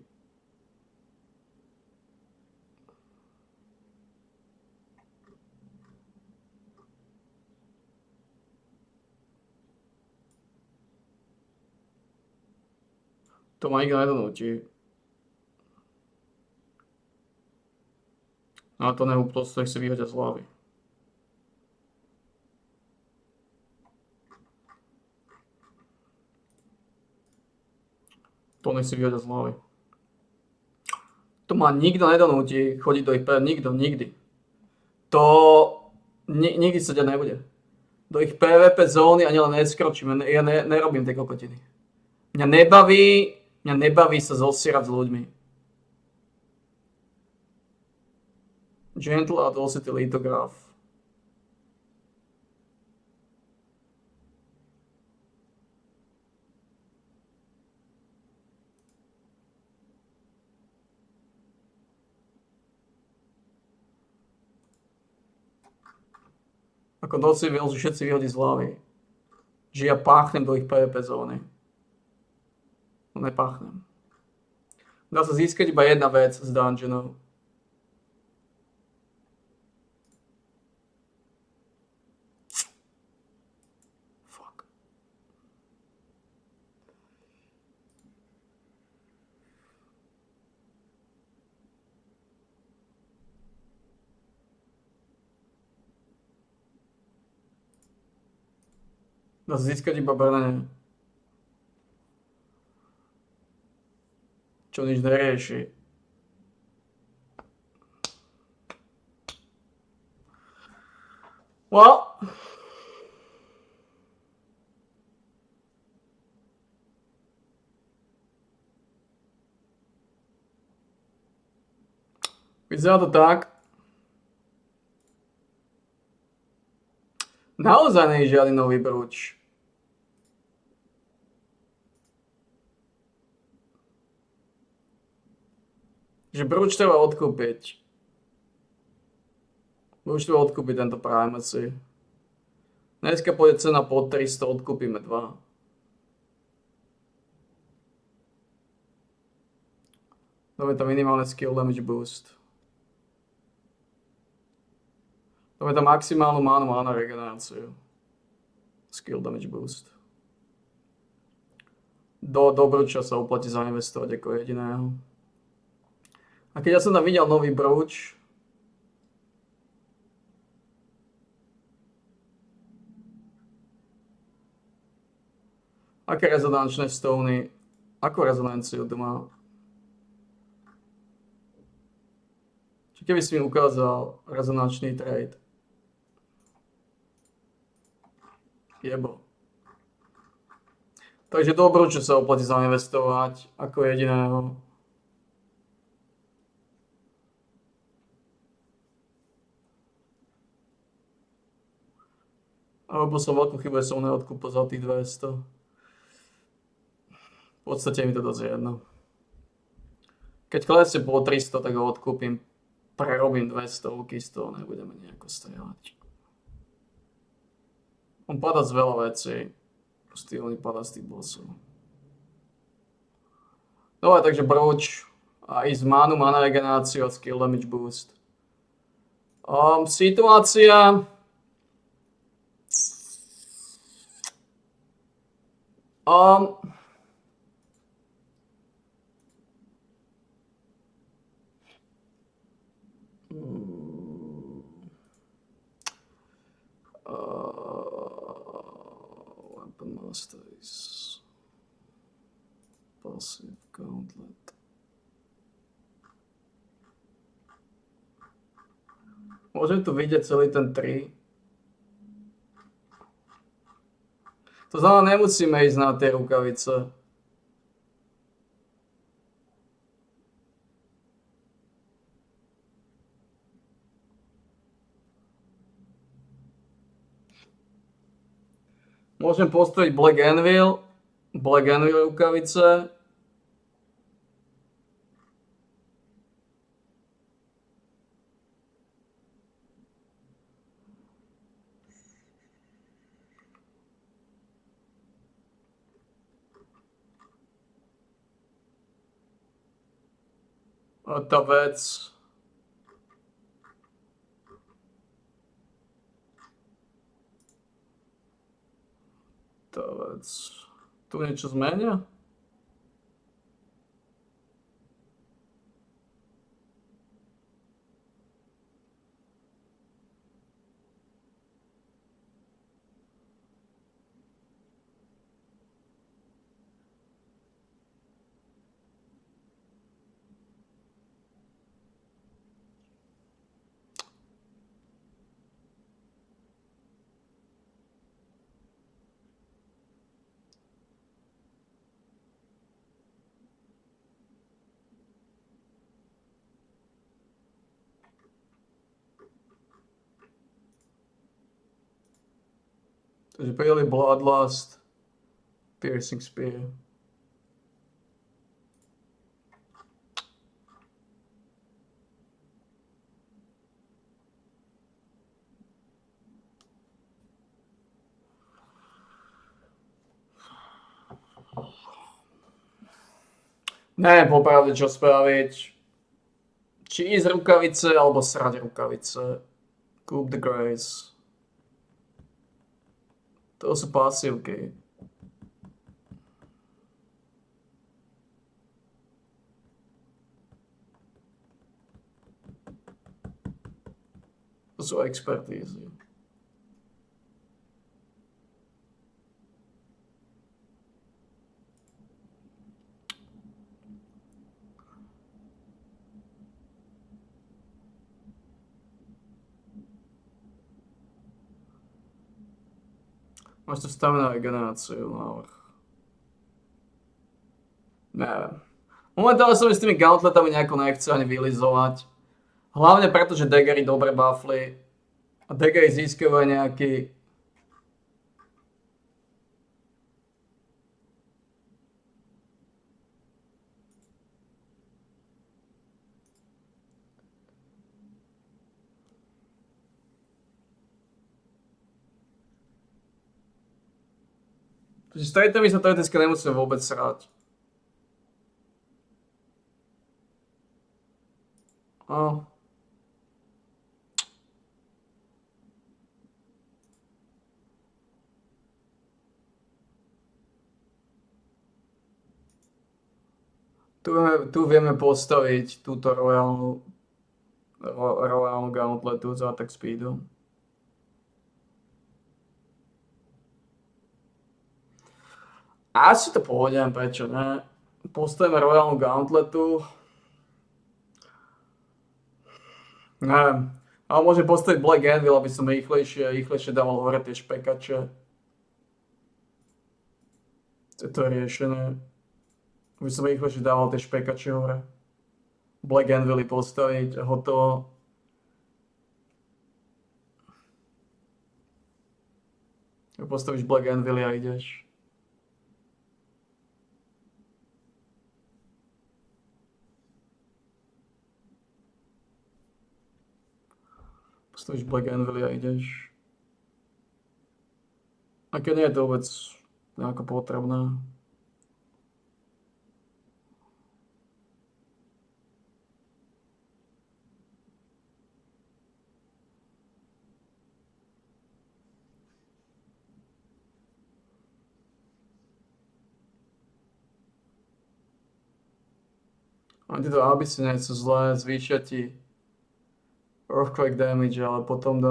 To ma nikto nedonúti. No a to neúplnosť si vyhodia z hlavy. To nech si vyhodia z hlavy. To ma nikto nedonúti chodiť do ich PvP, nikdy. To nikdy sa ťa nebude. Do ich PvP zóny ani len neskročím, ja nerobím tie kokotiny. Mňa nebaví sa zosierať s ľuďmi. Gentle Adversity Lithograph. Ako noci všetci vyhodí z hlavy. Že ja páchnem do ich PvP zóny. No nepáchnem. Dá sa získať iba jedna vec z dungeonov. Fuck. Dá sa získať iba brnenie. Čo nič nerieši. Well. Vyzerá to tak. Naozaj nie je žiadny nový brúč. Že brúč treba odkúpiť. Brúč treba odkúpiť tento primacy. Dneska pôjde cena pod 300, odkúpime 2. Dáme tam minimálne skill damage boost. Dáme tam maximálnu mana regeneráciu. Skill damage boost. Do obruča sa oplatí zainvestovať ako jediného. A keď ja som tam videl nový brooch, aké rezonančné stony, akú rezonanciu to má? Čo keby si mi ukázal rezonančný trade? Jebo. Takže do obruča sa oplatí zainvestovať ako jediného. Alebo som veľkú chybu, že som neodkúpil za tých 200. V podstate mi to dosť jedno. Keď klesie bolo 300, tak ho odkúpim. Prerobím 200 z toho, nebudeme nejako strieľať. On padá z veľa vecí. On padá z tých bossov. Dobre, takže brooch a ísť mana regeneráciu a skill damage boost. Situácia... Weapon Masters. Passive Gauntlet. Môžem tu vidieť celý ten 3. To znamená, nemusíme ísť na tie rukavice. Môžem postaviť Black Anvil rukavice. A tá vec... Tu niečo zmenia? Takže prijeli Bloodlust, Piercing Spear. Neviem popravde, čo spraviť. Či ísť rukavice, alebo srať rukavice. Coup de Grace. To sú pasívky. To sú expertízy. Máš to stamina regeneráciu, návrh. Neviem. Momentálne sa mi s tými gauntletami nejako nechce ani vylizovať. Hlavne preto, že daggery dobre buffli. A daggery získajú aj nejaký... Takže s tretami sa teoreticky nemusíme vôbec srať. No. Tu vieme postaviť túto royálnu gauntletu z attack speedu. Asi to pôjdem, prečo ne? Postavíme royálnu gauntletu. Neviem. Ale môžem postaviť Black Anvil, aby som rýchlejšie dával hore tie špekače. To je riešené. Aby som rýchlejšie dával tie špekače hore. Black Anvily postaviť a hotovo. Postavíš Black Anvily a ideš. Postavíš Black Anvily a ideš. A keď nie je to vôbec nejako potrebné. A tieto abysy nie sú zlé, zvýšia ti earthquake damage, ale potom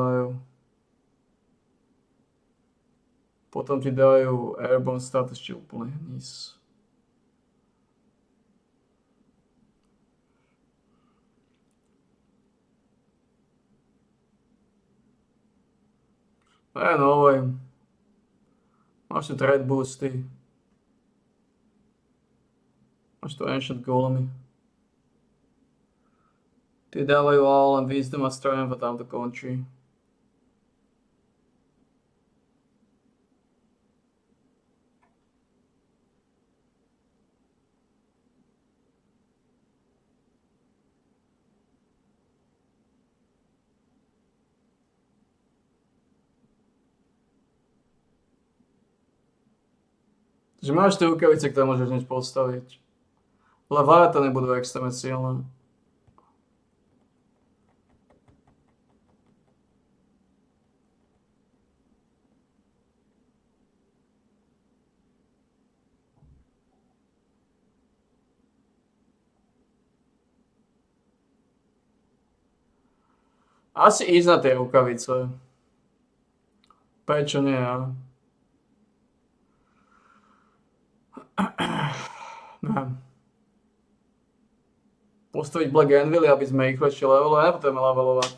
ti dajú airborne status, či úplne hnis. Novej. Máš tu threat boosty. Máš tu ancient golemy. Tie dávajú all and wisdom a strength a tam to končí. Takže máš tie rukavice, ktoré môžeš hneď postaviť. Leviathany nebudú extrémne silné. Asi ísť na tie rukavice. Prečo nie ja? Neviem. Postaviť Black Anvily, aby sme rýchlejšie levelovali, nepotrebujeme levelovať.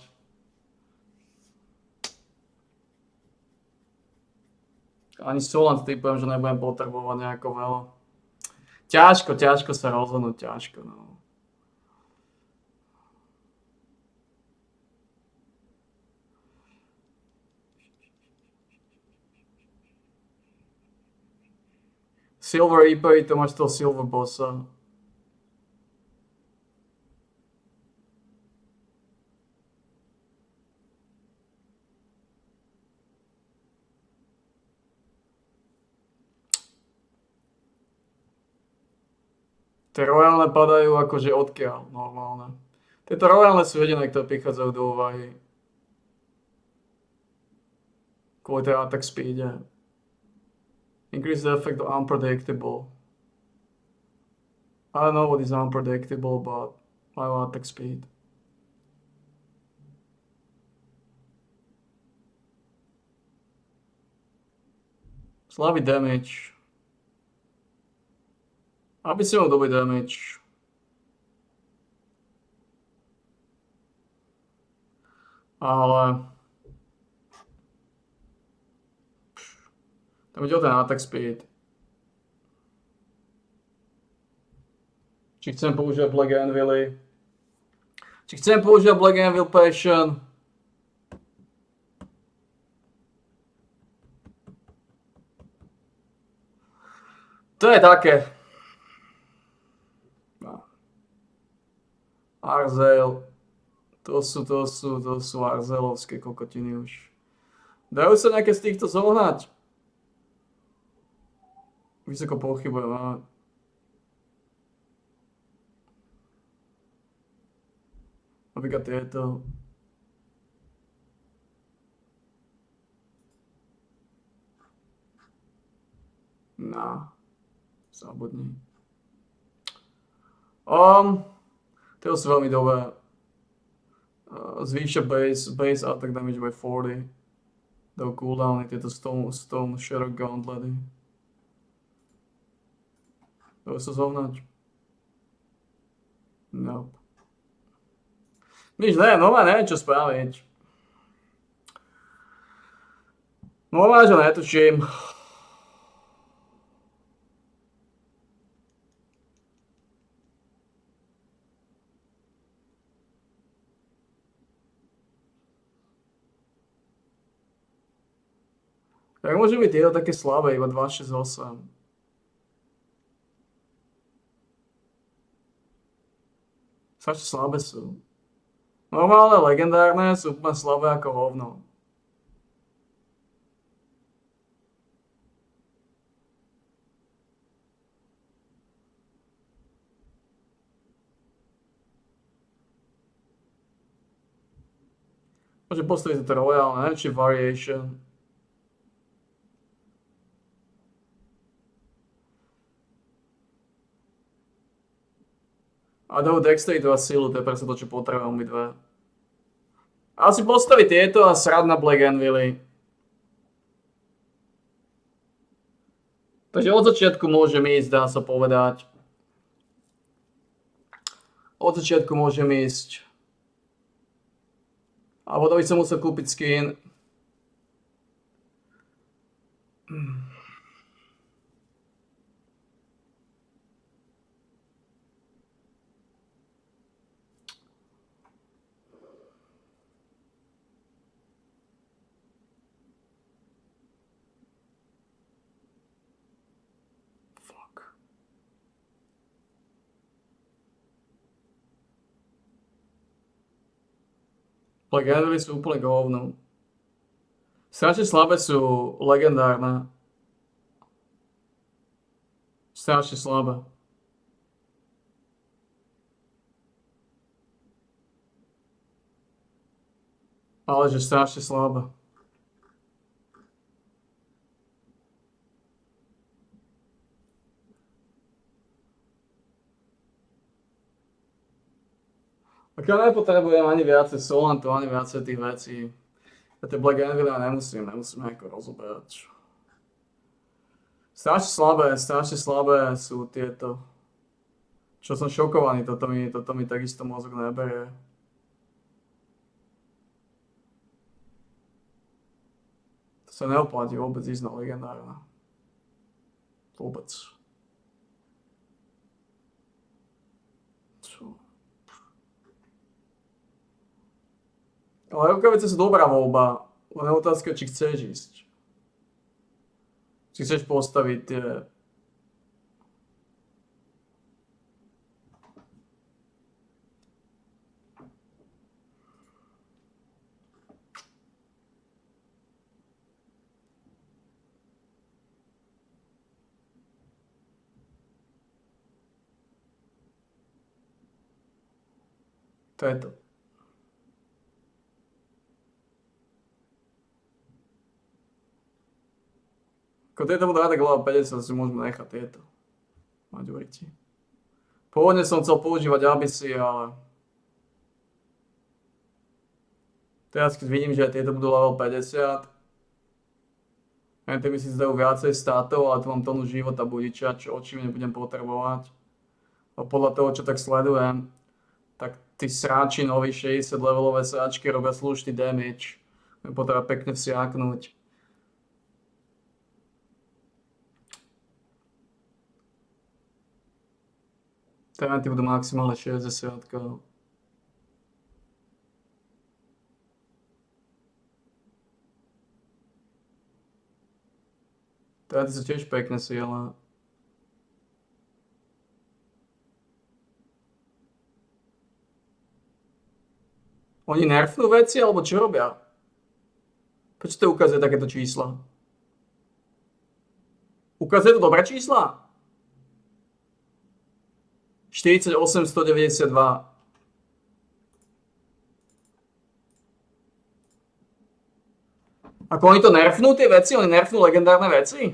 Ani Solant typujem, že nebudem potrebovať nejako veľa. Ťažko sa rozhodnúť, ťažko, no. Silver Reaper, to máš toho Silver Bossa. Tie royálne padajú akože odkiaľ normálne. Tieto royálne sú jediné, ktoré prichádzajú do úvahy. Kvôli tej attack speede. Increase the effect of unpredictable. I don't know what is unpredictable, but I want attack speed. Slabý damage. Aby si mal dobrý damage. Ale... Tam ide o ten attack speed. Či chcem používať Black Anvily. Či chcem používať Black Anvil Passion. To je také. Arzel. To sú arzelovské kokotiny už. Dajú sa nejaké z týchto zohnať? Vysoko pochybujem, ale... Napríklad tieto. No, zabudni. Tieto sú veľmi dobré. Zvýšia base attack damage by 40. Do cooldowny, tieto Stone Shadow Gauntlety. To sa zovnať. Nope. Nič ne, neviem čo spraviť. Že netuším. Jak môže byť tieto také slabé, iba 268? Strašne slabé sú. Normálne legendárne sú úplne slabé ako hovno. Môže postaviť to Royal, neviem, či Variation. A dajú Dexterity a silu, to je presne to, čo potrebujem obidve. Asi postaviť tieto a srad na Black Anvily. Takže od začiatku môžem ísť, dá sa povedať. Od začiatku môžem ísť. A potom by som musel kúpiť skin. Black Anvily sú úplne k hovnu. Strašne slabé sú legendárne. Strašne slabé. Ale že strašne slabé. Tak ja nepotrebujem ani viacej Solantu, ani viacej tých vecí. Ja tie Black Anvily nemusím nejako rozoberať. Strašne slabé sú tieto. Čo som šokovaný, toto mi takisto mozog neberie. To sa neoplatí vôbec ísť na legendárne. Vôbec. Ale rukavice sú dobrá voľba, len je otázka, či chceš ísť. Či chceš postaviť tie... To je to. Ako tieto budú tak level 50, si môžeme nechať tieto. Majority. Pôvodne som chcel používať Abyssy, ale... Teraz keď vidím, že tieto budú level 50, tie mi si zdajú viacej státov, ale tu mám tonu života budiča, čo očivne nebudem potrebovať. A podľa toho, čo tak sledujem, tak tí sráči noví 60 levelové sráčky robia slušný damage. Mi potreba pekne vsiaknúť. Talenty budú maximálne 60. Talenty sú tiež pekné siele. Oni nerfnú veci, alebo čo robia? Prečo to ukazuje takéto čísla? Ukazuje to dobré čísla? 48, 192. Ako oni to nerfnú tie veci? Oni nerfnú legendárne veci?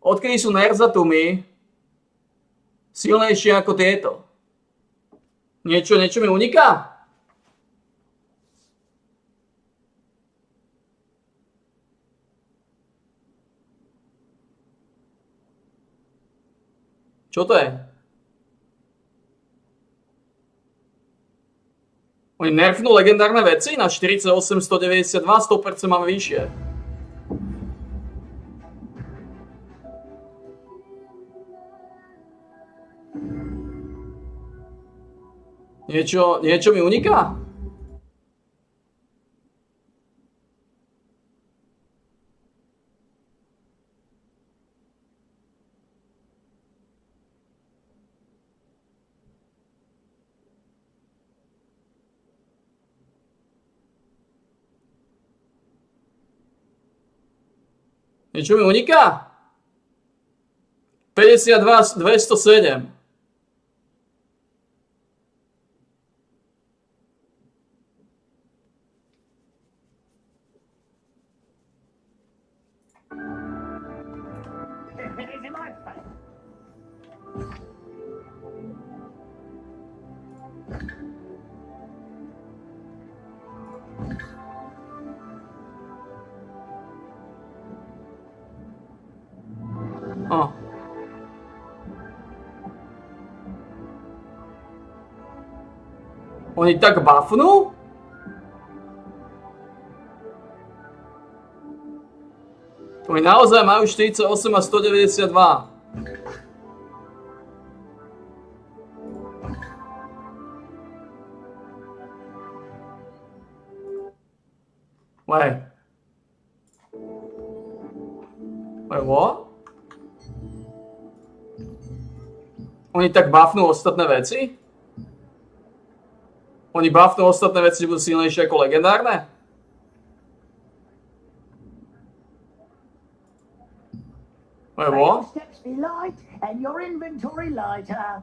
Odkedy sú Nerzatumy silnejšie ako tieto? Niečo mi uniká? Čo to je? Oni nerfnú legendárne veci na 48, 192, 100% máme vyššie. Niečo mi uniká? Niečo mi uniká? 52, 207. Oni tak buffnú? Oni naozaj majú 48 a 192. Wait, what? Oni tak buffnú ostatné veci? Oni buffnú ostatné veci, že budú silnejšie ako legendárne? Wait, what? Steps be light and your inventory lighter.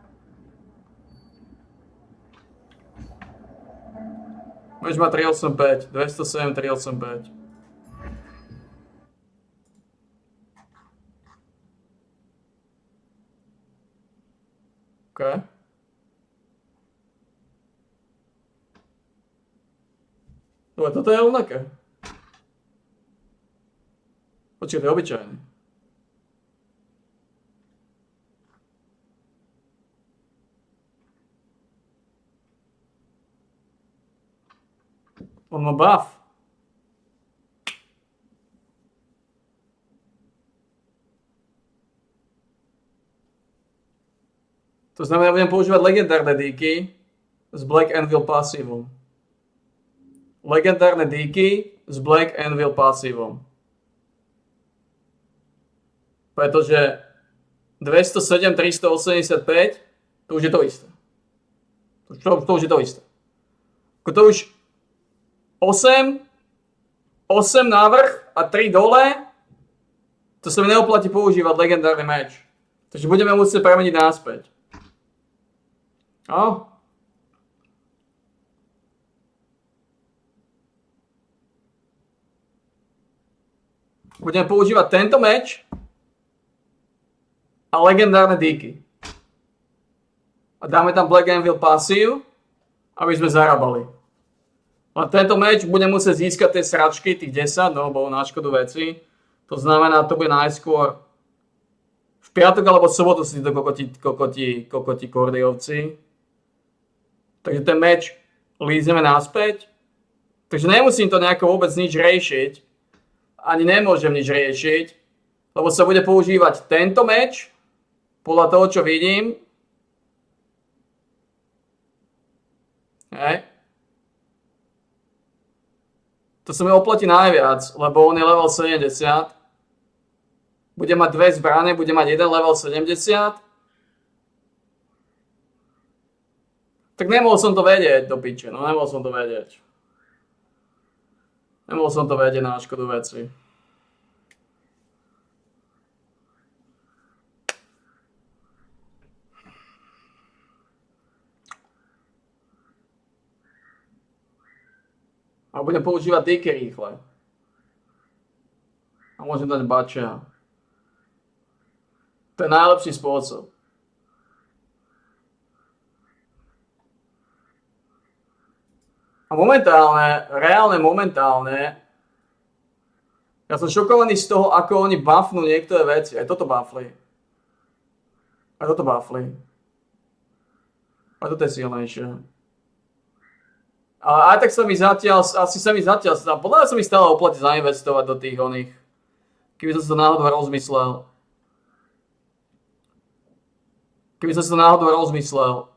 Budeš mať 385, 207, 385. OK. Dobre, toto je rovnaké. Počkaj, to je obyčajný. On má buff. To znamená, budem používať legendárne díky s Black Anvil pasívom. Legendárne díky s Black Anvil pasívom. Pretože 207, 385, to už je to isté. To už je to isté. To už 8 návrh a 3 dole, to sa mi neoplatí používať legendárny meč. Takže budeme musieť premeniť náspäť. Budeme používať tento meč a legendárne díky. A dáme tam Black Anvil pasív, aby sme zarábali. A tento meč bude musieť získať tie sračky, tých 10, no bolo na škodu veci. To znamená, to bude najskôr v piatok alebo sobotu si to kokoti kordiovci. Takže ten meč lízeme naspäť. Takže nemusím to nejako vôbec nič riešiť. Ani nemôžem nič riešiť. Lebo sa bude používať tento meč. Podľa toho, čo vidím. Hej. To sa mi oplatí najviac, lebo on je level 70. Bude mať dve zbrane, bude mať jeden level 70. Tak nemohol som to vedieť do piče, no nemohol som to vedieť. Nemohol som to vedieť na škodu veci. A budem používať diky rýchle. A môžem dať bača. To je najlepší spôsob. A momentálne, ja som šokovaný z toho, ako oni buffnú niektoré veci. Aj toto buffli. A toto je silnejšie. Ale aj tak sa mi zatiaľ, podľa mňa sa mi stále oplatí zainvestovať do tých oných. Keby som si to náhodou rozmyslel.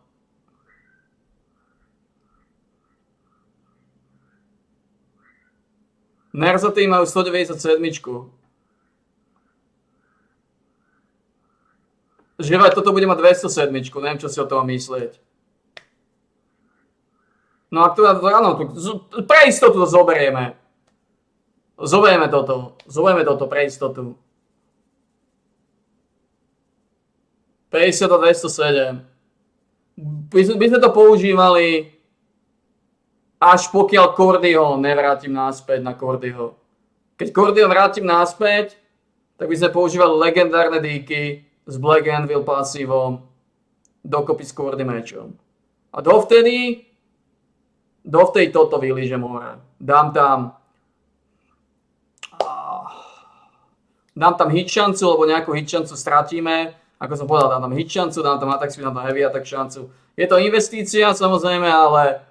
Nerzaty majú 197. Že toto bude mať 207, neviem čo si o tom myslieť. No a áno, pre istotu to zoberieme. Zoberieme toto pre istotu. 50 a 207. My sme to používali až pokiaľ Cordyho nevrátim naspäť na Cordyho. Keď Cordyho vrátim naspäť, tak by sme používali legendárne díky s Black Anvil pasívom dokopy s Cordy mečom. A dovtedy toto vylížem hore. Dám tam hit šancu, lebo nejakú hit šancu stratíme. Ako som povedal, dám tam hit šancu, dám tam attack speed, dám tam heavy attack šancu. Je to investícia samozrejme, ale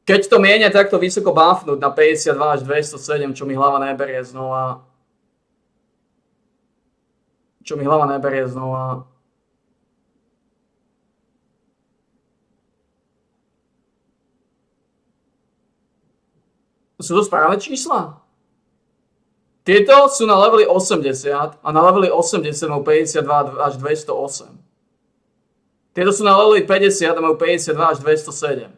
keď to mienia takto vysoko buffnúť na 52 až 207, čo mi hlava neberie znova. Sú to správne čísla? Tieto sú na leveli 80 a na leveli 80 majú 52 až 208. Tieto sú na leveli 50 a majú 52 až 207.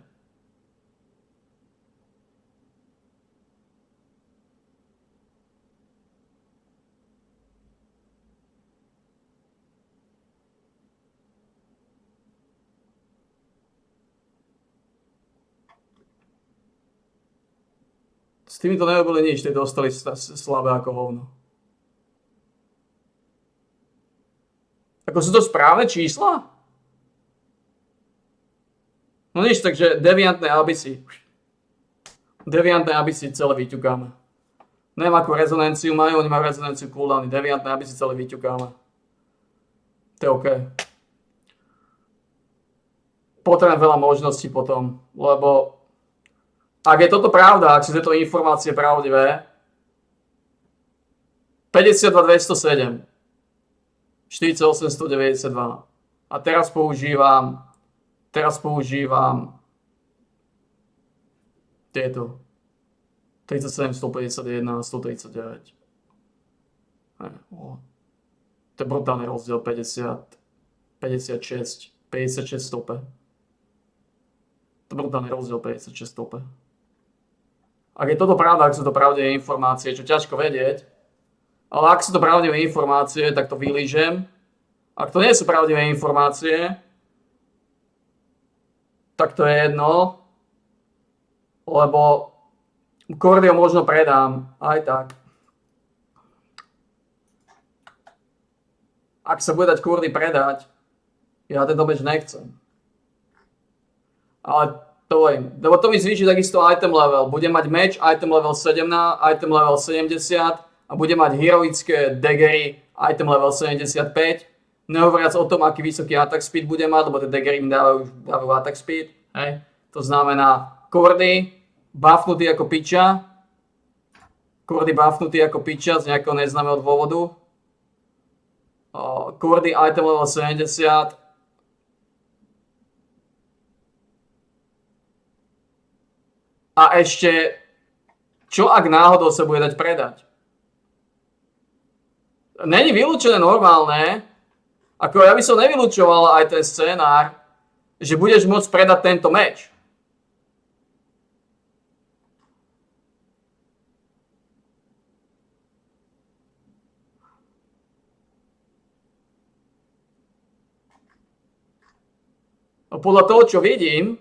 S týmito nerobili nič, tie dostali slabé ako hovno. Ako sú to správne čísla? No nič, takže deviantné abyssy. Deviantné abyssy celé vyťukáme. Neviem akú rezonanciu majú, oni majú rezonanciu cooldowny. Deviantné abyssy celé vyťukáme. To je OK. Potrebujem veľa možností potom, lebo ak je toto pravda, ak sú tieto informácie pravdivé, 52 207, 48 192 a teraz používam tieto 37 151 a 139. To je brutálny rozdiel 56 stope. To je brutálny rozdiel 56 stope. Ak je toto pravda, ak sú to pravdivé informácie, čo ťažko vedieť, ale ak sú to pravdivé informácie, tak to vylížem. Ak to nie sú pravdivé informácie, tak to je jedno, lebo Cordio možno predám, aj tak. Ak sa bude dať Cordy predať, ja tento meč nechcem. Ale lebo to mi zvýši takisto item level. Budem mať meč, item level 17, item level 70 a budem mať heroické daggery, item level 75. Nehovoriac o tom, aký vysoký attack speed budem mať, lebo tie daggery mi dávajú attack speed. Hej. To znamená Cordy buffnutý ako piča. Z nejakého neznámeho dôvodu. Cordy item level 70. A ešte, čo ak náhodou sa bude dať predať? Není vylúčené normálne, ako ja by som nevylúčoval aj ten scénár, že budeš môcť predať tento meč. A podľa toho, čo vidím,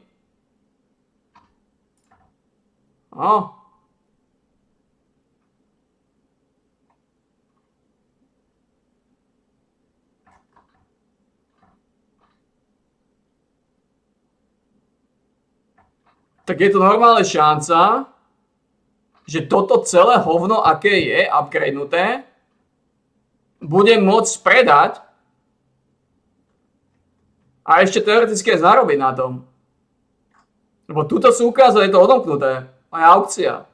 No. Tak je tu normálne šanca, že toto celé hovno, aké je upgradenuté, budem môcť predať a ešte teoreticky aj zarobiť na tom. Lebo tuto sú ukázať, je to odomknuté. Aj aukcia.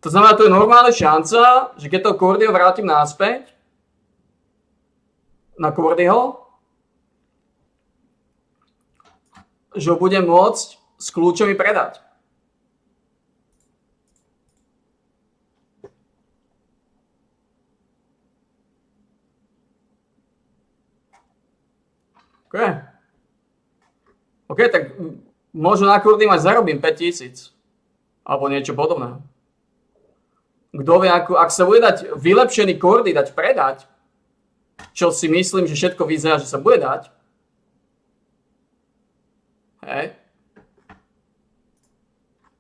To znamená, to je normálna šanca, že keď to Cordio vrátim naspäť na Cordyho, že ho budem môcť s kľúčami predať. OK, tak možno na Cordy mať zarobím 5000. Alebo niečo podobné. Kto vie, ak sa bude dať vylepšený Cordy dať predať, čo si myslím, že všetko vyzerá, že sa bude dať, hej,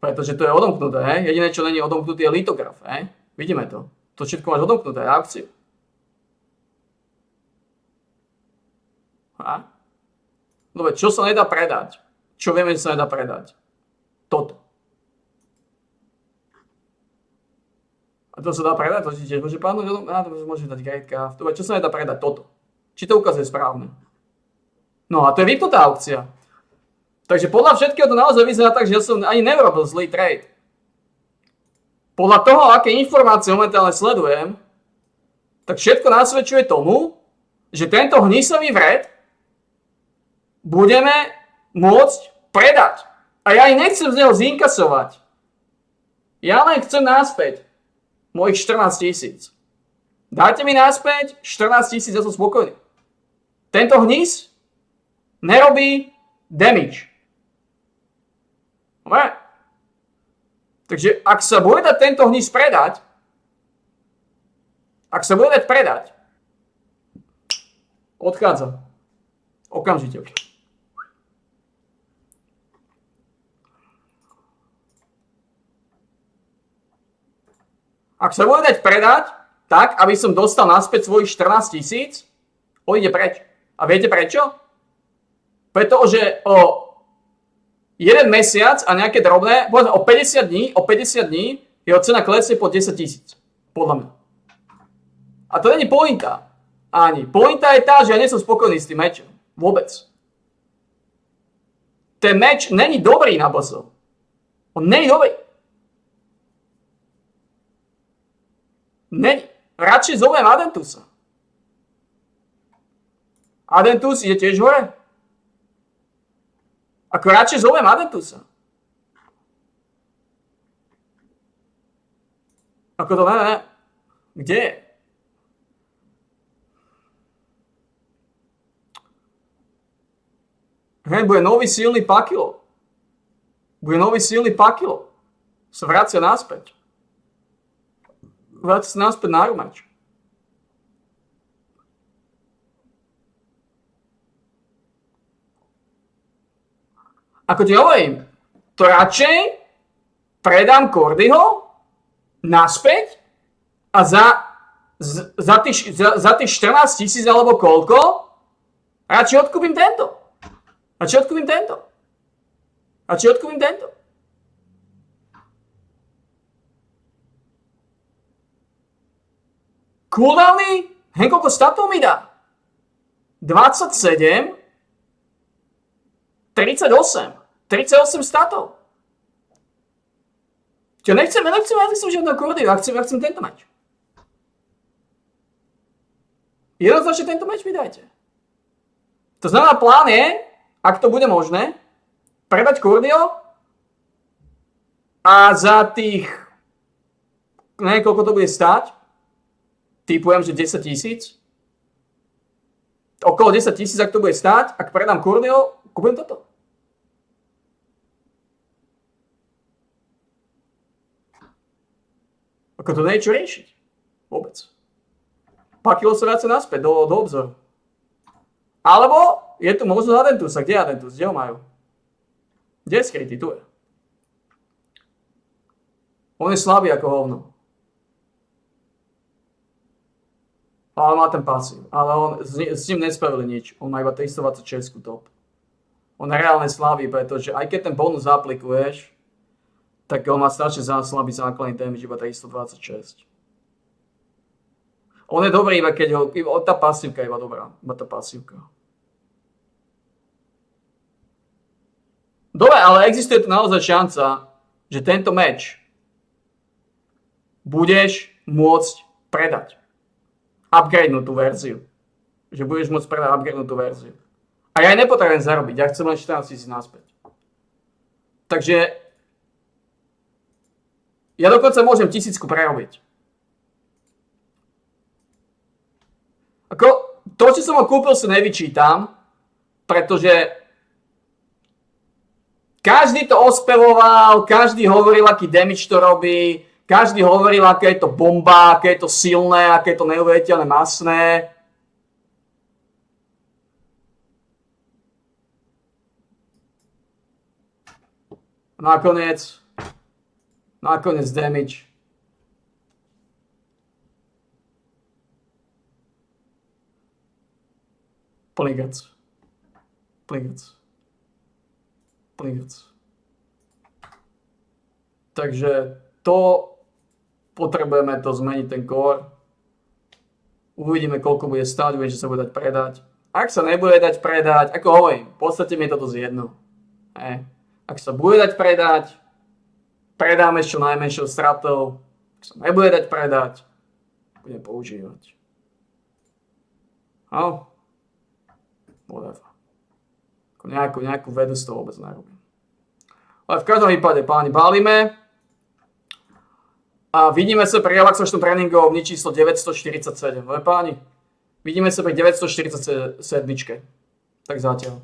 pretože to je odomknuté, hej, jediné, čo není odomknutý, je litograf, hej, vidíme to. To všetko máš odomknuté, aukciu. Dobre, čo sa nedá predať? Čo vieme, že sa nedá predať? Toto. A to sa dá predať? To si tiež môže padnúť? To môže dať great craft. Dobre, čo sa nedá predať? Toto. Či to ukazuje správne? No a to je vypnutá aukcia. Takže podľa všetkého to naozaj vyzerá tak, že ja som ani neurobil zlý trade. Podľa toho, aké informácie momentálne sledujem, tak všetko nasvedčuje tomu, že tento hnisavý vred budeme môcť predať. A ja aj nechcem z neho zinkasovať. Ja len chcem naspäť mojich 14 000. Dajte mi naspäť 14 000, ja som spokojný. Tento hnis nerobí damage. Dobre? Takže ak sa bude dať tento hnis predať, odchádza. Okamžite. Ak sa bude dať predať, tak, aby som dostal naspäť svojich 14 000, odíde preč. A viete prečo? Pretože o 1 mesiac a nejaké drobné, povedzme o 50 dní jeho cena klesne po 10 000. Podľa mňa. A to není pointa. Ani. Pointa je tá, že ja nie som spokojný s tým mečom. Vôbec. Ten meč není dobrý na bossov. On není dobrý. Radšej zoviem Adentusa. Adentus ide tiež hore. Ako radšej zoviem Adentusa. Ako to ne. Kde je? Hej, bude nový silný pakilo. Sa vracia naspäť. Vráť sa naspäť na rumač. Ako ti hovorím, to radšej predám Cordyho naspäť a za tých 14 000 alebo koľko, radšej odkúpim tento. Cooldowny? Koľko statov mi dá? 27, 38 statov. Čo nechcem žiadneho Cordyho, ja chcem tento meč. Jednoznačne tento meč mi dajte. To znamená, plán je, ak to bude možné, predať Cordio a za tých, neviem koľko to bude stáť, typujem, že 10 000. Okolo 10 000, ak to bude stáť, ak predám Cordio, kúpim toto. Ako to nie je čo riešiť. Vôbec. Pakilo sa viacej naspäť do obzoru. Alebo je tu možnosť Adentusa. Kde je Adentus? Kde ho majú? Kde je skrytý? Tu je. On je slabý ako hovno. Ale má ten pasív. Ale on s ním nespravili nič. On má iba 326 top. On je reálne slabý, pretože aj keď ten bonus aplikuješ, tak on má strašne slabý základný damage, iba 326. On je dobrý, iba keď tá pasívka je iba dobrá. Iba tá pasívka. Dobre, ale existuje tu naozaj šanca, že tento meč budeš môcť predať. Upgradenutú verziu. Že budeš môcť predať upgradenutú verziu. A ja nepotrebujem zarobiť, ja chcem len 14 000 naspäť. Takže ja dokonca môžem 1000 prerobiť. Ako, to, čo som ho kúpil, sa nevyčítam, pretože každý to ospevoval, každý hovoril, aký damage to robí, každý hovoril, aké je to bomba, aké je to silné, aké je to neuveriteľné masné. Nakoniec damage. Plný grc. Takže to potrebujeme to zmeniť ten core. Uvidíme, koľko bude stáť, uvidíme, že sa bude dať predať. Ak sa nebude dať predať, ako hovorím, v podstate mi je toto zjedno. Ak sa bude dať predať, predáme s čo najmenšou stratou. Ak sa nebude dať predať, budem používať. No, whatever. Nejakú vedu z toho vôbec nerobím. Ale v každom prípade, páni, balíme. A vidíme sa pri relaxačnom tréningu číslo 947. Páni, vidíme sa pri 947. Tak zatiaľ.